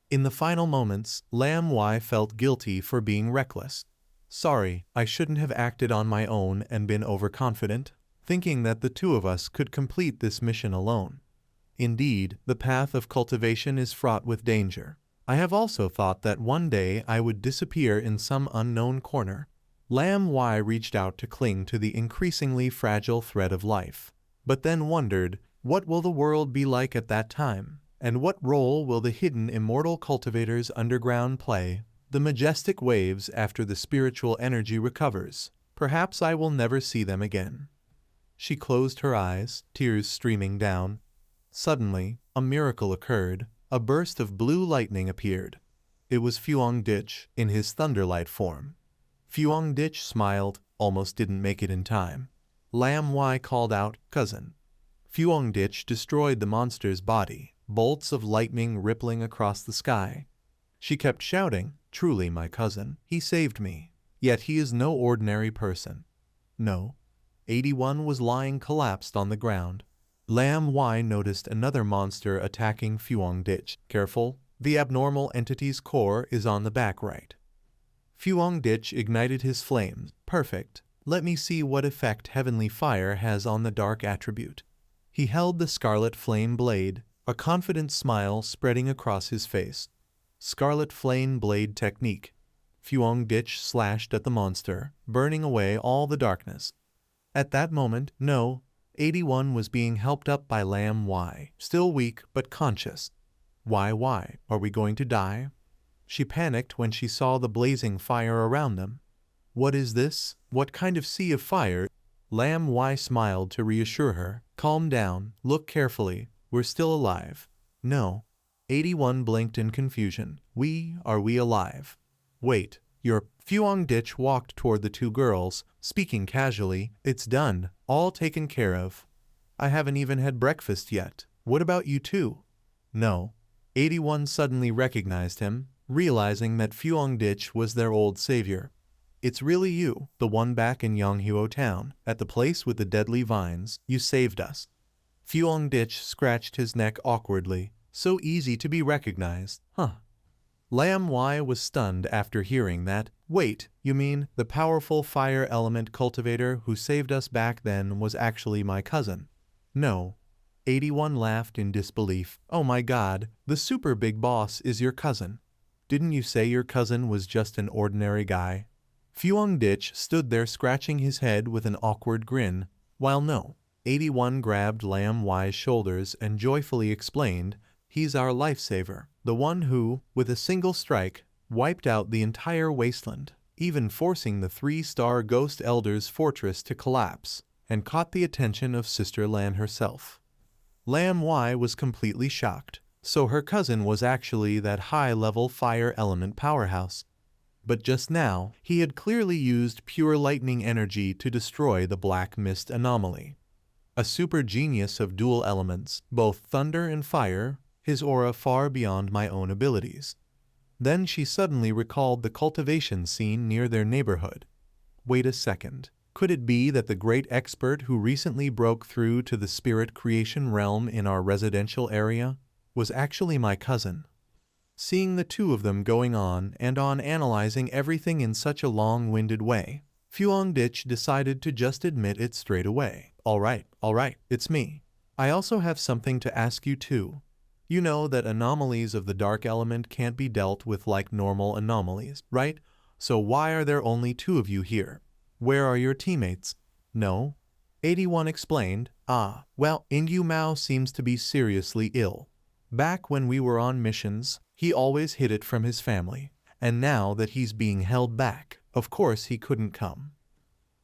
In the final moments, Lamb Y felt guilty for being reckless. Sorry, I shouldn't have acted on my own and been overconfident, thinking that the two of us could complete this mission alone. Indeed, the path of cultivation is fraught with danger. I have also thought that one day I would disappear in some unknown corner. Lamb Y reached out to cling to the increasingly fragile thread of life, but then wondered, what will the world be like at that time? And what role will the hidden immortal cultivators underground play? The majestic waves after the spiritual energy recovers. Perhaps I will never see them again. She closed her eyes, tears streaming down. Suddenly, a miracle occurred. A burst of blue lightning appeared. It was Fuong Ditch in his Thunderlight form. Fuong Ditch smiled, almost didn't make it in time. Lamb Y called out, "Cousin." Fuong Ditch destroyed the monster's body, bolts of lightning rippling across the sky. She kept shouting, "Truly my cousin, he saved me. Yet he is no ordinary person." No. 81 was lying collapsed on the ground. Lamb Y noticed another monster attacking Fuong Ditch. Careful, the abnormal entity's core is on the back right. Fuong Ditch ignited his flames. Perfect. Let me see what effect heavenly fire has on the dark attribute. He held the scarlet flame blade, a confident smile spreading across his face. Scarlet flame blade technique. Fuong Ditch slashed at the monster, burning away all the darkness. At that moment, no, 81 was being helped up by Lamb Y, still weak but conscious. Why, are we going to die? She panicked when she saw the blazing fire around them. What is this? What kind of sea of fire? Lamb Y smiled to reassure her. Calm down, look carefully, we're still alive. No. 81 blinked in confusion. Are we alive? Wait, you're... Fuong Ditch walked toward the two girls, speaking casually. It's done, all taken care of. I haven't even had breakfast yet. What about you two? No. 81 suddenly recognized him, realizing that Fuong Ditch was their old savior. It's really you, the one back in Yonghuo town, at the place with the deadly vines. You saved us. Fuong Ditch scratched his neck awkwardly. So easy to be recognized, huh? Lamb Y was stunned after hearing that. Wait, you mean the powerful fire element cultivator who saved us back then was actually my cousin? No. 81 laughed in disbelief. Oh my god, the super big boss is your cousin. Didn't you say your cousin was just an ordinary guy? Fuong Ditch stood there scratching his head with an awkward grin, while no. 81 grabbed Lamb Y's shoulders and joyfully explained, he's our lifesaver, the one who, with a single strike, wiped out the entire wasteland, even forcing the 3-star Ghost Elder's fortress to collapse, and caught the attention of Sister Lan herself. Lamb Y was completely shocked. So her cousin was actually that high-level fire element powerhouse. But just now, he had clearly used pure lightning energy to destroy the black mist anomaly. A super genius of dual elements, both thunder and fire, his aura far beyond my own abilities. Then she suddenly recalled the cultivation scene near their neighborhood. Wait a second. Could it be that the great expert who recently broke through to the spirit creation realm in our residential area was actually my cousin? Seeing the two of them going on and on analyzing everything in such a long-winded way, Fuong Ditch decided to just admit it straight away. All right, it's me. I also have something to ask you too. You know that anomalies of the dark element can't be dealt with like normal anomalies, right? So why are there only two of you here? Where are your teammates? No. 81 explained, Ah, well, Ingyu Mao seems to be seriously ill. Back when we were on missions, he always hid it from his family. And now that he's being held back, of course he couldn't come.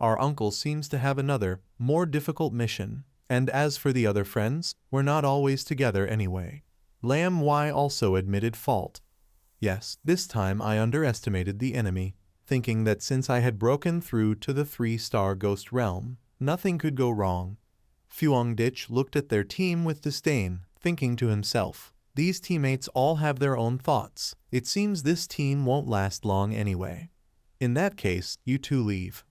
Our uncle seems to have another, more difficult mission. And as for the other friends, we're not always together anyway. Lam Y also admitted fault. Yes, this time I underestimated the enemy, thinking that since I had broken through to the 3-star ghost realm, nothing could go wrong. Fuong Dich looked at their team with disdain, thinking to himself, these teammates all have their own thoughts. It seems this team won't last long anyway. In that case, you two leave.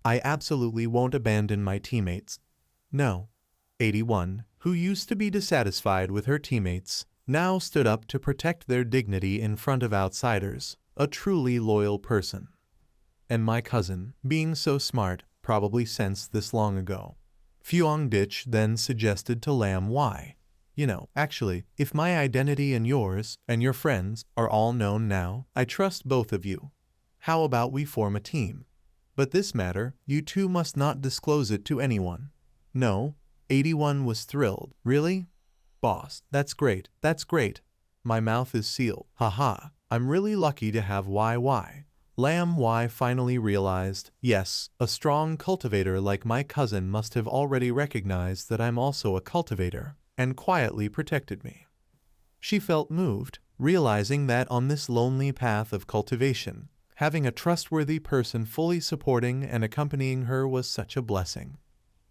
I absolutely won't abandon my teammates. No. 81, who used to be dissatisfied with her teammates, now stood up to protect their dignity in front of outsiders, a truly loyal person. And my cousin, being so smart, probably sensed this long ago. Fuong Dich then suggested to Lam Y, actually, if my identity and yours, and your friends, are all known now, I trust both of you. How about we form a team? But this matter, you two must not disclose it to anyone. No, 81 was thrilled. Really? Boss, that's great, that's great. My mouth is sealed. Haha, I'm really lucky to have YY. Lam Y finally realized, yes, a strong cultivator like my cousin must have already recognized that I'm also a cultivator, and quietly protected me. She felt moved, realizing that on this lonely path of cultivation, having a trustworthy person fully supporting and accompanying her was such a blessing.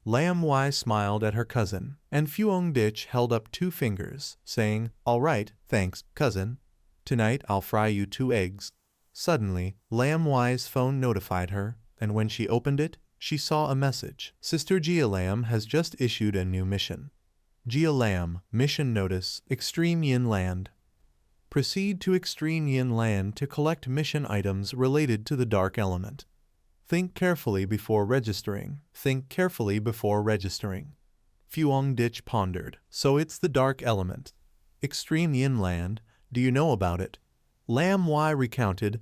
Lam Y smiled at her cousin, and Fuong Dich held up 2 fingers, saying, all right, thanks, cousin. Tonight I'll fry you 2 eggs. Suddenly, Lam Y's phone notified her, and when she opened it, she saw a message. Sister Gia Lam has just issued a new mission. Gia Lam, mission notice, Extreme Yin Land. Proceed to Extreme Yin Land to collect mission items related to the dark element. Think carefully before registering. Think carefully before registering. Fuong Dich pondered. So it's the dark element. Extreme Yin Land, do you know about it? Lam Y recounted,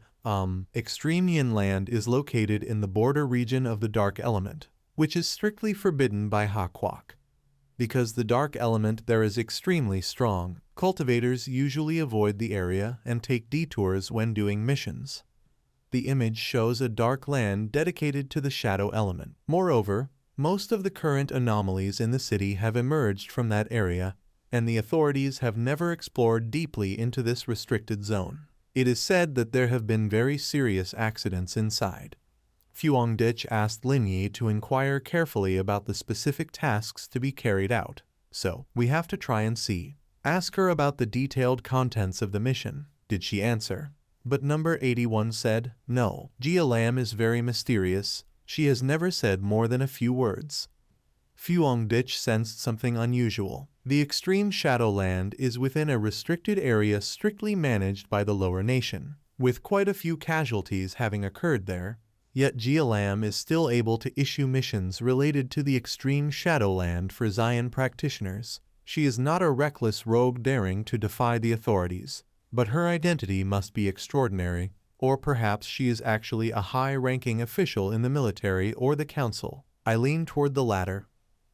Extreme Yin Land is located in the border region of the dark element, which is strictly forbidden by Hakwak. Because the dark element there is extremely strong, cultivators usually avoid the area and take detours when doing missions. The image shows a dark land dedicated to the shadow element. Moreover, most of the current anomalies in the city have emerged from that area, and the authorities have never explored deeply into this restricted zone. It is said that there have been very serious accidents inside. Fuong Dich asked Lin Yi to inquire carefully about the specific tasks to be carried out. So, we have to try and see. Ask her about the detailed contents of the mission. Did she answer? But number 81 said, no, Gia Lam is very mysterious. She has never said more than a few words. Fuong Dich sensed something unusual. The extreme Shadowland is within a restricted area strictly managed by the lower nation, with quite a few casualties having occurred there. Yet Gia Lam is still able to issue missions related to the extreme Shadowland for Zion practitioners. She is not a reckless rogue daring to defy the authorities. But her identity must be extraordinary, or perhaps she is actually a high-ranking official in the military or the council. I lean toward the latter.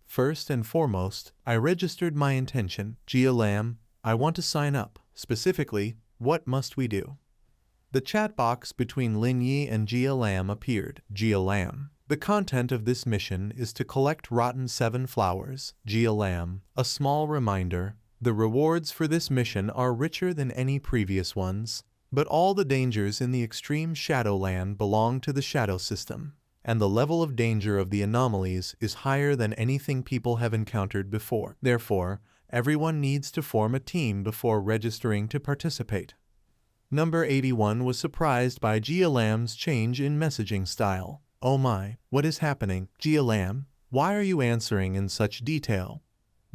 First and foremost, I registered my intention. Gia Lam, I want to sign up. Specifically, what must we do? The chat box between Lin Yi and Gia Lam appeared. Gia Lam. The content of this mission is to collect rotten 7 flowers. Gia Lam. A small reminder. The rewards for this mission are richer than any previous ones, but all the dangers in the extreme Shadowland belong to the Shadow System, and the level of danger of the anomalies is higher than anything people have encountered before. Therefore, everyone needs to form a team before registering to participate. Number 81 was surprised by Gia Lam's change in messaging style. Oh my, what is happening? Gia Lam, why are you answering in such detail?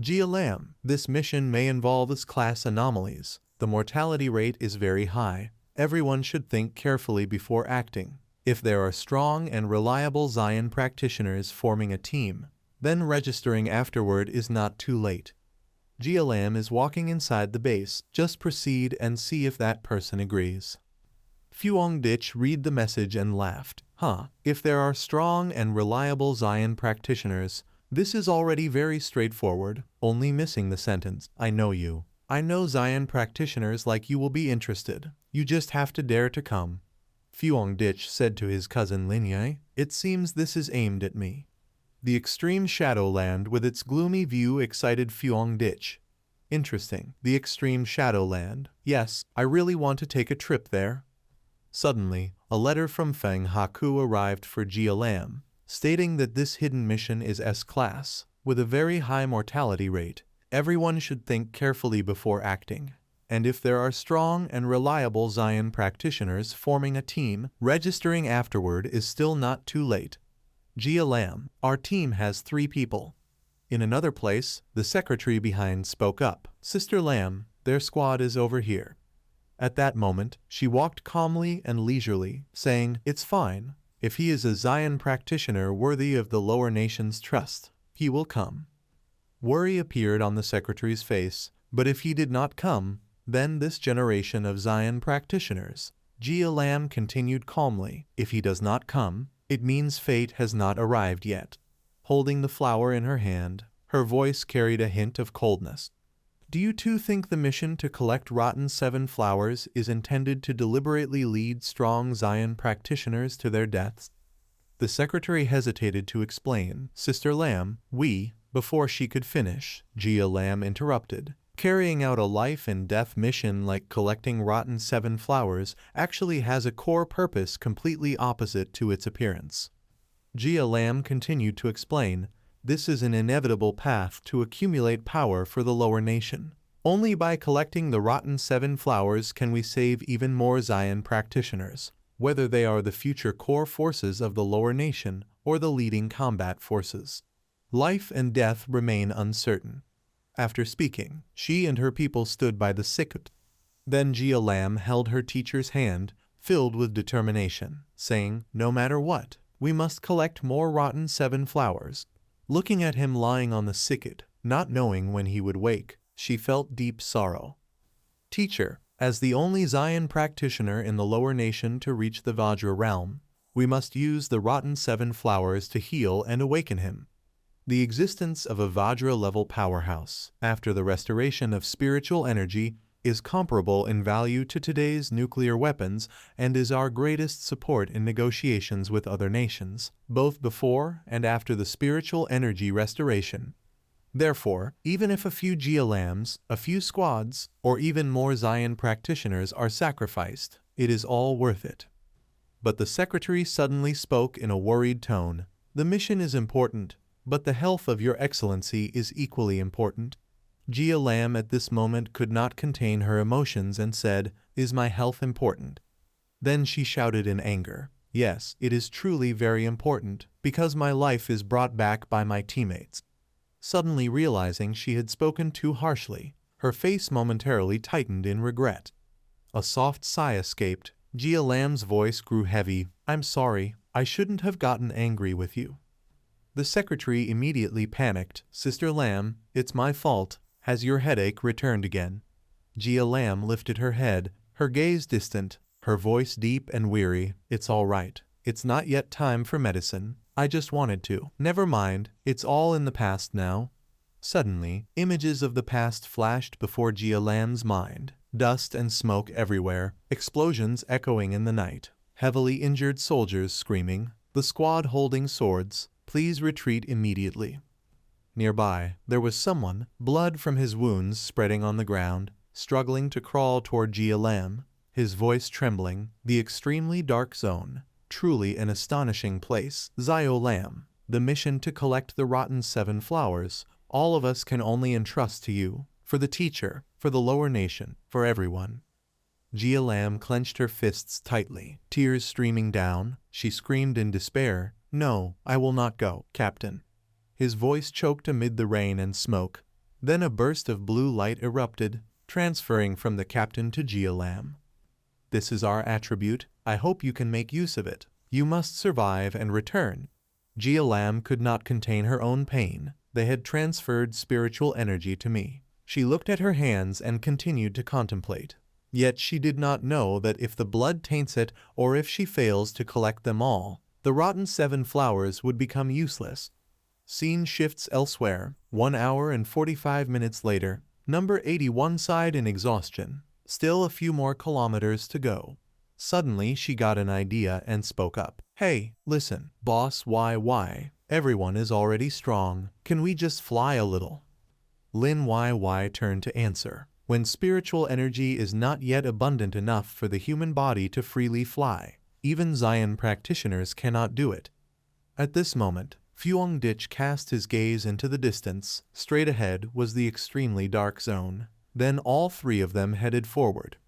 Gia Lam, this mission may involve class anomalies. The mortality rate is very high. Everyone should think carefully before acting. If there are strong and reliable Zion practitioners forming a team, then registering afterward is not too late. Gia Lam is walking inside the base. Just proceed and see if that person agrees. Fuong Dich read the message and laughed. If there are strong and reliable Zion practitioners, This is already very straightforward, only missing the sentence, I know you. I know Zion practitioners like you will be interested. You just have to dare to come. Fuong Dich said to his cousin Linye, it seems this is aimed at me. The extreme Shadowland with its gloomy view excited Fuong Dich. Interesting, the extreme Shadowland. Yes, I really want to take a trip there. Suddenly, a letter from Feng Haku arrived for Jia Lam, stating that this hidden mission is S-class, with a very high mortality rate. Everyone should think carefully before acting. And if there are strong and reliable Zion practitioners forming a team, registering afterward is still not too late. Jia Lam, our team has 3 people. In another place, the secretary behind spoke up. Sister Lam, their squad is over here. At that moment, she walked calmly and leisurely, saying, it's fine. If he is a Zion practitioner worthy of the lower nation's trust, he will come. Worry appeared on the secretary's face, but if he did not come, then this generation of Zion practitioners. Jia Lam continued calmly, if he does not come, it means fate has not arrived yet. Holding the flower in her hand, her voice carried a hint of coldness. Do you too think the mission to collect rotten 7 flowers is intended to deliberately lead strong Zion practitioners to their deaths? The secretary hesitated to explain, Sister Lam, before she could finish, Jia Lam interrupted. Carrying out a life and death mission like collecting rotten 7 flowers actually has a core purpose completely opposite to its appearance. Jia Lam continued to explain, this is an inevitable path to accumulate power for the lower nation. Only by collecting the rotten 7 flowers can we save even more Zion practitioners, whether they are the future core forces of the lower nation or the leading combat forces. Life and death remain uncertain. After speaking, she and her people stood by the sikut. Then Jia Lam held her teacher's hand, filled with determination, saying, no matter what, we must collect more rotten 7 flowers. Looking at him lying on the sikut, not knowing when he would wake, she felt deep sorrow. Teacher, as the only Zion practitioner in the lower nation to reach the Vajra realm, we must use the rotten 7 flowers to heal and awaken him. The existence of a Vajra-level powerhouse, after the restoration of spiritual energy, is comparable in value to today's nuclear weapons and is our greatest support in negotiations with other nations, both before and after the spiritual energy restoration. Therefore, even if a few Jia Lams, a few squads, or even more Zion practitioners are sacrificed, it is all worth it. But the secretary suddenly spoke in a worried tone. The mission is important, but the health of your excellency is equally important. Jia Lam at this moment could not contain her emotions and said, is my health important? Then she shouted in anger, yes, it is truly very important, because my life is brought back by my teammates. Suddenly realizing she had spoken too harshly, her face momentarily tightened in regret. A soft sigh escaped. Jia Lam's voice grew heavy. I'm sorry, I shouldn't have gotten angry with you. The secretary immediately panicked. Sister Lam, it's my fault. Has your headache returned again? Jia Lam lifted her head, her gaze distant, her voice deep and weary. It's all right. It's not yet time for medicine. I just wanted to. Never mind, it's all in the past now. Suddenly, images of the past flashed before Jia Lam's mind. Dust and smoke everywhere, explosions echoing in the night, heavily injured soldiers screaming, the squad holding swords, please retreat immediately. Nearby, there was someone, blood from his wounds spreading on the ground, struggling to crawl toward Jia Lam, his voice trembling. The extremely dark zone, truly an astonishing place. Zio Lam, the mission to collect the rotten 7 flowers, all of us can only entrust to you, for the teacher, for the lower nation, for everyone. Jia Lam clenched her fists tightly, tears streaming down. She screamed in despair, no, I will not go, Captain. His voice choked amid the rain and smoke. Then a burst of blue light erupted, transferring from the captain to Jia Lam. This is our attribute. I hope you can make use of it. You must survive and return. Jia Lam could not contain her own pain. They had transferred spiritual energy to me. She looked at her hands and continued to contemplate. Yet she did not know that if the blood taints it or if she fails to collect them all, the rotten 7 flowers would become useless. Scene shifts elsewhere. 1 hour and 45 minutes later, number 81 sighed in exhaustion. Still a few more kilometers to go. Suddenly she got an idea and spoke up. Hey, listen, boss, why? Everyone is already strong. Can we just fly a little? Lin YY turned to answer. When spiritual energy is not yet abundant enough for the human body to freely fly, even Zion practitioners cannot do it. At this moment, Fuang Dich cast his gaze into the distance. Straight ahead was the extremely dark zone. Then all three of them headed forward.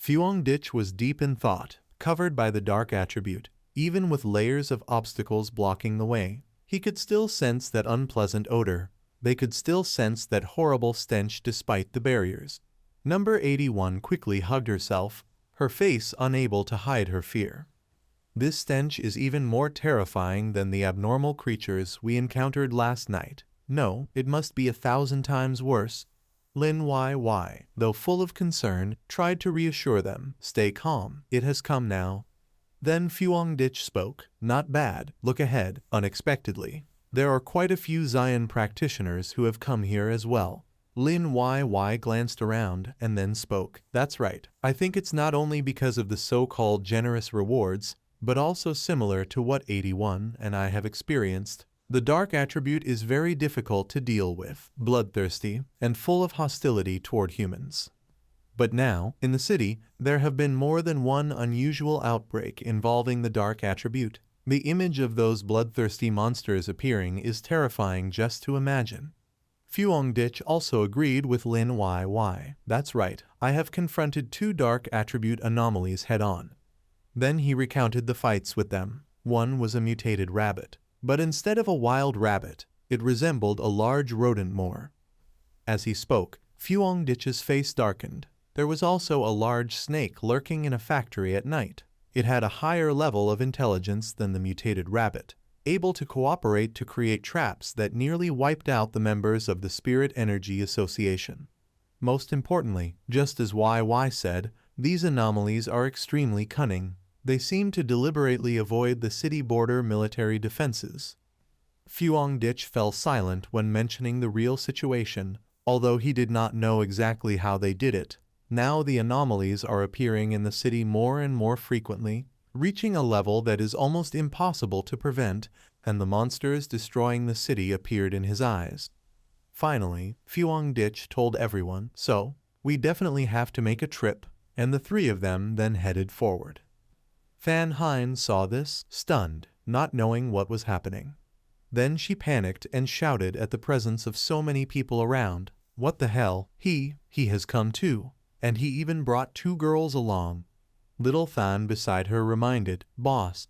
Fuang Dich was deep in thought, covered by the dark attribute. Even with layers of obstacles blocking the way, he could still sense that unpleasant odor. They could still sense that horrible stench despite the barriers. Number 81 quickly hugged herself, her face unable to hide her fear. This stench is even more terrifying than the abnormal creatures we encountered last night. No, it must be 1,000 times worse. Lin YY, though full of concern, tried to reassure them. Stay calm, it has come now. Then Fuang Dich spoke. Not bad, look ahead. Unexpectedly, there are quite a few Zion practitioners who have come here as well. Lin YY glanced around and then spoke. That's right, I think it's not only because of the so-called generous rewards, but also similar to what 81 and I have experienced. The dark attribute is very difficult to deal with, bloodthirsty, and full of hostility toward humans. But now, in the city, there have been more than one unusual outbreak involving the dark attribute. The image of those bloodthirsty monsters appearing is terrifying just to imagine. Fuang Dich also agreed with Lin YY. That's right, I have confronted 2 dark attribute anomalies head-on. Then he recounted the fights with them. One was a mutated rabbit, but instead of a wild rabbit, it resembled a large rodent more. As he spoke, Fuang Dich's face darkened. There was also a large snake lurking in a factory at night. It had a higher level of intelligence than the mutated rabbit, able to cooperate to create traps that nearly wiped out the members of the Spirit Energy Association. Most importantly, just as YY said, these anomalies are extremely cunning. They seem to deliberately avoid the city border military defenses. Fuang Dich fell silent when mentioning the real situation, although he did not know exactly how they did it. Now the anomalies are appearing in the city more and more frequently, reaching a level that is almost impossible to prevent, and the monsters destroying the city appeared in his eyes. Finally, Fuang Dich told everyone, so, we definitely have to make a trip, and the 3 of them then headed forward. Fan Hein saw this, stunned, not knowing what was happening. Then she panicked and shouted at the presence of so many people around. What the hell? He has come too. And he even brought 2 girls along. Little Fan beside her reminded, boss.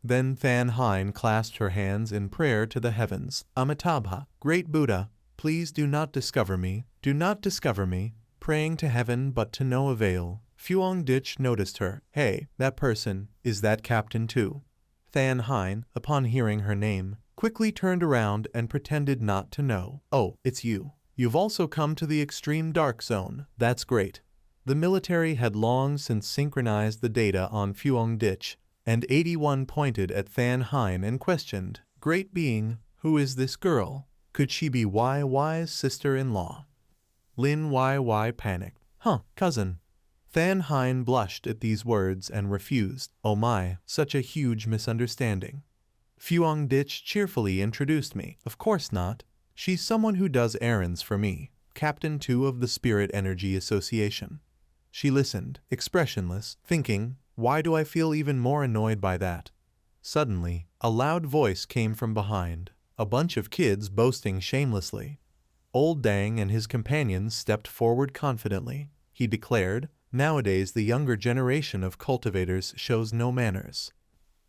Then Fan Hein clasped her hands in prayer to the heavens. Amitabha, great Buddha, please do not discover me, praying to heaven but to no avail. Fuang Dich noticed her. Hey, that person, is that Captain too? Fan Hein, upon hearing her name, quickly turned around and pretended not to know. Oh, it's you. You've also come to the extreme dark zone. That's great. The military had long since synchronized the data on Fuang Dich, and 81 pointed at Fan Hein and questioned, Great being, who is this girl? Could she be YY's sister-in-law? Lin YY panicked. Cousin. Fan Hein blushed at these words and refused. Oh my, such a huge misunderstanding. Fuang Dich cheerfully introduced me. Of course not. She's someone who does errands for me, Captain 2 of the Spirit Energy Association. She listened, expressionless, thinking, why do I feel even more annoyed by that? Suddenly, a loud voice came from behind, a bunch of kids boasting shamelessly. Old Dang and his companions stepped forward confidently. He declared, nowadays the younger generation of cultivators shows no manners.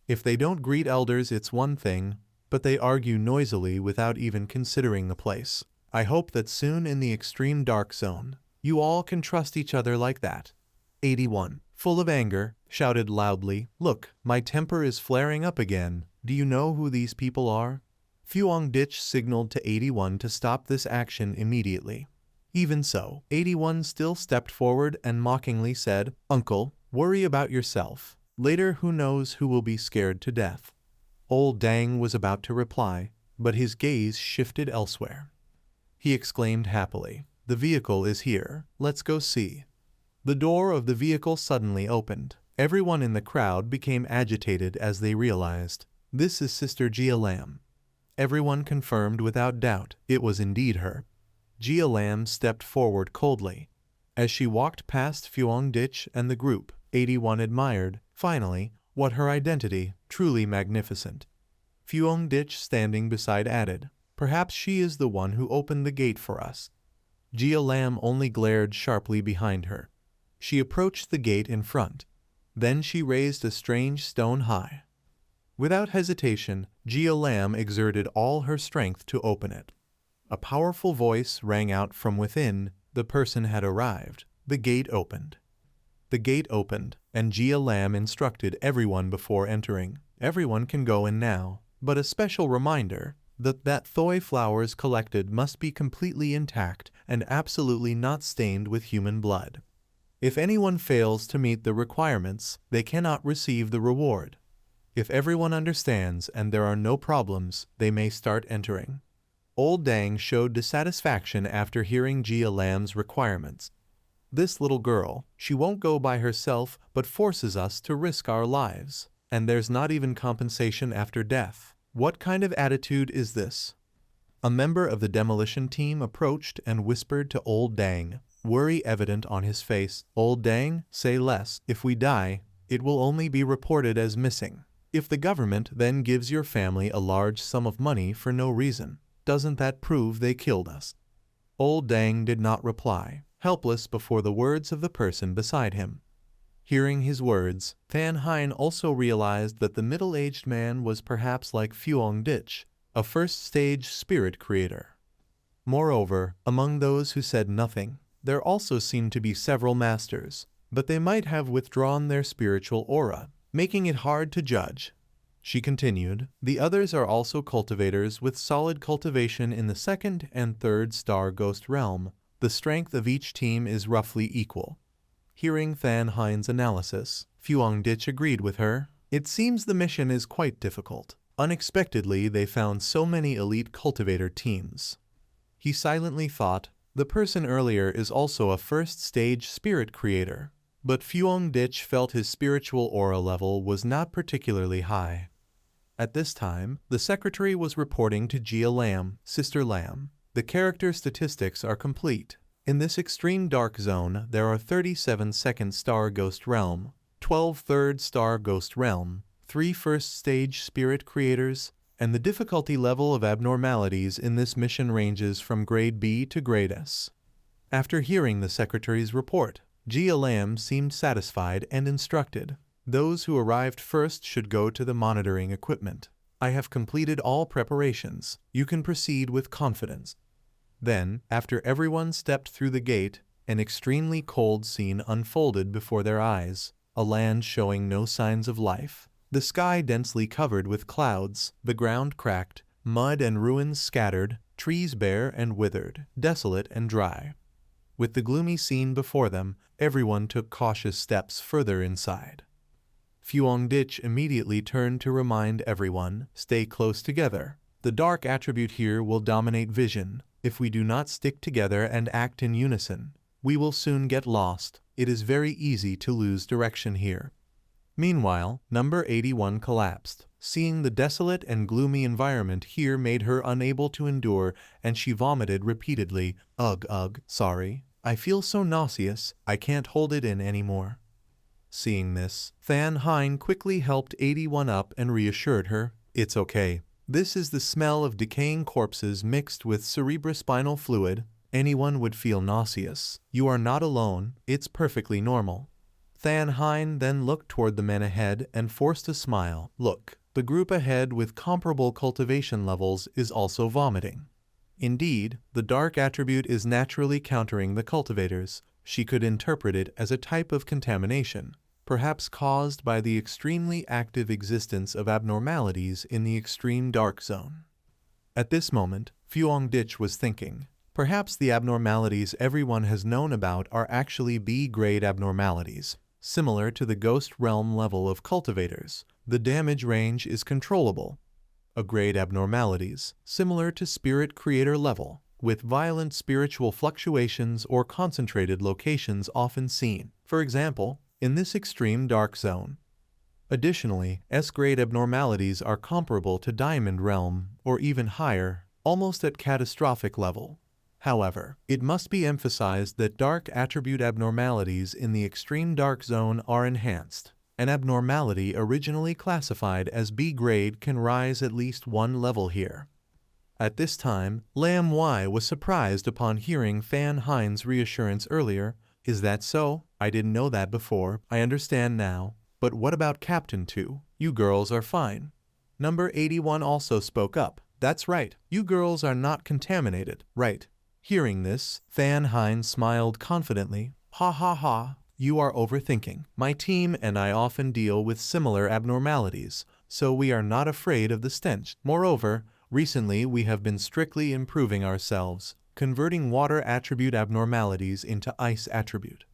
If they don't greet elders it's one thing, but they argue noisily without even considering the place. I hope that soon in the extreme dark zone, you all can trust each other like that. 81, full of anger, shouted loudly, Look, my temper is flaring up again. Do you know who these people are? Fuang Dich signaled to 81 to stop this action immediately. Even so, 81 still stepped forward and mockingly said, Uncle, worry about yourself. Later who knows who will be scared to death. Old Dang was about to reply, but his gaze shifted elsewhere. He exclaimed happily, "The vehicle is here, let's go see." The door of the vehicle suddenly opened. Everyone in the crowd became agitated as they realized, "This is Sister Gia Lam." Everyone confirmed without doubt it was indeed her. Gia Lam stepped forward coldly. As she walked past Phuong Dich and the group, 81 admired, finally, what her identity, truly magnificent. Phuong Dich standing beside added, "Perhaps she is the one who opened the gate for us." Gia Lam only glared sharply behind her. She approached the gate in front. Then she raised a strange stone high. Without hesitation, Gia Lam exerted all her strength to open it. A powerful voice rang out from within. The person had arrived. The gate opened. The gate opened, and Gia Lam instructed everyone before entering. "Everyone can go in now, but a special reminder that thoi flowers collected must be completely intact and absolutely not stained with human blood. If anyone fails to meet the requirements, they cannot receive the reward. If everyone understands and there are no problems, they may start entering." Old Dang showed dissatisfaction after hearing Gia Lam's requirements. "This little girl, she won't go by herself but forces us to risk our lives, and there's not even compensation after death. What kind of attitude is this?" A member of the demolition team approached and whispered to Old Dang, worry evident on his face. "Old Dang, say less. If we die, it will only be reported as missing. If the government then gives your family a large sum of money for no reason, doesn't that prove they killed us?" Old Dang did not reply, helpless before the words of the person beside him. Hearing his words, Than Hein also realized that the middle-aged man was perhaps like Phuong Dich, a first-stage spirit creator. Moreover, among those who said nothing, there also seemed to be several masters, but they might have withdrawn their spiritual aura, making it hard to judge. She continued, "The others are also cultivators with solid cultivation in the 2nd and 3rd star ghost realm. The strength of each team is roughly equal." Hearing Than Hein's analysis, Phuong Dich agreed with her. "It seems the mission is quite difficult. Unexpectedly, they found so many elite cultivator teams." He silently thought, the person earlier is also a first-stage spirit creator, but Phuong Dich felt his spiritual aura level was not particularly high. At this time, the secretary was reporting to Gia Lam, Sister Lam. "The character statistics are complete. In this extreme dark zone, there are 37 2nd star ghost realm, 12 3rd star ghost realm, 3 first-stage spirit creators, and the difficulty level of abnormalities in this mission ranges from grade B to grade S." After hearing the secretary's report, Gia Lam seemed satisfied and instructed, "Those who arrived first should go to the monitoring equipment. I have completed all preparations. You can proceed with confidence." Then, after everyone stepped through the gate, an extremely cold scene unfolded before their eyes, a land showing no signs of life. The sky densely covered with clouds, the ground cracked, mud and ruins scattered, trees bare and withered, desolate and dry. With the gloomy scene before them, everyone took cautious steps further inside. Phuong Dich immediately turned to remind everyone, "Stay close together. The dark attribute here will dominate vision. If we do not stick together and act in unison, we will soon get lost. It is very easy to lose direction here." Meanwhile, number 81 collapsed. Seeing the desolate and gloomy environment here made her unable to endure, and she vomited repeatedly. Ugh, sorry. I feel so nauseous, I can't hold it in anymore." Seeing this, Than Hein quickly helped 81 up and reassured her, "It's okay. This is the smell of decaying corpses mixed with cerebrospinal fluid. Anyone would feel nauseous. You are not alone, it's perfectly normal." Than Hein then looked toward the men ahead and forced a smile. "Look, the group ahead with comparable cultivation levels is also vomiting." Indeed, the dark attribute is naturally countering the cultivators. She could interpret it as a type of contamination, perhaps caused by the extremely active existence of abnormalities in the extreme dark zone. At this moment, Phuong Dich was thinking, perhaps the abnormalities everyone has known about are actually B-grade abnormalities. Similar to the ghost realm level of cultivators, the damage range is controllable. grade abnormalities, similar to spirit creator level, with violent spiritual fluctuations or concentrated locations often seen, for example, in this extreme dark zone. Additionally, S-grade abnormalities are comparable to Diamond Realm, or even higher, almost at catastrophic level. However, it must be emphasized that dark attribute abnormalities in the extreme dark zone are enhanced. An abnormality originally classified as B-grade can rise at least one level here. At this time, Lam Y was surprised upon hearing Fan Hein's reassurance earlier. Is that so? I didn't know that before. I understand now. But what about Captain 2? You girls are fine. Number 81 also spoke up. That's right. You girls are not contaminated, right? Hearing this, Fan Hein smiled confidently. Ha ha ha. You are overthinking. My team and I often deal with similar abnormalities, so we are not afraid of the stench. Moreover, recently we have been strictly improving ourselves, converting water attribute abnormalities into ice attribute.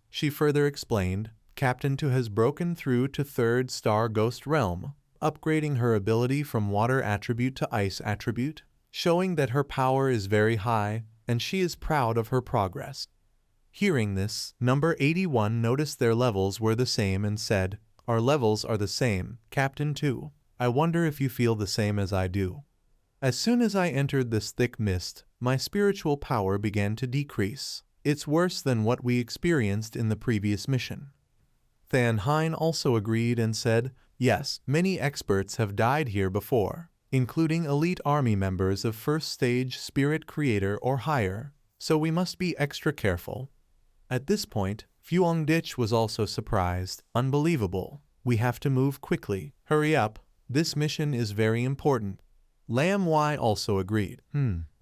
She further explained, Captain 2 has broken through to 3rd star ghost realm, upgrading her ability from water attribute to ice attribute, showing that her power is very high, and she is proud of her progress. Hearing this, number 81 noticed their levels were the same and said, Our levels are the same, Captain 2. I wonder if you feel the same as I do. As soon as I entered this thick mist, my spiritual power began to decrease. It's worse than what we experienced in the previous mission. Fan Hein also agreed and said, Yes, many experts have died here before, including elite army members of 1st stage spirit creator or higher, so we must be extra careful. At this point, Fuong Dich was also surprised. Unbelievable. We have to move quickly. Hurry up. This mission is very important. Lam Y also agreed.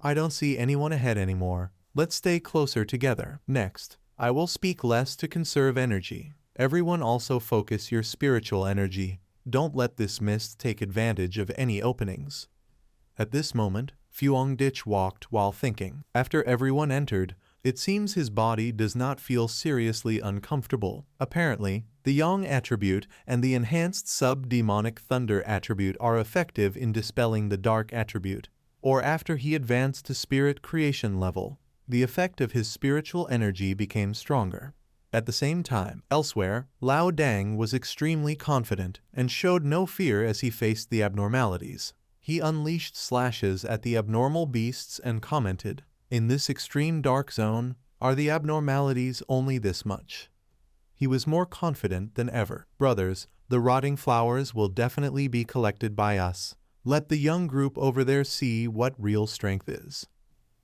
I don't see anyone ahead anymore. Let's stay closer together. Next, I will speak less to conserve energy. Everyone also focus your spiritual energy. Don't let this mist take advantage of any openings. At this moment, Fuong Dich walked while thinking. After everyone entered, it seems his body does not feel seriously uncomfortable. Apparently, the Yang attribute and the enhanced sub-demonic thunder attribute are effective in dispelling the dark attribute. Or after he advanced to spirit creation level, the effect of his spiritual energy became stronger. At the same time, elsewhere, Lao Dang was extremely confident and showed no fear as he faced the abnormalities. He unleashed slashes at the abnormal beasts and commented, In this extreme dark zone, are the abnormalities only this much? He was more confident than ever. Brothers, the rotting flowers will definitely be collected by us. Let the young group over there see what real strength is.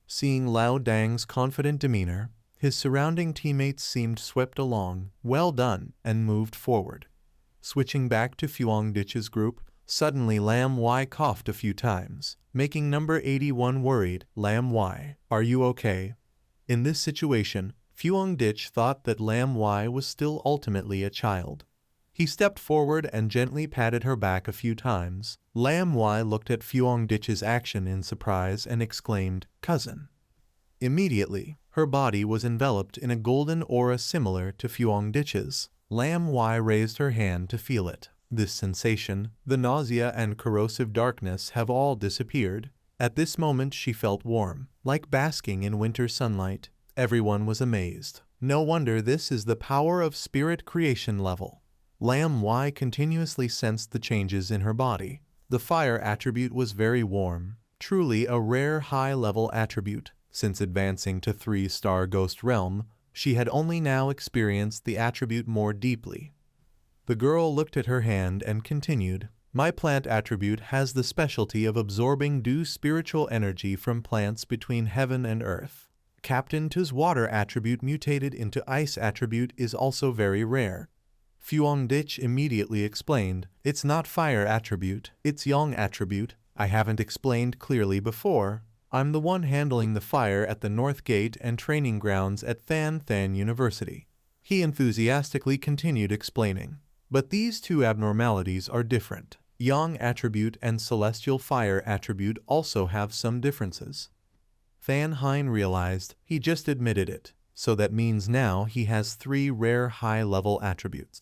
Seeing Lao Dang's confident demeanor, his surrounding teammates seemed swept along, well done, and moved forward. Switching back to Fuong Dich's group, suddenly Lam Y coughed a few times, making number 81 worried. Lam Y, are you okay? In this situation, Fuong Dich thought that Lam Y was still ultimately a child. He stepped forward and gently patted her back a few times. Lam Y looked at Fuong Dich's action in surprise and exclaimed, Cousin. Immediately, her body was enveloped in a golden aura similar to Fuong Dich's. Lam Y raised her hand to feel it. This sensation, the nausea and corrosive darkness have all disappeared. At this moment she felt warm, like basking in winter sunlight. Everyone was amazed. No wonder this is the power of spirit creation level. Lam Y continuously sensed the changes in her body. The fire attribute was very warm, truly a rare high-level attribute. Since advancing to 3-star Ghost Realm, she had only now experienced the attribute more deeply. The girl looked at her hand and continued, My plant attribute has the specialty of absorbing due spiritual energy from plants between heaven and earth. Captain 2's water attribute mutated into ice attribute is also very rare. Fuong Dich immediately explained, It's not fire attribute, it's Yang attribute. I haven't explained clearly before. I'm the one handling the fire at the North Gate and training grounds at Than Than University. He enthusiastically continued explaining. But these two abnormalities are different. Yang attribute and celestial fire attribute also have some differences. Fan Hein realized he just admitted it, so that means now he has 3 rare high-level attributes.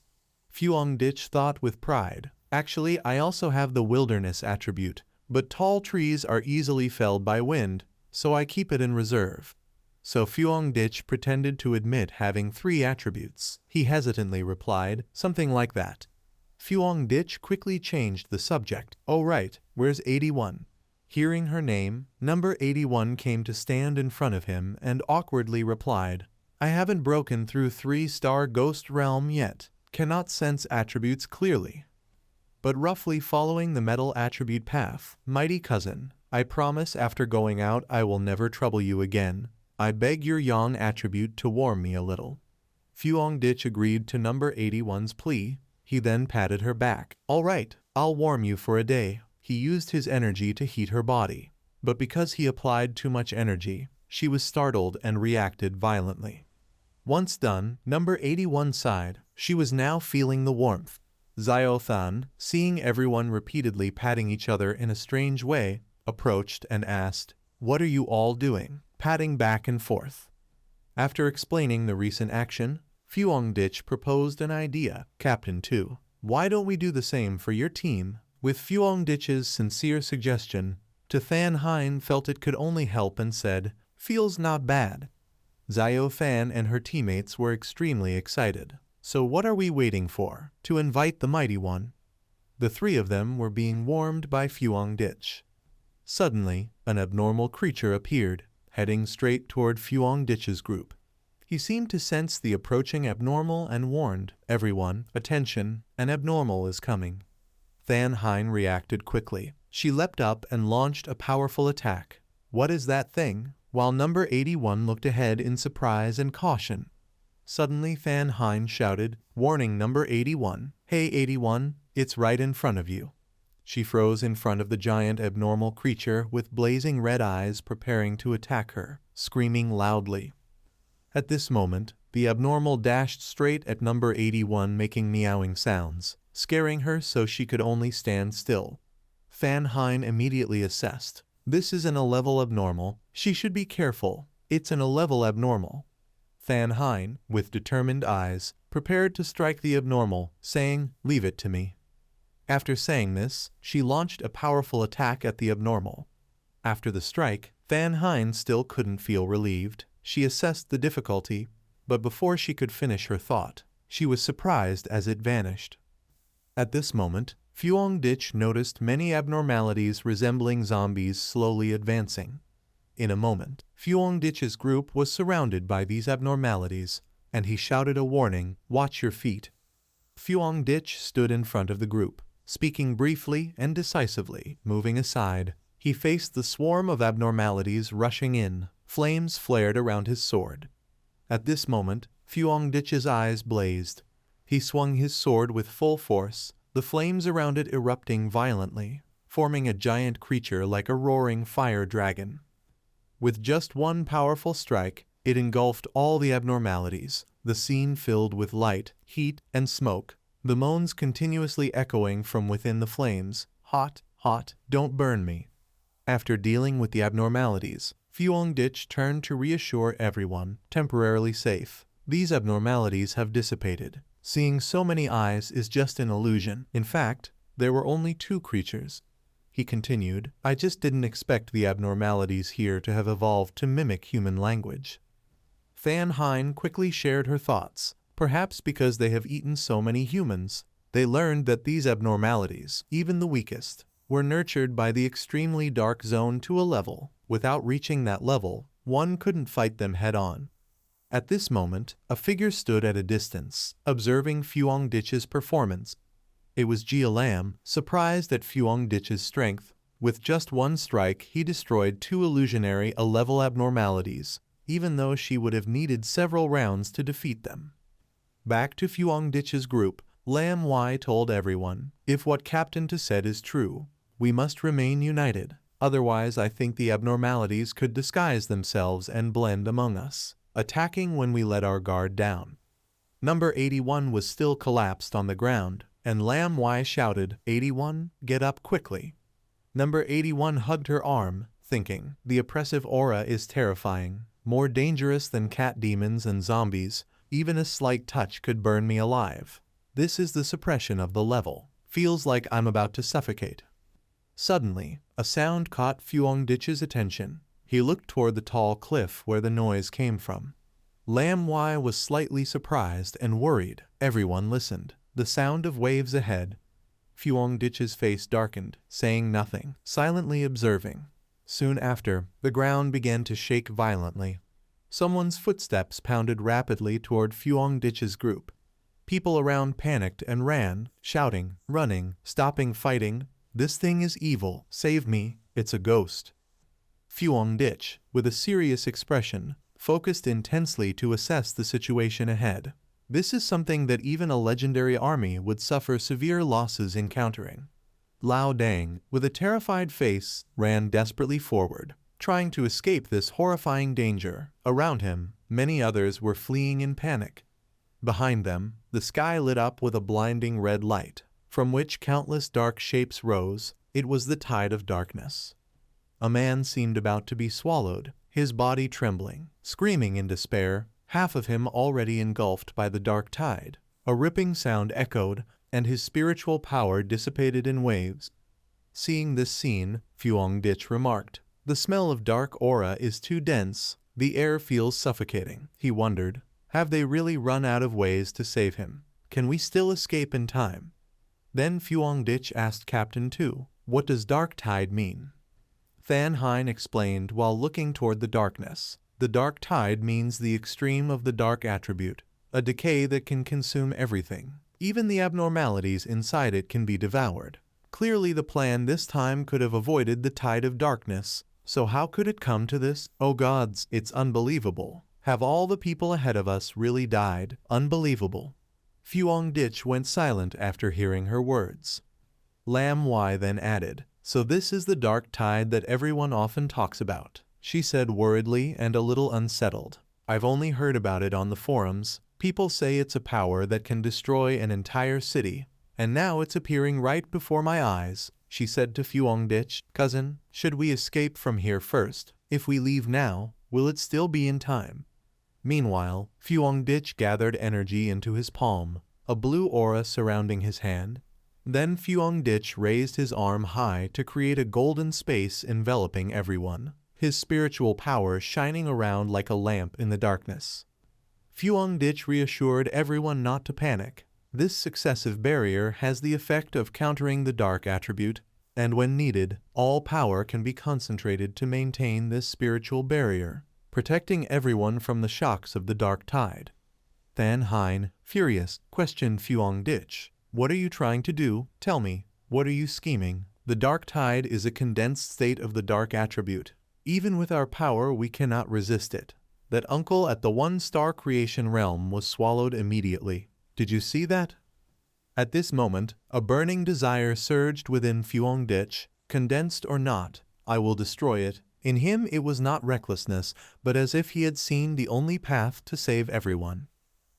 Fuong Dich thought with pride, Actually, I also have the wilderness attribute, but tall trees are easily felled by wind, so I keep it in reserve. So Fuong Dich pretended to admit having 3 attributes. He hesitantly replied, something like that. Fuong Dich quickly changed the subject. Oh right, where's 81? Hearing her name, number 81 came to stand in front of him and awkwardly replied, I haven't broken through 3-star ghost realm yet. Cannot sense attributes clearly. But roughly following the metal attribute path, mighty cousin, I promise after going out I will never trouble you again. I beg your yang attribute to warm me a little. Fuong Dich agreed to number 81's plea. He then patted her back. All right, I'll warm you for a day. He used his energy to heat her body. But because he applied too much energy, she was startled and reacted violently. Once done, number 81 sighed. She was now feeling the warmth. Xiao-than, seeing everyone repeatedly patting each other in a strange way, approached and asked, What are you all doing? Patting back and forth. After explaining the recent action, Fuong Dich proposed an idea. Captain 2, why don't we do the same for your team? With Fuong Dich's sincere suggestion, Than Hein felt it could only help and said, Feels not bad. Xiao Fan and her teammates were extremely excited. So what are we waiting for? To invite the mighty one. The 3 of them were being warmed by Fuong Dich. Suddenly, an abnormal creature appeared, heading straight toward Fuong Dich's group. He seemed to sense the approaching abnormal and warned, Everyone, attention, an abnormal is coming. Than Hein reacted quickly. She leapt up and launched a powerful attack. What is that thing? While number 81 looked ahead in surprise and caution. Suddenly Than Hein shouted, warning number 81, Hey 81, it's right in front of you. She froze in front of the giant abnormal creature with blazing red eyes preparing to attack her, screaming loudly. At this moment, the abnormal dashed straight at number 81 making meowing sounds, scaring her so she could only stand still. Than Hein immediately assessed. This isn't a level abnormal, she should be careful, it's an A-level abnormal. Than Hein, with determined eyes, prepared to strike the abnormal, saying, Leave it to me. After saying this, she launched a powerful attack at the abnormal. After the strike, Than Hein still couldn't feel relieved. She assessed the difficulty, but before she could finish her thought, she was surprised as it vanished. At this moment, Fuong Dich noticed many abnormalities resembling zombies slowly advancing. In a moment, Fuong Dich's group was surrounded by these abnormalities, and he shouted a warning, Watch your feet. Fuong Dich stood in front of the group, speaking briefly and decisively. Moving aside, he faced the swarm of abnormalities rushing in. Flames flared around his sword. At this moment, Fuong Dich's eyes blazed. He swung his sword with full force, the flames around it erupting violently, forming a giant creature like a roaring fire dragon. With just one powerful strike, it engulfed all the abnormalities, the scene filled with light, heat, and smoke, the moans continuously echoing from within the flames, Hot, hot, don't burn me. After dealing with the abnormalities, Fuong Dich turned to reassure everyone, temporarily safe. These abnormalities have dissipated. Seeing so many eyes is just an illusion. In fact, there were only 2 creatures. He continued, I just didn't expect the abnormalities here to have evolved to mimic human language. Than Hein quickly shared her thoughts. Perhaps because they have eaten so many humans, they learned that these abnormalities, even the weakest, were nurtured by the extremely dark zone to a level. Without reaching that level, one couldn't fight them head-on. At this moment, a figure stood at a distance, observing Fuong Dich's performance. It was Jia Lam, surprised at Fuong Dich's strength. With just one strike, he destroyed 2 illusionary A-level abnormalities, even though she would have needed several rounds to defeat them. Back to Fuong Dich's group, Lam Wai told everyone, if what Captain Tu said is true, we must remain united. Otherwise, I think the abnormalities could disguise themselves and blend among us, attacking when we let our guard down. Number 81 was still collapsed on the ground, and Lam Wai shouted, 81, get up quickly. Number 81 hugged her arm, thinking, the oppressive aura is terrifying, more dangerous than cat demons and zombies, even a slight touch could burn me alive. This is the suppression of the level. Feels like I'm about to suffocate. Suddenly, a sound caught Fuongdich's attention. He looked toward the tall cliff where the noise came from. Lam Wai was slightly surprised and worried. Everyone listened. The sound of waves ahead. Fuongdich's face darkened, saying nothing, silently observing. Soon after, the ground began to shake violently. Someone's footsteps pounded rapidly toward Fuongdich's group. People around panicked and ran, shouting, running, stopping fighting. "This thing is evil. Save me. It's a ghost." Fuongdich, with a serious expression, focused intensely to assess the situation ahead. This is something that even a legendary army would suffer severe losses encountering. Lao Dang, with a terrified face, ran desperately forward, trying to escape this horrifying danger. Around him, many others were fleeing in panic. Behind them, the sky lit up with a blinding red light, from which countless dark shapes rose. It was the tide of darkness. A man seemed about to be swallowed, his body trembling, screaming in despair, half of him already engulfed by the dark tide. A ripping sound echoed, and his spiritual power dissipated in waves. Seeing this scene, Fuongdich remarked, "The smell of dark aura is too dense. The air feels suffocating." He wondered, have they really run out of ways to save him? Can we still escape in time? Then Fuongdich asked Captain Tu, "What does dark tide mean?" Than Hein explained while looking toward the darkness. The dark tide means the extreme of the dark attribute, a decay that can consume everything. Even the abnormalities inside it can be devoured. Clearly the plan this time could have avoided the tide of darkness. So how could it come to this? Oh gods, it's unbelievable. Have all the people ahead of us really died? Unbelievable. Fuongdich went silent after hearing her words. Lam Wai then added, "So this is the dark tide that everyone often talks about," she said worriedly and a little unsettled. "I've only heard about it on the forums. People say it's a power that can destroy an entire city, and now it's appearing right before my eyes." She said to Fuongdich, "Cousin, should we escape from here first? If we leave now, will it still be in time?" Meanwhile, Fuongdich gathered energy into his palm, a blue aura surrounding his hand. Then Fuongdich raised his arm high to create a golden space enveloping everyone, his spiritual power shining around like a lamp in the darkness. Fuongdich reassured everyone not to panic. This successive barrier has the effect of countering the dark attribute, and when needed, all power can be concentrated to maintain this spiritual barrier, protecting everyone from the shocks of the dark tide. Than Hein, furious, questioned Fuongdich, "What are you trying to do? Tell me, what are you scheming?" "The dark tide is a condensed state of the dark attribute. Even with our power we cannot resist it. That uncle at the one-star creation realm was swallowed immediately. Did you see that?" At this moment, a burning desire surged within Fuongdich. Condensed or not, I will destroy it. In him it was not recklessness, but as if he had seen the only path to save everyone.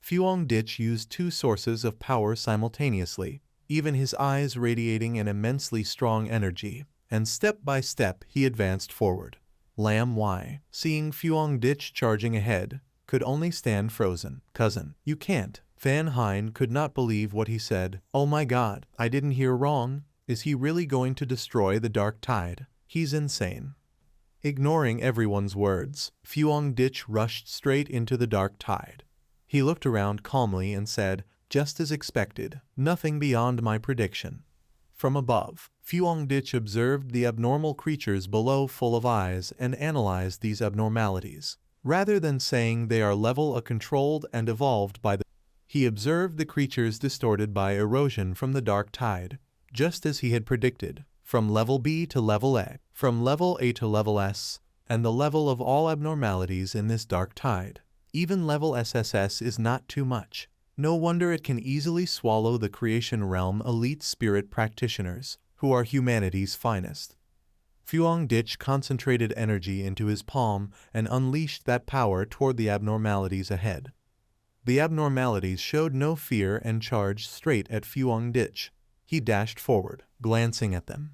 Fuongdich used two sources of power simultaneously, even his eyes radiating an immensely strong energy, and step by step he advanced forward. Lam Wai, seeing Fuongdich charging ahead, could only stand frozen. "Cousin, you can't." Than Hein could not believe what he said. "Oh my god, I didn't hear wrong. Is he really going to destroy the dark tide? He's insane." Ignoring everyone's words, Fuongdich rushed straight into the dark tide. He looked around calmly and said, "Just as expected, nothing beyond my prediction." From above, Fuongdich observed the abnormal creatures below full of eyes and analyzed these abnormalities. Rather than saying they are level controlled and evolved by the he observed the creatures distorted by erosion from the dark tide, just as he had predicted, from level B to level A, from level A to level S, and the level of all abnormalities in this dark tide. Even level SSS is not too much. No wonder it can easily swallow the creation realm elite spirit practitioners, who are humanity's finest. Fuongdich concentrated energy into his palm and unleashed that power toward the abnormalities ahead. The abnormalities showed no fear and charged straight at Fuongdich. He dashed forward, glancing at them.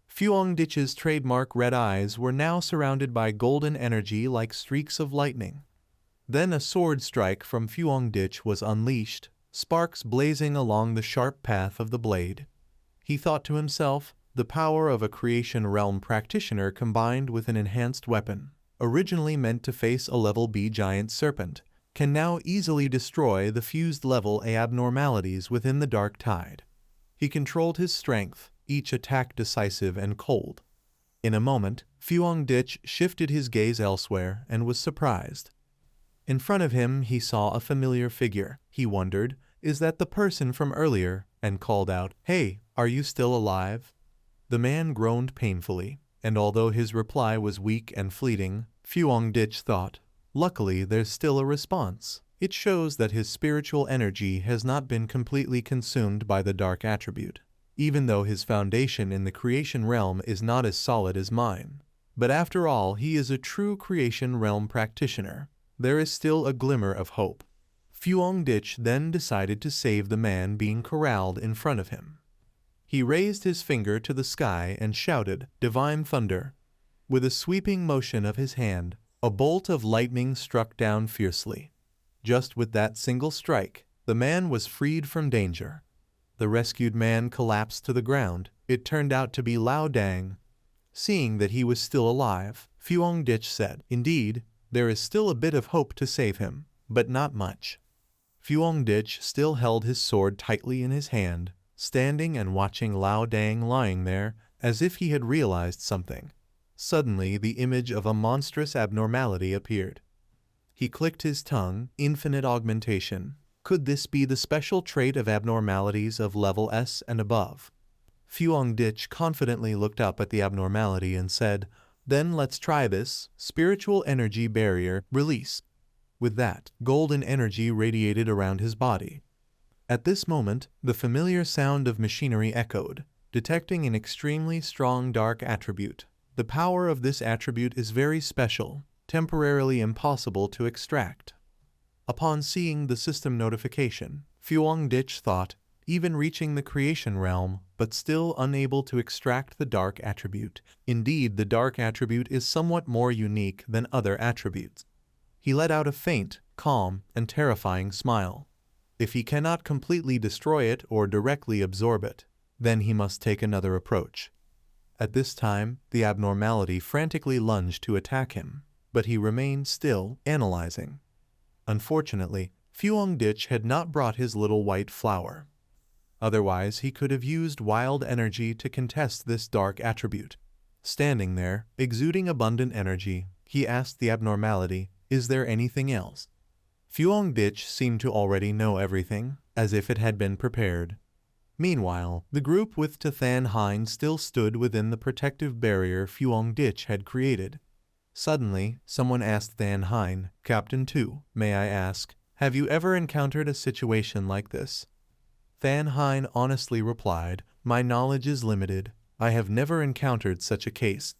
Fuongdich's trademark red eyes were now surrounded by golden energy like streaks of lightning. Then a sword strike from Fuongdich was unleashed, sparks blazing along the sharp path of the blade. He thought to himself, the power of a creation realm practitioner combined with an enhanced weapon, originally meant to face a level B giant serpent, can now easily destroy the fused level A abnormalities within the dark tide. He controlled his strength, each attack decisive and cold. In a moment, Fuong Dich shifted his gaze elsewhere and was surprised. In front of him he saw a familiar figure. He wondered, is that the person from earlier, and called out, "Hey, are you still alive?" The man groaned painfully, and although his reply was weak and fleeting, Fuong Dich thought, luckily there's still a response. It shows that his spiritual energy has not been completely consumed by the dark attribute, even though his foundation in the creation realm is not as solid as mine. But after all, he is a true creation realm practitioner. There is still a glimmer of hope. Fuong Dich then decided to save the man being corralled in front of him. He raised his finger to the sky and shouted, "Divine thunder!" With a sweeping motion of his hand, a bolt of lightning struck down fiercely. Just with that single strike, the man was freed from danger. The rescued man collapsed to the ground. It turned out to be Lao Dang. Seeing that he was still alive, Fuong Dich said, "Indeed, there is still a bit of hope to save him, but not much." Fuong Dich still held his sword tightly in his hand, standing and watching Lao Dang lying there as if he had realized something. Suddenly, the image of a monstrous abnormality appeared. He clicked his tongue, infinite augmentation. Could this be the special trait of abnormalities of level S and above? Fuong Dich confidently looked up at the abnormality and said, "Then let's try this. Spiritual energy barrier, release." With that, golden energy radiated around his body. At this moment, the familiar sound of machinery echoed, detecting an extremely strong dark attribute. The power of this attribute is very special, temporarily impossible to extract. Upon seeing the system notification, Fuong Dich thought, even reaching the creation realm, but still unable to extract the dark attribute. Indeed, the dark attribute is somewhat more unique than other attributes. He let out a faint, calm, and terrifying smile. If he cannot completely destroy it or directly absorb it, then he must take another approach. At this time, the abnormality frantically lunged to attack him, but he remained still, analyzing. Unfortunately, Fuong Dich had not brought his little white flower. Otherwise, he could have used wild energy to contest this dark attribute. Standing there, exuding abundant energy, he asked the abnormality, "Is there anything else?" Fuong Dich seemed to already know everything, as if it had been prepared. Meanwhile, the group with Than Hein still stood within the protective barrier Fuong Dich had created. Suddenly, someone asked Than Hein, "Captain 2, may I ask, have you ever encountered a situation like this?" Than Hein honestly replied, "My knowledge is limited. I have never encountered such a case."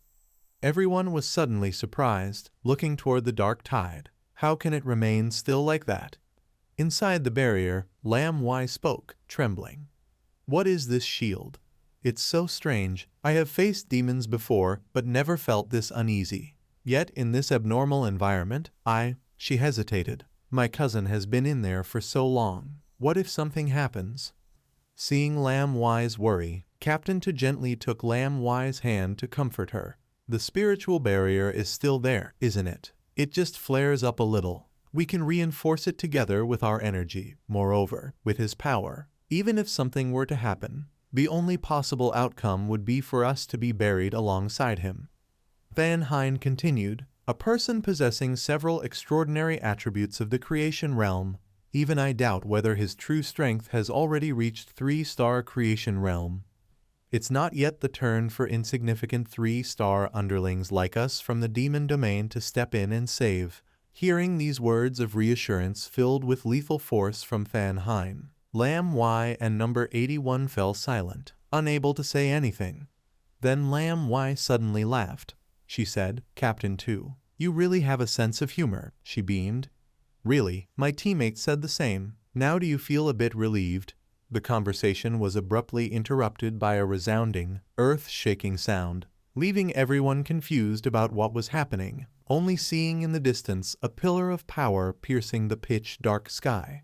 Everyone was suddenly surprised, looking toward the dark tide. How can it remain still like that? Inside the barrier, Lam Wai spoke, trembling. "What is this shield? It's so strange. I have faced demons before, but never felt this uneasy. Yet in this abnormal environment, she hesitated. My cousin has been in there for so long. What if something happens?" Seeing Lam Wai's worry, Captain Tu gently took Lam Wai's hand to comfort her. "The spiritual barrier is still there, isn't it? It just flares up a little. We can reinforce it together with our energy. Moreover, with his power, even if something were to happen, the only possible outcome would be for us to be buried alongside him." Than Hein continued, "A person possessing several extraordinary attributes of the creation realm, even I doubt whether his true strength has already reached 3-star creation realm. It's not yet the turn for insignificant 3-star underlings like us from the demon domain to step in and save." Hearing these words of reassurance filled with lethal force from Than Hein, Lam Wai and number 81 fell silent, unable to say anything. Then Lam Wai suddenly laughed. She said, "Captain 2, you really have a sense of humor." She beamed. "Really, my teammate said the same. Now do you feel a bit relieved?" The conversation was abruptly interrupted by a resounding, earth-shaking sound, leaving everyone confused about what was happening, only seeing in the distance a pillar of power piercing the pitch-dark sky.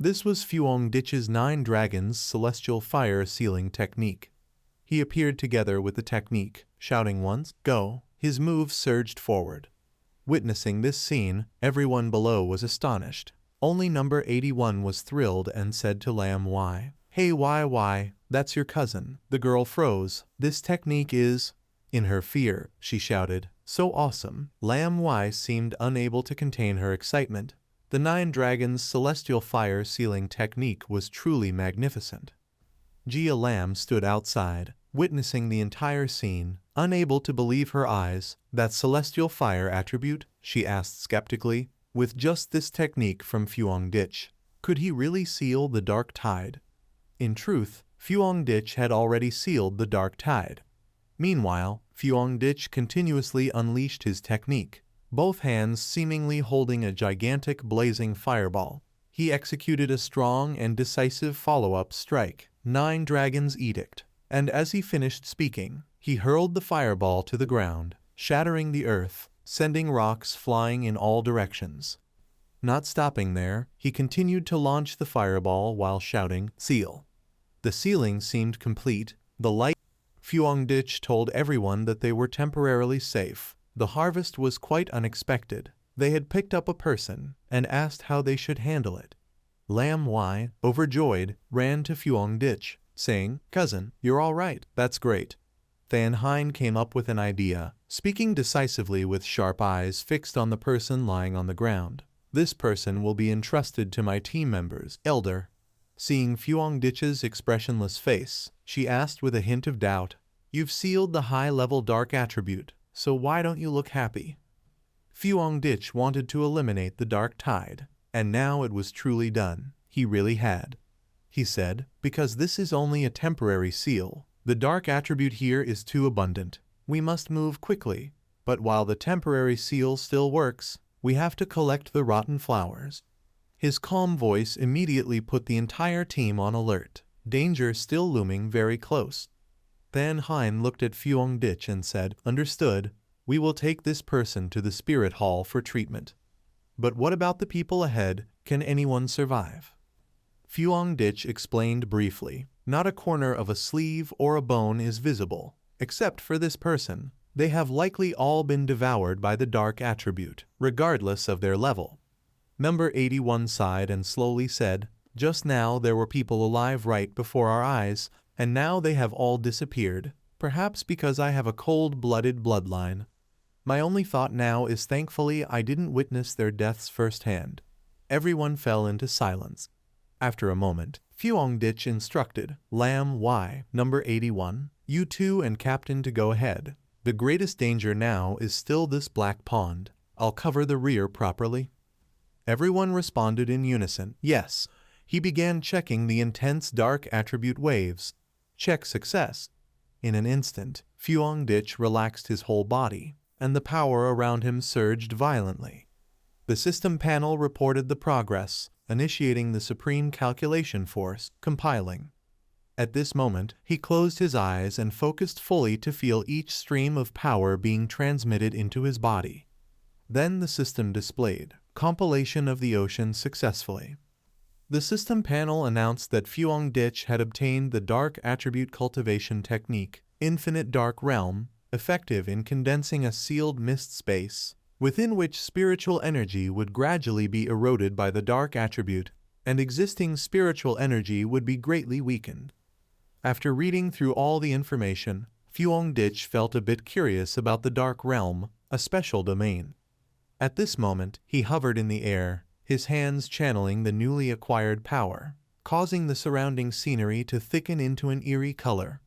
This was Fuong Ditch's 9 Dragons Celestial Fire Sealing technique. He appeared together with the technique, shouting once, "Go!" His moves surged forward. Witnessing this scene, everyone below was astonished. Only number 81 was thrilled and said to Lam Y, "Hey why, that's your cousin." The girl froze. "This technique is..." In her fear, she shouted, "So awesome." Lam Y seemed unable to contain her excitement. The 9 Dragons Celestial Fire Sealing technique was truly magnificent. Jia Lam stood outside, witnessing the entire scene, unable to believe her eyes. "That celestial fire attribute?" she asked skeptically. With just this technique from Fuong Ditch, could he really seal the Dark Tide? In truth, Fuong Ditch had already sealed the Dark Tide. Meanwhile, Fuong Ditch continuously unleashed his technique, both hands seemingly holding a gigantic blazing fireball. He executed a strong and decisive follow-up strike, 9 Dragons Edict, and as he finished speaking, he hurled the fireball to the ground, shattering the earth, sending rocks flying in all directions. Not stopping there, he continued to launch the fireball while shouting, "Seal!" The sealing seemed complete. The light Fuong Ditch told everyone that they were temporarily safe. The harvest was quite unexpected. They had picked up a person and asked how they should handle it. Lam Y, overjoyed, ran to Fuong Ditch, saying, "Cousin, you're all right. That's great." Than Hein came up with an idea, speaking decisively with sharp eyes fixed on the person lying on the ground. "This person will be entrusted to my team members, Elder." Seeing Fuong Ditch's expressionless face, she asked with a hint of doubt, "You've sealed the high-level dark attribute, so why don't you look happy?" Fuong Ditch wanted to eliminate the Dark Tide, and now it was truly done. He really had. He said, "Because this is only a temporary seal. The dark attribute here is too abundant. We must move quickly. But while the temporary seal still works, we have to collect the rotten flowers." His calm voice immediately put the entire team on alert, danger still looming very close. Than Hein looked at Fuong Ditch and said, "Understood. We will take this person to the spirit hall for treatment. But what about the people ahead? Can anyone survive?" Fuong Ditch explained briefly. "Not a corner of a sleeve or a bone is visible, except for this person. They have likely all been devoured by the dark attribute, regardless of their level." Number 81 sighed and slowly said, "Just now there were people alive right before our eyes, and now they have all disappeared, perhaps because I have a cold-blooded bloodline. My only thought now is thankfully I didn't witness their deaths firsthand." Everyone fell into silence. After a moment, Fuong Ditch instructed, "Lam Y, number 81, you two and Captain to go ahead. The greatest danger now is still this black pond. I'll cover the rear properly." Everyone responded in unison, "Yes." He began checking the intense dark attribute waves. Check success. In an instant, Fuong Ditch relaxed his whole body, and the power around him surged violently. The system panel reported the progress, initiating the supreme calculation force, compiling. At this moment, he closed his eyes and focused fully to feel each stream of power being transmitted into his body. Then the system displayed, compilation of the ocean successfully. The system panel announced that Fuong Ditch had obtained the Dark Attribute Cultivation Technique, Infinite Dark Realm, effective in condensing a sealed mist space, within which spiritual energy would gradually be eroded by the dark attribute, and existing spiritual energy would be greatly weakened. After reading through all the information, Fuong Ditch felt a bit curious about the Dark Realm, a special domain. At this moment, he hovered in the air, his hands channeling the newly acquired power, causing the surrounding scenery to thicken into an eerie color.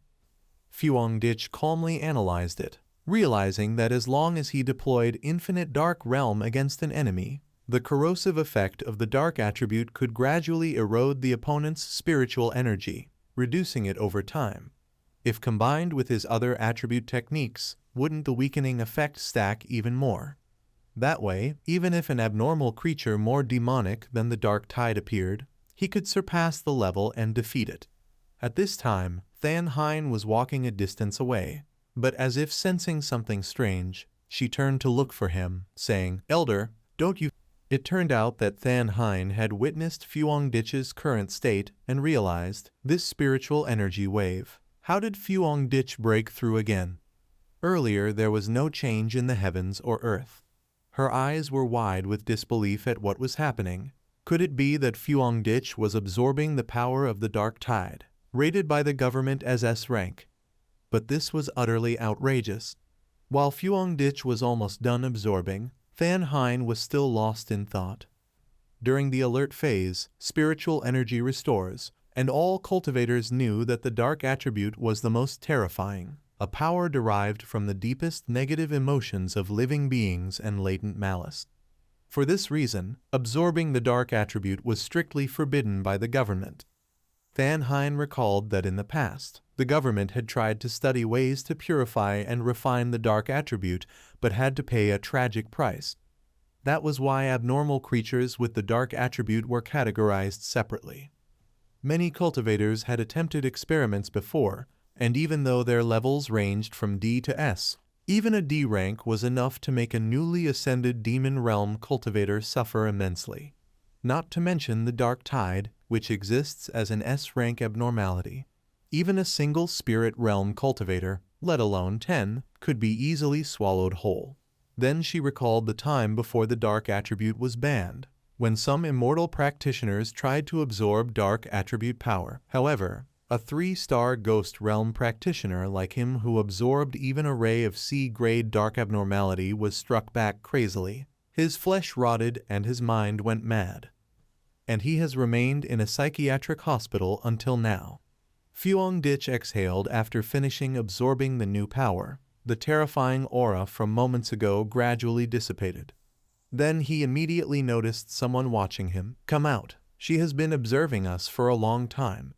Fuong Ditch calmly analyzed it, realizing that as long as he deployed Infinite Dark Realm against an enemy, the corrosive effect of the dark attribute could gradually erode the opponent's spiritual energy, reducing it over time. If combined with his other attribute techniques, wouldn't the weakening effect stack even more? That way, even if an abnormal creature more demonic than the Dark Tide appeared, he could surpass the level and defeat it. At this time, Than Hein was walking a distance away, but as if sensing something strange, she turned to look for him, saying, "Elder, don't you..." It turned out that Than Hein had witnessed Fuong Ditch's current state and realized this spiritual energy wave. How did Fuong Ditch break through again? Earlier there was no change in the heavens or earth. Her eyes were wide with disbelief at what was happening. Could it be that Fuong Ditch was absorbing the power of the dark tide, rated by the government as S rank? But this was utterly outrageous. While Fuong Ditch was almost done absorbing, Than Hein was still lost in thought. During the alert phase, spiritual energy restores, and all cultivators knew that the dark attribute was the most terrifying, a power derived from the deepest negative emotions of living beings and latent malice. For this reason, absorbing the dark attribute was strictly forbidden by the government. Than Hein recalled that in the past, the government had tried to study ways to purify and refine the dark attribute, but had to pay a tragic price. That was why abnormal creatures with the dark attribute were categorized separately. Many cultivators had attempted experiments before, and even though their levels ranged from D to S, even a D rank was enough to make a newly ascended demon realm cultivator suffer immensely. Not to mention the dark tide, which exists as an S rank abnormality. Even a single spirit realm cultivator, let alone 10, could be easily swallowed whole. Then she recalled the time before the dark attribute was banned, when some immortal practitioners tried to absorb dark attribute power. However, a 3-star ghost realm practitioner like him who absorbed even a ray of C-grade dark abnormality was struck back crazily. His flesh rotted and his mind went mad. And he has remained in a psychiatric hospital until now. Fuong Ditch exhaled after finishing absorbing the new power. The terrifying aura from moments ago gradually dissipated. Then he immediately noticed someone watching him. "Come out. She has been observing us for a long time."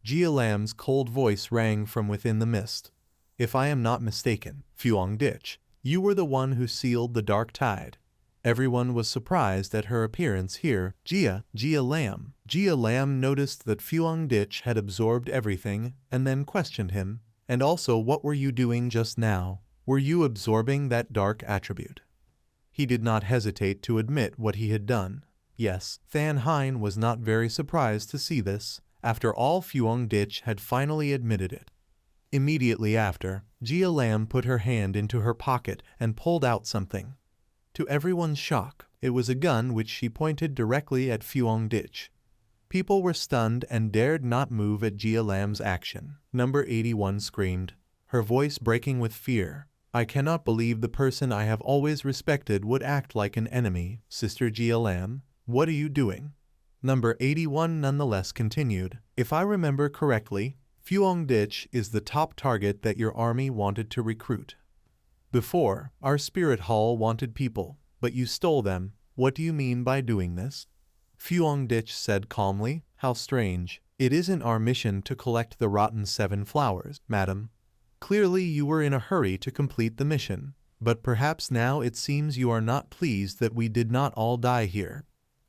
Jia Lam's cold voice rang from within the mist. "If I am not mistaken, Fuong Ditch, you were the one who sealed the dark tide." Everyone was surprised at her appearance here. Jia Lam. Jia Lam noticed that Fuong Ditch had absorbed everything and then questioned him. "And also, what were you doing just now? Were you absorbing that dark attribute?" He did not hesitate to admit what he had done. Yes, Than Hein was not very surprised to see this. After all, Fuong Ditch had finally admitted it. Immediately after, Jia Lam put her hand into her pocket and pulled out something. To everyone's shock, it was a gun which she pointed directly at Fuong Ditch. People were stunned and dared not move at Jia Lam's action. Number 81 screamed, her voice breaking with fear. "I cannot believe the person I have always respected would act like an enemy. Sister Jia Lam, what are you doing?" Number 81 nonetheless continued, "If I remember correctly, Fuong Ditch is the top target that your army wanted to recruit. Before, our spirit hall wanted people, but you stole them. What do you mean by doing this?" Fuong Ditch said calmly, "How strange. It isn't our mission to collect the rotten 7 flowers, madam. Clearly you were in a hurry to complete the mission, but perhaps now it seems you are not pleased that we did not all die here."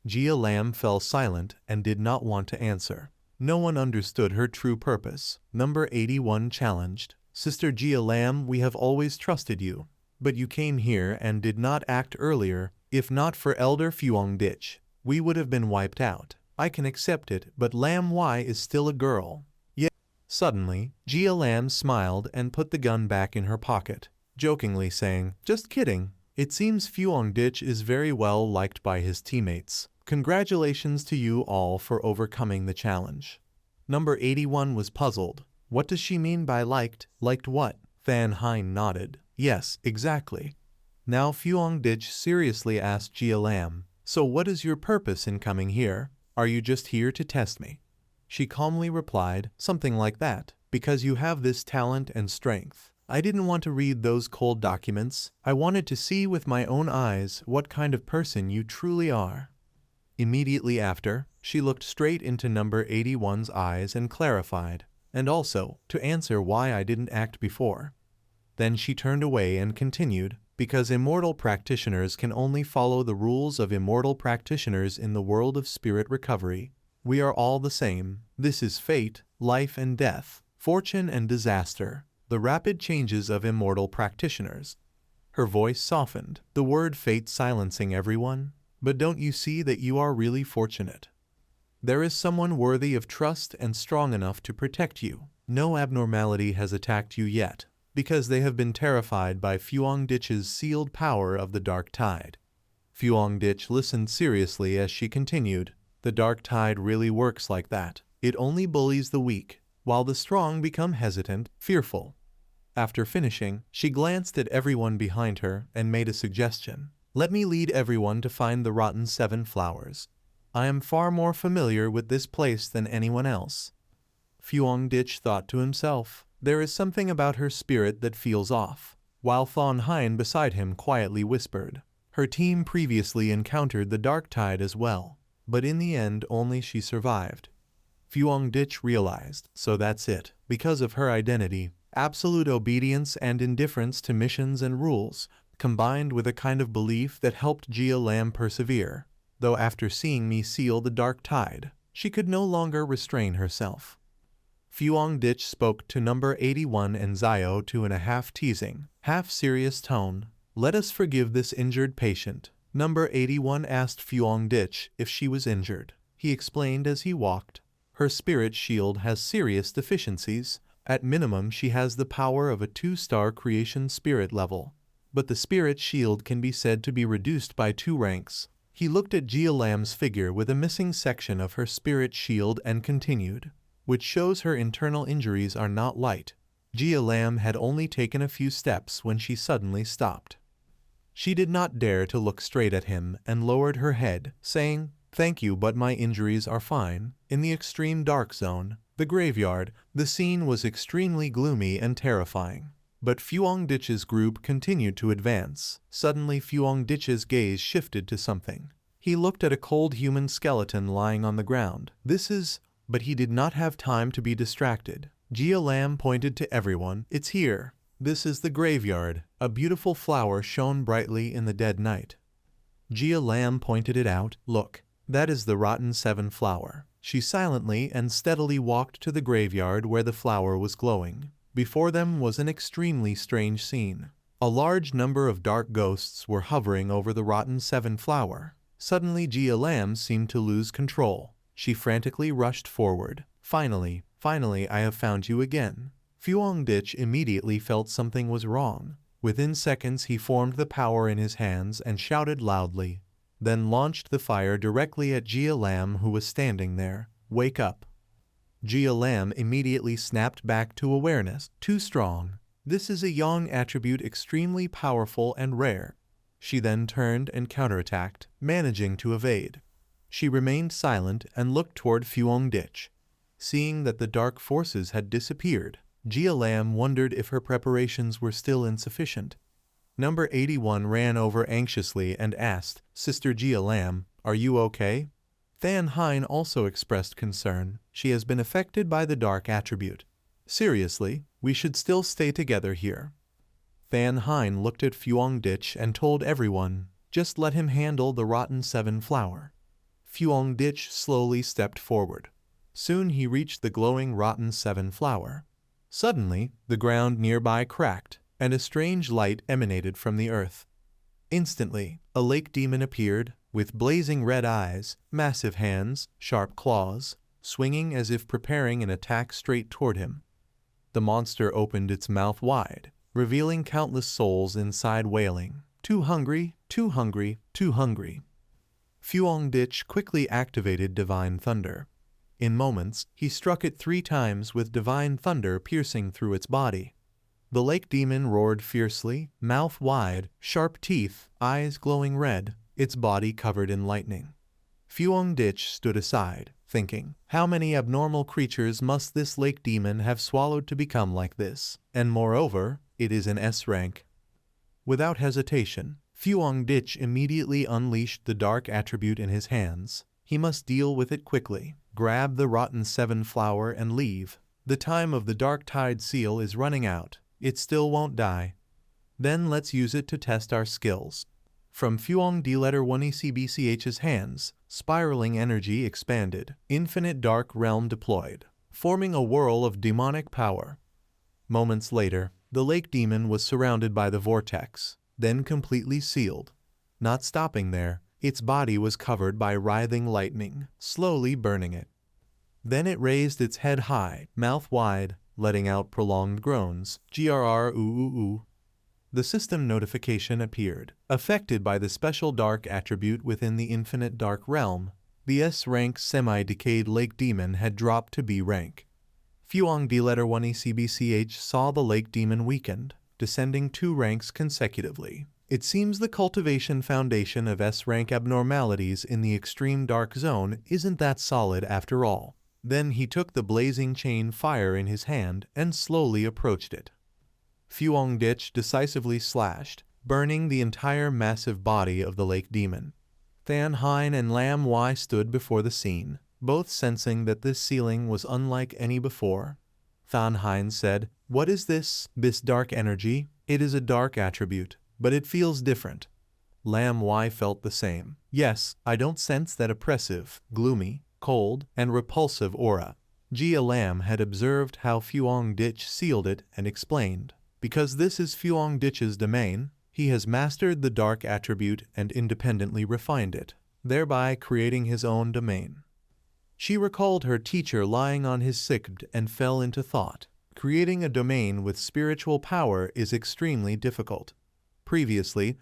Jia Lam fell silent and did not want to answer. No one understood her true purpose. Number 81 challenged, "Sister Jia Lam, we have always trusted you, but you came here and did not act earlier. If not for Elder Fuong Ditch, we would have been wiped out. I can accept it, but Lam Y is still a girl." Yet suddenly, Jia Lam smiled and put the gun back in her pocket, jokingly saying, "Just kidding. It seems Fuong Ditch is very well liked by his teammates. Congratulations to you all for overcoming the challenge." Number 81 was puzzled. What does she mean by liked? Liked what? Than Hein nodded. "Yes, exactly." Now Fuong Ditch seriously asked Jia Lam, "So what is your purpose in coming here? Are you just here to test me?" She calmly replied, "Something like that. Because you have this talent and strength. I didn't want to read those cold documents. I wanted to see with my own eyes what kind of person you truly are." Immediately after, she looked straight into number 81's eyes and clarified, "And also, to answer why I didn't act before." Then she turned away and continued, "Because immortal practitioners can only follow the rules of immortal practitioners in the world of spirit recovery. We are all the same. This is fate, life and death, fortune and disaster, the rapid changes of immortal practitioners." Her voice softened, the word fate silencing everyone. But don't you see that you are really fortunate? There is someone worthy of trust and strong enough to protect you. No abnormality has attacked you yet, because they have been terrified by Fuangdich's sealed power of the dark tide. Fuangdich listened seriously as she continued. The dark tide really works like that. It only bullies the weak, while the strong become hesitant, fearful. After finishing, she glanced at everyone behind her and made a suggestion. Let me lead everyone to find the rotten 7 flowers. I am far more familiar with this place than anyone else. Fuangdich thought to himself, there is something about her spirit that feels off, while Thon Hein beside him quietly whispered. Her team previously encountered the dark tide as well, but in the end only she survived. Fuangdich realized, so that's it. Because of her identity, absolute obedience and indifference to missions and rules, combined with a kind of belief that helped Jia Lam persevere. Though after seeing me seal the dark tide, she could no longer restrain herself. Fuangdich spoke to number 81 and Zio 2.5 teasing, half-serious tone. Let us forgive this injured patient. Number 81 asked Fuangdich if she was injured. He explained as he walked. Her spirit shield has serious deficiencies. At minimum, she has the power of a 2-star creation spirit level. But the spirit shield can be said to be reduced by 2 ranks. He looked at Jia Lam's figure with a missing section of her spirit shield and continued, which shows her internal injuries are not light. Jia Lam had only taken a few steps when she suddenly stopped. She did not dare to look straight at him and lowered her head, saying, "Thank you, but my injuries are fine." In the extreme dark zone, the graveyard, the scene was extremely gloomy and terrifying. But Fuangdich's group continued to advance. Suddenly Fuangdich's gaze shifted to something. He looked at a cold human skeleton lying on the ground. But he did not have time to be distracted. Jia Lam pointed to everyone. It's here. This is the graveyard. A beautiful flower shone brightly in the dead night. Jia Lam pointed it out. Look, that is the rotten 7 flower. She silently and steadily walked to the graveyard where the flower was glowing. Before them was an extremely strange scene. A large number of dark ghosts were hovering over the rotten 7 flower. Suddenly Jia Lam seemed to lose control. She frantically rushed forward. Finally, I have found you again. Fuangdich immediately felt something was wrong. Within seconds he formed the power in his hands and shouted loudly, then launched the fire directly at Jia Lam, who was standing there. Wake up. Jia Lam immediately snapped back to awareness. Too strong. This is a yang attribute extremely powerful and rare. She then turned and counterattacked, managing to evade. She remained silent and looked toward Fuangdich. Seeing that the dark forces had disappeared, Jia Lam wondered if her preparations were still insufficient. Number 81 ran over anxiously and asked, Sister Jia Lam, are you okay? Thon Hein also expressed concern. She has been affected by the dark attribute. Seriously, we should still stay together here. Thon Hein looked at Fuangdich and told everyone, just let him handle the rotten 7 flower. Fuangdich slowly stepped forward. Soon he reached the glowing rotten 7 flower. Suddenly, the ground nearby cracked, and a strange light emanated from the earth. Instantly, a lake demon appeared, with blazing red eyes, massive hands, sharp claws, swinging as if preparing an attack straight toward him. The monster opened its mouth wide, revealing countless souls inside wailing, "Too hungry, too hungry, too hungry." Fuangdich quickly activated Divine Thunder. In moments, he struck it 3 times with Divine Thunder piercing through its body. The lake demon roared fiercely, mouth wide, sharp teeth, eyes glowing red, its body covered in lightning. Fuangdich stood aside, thinking, how many abnormal creatures must this lake demon have swallowed to become like this? And moreover, it is an S rank. Without hesitation, Fuangdich immediately unleashed the dark attribute in his hands. He must deal with it quickly. Grab the rotten 7 flower and leave. The time of the dark tide seal is running out. It still won't die. Then let's use it to test our skills. From Fuang D letter 1 ECBCH's hands, spiraling energy expanded. Infinite dark realm deployed, forming a whirl of demonic power. Moments later, the lake demon was surrounded by the vortex, then completely sealed. Not stopping there, Its body was covered by writhing lightning, slowly burning it. Then it raised its head high, mouth wide, letting out prolonged groans. Grr ooh ooh ooh. The system notification appeared. Affected by the special dark attribute within the infinite dark realm, the S-rank semi-decayed lake demon had dropped to B rank. Fuang D letter 1 ECBCH saw the lake demon weakened, descending 2 ranks consecutively. It seems the cultivation foundation of S-rank abnormalities in the extreme dark zone isn't that solid after all. Then he took the blazing chain fire in his hand and slowly approached it. Fuang Ditch decisively slashed, burning the entire massive body of the lake demon. Than Hein and Lam Wai stood before the scene, both sensing that this ceiling was unlike any before. Than Hein said, "What is this dark energy? It is a dark attribute, but it feels different." Lam Wai felt the same. "Yes, I don't sense that oppressive, gloomy, cold, and repulsive aura." Jia Lam had observed how Fuang Ditch sealed it and explained, "Because this is Fuang Ditch's domain, he has mastered the dark attribute and independently refined it, thereby creating his own domain." She recalled her teacher lying on his sickbed and fell into thought. Creating a domain with spiritual power is extremely difficult. Previously,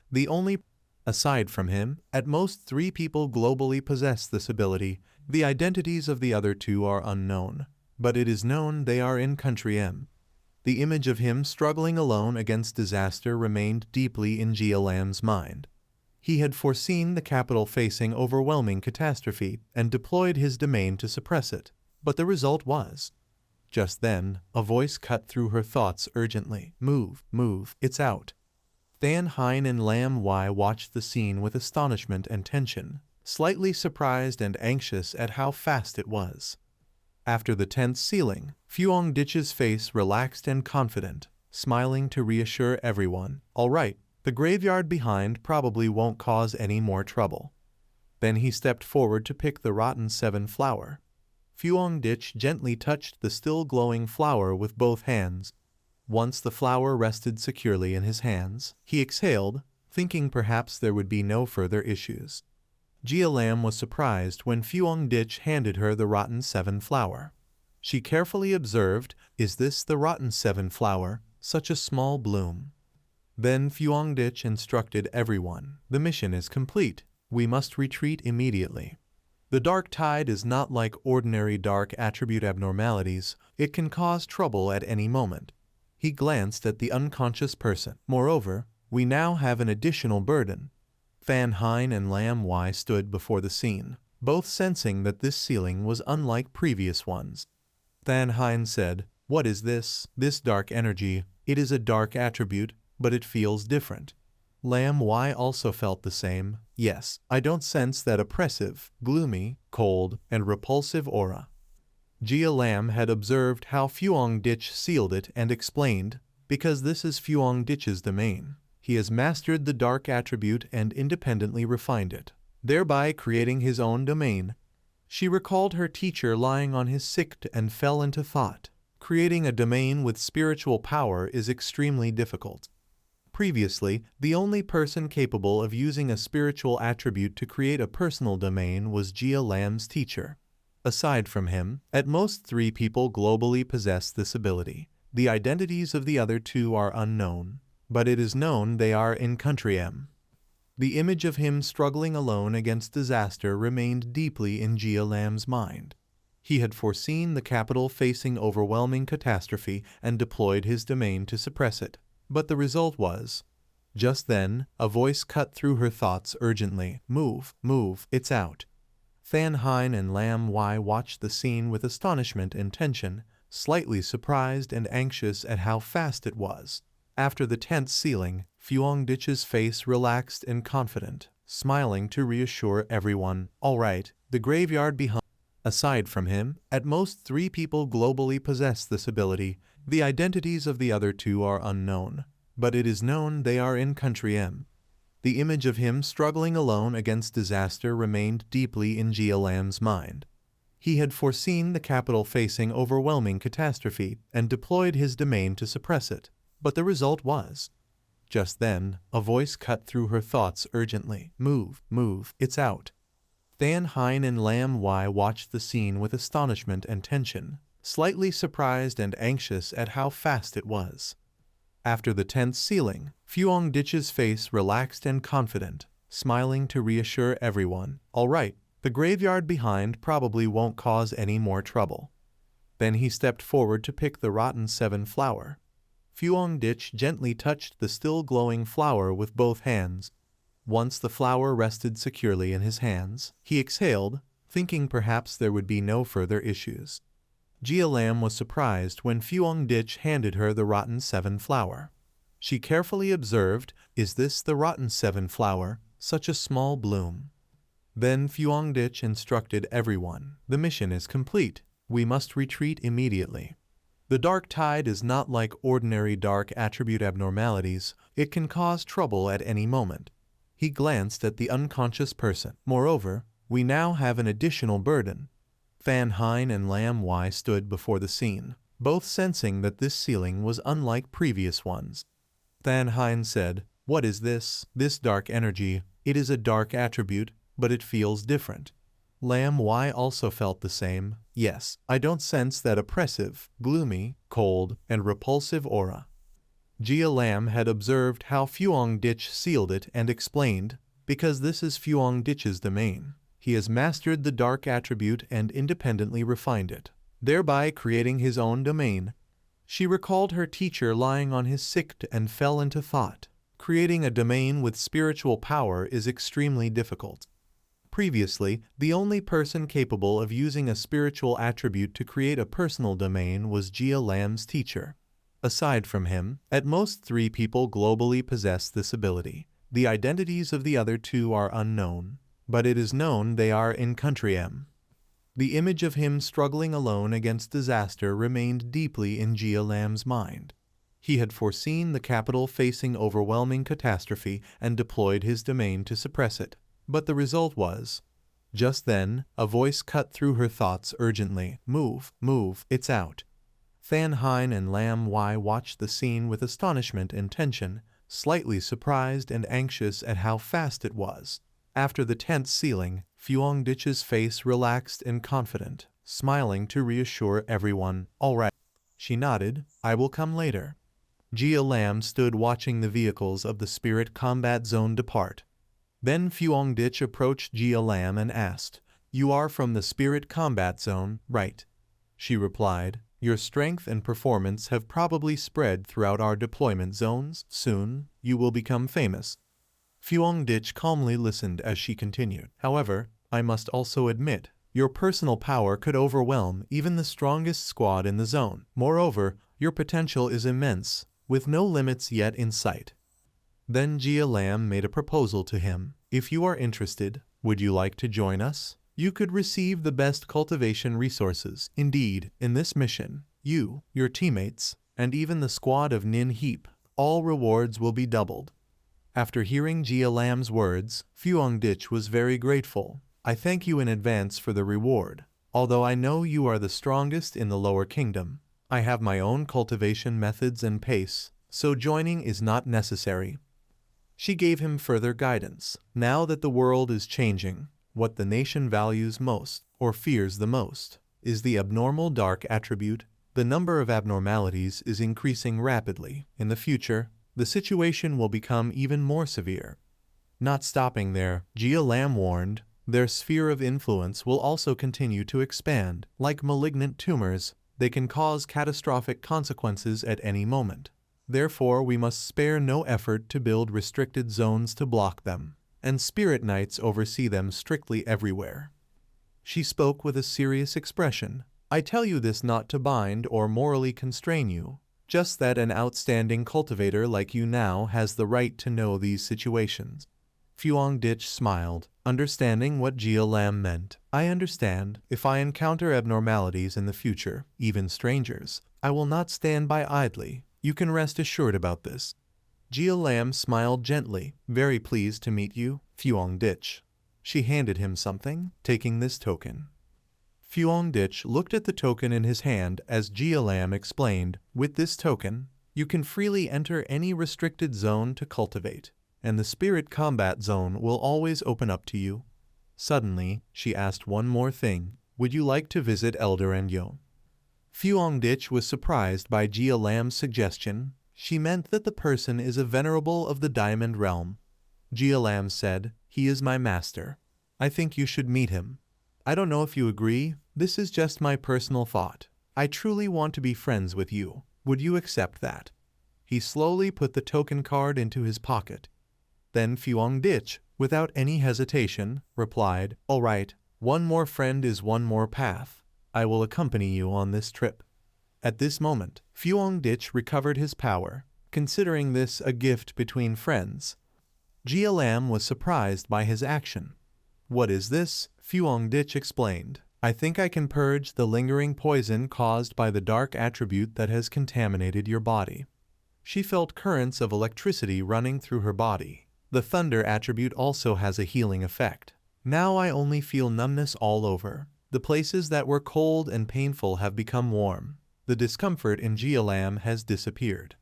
aside from him, at most 3 people globally possess this ability. The identities of the other 2 are unknown, but it is known they are in Country M. The image of him struggling alone against disaster remained deeply in Jia Lam's mind. He had foreseen the capital facing overwhelming catastrophe and deployed his domain to suppress it, but the result was. Just then, a voice cut through her thoughts urgently. Move, it's out." Than Hein and Lam Wai watched the scene with astonishment and tension, slightly surprised and anxious at how fast it was. After the tense sealing, Fuang Ditch's face relaxed and confident, smiling to reassure everyone. "All right, the graveyard behind probably won't cause any more trouble." Then he stepped forward to pick the rotten 7 flower. Fuang Ditch gently touched the still glowing flower with both hands. Once the flower rested securely in his hands, he exhaled, thinking perhaps there would be no further issues. Jia Lam was surprised when Fuang Ditch handed her the rotten 7 flower. She carefully observed, "Is this the rotten 7 flower? Such a small bloom." Then Fuang Ditch instructed everyone, "The mission is complete. We must retreat immediately." The dark tide is not like ordinary dark attribute abnormalities. It can cause trouble at any moment. He glanced at the unconscious person. "Moreover, we now have an additional burden." Than Hein and Lam Wai stood before the scene, both sensing that this ceiling was unlike previous ones. Than Hein said, "What is this dark energy? It is a dark attribute, but it feels different." Lam Wai also felt the same. "Yes, I don't sense that oppressive, gloomy, cold, and repulsive aura." Jia Lam had observed how Fuang Ditch sealed it and explained, "Because this is Fuang Ditch's domain. He has mastered the dark attribute and independently refined it, thereby creating his own domain." She recalled her teacher lying on his sickbed and fell into thought. Creating a domain with spiritual power is extremely difficult. Previously, the only person capable of using a spiritual attribute to create a personal domain was Jia Lam's teacher. Aside from him, at most 3 people globally possess this ability. The identities of the other 2 are unknown, but it is known they are in Country M. The image of him struggling alone against disaster remained deeply in Jia Lam's mind. He had foreseen the capital facing overwhelming catastrophe and deployed his domain to suppress it, but the result was. Just then, a voice cut through her thoughts urgently. Move, it's out." Than Hein and Lam Wai watched the scene with astonishment and tension, slightly surprised and anxious at how fast it was. After the tense sealing, Fuang Ditch's face relaxed and confident, smiling to reassure everyone. "All right, the graveyard behind." Aside from him, at most 3 people globally possess this ability. The identities of the other 2 are unknown, but it is known they are in Country M. The image of him struggling alone against disaster remained deeply in Jia Lam's mind. He had foreseen the capital facing overwhelming catastrophe and deployed his domain to suppress it, but the result was. Just then, a voice cut through her thoughts urgently. Move, move, it's out. Than Hein and Lam Wai watched the scene with astonishment and tension, slightly surprised and anxious at how fast it was. After the tense sealing, Fuong Ditch's face relaxed and confident, smiling to reassure everyone. All right, the graveyard behind probably won't cause any more trouble. Then he stepped forward to pick the rotten 7 flower. Fuong Ditch gently touched the still glowing flower with both hands. Once the flower rested securely in his hands, he exhaled, thinking perhaps there would be no further issues. Jia Lam was surprised when Fuong Ditch handed her the rotten 7 flower. She carefully observed, "Is this the rotten 7 flower? Such a small bloom." Then Fuong Ditch instructed everyone, "The mission is complete. We must retreat immediately." The dark tide is not like ordinary dark attribute abnormalities. It can cause trouble at any moment. He glanced at the unconscious person. Moreover, we now have an additional burden. Than Hein and Lam Wai stood before the scene, both sensing that this sealing was unlike previous ones. Than Hein said, "What is this? This dark energy. It is a dark attribute, but it feels different." Lam Wai also felt the same. "Yes, I don't sense that oppressive, gloomy, cold, and repulsive aura." Jia Lam had observed how Fuong Ditch sealed it and explained, "Because this is Fuong Ditch's domain. He has mastered the dark attribute and independently refined it, thereby creating his own domain." She recalled her teacher lying on his sick and fell into thought. Creating a domain with spiritual power is extremely difficult. Previously, the only person capable of using a spiritual attribute to create a personal domain was Jia Lam's teacher. Aside from him, at most 3 people globally possess this ability. The identities of the other 2 are unknown, but it is known they are in Country M. The image of him struggling alone against disaster remained deeply in Jia Lam's mind. He had foreseen the capital facing overwhelming catastrophe and deployed his domain to suppress it. But the result was... Just then, a voice cut through her thoughts urgently. Move, move, it's out. Than Hein and Lam Wai watched the scene with astonishment and tension, slightly surprised and anxious at how fast it was. After the tense sealing, Fuong Ditch's face relaxed and confident, smiling to reassure everyone. All right. She nodded. I will come later. Jia Lam stood watching the vehicles of the spirit combat zone depart. Then Fuong Ditch approached Jia Lam and asked, "You are from the spirit combat zone, right?" She replied, "Your strength and performance have probably spread throughout our deployment zones. Soon, you will become famous." Fuong Ditch calmly listened as she continued. "However, I must also admit, your personal power could overwhelm even the strongest squad in the zone. Moreover, your potential is immense, with no limits yet in sight." Then Jia Lam made a proposal to him. "If you are interested, would you like to join us? You could receive the best cultivation resources. Indeed, in this mission, you, your teammates, and even the squad of Nin Heap, all rewards will be doubled." After hearing Jia Lam's words, Fuong Ditch was very grateful. "I thank you in advance for the reward. Although I know you are the strongest in the lower kingdom, I have my own cultivation methods and pace, so joining is not necessary." She gave him further guidance. Now that the world is changing, what the nation values most, or fears the most, is the abnormal dark attribute. The number of abnormalities is increasing rapidly. In the future, the situation will become even more severe. Not stopping there, Jia Lam warned, their sphere of influence will also continue to expand. Like malignant tumors, they can cause catastrophic consequences at any moment. Therefore, we must spare no effort to build restricted zones to block them, and spirit knights oversee them strictly everywhere. She spoke with a serious expression. "I tell you this not to bind or morally constrain you, just that an outstanding cultivator like you now has the right to know these situations." Fuong Ditch smiled, understanding what Jia Lam meant. "I understand. If I encounter abnormalities in the future, even strangers, I will not stand by idly. You can rest assured about this." Jia Lam smiled gently. "Very pleased to meet you, Fuong Ditch." She handed him something, taking this token. Fuong Ditch looked at the token in his hand as Jia Lam explained, "With this token, You can freely enter any restricted zone to cultivate, and the spirit combat zone will always open up to you. Suddenly, she asked one more thing. Would you like to visit Elder and Yo? Fuongditch was surprised by Jia Lam's suggestion. She meant that the person is a venerable of the Diamond Realm. Jia Lam said, "He is my master. I think you should meet him. I don't know if you agree, this is just my personal thought. I truly want to be friends with you. Would you accept that?" He slowly put the token card into his pocket. Then Fuongditch, without any hesitation, replied, "All right, one more friend is one more path. I will accompany you on this trip." At this moment, Fuongditch recovered his power, considering this a gift between friends. Jia Lam was surprised by his action. "What is this?" Fuongditch explained. "I think I can purge the lingering poison caused by the dark attribute that has contaminated your body." She felt currents of electricity running through her body. The thunder attribute also has a healing effect. "Now I only feel numbness all over. The places that were cold and painful have become warm. The discomfort in Jia Lam has disappeared."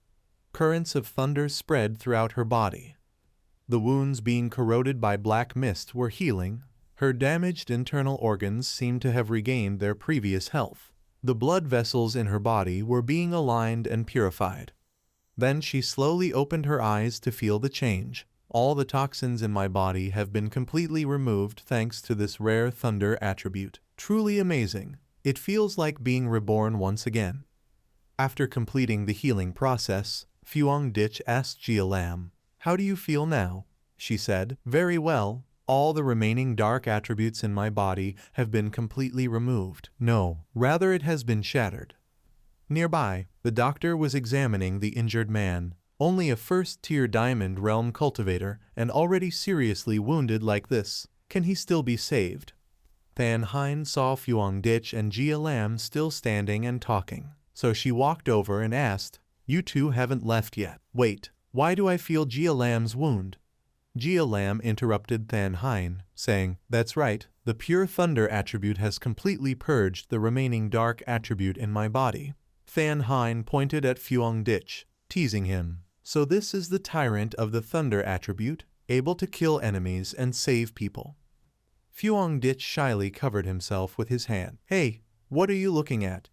Currents of thunder spread throughout her body. The wounds being corroded by black mist were healing. Her damaged internal organs seemed to have regained their previous health. The blood vessels in her body were being aligned and purified. Then she slowly opened her eyes to feel the change. "All the toxins in my body have been completely removed thanks to this rare thunder attribute. Truly amazing. It feels like being reborn once again." After completing the healing process, Fuongditch asked Jia Lam, "How do you feel now?" She said, "Very well. All the remaining dark attributes in my body have been completely removed. No, rather it has been shattered." Nearby, the doctor was examining the injured man. Only a first-tier Diamond Realm cultivator and already seriously wounded like this. Can he still be saved? Than Hein saw Fuongditch and Jia Lam still standing and talking. So she walked over and asked, "You two haven't left yet. Wait, why do I feel Jia Lam's wound?" Jia Lam interrupted Than Hein, saying, "That's right, the pure thunder attribute has completely purged the remaining dark attribute in my body." Than Hein pointed at Fuongditch, teasing him. "So this is the tyrant of the thunder attribute, able to kill enemies and save people." Fuongditch shyly covered himself with his hand. "Hey, what are you looking at?"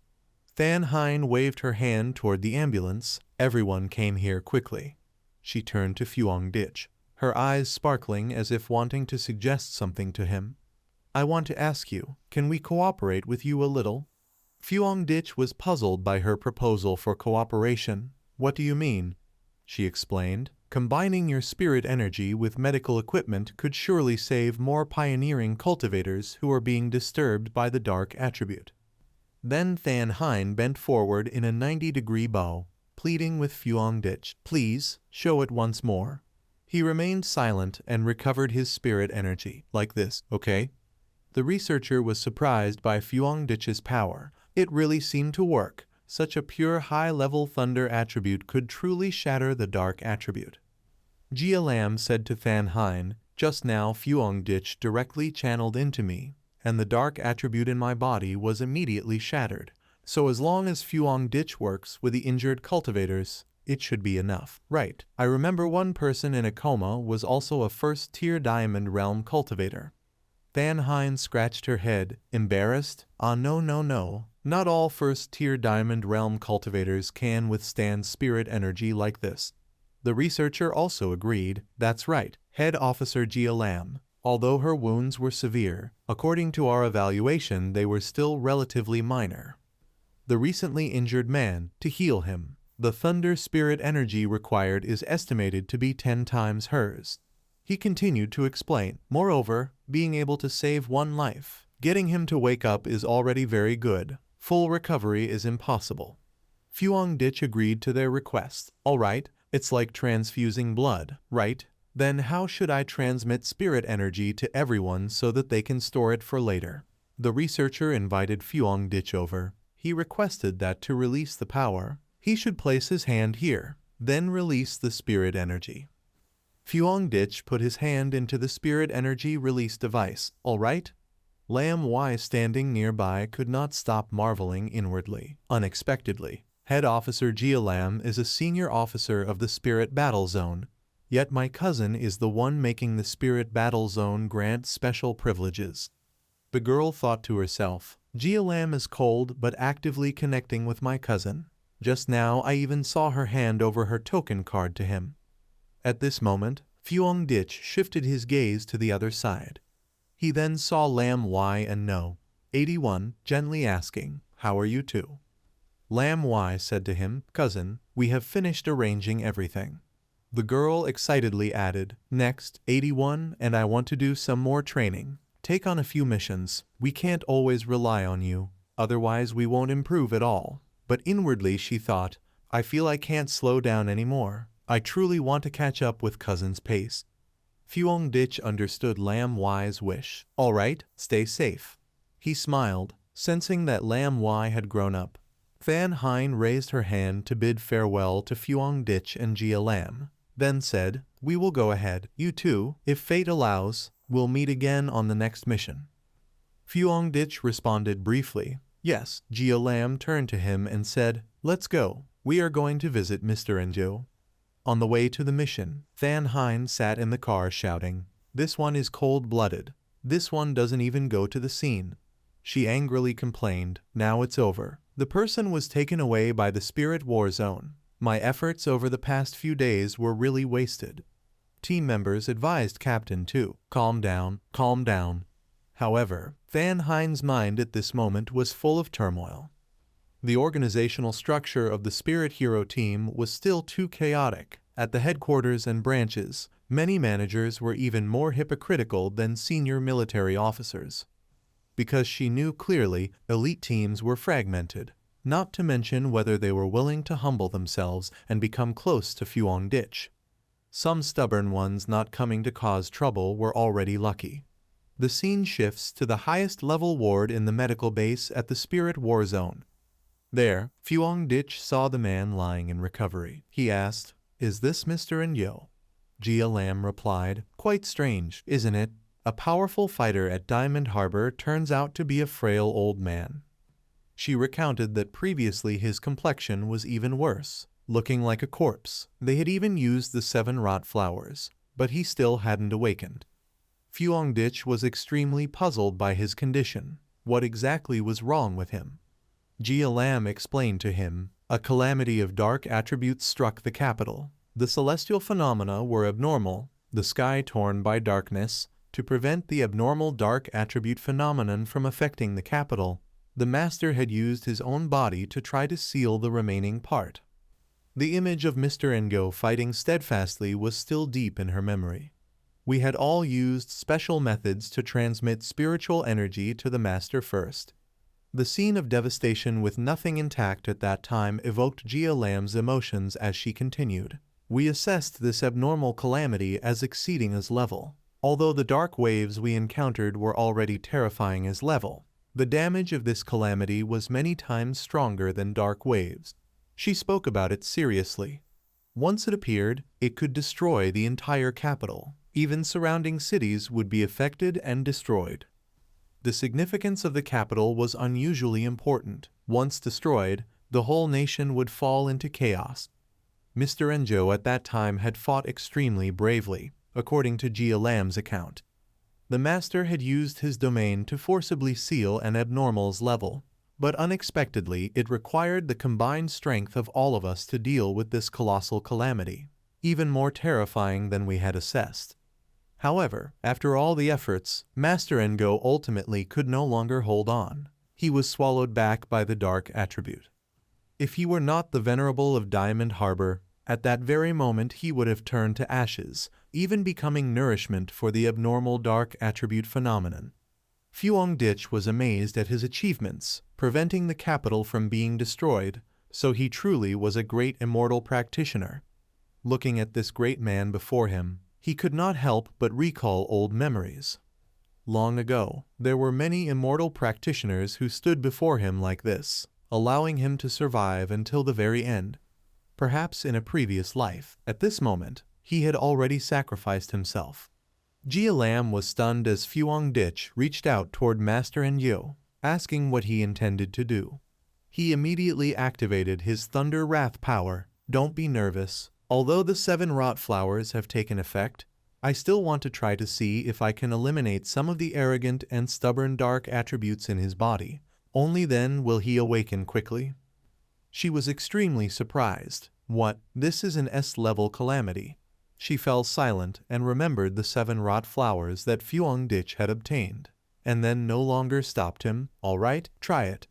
Than Hein waved her hand toward the ambulance. "Everyone came here quickly." She turned to Fuongditch, her eyes sparkling as if wanting to suggest something to him. "I want to ask you, can we cooperate with you a little?" Fuongditch was puzzled by her proposal for cooperation. "What do you mean?" She explained, "Combining your spirit energy with medical equipment could surely save more pioneering cultivators who are being disturbed by the dark attribute." Then Than Hein bent forward in a 90-degree bow, pleading with Fuongditch, "Please, show it once more." He remained silent and recovered his spirit energy. "Like this, okay?" The researcher was surprised by Fuongditch's power. It really seemed to work. Such a pure high-level thunder attribute could truly shatter the dark attribute. Jia Lam said to Than Hein, "Just now Fuongditch directly channeled into me, and the dark attribute in my body was immediately shattered. So as long as Fuongditch works with the injured cultivators, it should be enough." "Right. I remember one person in a coma was also a first-tier Diamond Realm cultivator." Than Hein scratched her head, embarrassed. No. Not all first-tier Diamond Realm cultivators can withstand spirit energy like this." The researcher also agreed. "That's right, Head Officer Jia Lam. Although her wounds were severe, according to our evaluation they were still relatively minor. The recently injured man, to heal him, the thunder spirit energy required is estimated to be 10 times hers." He continued to explain, "Moreover, being able to save one life, getting him to wake up is already very good. Full recovery is impossible." Fuongditch agreed to their request. "All right, it's like transfusing blood, right? Then how should I transmit spirit energy to everyone so that they can store it for later?" The researcher invited Fuongditch over. He requested that to release the power, he should place his hand here, then release the spirit energy. Fuongditch put his hand into the spirit energy release device. "All right?" Lam Y standing nearby could not stop marveling inwardly. Unexpectedly, Head Officer Jia Lam is a senior officer of the Spirit Battle Zone. Yet my cousin is the one making the Spirit Battle Zone grant special privileges. The girl thought to herself, Jia Lam is cold but actively connecting with my cousin. Just now I even saw her hand over her token card to him. At this moment, Fuong Dich shifted his gaze to the other side. He then saw Lam Y and No. 81 gently asking, "How are you two?" Lam Y said to him, "Cousin, we have finished arranging everything." The girl excitedly added, "Next, 81, and I want to do some more training. Take on a few missions. We can't always rely on you, otherwise we won't improve at all." But inwardly she thought, I feel I can't slow down anymore. I truly want to catch up with cousin's pace. Fuong Dich understood Lam Y's wish. "All right, stay safe." He smiled, sensing that Lam Y had grown up. Fan Hein raised her hand to bid farewell to Fuong Dich and Jia Lam, then said, "We will go ahead. You two, if fate allows, will meet again on the next mission." Fuong Dich responded briefly, "Yes." Jia Lam turned to him and said, "Let's go. We are going to visit Mr. Enjo." On the way to the mission, Fan Hein sat in the car shouting, "This one is cold-blooded. This one doesn't even go to the scene." She angrily complained, "Now it's over. The person was taken away by the Spirit War Zone. My efforts over the past few days were really wasted." Team members advised Captain to calm down, calm down. However, Fan Hein's mind at this moment was full of turmoil. The organizational structure of the Spirit Hero team was still too chaotic. At the headquarters and branches, many managers were even more hypocritical than senior military officers. Because she knew clearly elite teams were fragmented, not to mention whether they were willing to humble themselves and become close to Fuong Dich. Some stubborn ones not coming to cause trouble were already lucky. The scene shifts to the highest level ward in the medical base at the Spirit War Zone. There, Fuong Dich saw the man lying in recovery. He asked, "Is this Mr. Enyo?" Jia Lam replied, "Quite strange, isn't it? A powerful fighter at Diamond Harbor turns out to be a frail old man." She recounted that previously his complexion was even worse, looking like a corpse. They had even used the 7 rot flowers, but he still hadn't awakened. Fuong Dich was extremely puzzled by his condition. What exactly was wrong with him? Jia Lam explained to him, "A calamity of dark attributes struck the capital. The celestial phenomena were abnormal, the sky torn by darkness. To prevent the abnormal dark attribute phenomenon from affecting the capital, the master had used his own body to try to seal the remaining part." The image of Mr. Engo fighting steadfastly was still deep in her memory. "We had all used special methods to transmit spiritual energy to the master first." The scene of devastation with nothing intact at that time evoked Jia Lam's emotions as she continued. "We assessed this abnormal calamity as exceeding his level. Although the dark waves we encountered were already terrifying as level, the damage of this calamity was many times stronger than dark waves." She spoke about it seriously. Once it appeared, it could destroy the entire capital. Even surrounding cities would be affected and destroyed. The significance of the capital was unusually important. Once destroyed, the whole nation would fall into chaos. Mr. Enjo at that time had fought extremely bravely, according to Jia Lam's account. The master had used his domain to forcibly seal an abnormal's level, but unexpectedly it required the combined strength of all of us to deal with this colossal calamity, even more terrifying than we had assessed. However, after all the efforts, Master Engo ultimately could no longer hold on. He was swallowed back by the dark attribute. If he were not the Venerable of Diamond Harbor, at that very moment he would have turned to ashes, even becoming nourishment for the abnormal dark attribute phenomenon. Fuong Dich was amazed at his achievements, preventing the capital from being destroyed, so he truly was a great immortal practitioner. Looking at this great man before him, he could not help but recall old memories. Long ago, there were many immortal practitioners who stood before him like this, allowing him to survive until the very end. Perhaps in a previous life, at this moment, he had already sacrificed himself. Jia Lam was stunned as Fuong Dich reached out toward Master Enyo, asking what he intended to do. He immediately activated his Thunder Wrath power. Don't be nervous. Although the 7 rot flowers have taken effect, I still want to try to see if I can eliminate some of the arrogant and stubborn dark attributes in his body. Only then will he awaken quickly. She was extremely surprised. What? This is an S-level calamity. She fell silent and remembered the 7 rot flowers that Fuang Dich had obtained, and then no longer stopped him. All right, try it.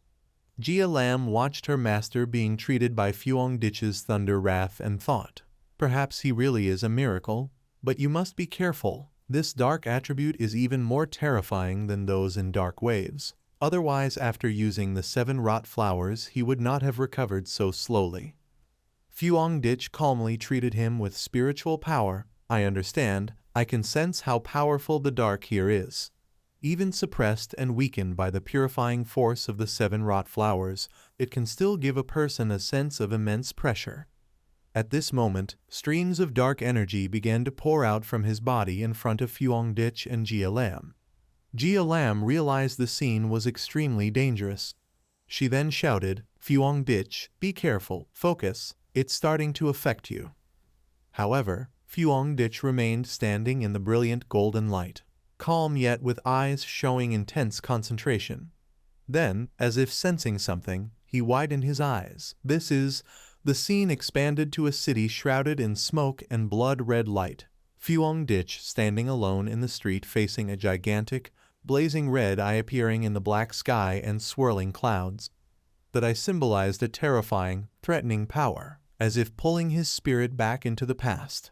Jia Lam watched her master being treated by Fuang Dich's Thunder Wrath and thought, perhaps he really is a miracle, but you must be careful. This dark attribute is even more terrifying than those in dark waves. Otherwise, after using the 7 rot flowers, he would not have recovered so slowly. Fuang Dich calmly treated him with spiritual power. I understand. I can sense how powerful the dark here is. Even suppressed and weakened by the purifying force of the 7 rot flowers, it can still give a person a sense of immense pressure. At this moment, streams of dark energy began to pour out from his body in front of Fuang Dich and Jia Lam. Jia Lam realized the scene was extremely dangerous. She then shouted, Fuang Dich, be careful, focus, it's starting to affect you. However, Fuang Dich remained standing in the brilliant golden light, calm yet with eyes showing intense concentration. Then, as if sensing something, he widened his eyes. The scene expanded to a city shrouded in smoke and blood-red light. Fuang Dich standing alone in the street facing a gigantic, blazing red eye appearing in the black sky and swirling clouds. That eye symbolized a terrifying, threatening power, as if pulling his spirit back into the past.